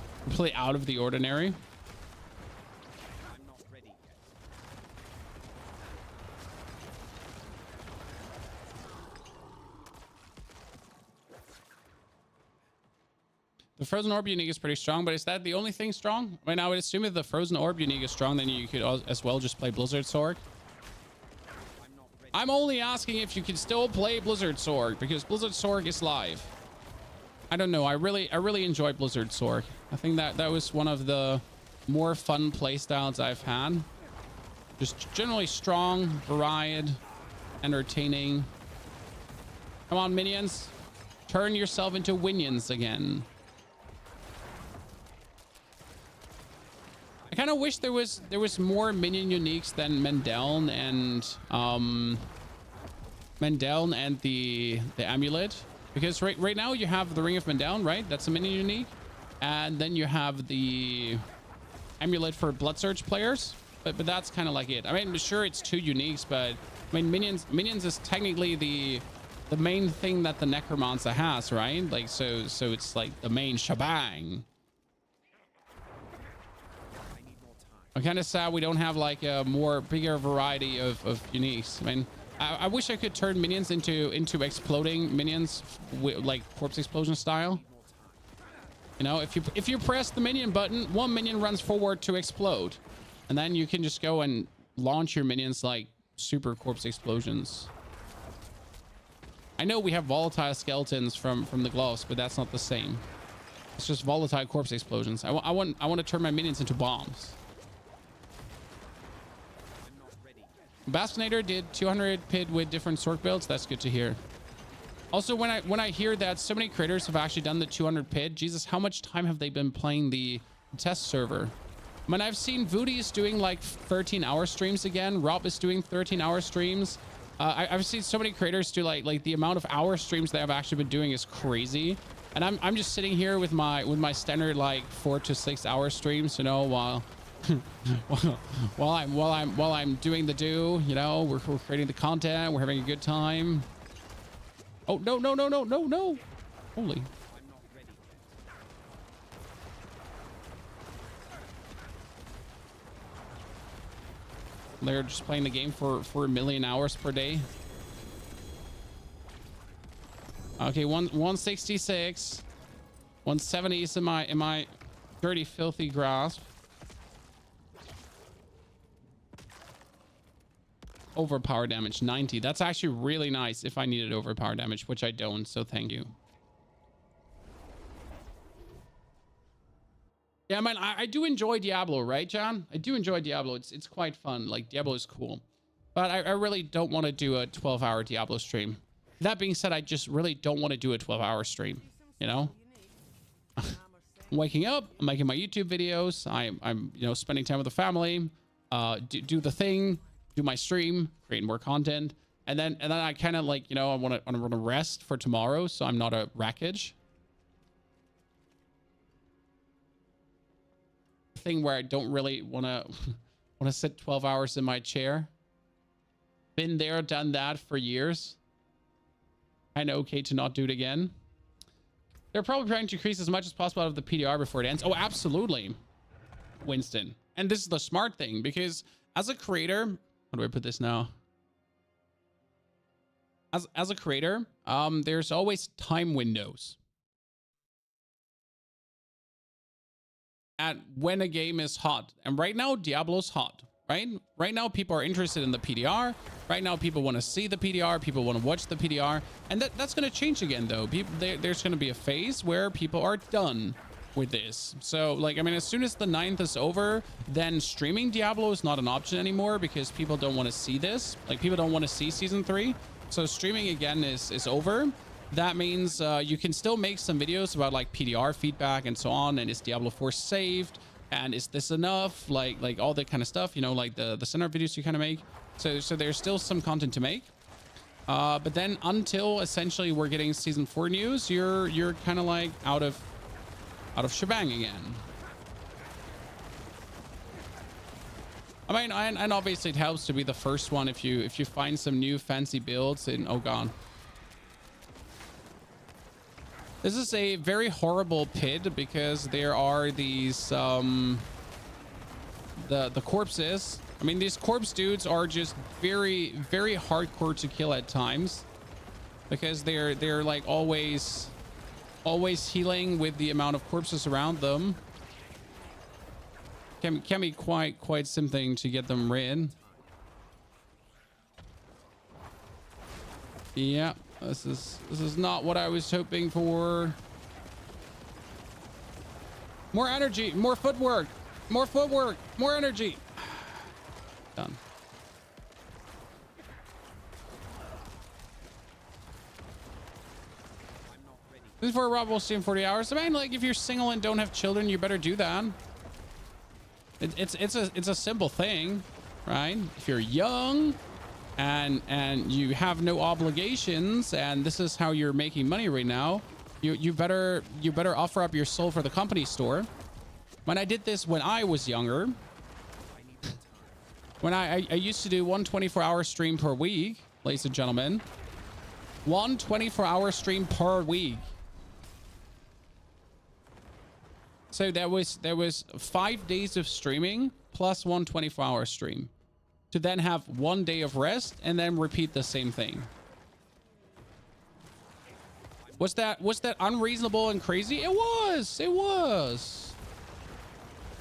out of the ordinary. The frozen orb unique is pretty strong, but is that the only thing strong? I mean, I would assume if the frozen orb unique is strong, then you could as well just play Blizzard Sword. I'm only asking if you can still play Blizzard Sword because Blizzard Sword is live. I don't know. I really enjoy Blizzard Sword. I think that was one of the more fun playstyles I've had. Just generally strong, varied, entertaining. Come on, minions. Turn yourself into winions again. I kind of wish there was more minion uniques than Mendeln and the amulet, because right now you have the Ring of Mendeln, right? That's a minion unique, and then you have the amulet for Blood Surge players, but that's kind of like it. I mean, sure, it's 2 uniques, but I mean, minions is technically the main thing that the Necromancer has, right? Like, so it's like the main shebang. I'm kind of sad we don't have like a bigger variety of uniques. I mean, I wish I could turn minions into exploding minions, like corpse explosion style. You know, if you press the minion button, one minion runs forward to explode, and then you can just go and launch your minions like super corpse explosions. I know we have volatile skeletons from the gloves, but that's not the same. It's just volatile corpse explosions. I want to turn my minions into bombs. Bastonator did 200 PID with different sword builds. That's good to hear. Also, when I hear that so many creators have actually done the 200 PID, Jesus, how much time have they been playing the test server? I mean, I've seen Voodie's doing like 13-hour streams again. Rob is doing 13-hour streams. I've seen so many creators do like the amount of hour streams they have actually been doing is crazy. And I'm just sitting here with my standard like 4 to 6 hour streams, you know, while I'm doing the do, you know, we're creating the content, we're having a good time. Oh, no. Holy. They're just playing the game for 1 million hours per day. Okay, 166. 170 is in my dirty, filthy grasp. Overpower damage 90. That's actually really nice if I needed overpower damage, which I don't, so thank you. Yeah, man, I do enjoy Diablo, right, John? I do enjoy Diablo. It's quite fun. Like, Diablo is cool. But I really don't want to do a 12-hour Diablo stream. That being said, I just really don't want to do a 12-hour stream, you know? I'm waking up, I'm making my YouTube videos, I'm you know, spending time with the family, do the thing, do my stream, create more content, and then I kind of like, you know, I want to rest for tomorrow, so I'm not a wreckage. Thing where I don't really want to sit 12 hours in my chair. Been there, done that for years. Kind of okay to not do it again. They're probably trying to increase as much as possible out of the PDR before it ends. Oh, absolutely, Winston. And this is the smart thing, because as a creator, how do I put this now? As a creator, there's always time windows. At when a game is hot, and right now Diablo's hot, right? Right now people are interested in the PDR. Right now people want to see the PDR, people want to watch the PDR, and that's going to change again though. There's going to be a phase where people are done with this. So like, I mean, as soon as the 9th is over, then streaming Diablo is not an option anymore, because people don't want to see this. Like, people don't want to see season 3. So streaming again is over. That means you can still make some videos about like PDR feedback and so on, and is Diablo 4 saved, and is this enough, like all that kind of stuff, you know, like the center videos you kind of make. So there's still some content to make, but then until essentially we're getting season 4 news, you're kind of like out of shebang again. I mean, and obviously it helps to be the first one if you find some new fancy builds. And oh god, this is a very horrible PID, because there are these the corpses. I mean, these corpse dudes are just very, very hardcore to kill at times, because they're like always always healing with the amount of corpses around them. Can be quite something to get them rid. Yeah, this is not what I was hoping for. More energy, more footwork, more energy. Done. This is for a Rob will see in 40 hours. I mean, like, if you're single and don't have children, you better do that. It's a simple thing, right? If you're young and you have no obligations and this is how you're making money right now, you better offer up your soul for the company store. When I did this when I was younger, when I used to do one 24-hour stream per week, ladies and gentlemen, one 24-hour stream per week. So there was 5 days of streaming plus one 24-hour stream to then have 1 day of rest and then repeat the same thing. Was that unreasonable and crazy? It was.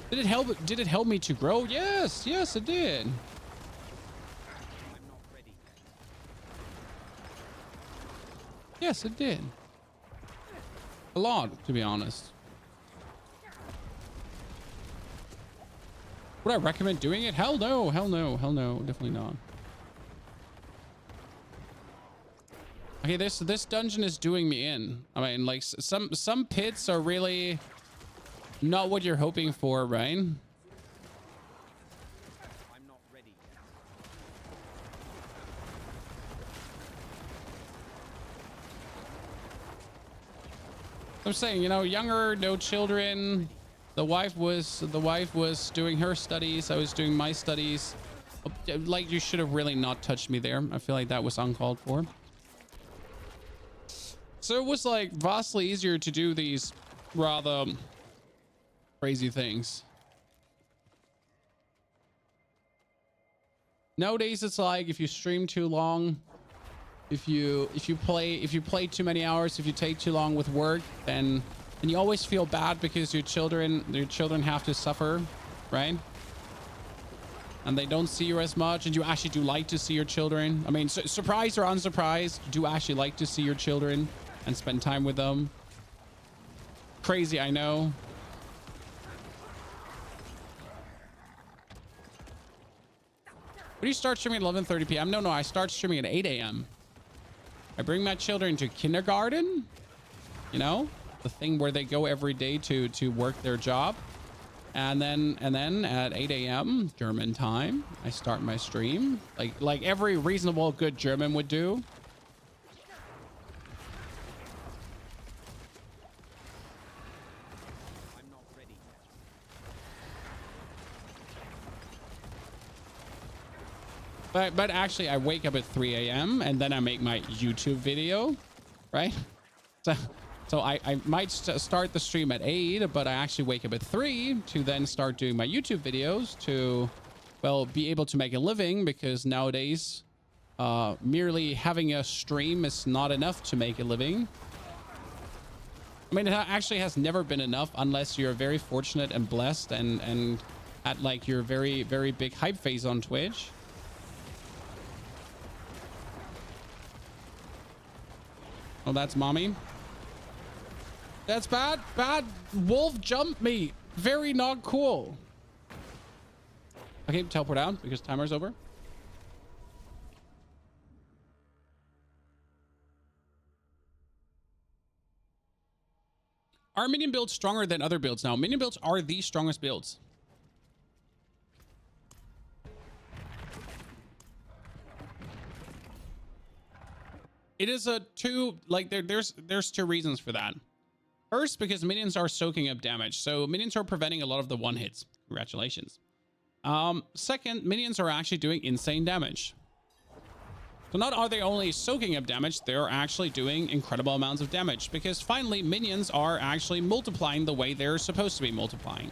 Did it help me to grow? Yes, it did. Yes, it did. A lot, to be honest. Would I recommend doing it? Hell no, definitely not. Okay, this dungeon is doing me in. I mean, like, some pits are really not what you're hoping for, right? I'm not ready. I'm saying, you know, younger, no children. The wife was doing her studies. I was doing my studies. Like, you should have really not touched me there. I feel like that was uncalled for. So it was like vastly easier to do these rather crazy things. Nowadays, it's like if you stream too long, if you play too many hours, if you take too long with work, then you always feel bad because your children have to suffer, right? And they don't see you as much, and you actually do like to see your children. I mean, surprised or unsurprised, you do actually like to see your children and spend time with them. Crazy, I know. When do you start streaming at 11:30 p.m.? No, I start streaming at 8 a.m. I bring my children to kindergarten, you know, the thing where they go every day to work their job. And then at 8 a.m. German time, I start my stream like every reasonable good German would do. I'm not ready. But actually, I wake up at 3 a.m. and then I make my YouTube video, right? So I might start the stream at 8, but I actually wake up at 3 to then start doing my YouTube videos to, well, be able to make a living, because nowadays, merely having a stream is not enough to make a living. I mean, it actually has never been enough unless you're very fortunate and blessed and at like your very, very big hype phase on Twitch. Oh, that's mommy. That's bad. Wolf jumped me. Very not cool. Okay, teleport out because timer's over. Are minion builds stronger than other builds now? Minion builds are the strongest builds. It is there's two reasons for that. First, because minions are soaking up damage. So minions are preventing a lot of the one hits. Congratulations. Second, minions are actually doing insane damage. So not are they only soaking up damage, they're actually doing incredible amounts of damage, because finally minions are actually multiplying the way they're supposed to be multiplying.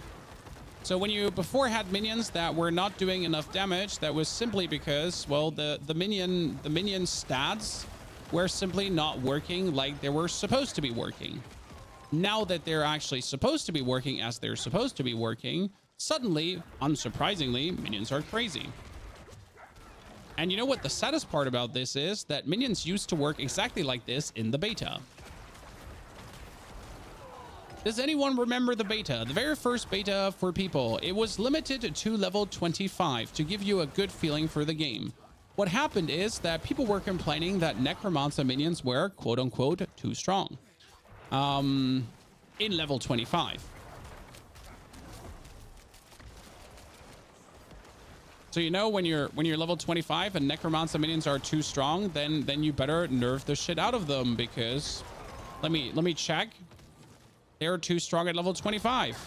So when you before had minions that were not doing enough damage, that was simply because, well, the minion stats were simply not working like they were supposed to be working. Now that they're actually supposed to be working as they're supposed to be working, suddenly, unsurprisingly, minions are crazy. And you know what the saddest part about this is? That minions used to work exactly like this in the beta. Does anyone remember the beta? The very first beta for people. It was limited to level 25 to give you a good feeling for the game. What happened is that people were complaining that Necromancer minions were, quote unquote, too strong. In level 25. So you know when you're level 25 and Necromancer minions are too strong, then you better nerf the shit out of them, because let me check. They're too strong at level 25.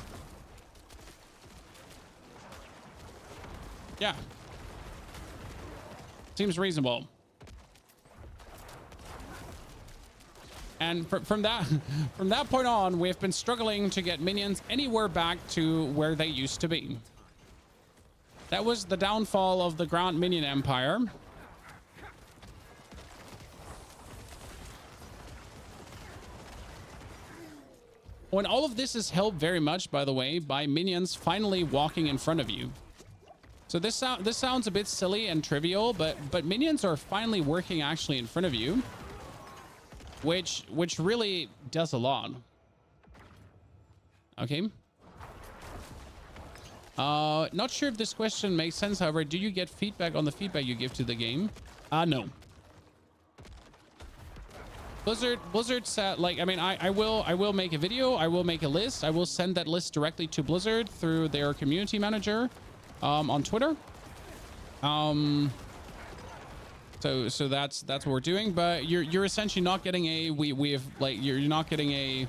Yeah. Seems reasonable. And from that point on, we've been struggling to get minions anywhere back to where they used to be. That was the downfall of the Grand Minion Empire. When all of this is helped very much, by the way, by minions finally walking in front of you. So this sounds a bit silly and trivial, but minions are finally working actually in front of you, which really does a lot. Okay. Not sure if this question makes sense. However, do you get feedback on the feedback you give to the game? No. Blizzard said, like, I mean, I will make a video. I will make a list. I will send that list directly to Blizzard through their community manager, on Twitter. So that's what we're doing. But you're essentially not getting a, you're not getting a,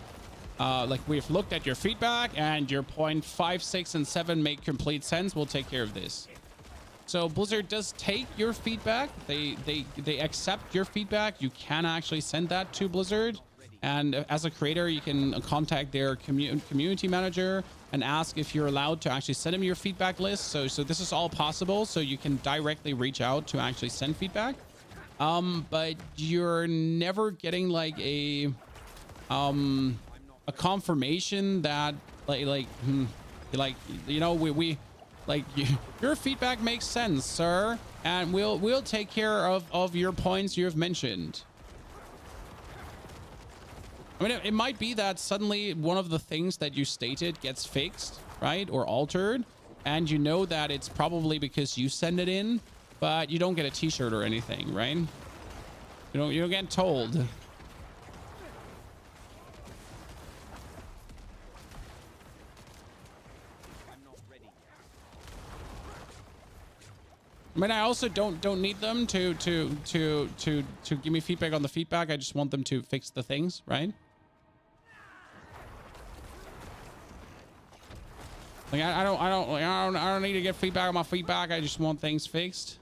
like, we've looked at your feedback and your point 5, 6, and 7 make complete sense. We'll take care of this. So Blizzard does take your feedback. They accept your feedback. You can actually send that to Blizzard. And as a creator, you can contact their community manager and ask if you're allowed to actually send them your feedback list. So this is all possible. So you can directly reach out to actually send feedback. But you're never getting like a confirmation that like you know, we like your feedback makes sense, sir, and we'll take care of your points you have mentioned. I mean, it might be that suddenly one of the things that you stated gets fixed, right, or altered, and you know that it's probably because you send it in, but you don't get a t-shirt or anything, right? You don't get told. I mean, I also don't need them to give me feedback on the feedback. I just want them to fix the things, right? Like I don't need to get feedback on my feedback. I just want things fixed.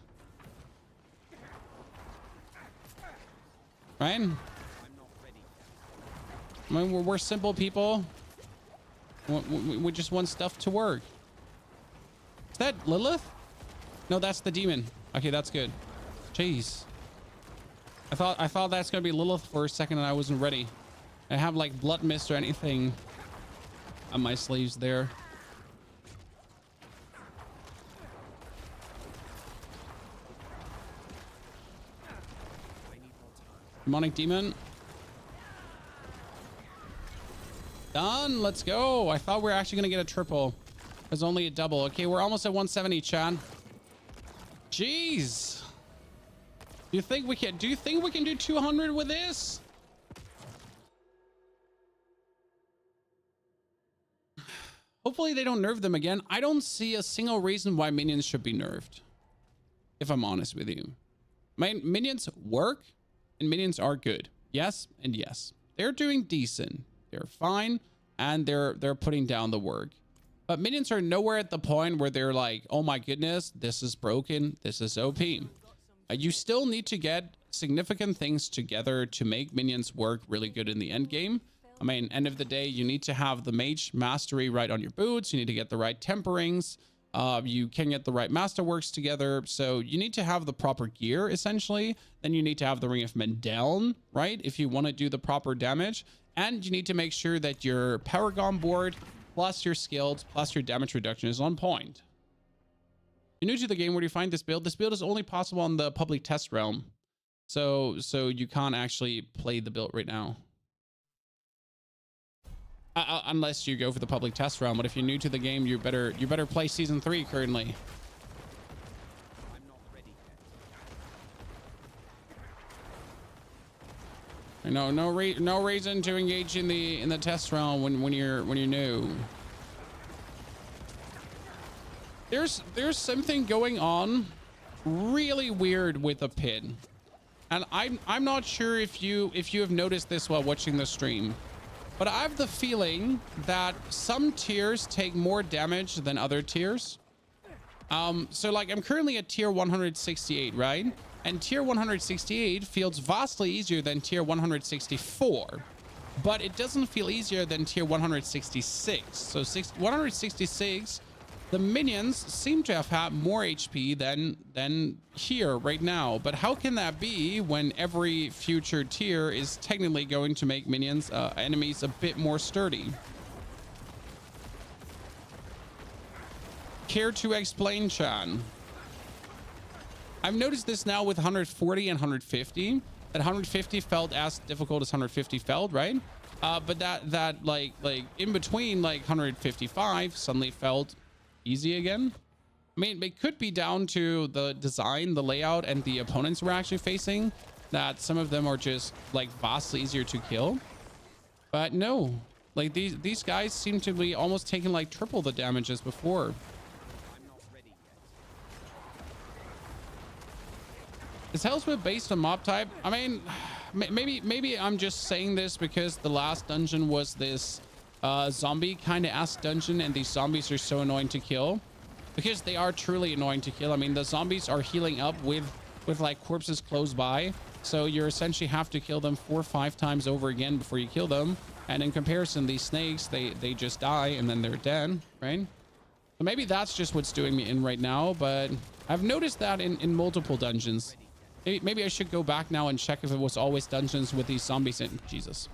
Right? I mean, we're simple people. We just want stuff to work. Is that Lilith? No, that's the demon. Okay, that's good. Jeez. I thought that's gonna be Lilith for a second and I wasn't ready. I have like blood mist or anything on my sleeves there. Demonic demon. Done. Let's go. I thought we were actually gonna get a triple. There's only a double. Okay, we're almost at 170, Chan. Jeez. Do you think we can do 200 with this? Hopefully they don't nerf them again. I don't see a single reason why minions should be nerfed, if I'm honest with you. Minions work and minions are good. Yes and yes. They're doing decent. They're fine and they're putting down the work. But minions are nowhere at the point where they're like, oh my goodness, this is broken. This is OP. You still need to get significant things together to make minions work really good in the end game. I mean, end of the day, you need to have the mage mastery right on your boots. You need to get the right temperings. You can get the right masterworks together. So you need to have the proper gear, essentially. Then you need to have the Ring of Men down, right? If you want to do the proper damage. And you need to make sure that your Paragon board plus your skills plus your damage reduction is on point. If you're new to the game, where do you find this build? This build is only possible on the public test realm. So you can't actually play the build right now. Unless you go for the public test realm. But if you're new to the game, you better play season 3 currently. I'm not ready yet. No reason to engage in the test realm when you're new. There's something going on really weird with the pit. And I'm not sure if you have noticed this while watching the stream. But I have the feeling that some tiers take more damage than other tiers. So like I'm currently at tier 168, right? And tier 168 feels vastly easier than tier 164. But it doesn't feel easier than tier 166. So 166, the minions seem to have had more HP than here right now. But how can that be when every future tier is technically going to make minions, enemies a bit more sturdy? Care to explain, Chan? I've noticed this now with 140 and 150. That 150 felt as difficult as 150 felt, right? But that like in between, like 155 suddenly felt easy again. I mean, it could be down to the design, the layout, and the opponents we're actually facing, that some of them are just like vastly easier to kill. But no, like these guys seem to be almost taking like triple the damage as before. I'm not ready yet. Is Hellswith based on mob type? I mean, maybe I'm just saying this because the last dungeon was this zombie kind of ass dungeon, and these zombies are so annoying to kill, because they are truly annoying to kill. I mean, the zombies are healing up with like corpses close by, so you essentially have to kill them 4 or 5 times over again before you kill them. And in comparison, these snakes, they just die and then they're dead, right? So maybe that's just what's doing me in right now, but I've noticed that in multiple dungeons. Maybe I should go back now and check if it was always dungeons with these zombies in. Jesus.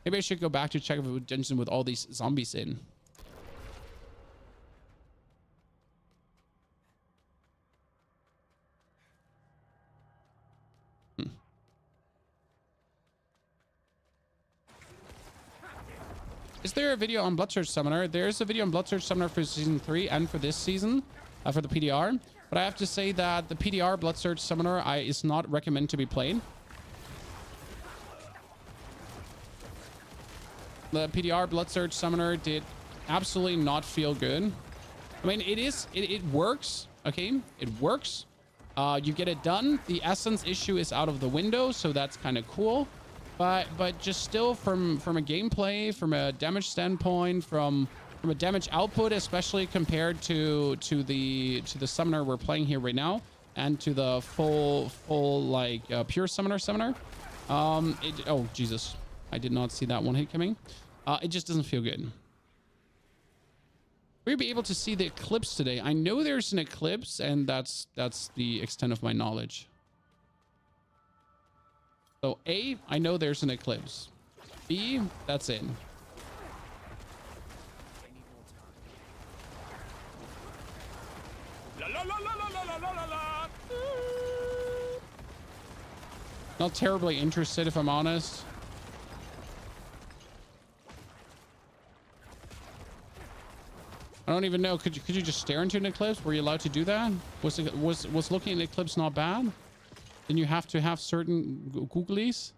Maybe I should go back to check if it was dungeon with all these zombies in. Is there a video on Bloodsearch Summoner? There's a video on Bloodsearch Summoner for season 3 and for this season, for the PDR. But I have to say that the PDR Bloodsearch Summoner is not recommended to be played. The PDR Bloodsearch Summoner did absolutely not feel good. I mean, it works, okay? It works. You get it done. The essence issue is out of the window, so that's kind of cool. But just still from a gameplay, from a damage standpoint, from a damage output, especially compared to the summoner we're playing here right now, and to the full like pure summoner. Oh Jesus, I did not see that one hit coming. It just doesn't feel good. We'll be able to see the eclipse today. I know there's an eclipse, and that's the extent of my knowledge. So A, I know there's an eclipse. B, that's it. La la la la la la la la la. Not terribly interested, if I'm honest. I don't even know. Could you just stare into an eclipse? Were you allowed to do that? Was looking at an eclipse not bad? Then you have to have certain googlies.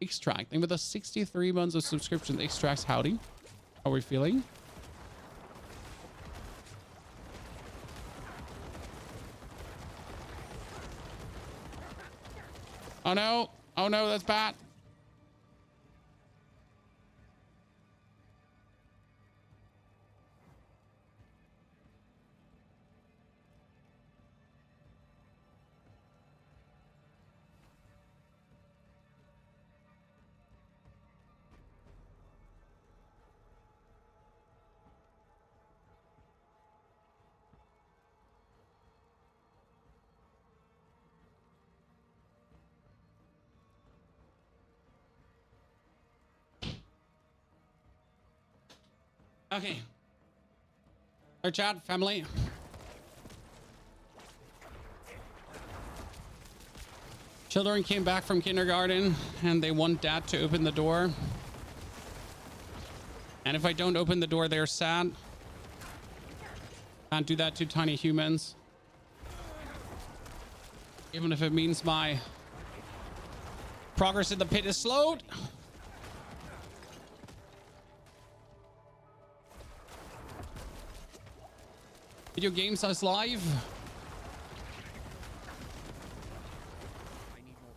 Extract. And with a 63 months of subscription, Extracts, howdy. How are we feeling? Oh no. Oh no, that's bad. Okay. Our chat, family. Children came back from kindergarten and they want dad to open the door. And if I don't open the door, they're sad. Can't do that to tiny humans. Even if it means my progress in the pit is slowed. Video games us live. I need more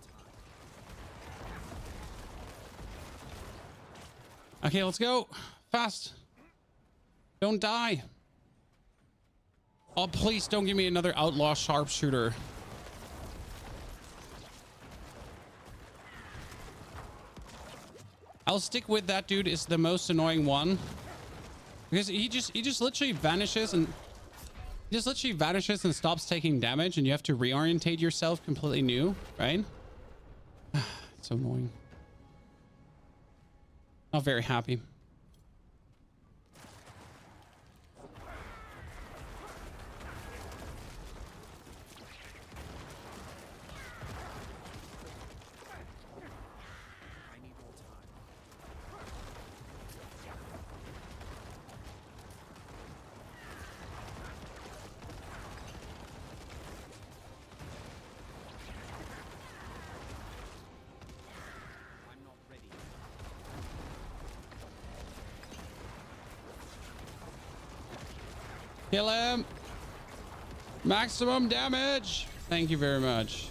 time. Okay, let's go. Fast. Don't die. Oh, please don't give me another outlaw sharpshooter. I'll stick with that dude is the most annoying one. Because he just literally vanishes and stops taking damage and you have to reorientate yourself completely new, right? It's so annoying. Not very happy. I need more time. I'm not ready. Kill him. Maximum damage. Thank you very much.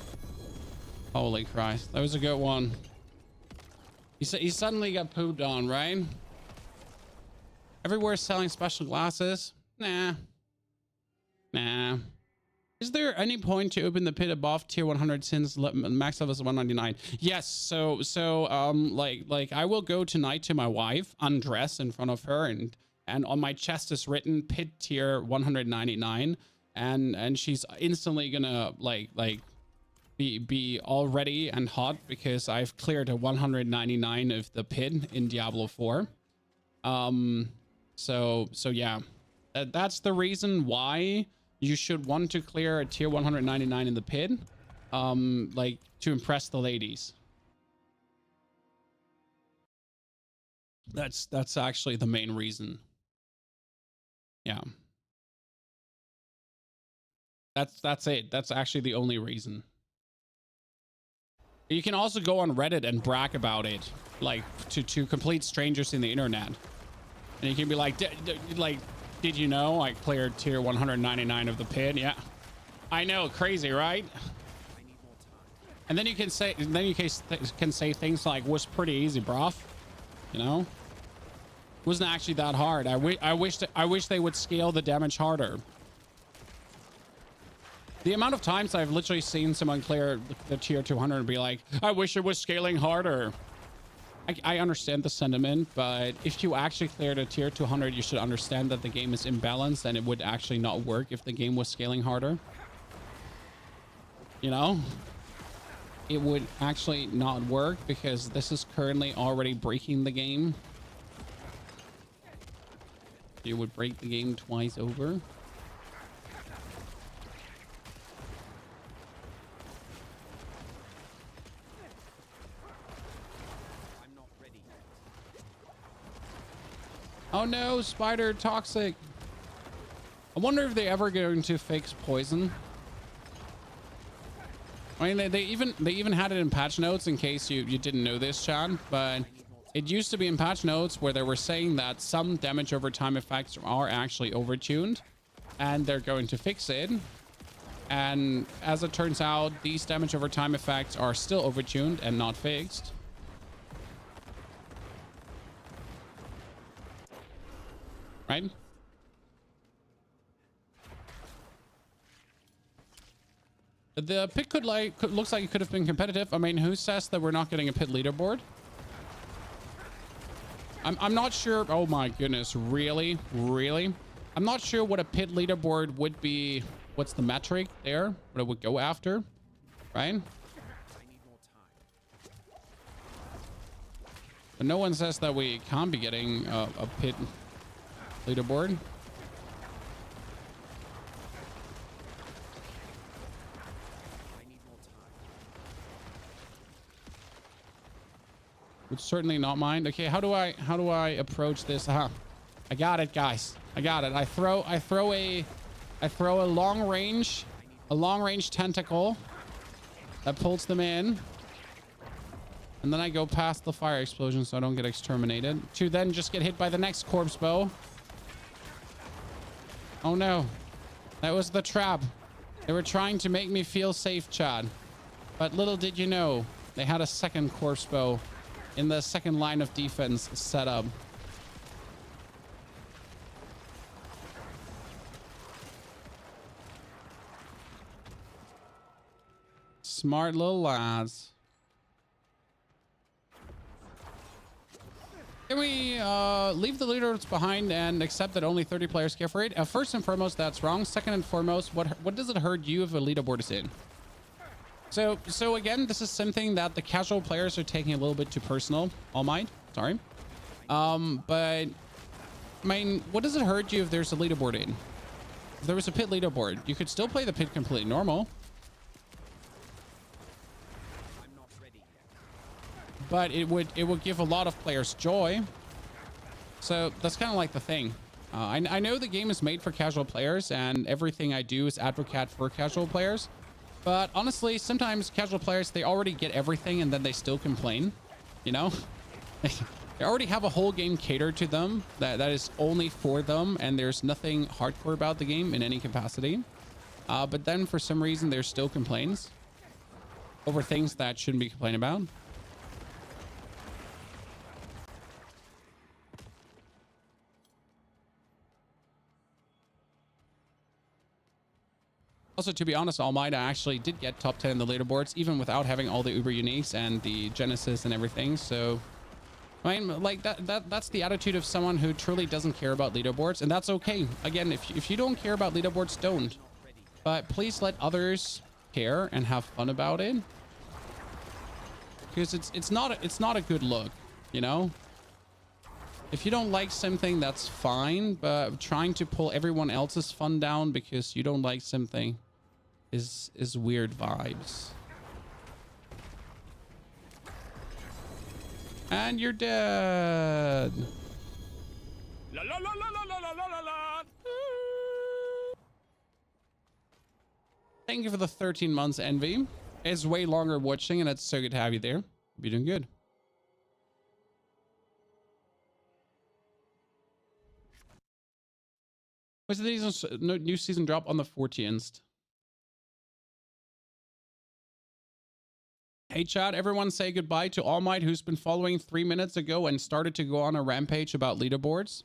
Holy Christ. That was a good one. He suddenly got pooped on, right? Everywhere selling special glasses. Nah. Is there any point to open the pit above tier 100 since max level is 199? Yes. So like I will go tonight to my wife, undress in front of her, and on my chest is written pit tier 199, and she's instantly gonna like be all ready and hot because I've cleared a 199 of the pit in Diablo 4. So yeah, that's the reason why you should want to clear a tier 199 in the pit, like to impress the ladies. That's actually the main reason. Yeah. That's it. That's actually the only reason. You can also go on Reddit and brag about it, like to complete strangers in the internet. And you can be like, did you know I cleared tier 199 of the pit? Yeah. I know, crazy, right? I need more time. And then you can say, can say things like, was pretty easy, bruv. You know? Wasn't actually that hard. I wish they would scale the damage harder. The amount of times I've literally seen someone clear the tier 200 and be like, I wish it was scaling harder. I understand the sentiment, but if you actually cleared a tier 200, you should understand that the game is imbalanced and it would actually not work if the game was scaling harder. You know? It would actually not work because this is currently already breaking the game. It would break the game twice over. Oh no, spider toxic. I wonder if they ever going to fix poison. I mean, they even had it in patch notes in case you didn't know this, Chad, but it used to be in patch notes where they were saying that some damage over time effects are actually overtuned and they're going to fix it. And as it turns out, these damage over time effects are still overtuned and not fixed. Right? The pit looks like it could have been competitive. I mean, who says that we're not getting a pit leaderboard? I'm not sure. Oh my goodness, really? I'm not sure what a pit leaderboard would be. What's the metric there? What it would go after, right? I need more time. But no one says that we can't be getting a pit. leaderboard. I need more time. Would certainly not mind. Okay, how do I approach this? Aha. I got it, guys. I got it. I throw a long range tentacle that pulls them in. And then I go past the fire explosion so I don't get exterminated. To then just get hit by the next corpse bow. Oh no. That was the trap. They were trying to make me feel safe, Chad. But little did you know, they had a second corpse bow in the second line of defense set up. Smart little lads. Can we leave the leaderboards behind and accept that only 30 players care for it? First and foremost, that's wrong. Second and foremost, what does it hurt you if a leaderboard is in? So again, this is something that the casual players are taking a little bit too personal. All Might, sorry. But I mean, what does it hurt you if there's a leaderboard in? If there was a pit leaderboard, you could still play the pit completely normal. But it would give a lot of players joy. So that's kind of like the thing. I know the game is made for casual players and everything I do is advocate for casual players. But honestly, sometimes casual players, they already get everything and then they still complain, you know? They already have a whole game catered to them that is only for them. And there's nothing hardcore about the game in any capacity. But then for some reason, there's still complaints over things that shouldn't be complained about. Also, to be honest, All Might, I actually did get top 10 in the leaderboards, even without having all the Uber Uniques and the Genesis and everything. So, I mean, like that's the attitude of someone who truly doesn't care about leaderboards. And that's okay. Again, if you don't care about leaderboards, don't. But please let others care and have fun about it. Because it's not a good look, you know? If you don't like something, that's fine. But trying to pull everyone else's fun down because you don't like something is weird vibes. And you're dead. La la la la la la la la la. Thank you for the 13 months, Envy. It's way longer watching, and it's so good to have you there. You're doing good. What's the new season drop on the 14th? Hey, Chad, everyone say goodbye to All Might, who's been following 3 minutes ago and started to go on a rampage about leaderboards.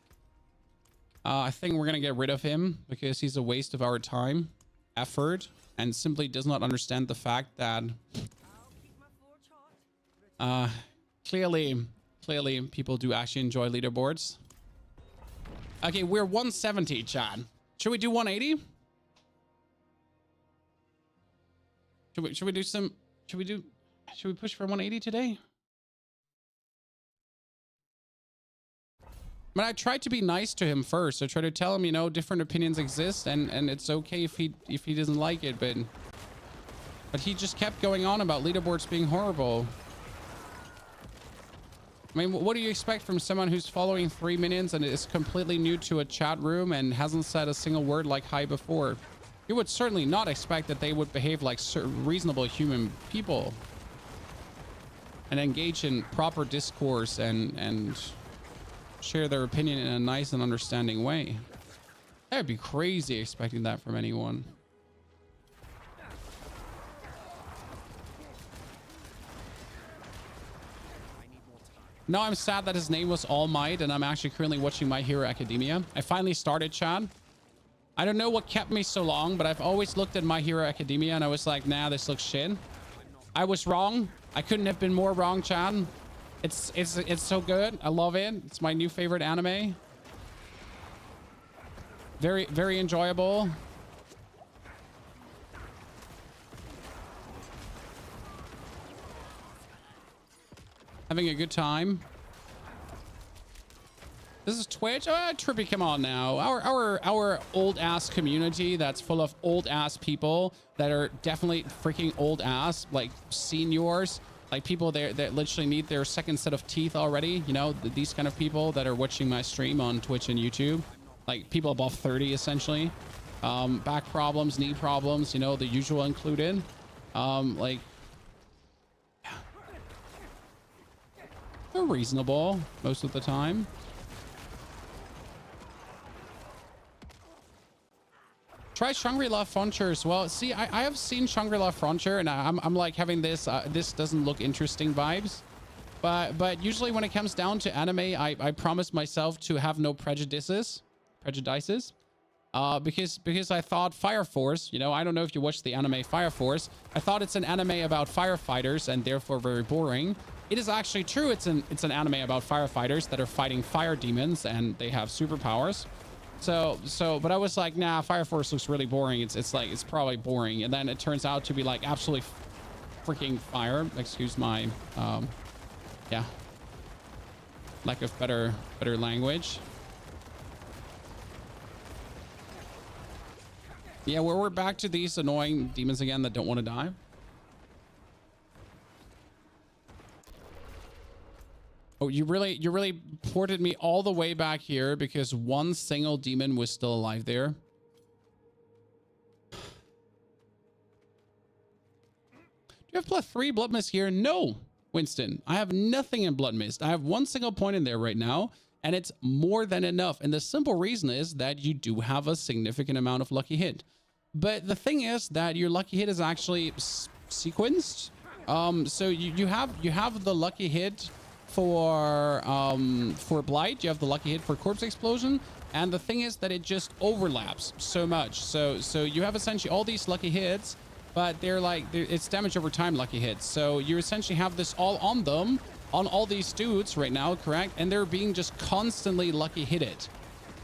I think we're going to get rid of him because he's a waste of our time, effort, and simply does not understand the fact that clearly people do actually enjoy leaderboards. Okay, we're 170, Chad. Should we do 180? Should we push for 180 today? I mean, I tried to be nice to him first. I tried to tell him, you know, different opinions exist and it's okay if he doesn't like it, but he just kept going on about leaderboards being horrible. I mean, what do you expect from someone who's following 3 minutes and is completely new to a chat room and hasn't said a single word like hi before? You would certainly not expect that they would behave like reasonable human people and engage in proper discourse and share their opinion in a nice and understanding way. That'd be crazy expecting that from anyone. Now I'm sad that his name was All Might and I'm actually currently watching My Hero Academia. I finally started, Chad. I don't know what kept me so long, but I've always looked at My Hero Academia and I was like, nah, this looks shit. I was wrong. I couldn't have been more wrong, Chad. It's so good. I love it. It's my new favorite anime. Very, very enjoyable. Having a good time. This is Twitch. Trippy, come on now. Our old ass community that's full of old ass people that are definitely freaking old ass, like seniors, like people there that literally need their second set of teeth already. You know, these kind of people that are watching my stream on Twitch and YouTube, like people above 30 essentially. Back problems, knee problems, you know, the usual included. Like, yeah. They're reasonable most of the time. Try Shangri-La Frontier as well. See, I have seen Shangri-La Frontier, and I'm like having this this doesn't look interesting vibes. But usually when it comes down to anime, I promise myself to have no prejudices. Because I thought Fire Force, you know, I don't know if you watched the anime Fire Force. I thought it's an anime about firefighters and therefore very boring. It is actually true. It's an anime about firefighters that are fighting fire demons and they have superpowers. But I was like, nah, Fire Force looks really boring. It's probably boring. And then it turns out to be like absolutely freaking fire. Excuse my, yeah, lack of better language. Yeah, we're back to these annoying demons again that don't want to die. Oh, you really ported me all the way back here because one single demon was still alive there. Do you have +3 blood mist here? No, Winston. I have nothing in blood mist. I have one single point in there right now, and it's more than enough. And the simple reason is that you do have a significant amount of lucky hit. But the thing is that your lucky hit is actually sequenced. So you have the lucky hit for Blight, you have the lucky hit for Corpse Explosion, and the thing is that it just overlaps so much. So you have essentially all these lucky hits, but it's damage over time lucky hits. So you essentially have this all on them, on all these dudes right now, correct? And they're being just constantly lucky hitted,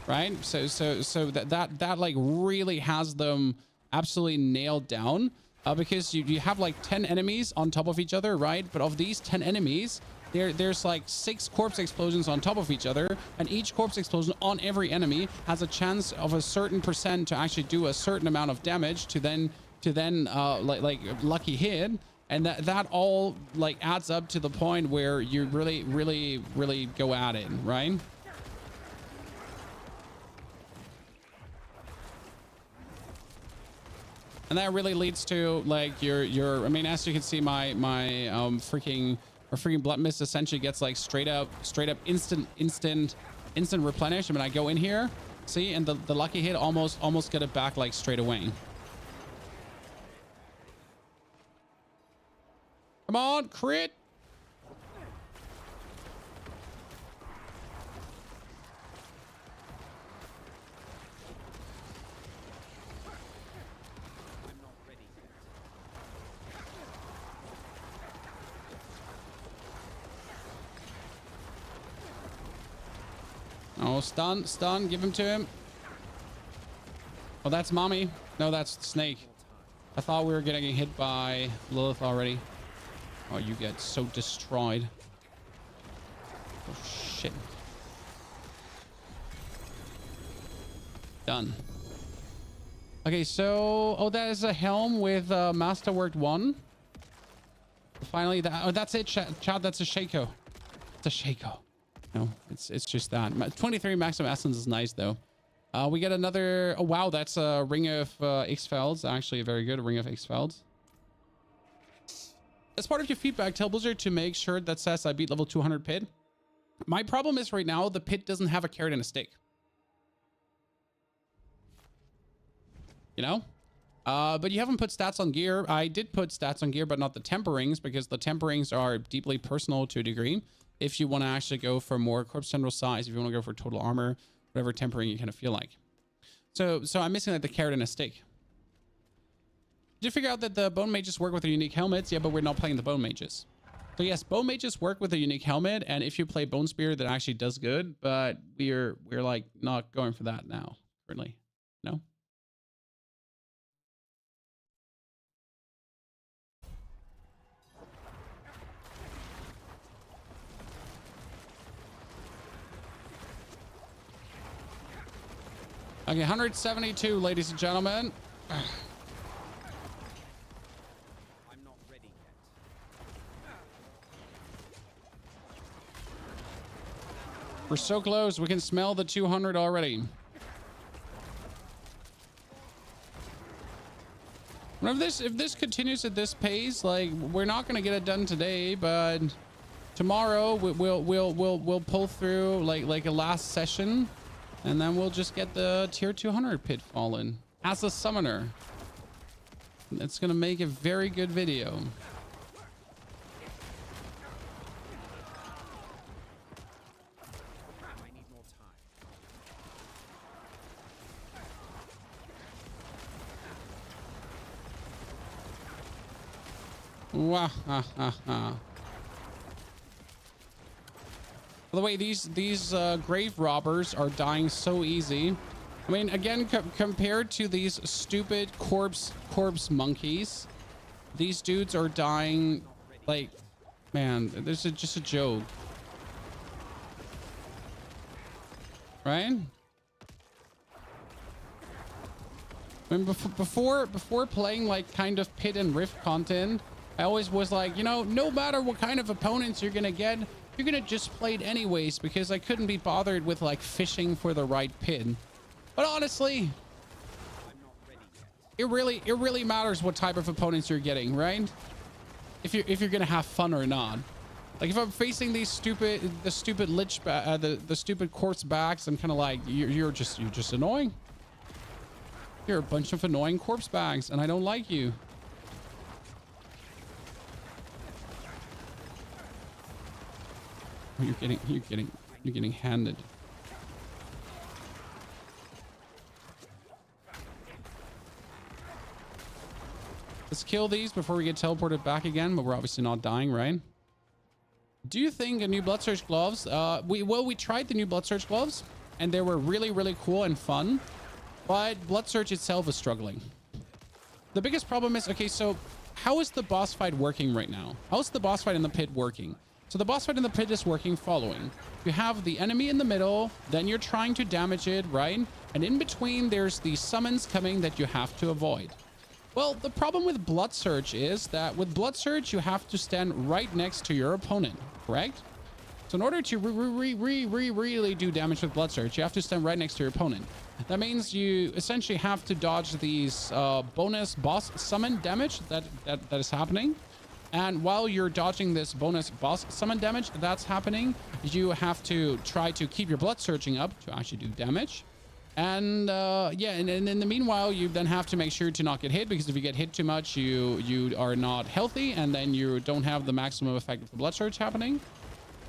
right? So that like really has them absolutely nailed down, because you have like 10 enemies on top of each other, right? But of these 10 enemies, there's like 6 corpse explosions on top of each other, and each corpse explosion on every enemy has a chance of a certain percent to actually do a certain amount of damage to then like lucky hit, and that all like adds up to the point where you really go at it, right? And that really leads to like your I mean, as you can see, my freaking blood mist essentially gets like straight up instant replenish. I mean, I go in here, see, and the lucky hit almost get it back like straight away. Come on, crit. Oh, stun, give him to him. Oh, that's mommy. No, that's snake. I thought we were getting hit by Lilith already. Oh, you get so destroyed. Oh, shit. Done. Okay, so... Oh, that is a helm with Masterwork 1. Finally, that's it, Chad. That's a Shaco. It's a Shaco. No, it's just that. 23 maximum essence is nice, though. We get another... Oh, wow, that's a Ring of X-Felds. Actually, a very good Ring of X-Felds. As part of your feedback, tell Blizzard to make sure that says I beat level 200 pit. My problem is right now, the pit doesn't have a carrot and a stick. You know? But you haven't put stats on gear. I did put stats on gear, but not the temperings, because the temperings are deeply personal to a degree. If you want to actually go for more corpse general size, if you want to go for total armor, whatever tempering you kind of feel like. So I'm missing like the carrot and a stick. Did you figure out that the bone mages work with their unique helmets? Yeah, but we're not playing the bone mages. So yes, bone mages work with a unique helmet, and if you play bone spear, that actually does good. But we're like not going for that now currently. No. Okay, 172, ladies and gentlemen. I'm not ready yet. We're so close. We can smell the 200 already. If this continues at this pace, like, we're not gonna get it done today, but tomorrow we'll pull through like a last session, and then we'll just get the tier 200 pitfall in as a summoner. It's gonna make a very good video. I need more time. Wah, ha, ha, ha. By the way, these grave robbers are dying so easy. I mean, again, compared to these stupid corpse monkeys, these dudes are dying like, man, this is just a joke, right? I mean, before playing like kind of pit and rift content, I always was like, you know, no matter what kind of opponents you're gonna get, you're gonna just play it anyways, because I couldn't be bothered with like fishing for the right pit. But honestly, I'm not ready yet. it really matters what type of opponents you're getting, right? If you're gonna have fun or not. Like if I'm facing these stupid lich, the stupid corpse backs, I'm kind of like, you're just annoying. You're a bunch of annoying corpse bags, and I don't like you. Oh, you're getting handed. Let's kill these before we get teleported back again, but we're obviously not dying, right? Do you think a new Blood Surge gloves? We tried the new Blood Surge gloves, and they were really cool and fun, but Blood Surge itself is struggling. The biggest problem is, okay, so how is the boss fight working right now? How is the boss fight in the pit working? So the boss fight in the pit is working following. You have the enemy in the middle, then you're trying to damage it, right? And in between, there's the summons coming that you have to avoid. Well, the problem with Blood Surge is that with Blood Surge, you have to stand right next to your opponent, correct? So in order to really do damage with Blood Surge, you have to stand right next to your opponent. That means you essentially have to dodge these bonus boss summon damage that is happening. And while you're dodging this bonus boss summon damage that's happening, you have to try to keep your blood surging up to actually do damage. And yeah, and in the meanwhile, you then have to make sure to not get hit, because if you get hit too much, you are not healthy, and then you don't have the maximum effect of the blood surge happening.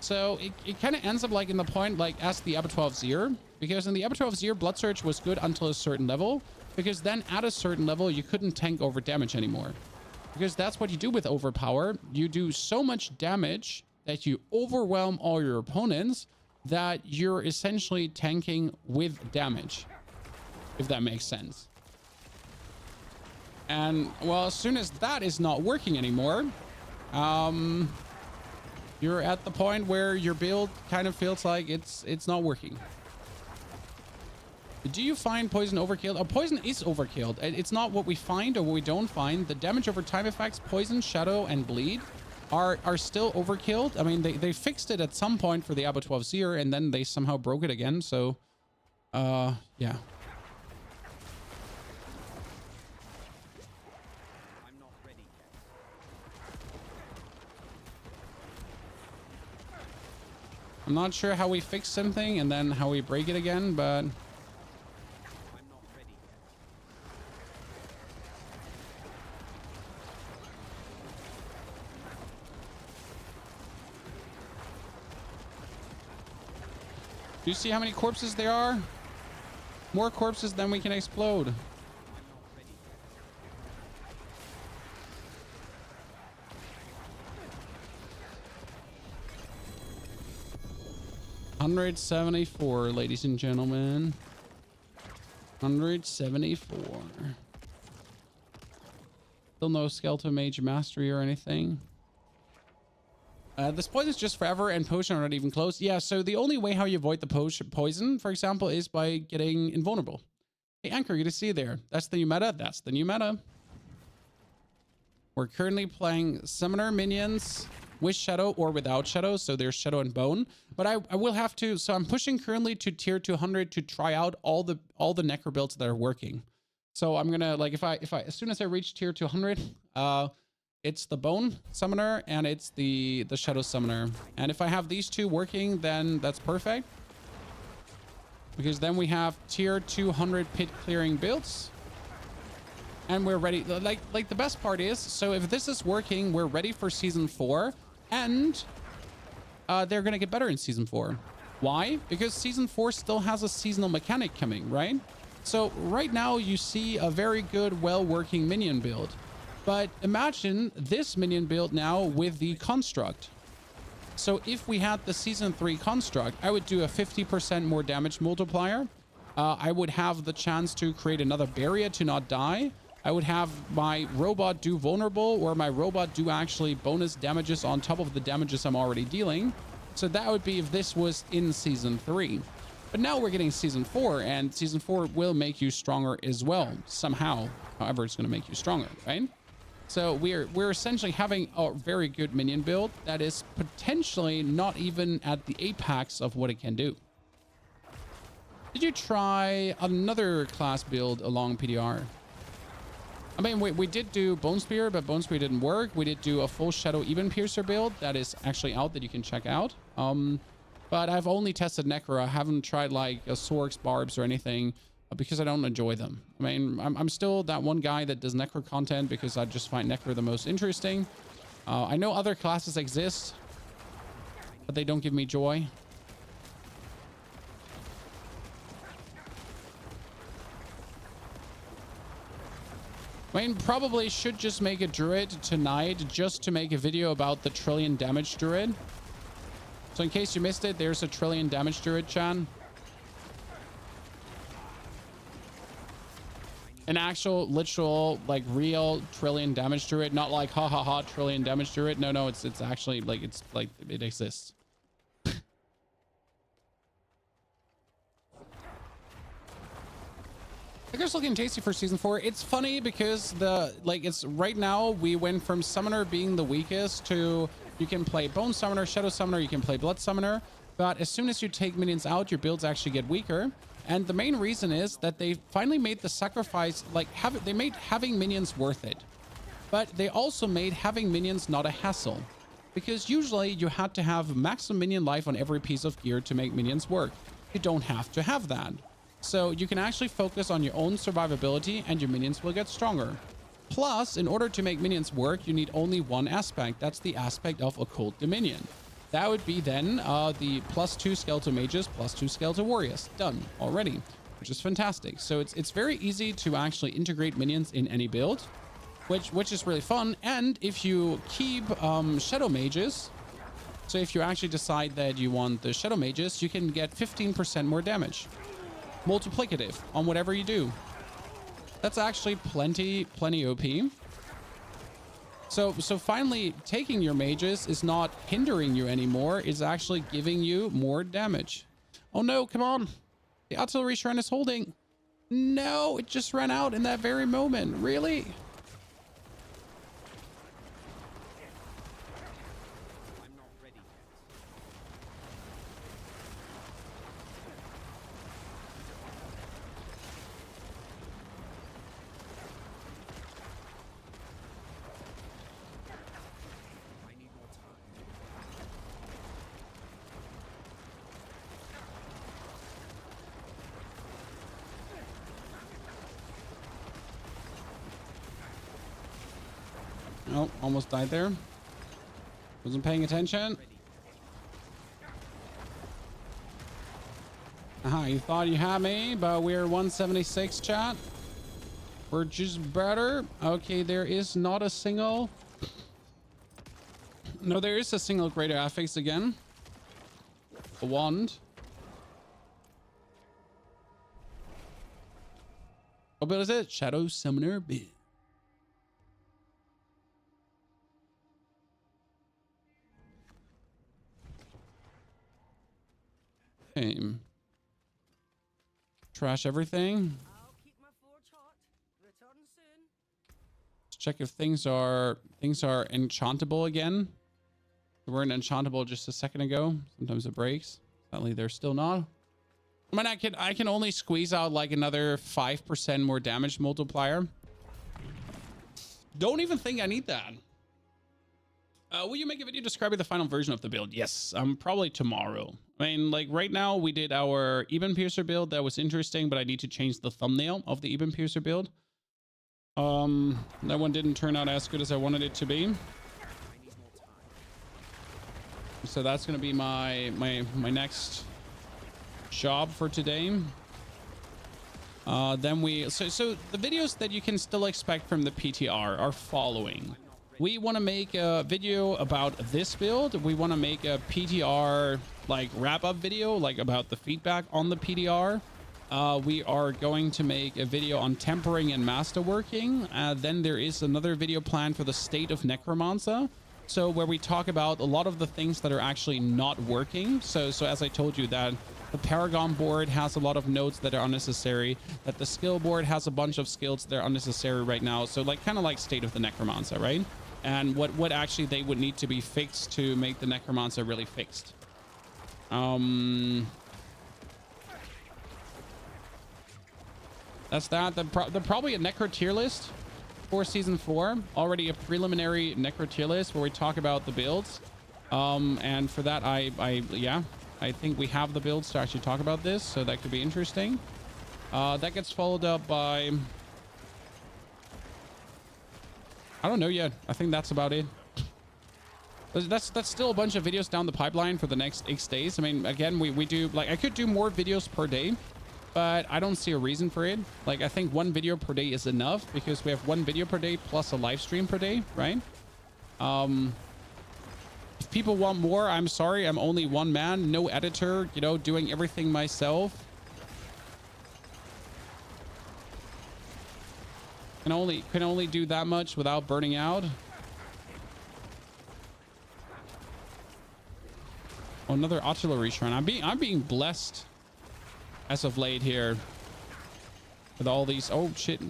So it kind of ends up like in the point like as the Abba 12 Zir, because in the Abba 12 Zir, blood surge was good until a certain level, because then at a certain level, you couldn't tank over damage anymore. Because that's what you do with overpower. You do so much damage that you overwhelm all your opponents that you're essentially tanking with damage, if that makes sense. And well, as soon as that is not working anymore, you're at the point where your build kind of feels like it's not working. Do you find poison overkill? Oh, poison is overkilled. It's not what we find or what we don't find. The damage over time effects, poison, shadow, and bleed are still overkilled. I mean, they fixed it at some point for the Abba 12 Zir, and then they somehow broke it again. So, yeah. I'm not ready yet. I'm not sure how we fix something and then how we break it again, but do you see how many corpses there are? More corpses than we can explode. 174, ladies and gentlemen. 174. Still no Skeleton Mage Mastery or anything. This poison is just forever, and potion are not even close. Yeah, so the only way how you avoid the poison, for example, is by getting invulnerable. Hey, Anchor, good to see you there. That's the new meta. That's the new meta. We're currently playing Summoner minions with Shadow or without Shadow. So there's Shadow and Bone. But I will have to... So I'm pushing currently to tier 200 to try out all the Necro builds that are working. So I'm going to... Like, if I as soon as I reach tier 200... it's the Bone Summoner and it's the Shadow Summoner. And if I have these two working, then that's perfect. Because then we have tier 200 pit clearing builds. And we're ready. Like the best part is, so if this is working, we're ready for season 4. And they're going to get better in season 4. Why? Because season 4 still has a seasonal mechanic coming, right? So right now you see a very good, well-working minion build. But imagine this minion build now with the construct. So if we had the season 3 construct, I would do a 50% more damage multiplier. I would have the chance to create another barrier to not die. I would have my robot do vulnerable, or my robot do actually bonus damages on top of the damages I'm already dealing. So that would be if this was in season 3. But now we're getting season 4, and season 4 will make you stronger as well. Somehow, however, it's going to make you stronger, right? So we're essentially having a very good minion build that is potentially not even at the apex of what it can do. Did you try another class build along PDR? I mean, we did do Bone Spear, but Bone Spear didn't work. We did do a full Shadow Even Piercer build that is actually out that you can check out. But I've only tested Necro. I haven't tried like a Sorks, Barbs or anything because I don't enjoy them. I mean, I'm still that one guy that does Necro content because I just find Necro the most interesting. I know other classes exist, but they don't give me joy. I mean, probably should just make a druid tonight just to make a video about the trillion damage druid. So in case you missed it, there's a trillion damage druid, Chan. An actual, literal, like real trillion damage druid, not like ha ha ha trillion damage druid. No, it's actually like, it's like it exists. I guess looking tasty for season 4. It's funny because it's right now we went from Summoner being the weakest to you can play Bone Summoner, Shadow Summoner, you can play Blood Summoner. But as soon as you take minions out, your builds actually get weaker. And the main reason is that they finally made the sacrifice, they made having minions worth it. But they also made having minions not a hassle. Because usually you had to have maximum minion life on every piece of gear to make minions work. You don't have to have that. So you can actually focus on your own survivability and your minions will get stronger. Plus, in order to make minions work, you need only one aspect. That's the aspect of Occult Dominion. That would be then the +2 Skeletal Mages, +2 Skeletal Warriors. Done already, which is fantastic. So it's very easy to actually integrate minions in any build, which is really fun. And if you keep Shadow Mages, so if you actually decide that you want the Shadow Mages, you can get 15% more damage. Multiplicative on whatever you do. That's actually plenty OP. So finally taking your mages is not hindering you anymore, it's actually giving you more damage. Oh no, come on. The artillery shrine is holding. No, it just ran out in that very moment. Really? I'm not ready yet. I need more time. Oh, almost died there. Wasn't paying attention. Aha, you thought you had me, but we're 176, chat. We're just better. Okay, there is not a single... No, there is a single greater affix again. A wand. What build is it? Shadow Summoner build. Okay. Trash everything. I'll keep Let's check if things are enchantable again. They weren't enchantable just a second ago. Sometimes it breaks. Sadly, they're still not. I mean, I can only squeeze out like another 5% more damage multiplier. Don't even think I need that. Will you make a video describing the final version of the build? Yes, probably tomorrow. I mean, like right now we did our Even Piercer build. That was interesting, but I need to change the thumbnail of the Even Piercer build. That one didn't turn out as good as I wanted it to be. So that's going to be my next job for today. Then so the videos that you can still expect from the PTR are following. We want to make a video about this build. We want to make a PTR like wrap-up video, like about the feedback on the PTR. We are going to make a video on tempering and masterworking. Then there is another video planned for the state of Necromancer. So where we talk about a lot of the things that are actually not working. So as I told you, that the Paragon board has a lot of nodes that are unnecessary, that the skill board has a bunch of skills that are unnecessary right now. So like kind of like state of the Necromancer, right? And what actually they would need to be fixed to make the Necromancer really fixed. That's that. They're probably a Necro tier list for season 4. Already a preliminary Necro tier list where we talk about the builds. And for that, I think we have the builds to actually talk about this, so that could be interesting. That gets followed up by... I don't know yet. I think that's about it. That's still a bunch of videos down the pipeline for the next X days. I mean, again, we do... Like, I could do more videos per day, but I don't see a reason for it. Like, I think one video per day is enough because we have one video per day plus a live stream per day, right? If people want more, I'm sorry. I'm only one man, no editor, you know, doing everything myself. Can only do that much without burning out. Oh, another artillery shrine. I'm being blessed as of late here with all these. Oh shit.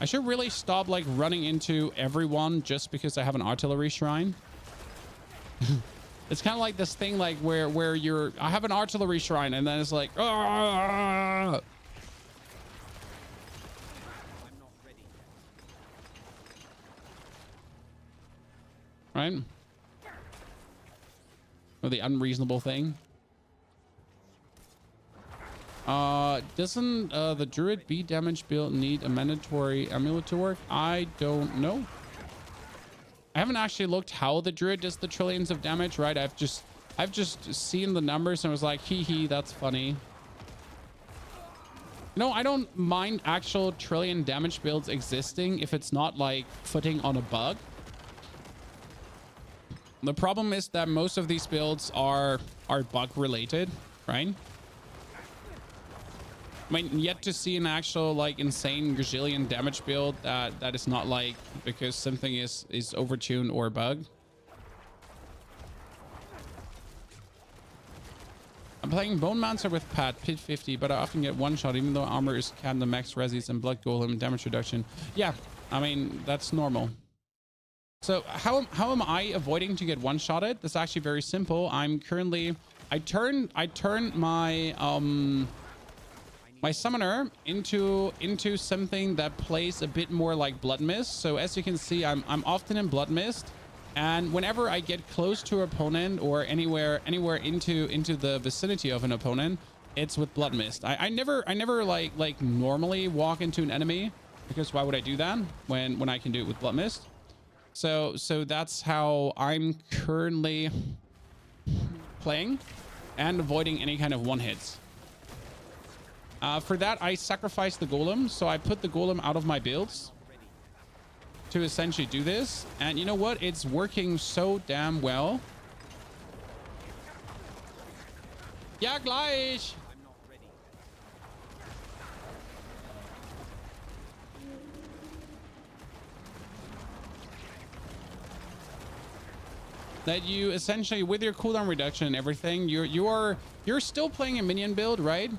I should really stop like running into everyone just because I have an artillery shrine. It's kind of like this thing like where I have an artillery shrine and then it's like ah! Right? Or the unreasonable thing. Doesn't the Druid B damage build need a mandatory amulet to work? I don't know. I haven't actually looked how the Druid does the trillions of damage, right? I've just seen the numbers and was like, hee hee, that's funny. You know, I don't mind actual trillion damage builds existing if it's not like footing on a bug. The problem is that most of these builds are bug related, right? I mean, yet to see an actual like insane gazillion damage build that is not like because something is overtuned or bugged. I'm playing Bone Mancer with Pat, Pit 50, but I often get one shot even though armor is capped the max resis and blood golem damage reduction. Yeah, I mean, that's normal. So how am I avoiding to get one-shotted? That's actually very simple. I'm currently... I turn my my summoner into something that plays a bit more like Blood Mist. So as you can see, I'm often in Blood Mist, and whenever I get close to an opponent or anywhere into the vicinity of an opponent, it's with Blood Mist. I never like normally walk into an enemy because why would I do that when I can do it with Blood Mist? So that's how I'm currently playing and avoiding any kind of one hits. For that, I sacrificed the golem. So I put the golem out of my builds to essentially do this. And you know what? It's working so damn well. Ja, gleich. That you essentially with your cooldown reduction and everything, you're still playing a minion build, right?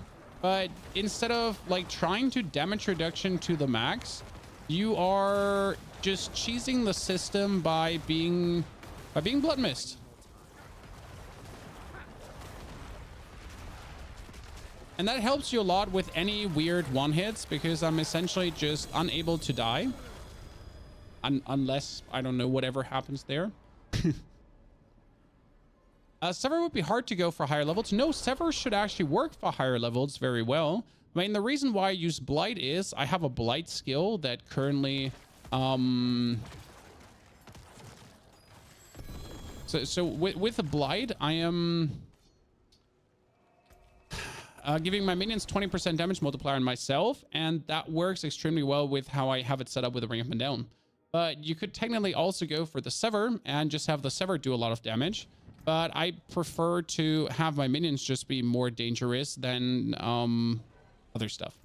But instead of like trying to damage reduction to the max, you are just cheesing the system by being blood mist. And that helps you a lot with any weird one hits, because I'm essentially just unable to die. Unless, I don't know, whatever happens there. Sever would be hard to go for higher levels. No, Sever should actually work for higher levels very well. I mean, the reason why I use Blight is I have a Blight skill that currently... So with the Blight, I am... giving my minions 20% damage multiplier on myself, and that works extremely well with how I have it set up with the Ring of Mendown. But you could technically also go for the Sever and just have the Sever do a lot of damage. But I prefer to have my minions just be more dangerous than other stuff.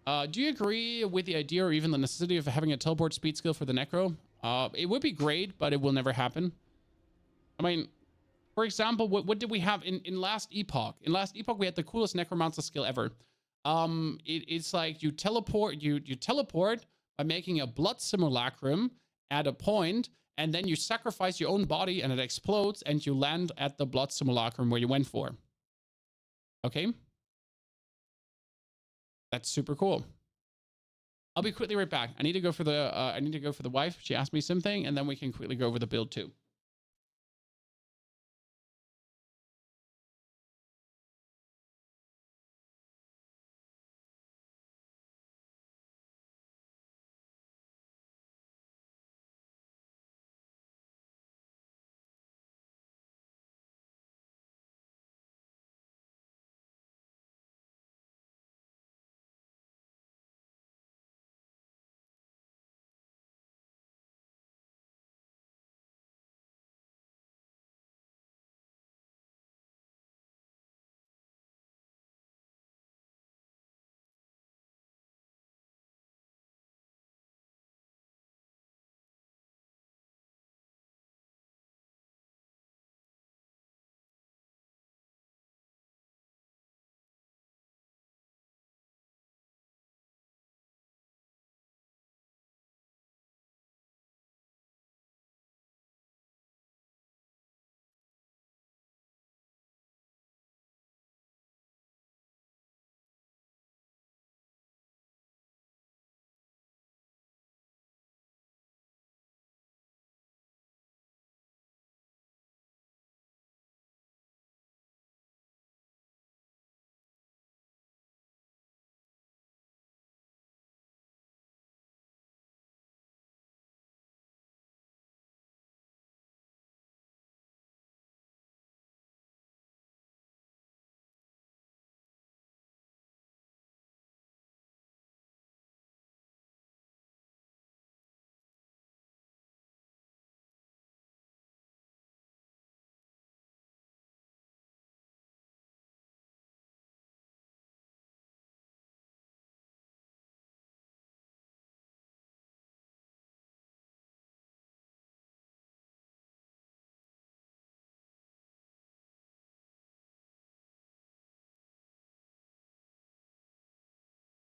Do you agree with the idea or even the necessity of having a teleport speed skill for the Necro? It would be great, but it will never happen. I mean, for example, what did we have in last Epoch? In last Epoch, we had the coolest Necromancer skill ever. It's like you teleport by making a blood simulacrum at a point, and then you sacrifice your own body and it explodes and you land at the blood simulacrum where you went for. Okay? That's super cool. I'll be quickly right back. I need to go for the wife. She asked me something, and then we can quickly go over the build too.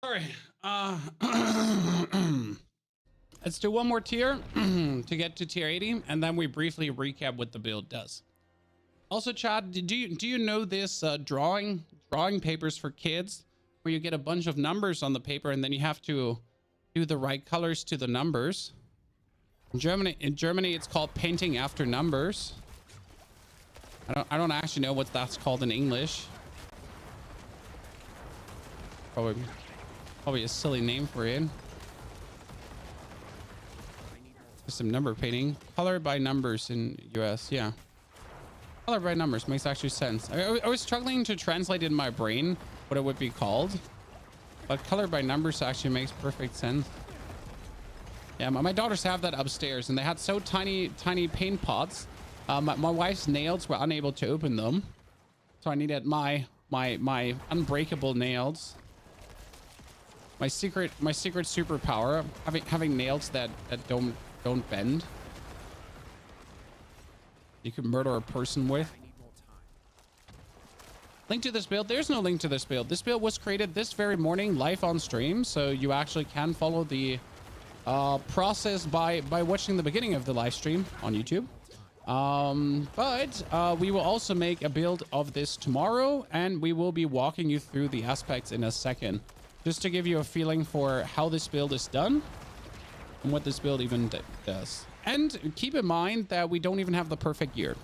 Sorry. Let's do one more tier to get to tier 80, and then we briefly recap what the build does. Also, Chad, do you know this drawing papers for kids, where you get a bunch of numbers on the paper and then you have to do the right colors to the numbers? In Germany, it's called painting after numbers. I don't actually know what that's called in English. Probably a silly name for it. Some number painting. Color by numbers in US, yeah. Color by numbers makes actually sense. I was struggling to translate in my brain what it would be called, but color by numbers actually makes perfect sense. Yeah, my daughters have that upstairs, and they had so tiny paint pots. My wife's nails were unable to open them, so I needed my unbreakable nails. My secret superpower, having nails that don't bend. You could murder a person with. I need more time. Link to this build. There's no link to this build. This build was created this very morning live on stream. So you actually can follow the process by watching the beginning of the live stream on YouTube. But we will also make a build of this tomorrow, and we will be walking you through the aspects in a second, just to give you a feeling for how this build is done and what this build even does. And keep in mind that we don't even have the perfect gear.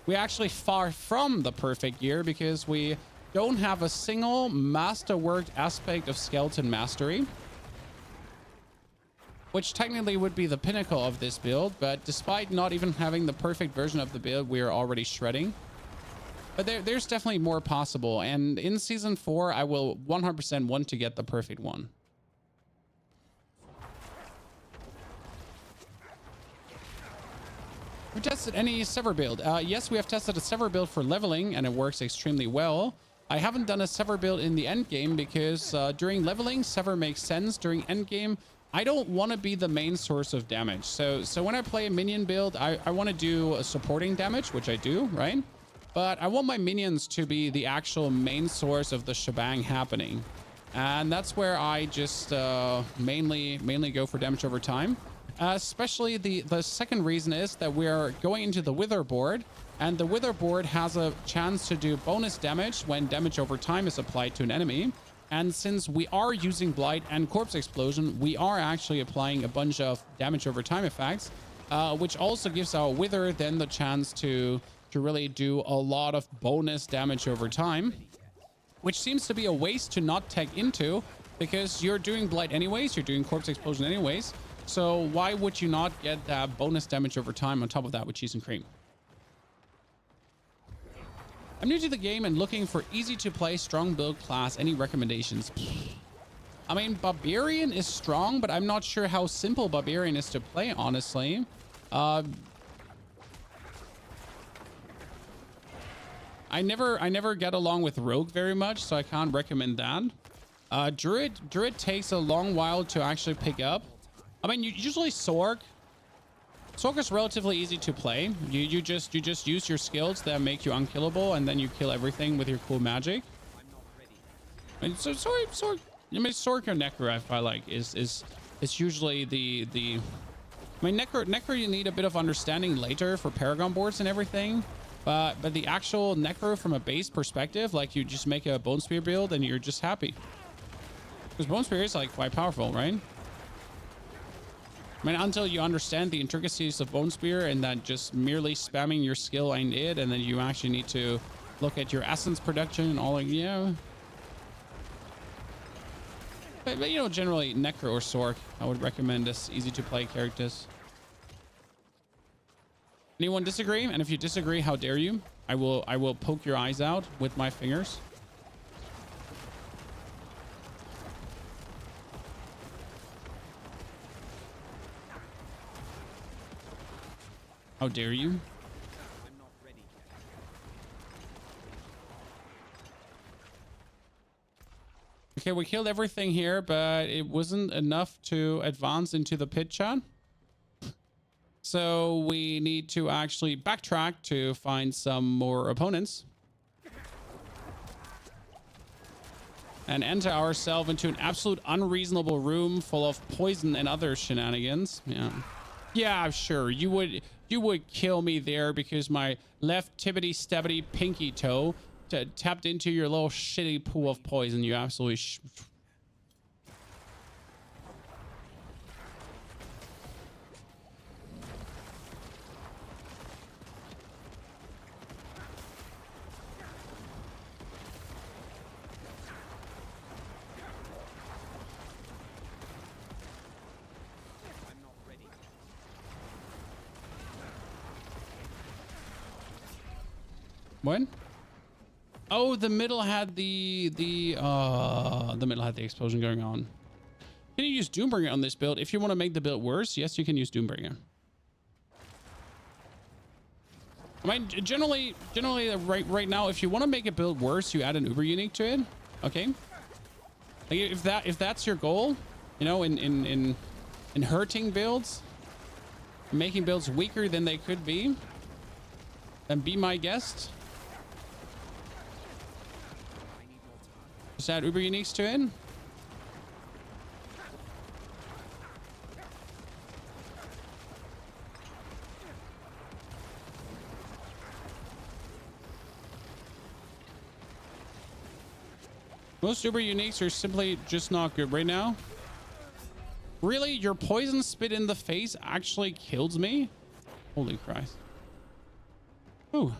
We're actually far from the perfect gear because we don't have a single masterworked aspect of skeleton mastery, which technically would be the pinnacle of this build. But despite not even having the perfect version of the build, we are already shredding. But there's definitely more possible. And in season 4, I will 100% want to get the perfect one. We tested any Sever build. Yes, we have tested a Sever build for leveling, and it works extremely well. I haven't done a Sever build in the end game because during leveling, Sever makes sense. During end game, I don't want to be the main source of damage. So when I play a minion build, I want to do a supporting damage, which I do, right? But I want my minions to be the actual main source of the shebang happening. And that's where I just mainly go for damage over time. Especially the second reason is that we are going into the Wither board, and the Wither board has a chance to do bonus damage when damage over time is applied to an enemy. And since we are using Blight and Corpse Explosion, we are actually applying a bunch of damage over time effects, which also gives our Wither then the chance to really do a lot of bonus damage over time, which seems to be a waste to not tech into, because you're doing Blight anyways, you're doing Corpse Explosion anyways. So why would you not get that bonus damage over time on top of that with cheese and cream? I'm new to the game and looking for easy to play, strong build class. Any recommendations? I mean, Barbarian is strong, but I'm not sure how simple Barbarian is to play, honestly. I never get along with Rogue very much, so I can't recommend that. Druid takes a long while to actually pick up. I mean, usually Sorg is relatively easy to play. You just use your skills that make you unkillable, and then you kill everything with your cool magic. And so Sorg, I mean, Sorg or Necro, if I like, is usually the. I mean, Necro you need a bit of understanding later for Paragon boards and everything, but the actual Necro from a base perspective, like you just make a Bone Spear build and you're just happy. Because Bone Spear is like quite powerful, right? I mean, until you understand the intricacies of Bone Spear and that just merely spamming your skill ain't it, and then you actually need to look at your essence production and all, like, yeah. But you know, generally Necro or Sork, I would recommend as easy to play characters. Anyone disagree? And if you disagree, how dare you? I will poke your eyes out with my fingers. How dare you? I'm not ready yet. Okay, we killed everything here, but it wasn't enough to advance into the pit, chat. So we need to actually backtrack to find some more opponents. And enter ourselves into an absolute unreasonable room full of poison and other shenanigans. Yeah. Yeah, sure. You would kill me there because my left tibbity stabbity pinky toe tapped into your little shitty pool of poison. You absolutely What? Oh, the middle had the middle had the explosion going on. Can you use Doombringer on this build? If you want to make the build worse, yes, you can use Doombringer. I mean, generally, right now, if you want to make a build worse, you add an Uber unique to it. Okay. Like if that's your goal, you know, in hurting builds, making builds weaker than they could be, then be my guest. Just add Uber Uniques to it. Most Uber Uniques are simply just not good right now. Really? Your poison spit in the face actually kills me? Holy Christ. Ooh.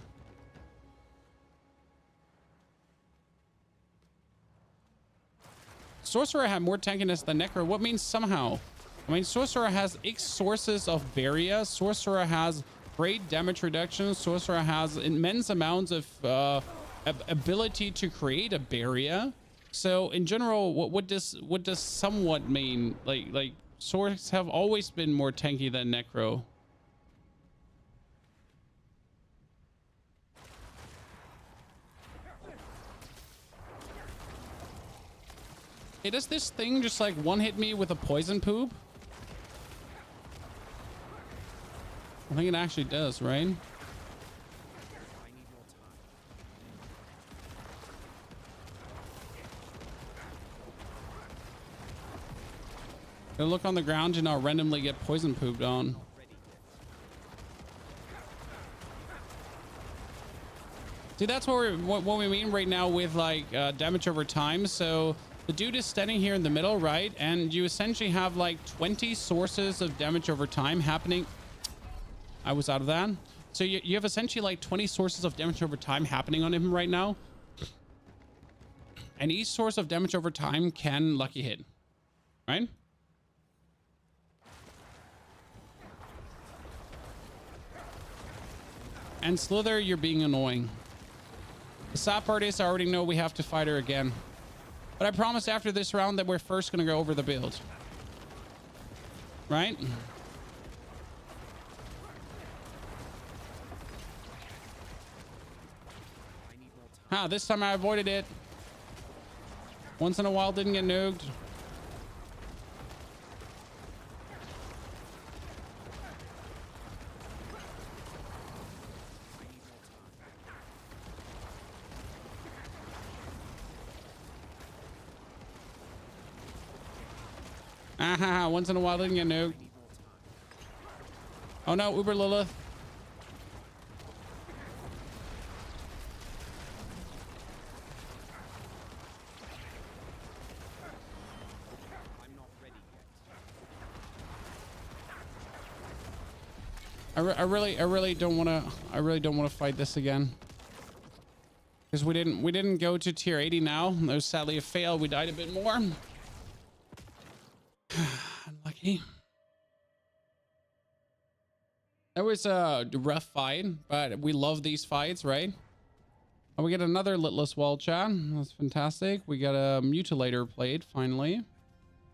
Sorcerer had more tankiness than Necro. What means somehow? I mean, Sorcerer has X sources of barrier. Sorcerer has great damage reduction. Sorcerer has immense amounts of ability to create a barrier. So in general, what does somewhat mean? Like swords have always been more tanky than Necro. Hey, does this thing just like one hit me with a poison poop? I think it actually does, right? I need more time. Gonna look on the ground and not randomly get poison pooped on. Not ready yet. See, that's what we mean right now with like damage over time. So the dude is standing here in the middle, right? And you essentially have like 20 sources of damage over time happening. I was out of that. So you have essentially like 20 sources of damage over time happening on him right now. And each source of damage over time can lucky hit, right? And Slither, you're being annoying. The sad part is I already know we have to fight her again. But I promise after this round that we're first going to go over the build. Right? Ah, this time I avoided it. Once in a while, didn't get nuked. Aha, once in a while, didn't get nuked. Oh no, Uber Lilith. I'm not ready yet. I really don't want to fight this again. Because we didn't go to tier 80 now. That was sadly a fail. We died a bit more. Unlucky. That was a rough fight, but we love these fights, right? Oh, we get another litless wall chat. That's fantastic. We got a mutilator plate finally.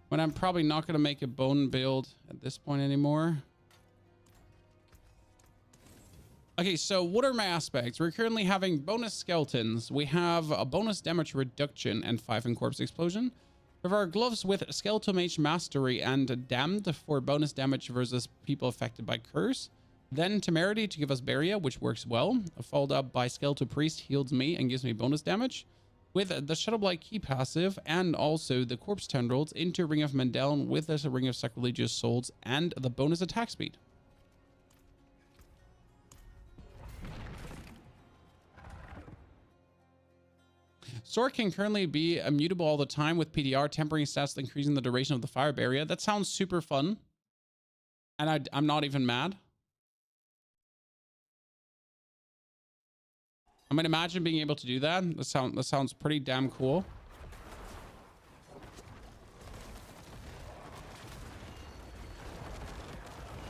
But I'm probably not going to make a bone build at this point anymore. Okay, so what are my aspects? We're currently having bonus skeletons. We have a bonus damage reduction and 5 in corpse explosion. We have our gloves with skeletal mage mastery and damned for bonus damage versus people affected by curse. Then temerity to give us barrier, which works well. Followed up by skeletal priest heals me and gives me bonus damage. With the Shadow Blight key passive and also the corpse tendrils into Ring of Mendeln with this Ring of Sacrilegious Souls and the bonus attack speed. Sword can currently be immutable all the time with PDR, tempering stats, increasing the duration of the fire barrier. That sounds super fun. And I'm not even mad. I mean, imagine being able to do that. That sounds pretty damn cool.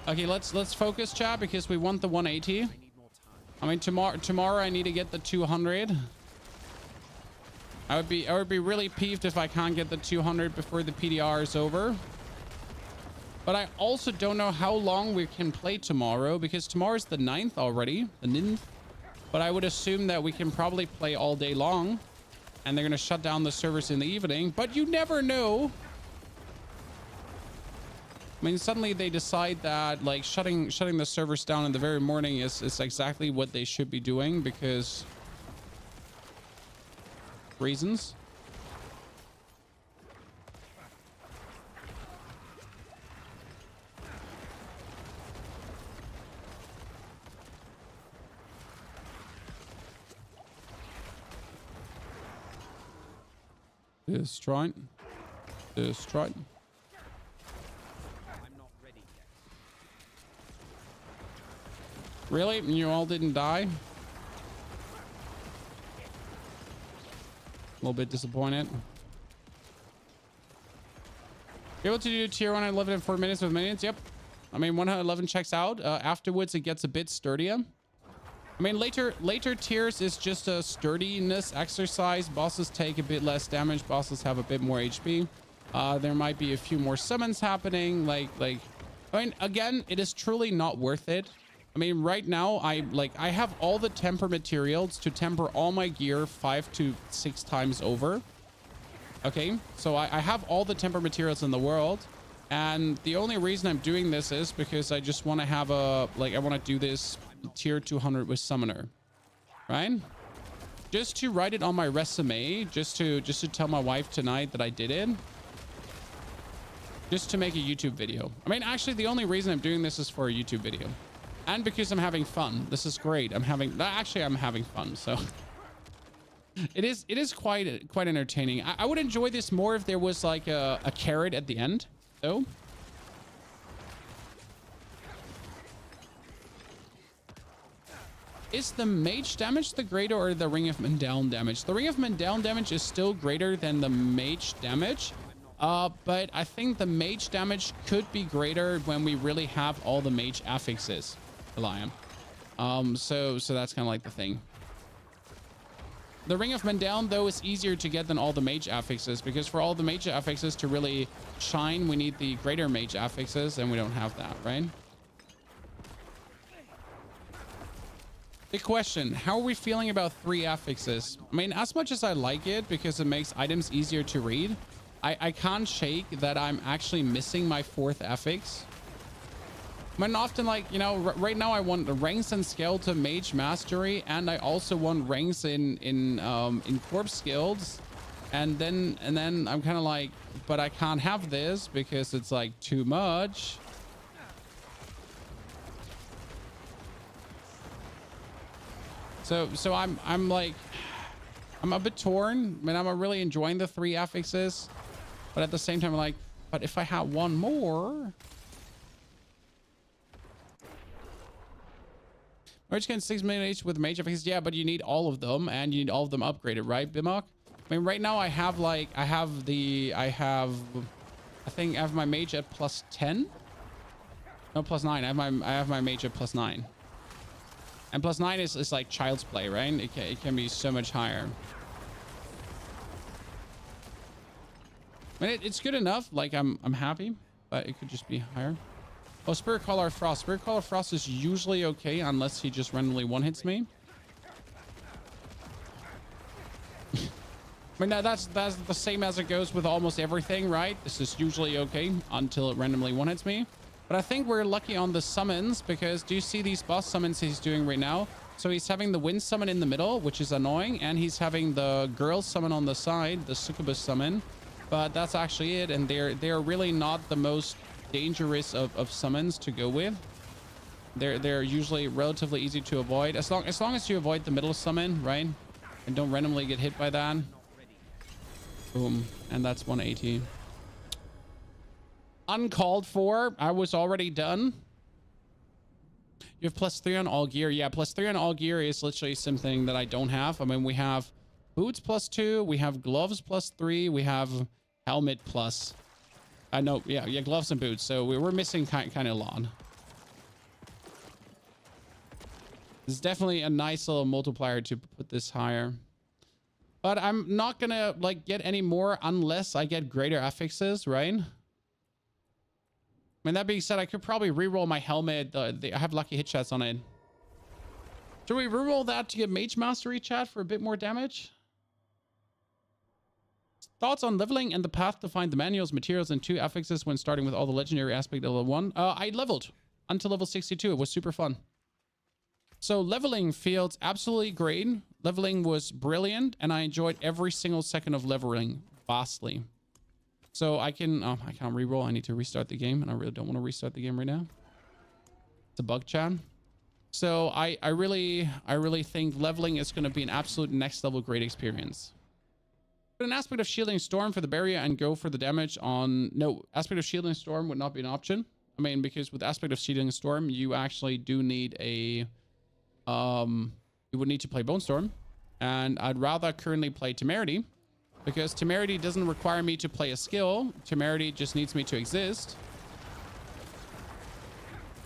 Okay, let's focus, chat, because we want the 180. I need more time. I mean, tomorrow I need to get the 200. I would be really peeved if I can't get the 200 before the PDR is over. But I also don't know how long we can play tomorrow, because tomorrow's the 9th already, the 9th. But I would assume that we can probably play all day long, and they're going to shut down the servers in the evening, but you never know. I mean, suddenly they decide that like shutting the servers down in the very morning is exactly what they should be doing, because reasons. Destroy. Destroy. I'm not ready yet. Really? You all didn't die? A little bit disappointed. You're able to do tier 111 in 4 minutes with minions? Yep. I mean, 111 checks out. Afterwards, it gets a bit sturdier. I mean, later tiers is just a sturdiness exercise. Bosses take a bit less damage. Bosses have a bit more HP. There might be a few more summons happening. I mean, again, it is truly not worth it. I mean, right now, I have all the temper materials to temper all my gear 5 to 6 times over. Okay, so I have all the temper materials in the world. And the only reason I'm doing this is because I just want to have I want to do this tier 200 with Summoner, right? Just to write it on my resume, just to tell my wife tonight that I did it. Just to make a YouTube video. I mean, actually, the only reason I'm doing this is for a YouTube video. And because I'm having fun. This is great. I'm having fun, so... It is quite entertaining. I would enjoy this more if there was like a carrot at the end, though. Is the mage damage the greater or the Ring of Mendown damage? The Ring of Mendown damage is still greater than the mage damage. But I think the mage damage could be greater when we really have all the mage affixes, Eliam. So that's kind of like the thing. The Ring of Mendown, though, is easier to get than all the mage affixes, because for all the mage affixes to really shine, we need the greater mage affixes, and we don't have that, right? Big question. How are we feeling about 3 affixes? I mean, as much as I like it, because it makes items easier to read, I can't shake that I'm actually missing my 4th affix. I mean, often, like, you know, right now I want the ranks in Skeleton Mage Mastery, and I also want ranks in Corpse Guilds, and then I'm kind of like, but I can't have this because it's like too much. So I'm like, I'm a bit torn. I mean, I'm really enjoying the 3 affixes, but at the same time, I'm like, but if I had one more. Mage can 6 million each with mage affixes. Yeah, but you need all of them, and you need all of them upgraded, right, Bimok? I mean, right now I have like, I think I have my mage at +10. No, +9. I have my mage at +9. And +9 is like child's play, right? It can be so much higher. I mean, it's good enough. Like, I'm happy, but it could just be higher. Oh, Spirit Caller Frost. Spirit Caller Frost is usually okay unless he just randomly one-hits me. I mean, that's the same as it goes with almost everything, right? This is usually okay until it randomly one-hits me. But I think we're lucky on the summons, because do you see these boss summons he's doing right now? So he's having the wind summon in the middle, which is annoying, and he's having the girl summon on the side, the succubus summon. But that's actually it, and they're really not the most dangerous of summons to go with. They're usually relatively easy to avoid, as long as you avoid the middle summon, right? And don't randomly get hit by that. Boom, and that's 180. Uncalled for. I was already done. You have +3 on all gear. Yeah, +3 on all gear is literally something that I don't have. I mean, we have boots +2, we have gloves +3, we have helmet plus. No, yeah, gloves and boots. So we're missing kind of a lot. This is definitely a nice little multiplier to put this higher. But I'm not gonna like get any more unless I get greater affixes, right? I mean, that being said, I could probably reroll my helmet. I have lucky hit shots on it. Should we reroll that to get Mage Mastery, chat, for a bit more damage? Thoughts on leveling and the path to find the manuals, materials, and 2 affixes when starting with all the legendary aspect of level 1? I leveled until level 62. It was super fun. So leveling feels absolutely great. Leveling was brilliant, and I enjoyed every single second of leveling vastly. So I can't reroll. I need to restart the game, and I really don't want to restart the game right now. It's a bug, chat. So I really think leveling is going to be an absolute next level great experience. Put an aspect of shielding storm for the barrier and go for the damage on... No, aspect of shielding storm would not be an option. I mean, because with aspect of shielding storm, you actually do need a... You would need to play Bone Storm. And I'd rather currently play Temerity. Because Temerity doesn't require me to play a skill. Temerity just needs me to exist.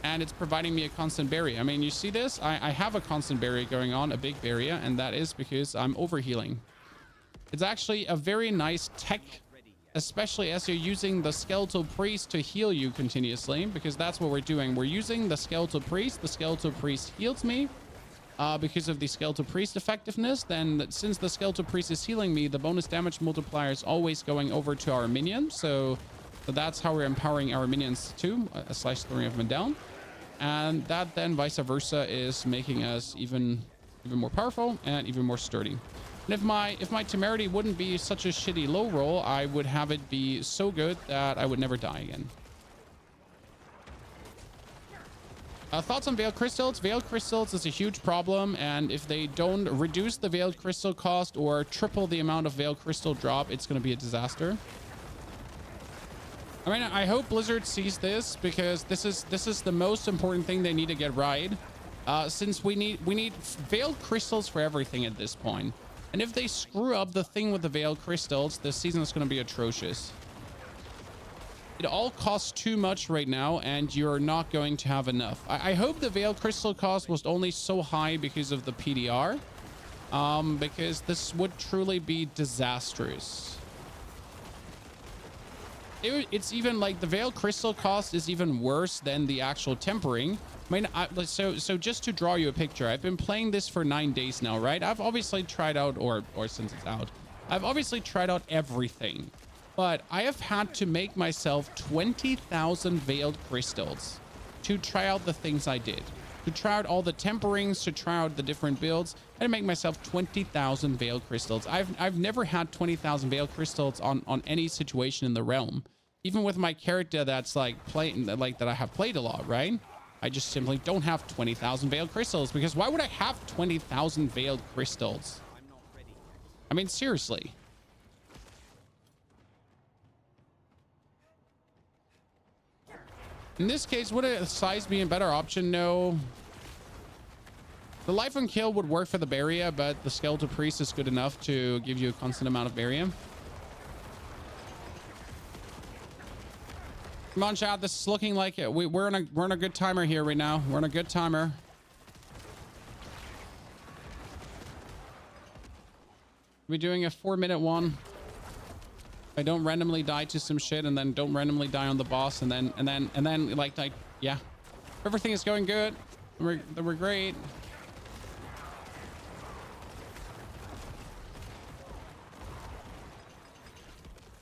And it's providing me a constant barrier. I mean, you see this? I have a constant barrier going on, a big barrier. And that is because I'm overhealing. It's actually a very nice tech, especially as you're using the Skeletal Priest to heal you continuously, because that's what we're doing. We're using the Skeletal Priest. The Skeletal Priest heals me because of the Skeletal Priest effectiveness. Then since the Skeletal Priest is healing me, the bonus damage multiplier is always going over to our minions. So that's how we're empowering our minions too, slash throwing of them down. And that then vice versa is making us even more powerful and even more sturdy. And if my Temerity wouldn't be such a shitty low roll, I would have it be so good that I would never die again. Thoughts on Veiled Crystals? Veiled Crystals is a huge problem, and if they don't reduce the Veiled Crystal cost or triple the amount of Veiled Crystal drop, it's going to be a disaster. I mean, I hope Blizzard sees this, because this is the most important thing they need to get right. Since we need Veiled Crystals for everything at this point. And if they screw up the thing with the Veiled Crystals, this season is going to be atrocious. It all costs too much right now, and you're not going to have enough. I hope the Veiled Crystal cost was only so high because of the PDR. Because this would truly be disastrous. It's even like the Veiled Crystal cost is even worse than the actual tempering. I mean, so just to draw you a picture, I've been playing this for 9 days now, right? I've obviously tried out, or since it's out, I've obviously tried out everything. But I have had to make myself 20,000 Veiled Crystals to try out the things I did. To try out all the temperings, to try out the different builds, and to make myself 20,000 Veiled Crystals. I've never had 20,000 Veiled Crystals on any situation in the realm. Even with my character that's like that I have played a lot, right? I just simply don't have 20,000 Veiled Crystals, because why would I have 20,000 Veiled Crystals? I'm not ready. I mean, seriously. In this case, would a size be a better option? No. The Life and Kill would work for the barrier, but the Skeletal Priest is good enough to give you a constant amount of barrier. Come on, chat. This is looking like it. We're on a good timer here right now. We're on a good timer. We're doing a 4-minute one. I don't randomly die to some shit, and then don't randomly die on the boss, and then like yeah, everything is going good. We're great.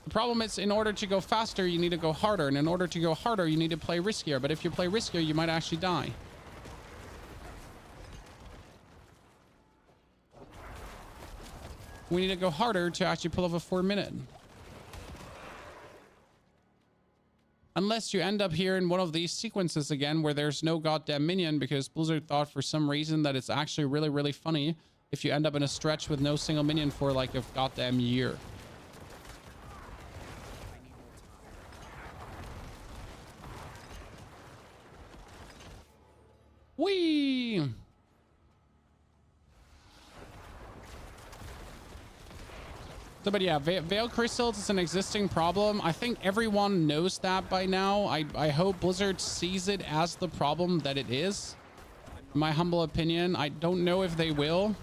The problem is, in order to go faster, you need to go harder, and in order to go harder, you need to play riskier. But if you play riskier, you might actually die. We need to go harder to actually pull off a 4-minute. Unless you end up here in one of these sequences again where there's no goddamn minion, because Blizzard thought for some reason that it's actually really, really funny if you end up in a stretch with no single minion for like a goddamn year. Whee! So, but yeah, Veiled Crystals is an existing problem. I think everyone knows that by now. I hope Blizzard sees it as the problem that it is. In my humble opinion, I don't know if they will.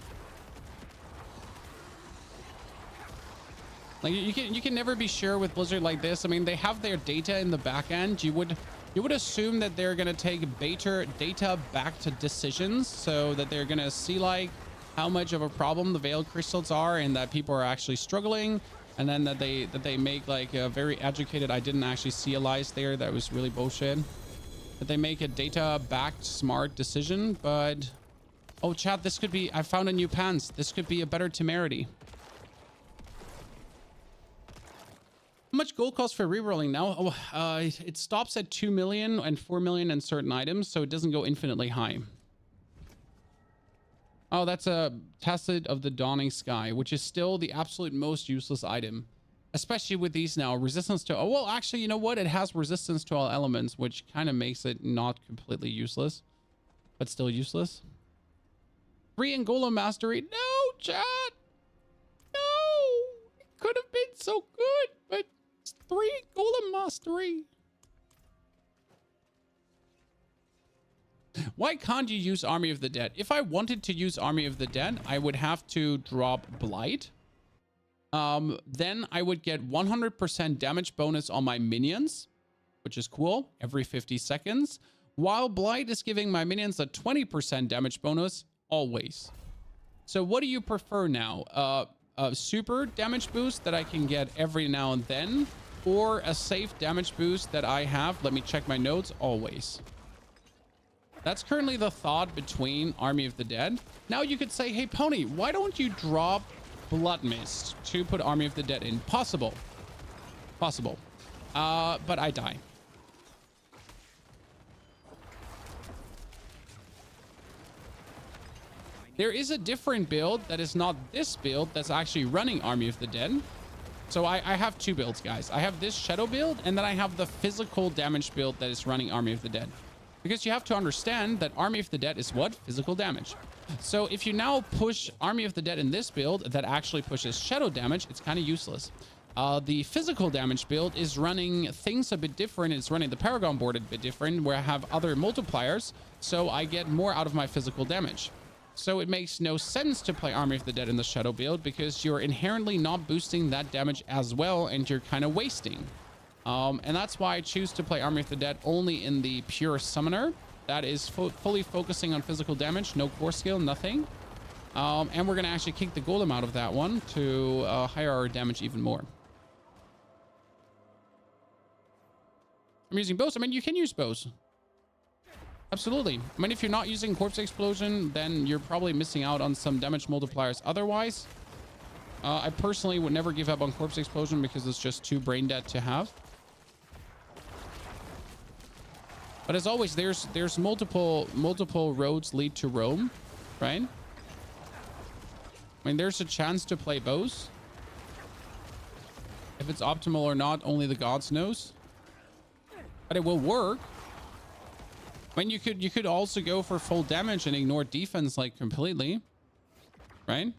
Like, you can never be sure with Blizzard like this. I mean, they have their data in the back end. You would assume that they're gonna take data back to decisions, so that they're gonna see like how much of a problem the Veiled Crystals are, and that people are actually struggling, and then that they make like a very educated, I didn't actually see a lies there, that was really bullshit, that they make a data backed smart decision. But oh chat, this could be, I found a new pants, this could be a better Temerity. How much gold costs for rerolling now? Oh, it stops at 2 million and 4 million in certain items, so it doesn't go infinitely high. Oh, that's a Tacit of the Dawning Sky, which is still the absolute most useless item. Especially with these now. Resistance to... Oh, well, actually, you know what? It has resistance to all elements, which kind of makes it not completely useless. But still useless. 3 Golem Mastery. No, chat! No! It could have been so good, but it's 3 Golem Mastery. Why can't you use Army of the Dead? If I wanted to use Army of the Dead, I would have to drop Blight. Then I would get 100% damage bonus on my minions, which is cool, every 50 seconds. While Blight is giving my minions a 20% damage bonus always. So what do you prefer now? A super damage boost that I can get every now and then, or a safe damage boost that I have, let me check my notes, always. That's currently the thought between Army of the Dead. Now you could say, hey Pony, why don't you drop Blood Mist to put Army of the Dead in? Possible. Possible. But I die. There is a different build that is not this build that's actually running Army of the Dead. So I have 2 builds, guys. I have this Shadow build, and then I have the physical damage build that is running Army of the Dead. Because you have to understand that Army of the Dead is what? Physical damage. So if you now push Army of the Dead in this build that actually pushes Shadow damage, it's kind of useless. The physical damage build is running things a bit different. It's running the Paragon board a bit different, where I have other multipliers, so I get more out of my physical damage. So it makes no sense to play Army of the Dead in the Shadow build because you're inherently not boosting that damage as well, and you're kind of wasting. And that's why I choose to play Army of the Dead only in the pure Summoner. That is fully focusing on physical damage, no core skill, nothing. And we're going to actually kick the Golem out of that one to higher our damage even more. I'm using bows. I mean, you can use bows. Absolutely. I mean, if you're not using Corpse Explosion, then you're probably missing out on some damage multipliers otherwise. I personally would never give up on Corpse Explosion because it's just too brain dead to have. But as always, there's multiple roads lead to Rome, right? I mean, there's a chance to play bows. If it's optimal or not, only the gods knows. But it will work. I mean, you could also go for full damage and ignore defense like completely, right?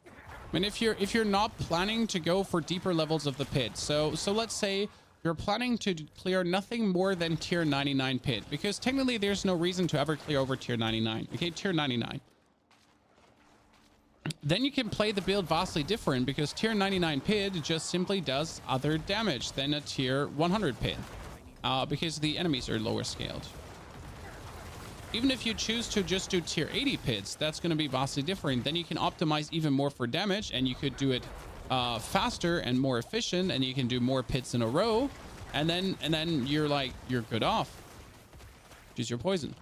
I mean, if you're not planning to go for deeper levels of the pit, so let's say you're planning to clear nothing more than tier 99 pit, because technically there's no reason to ever clear over tier 99. Okay, tier 99. Then you can play the build vastly different, because tier 99 pit just simply does other damage than a tier 100 pit, because the enemies are lower scaled. Even if you choose to just do tier 80 pits, that's going to be vastly different. Then you can optimize even more for damage, and you could do it faster and more efficient, and you can do more pits in a row, and then you're good off. Choose your poison.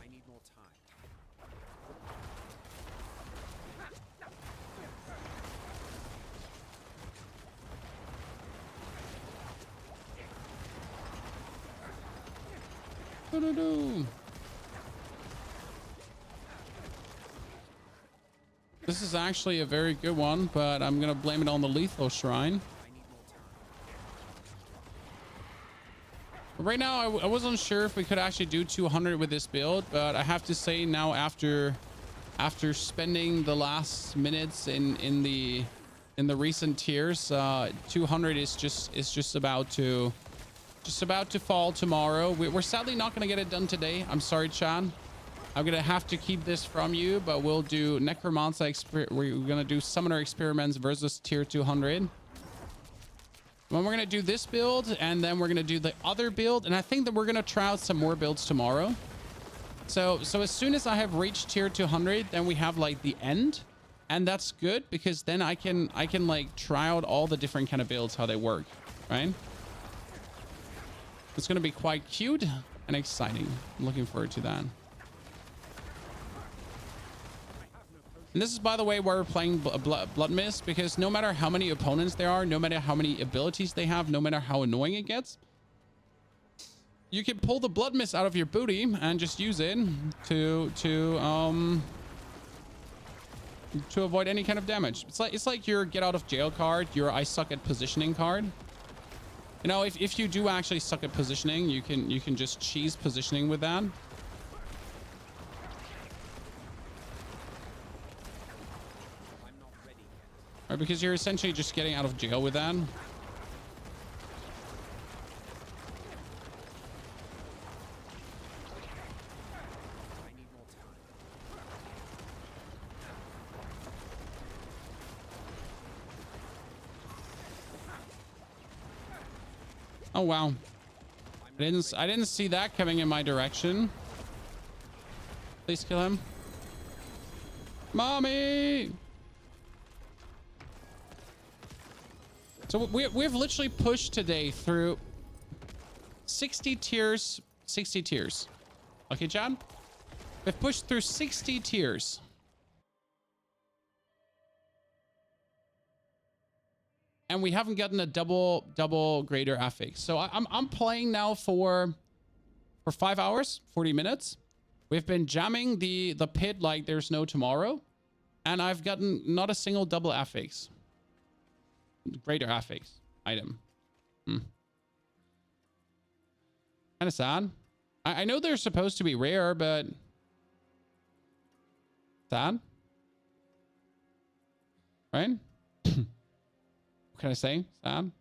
I need more time. Doo-doo-doo. This is actually a very good one, but I'm going to blame it on the lethal shrine. I need more time. Right now, I wasn't sure if we could actually do 200 with this build, but I have to say now after spending the last minutes in the recent tiers, 200 is just about to fall tomorrow. We're sadly not going to get it done today. I'm sorry, Chan. I'm going to have to keep this from you, but we'll do Necromancer. We're going to do Summoner Experiments versus tier 200. Then we're going to do this build, and then we're going to do the other build. And I think that we're going to try out some more builds tomorrow. So as soon as I have reached tier 200, then we have like the end. And that's good, because then I can like try out all the different kind of builds, how they work, right? It's going to be quite cute and exciting. I'm looking forward to that. And this is, by the way, why we're playing Blood Mist, because no matter how many opponents there are, no matter how many abilities they have, no matter how annoying it gets, you can pull the blood mist out of your booty and just use it to avoid any kind of damage. It's like your get out of jail card, your I suck at positioning card. You know, if you do actually suck at positioning, you can just cheese positioning with that. Right, because you're essentially just getting out of jail with that. Oh wow. I didn't see that coming in my direction. Please kill him. Mommy! So we've literally pushed today through 60 tiers. 60 tiers. Okay, John? We've pushed through 60 tiers. And we haven't gotten a double greater affix. So I'm playing now for 5 hours, 40 minutes. We've been jamming the pit like there's no tomorrow. And I've gotten not a single double affix. Greater affix item. Kind of sad. I know they're supposed to be rare, but sad. Right? What can I say? Sad.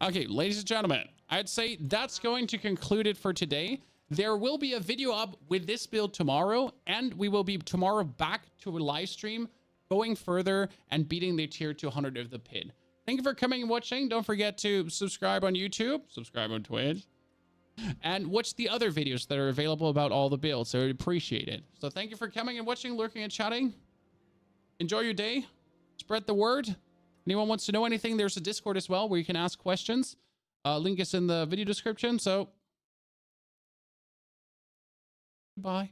Okay, ladies and gentlemen, I'd say that's going to conclude it for today. There will be a video up with this build tomorrow, and we will be tomorrow back to a live stream going further and beating the tier 200 of the pit. Thank you for coming and watching. Don't forget to subscribe on YouTube, subscribe on Twitch, and watch the other videos that are available about all the builds. I would appreciate it. So thank you for coming and watching, lurking and chatting. Enjoy your day. Spread the word. Anyone wants to know anything, there's a Discord as well where you can ask questions. Link is in the video description. So, goodbye.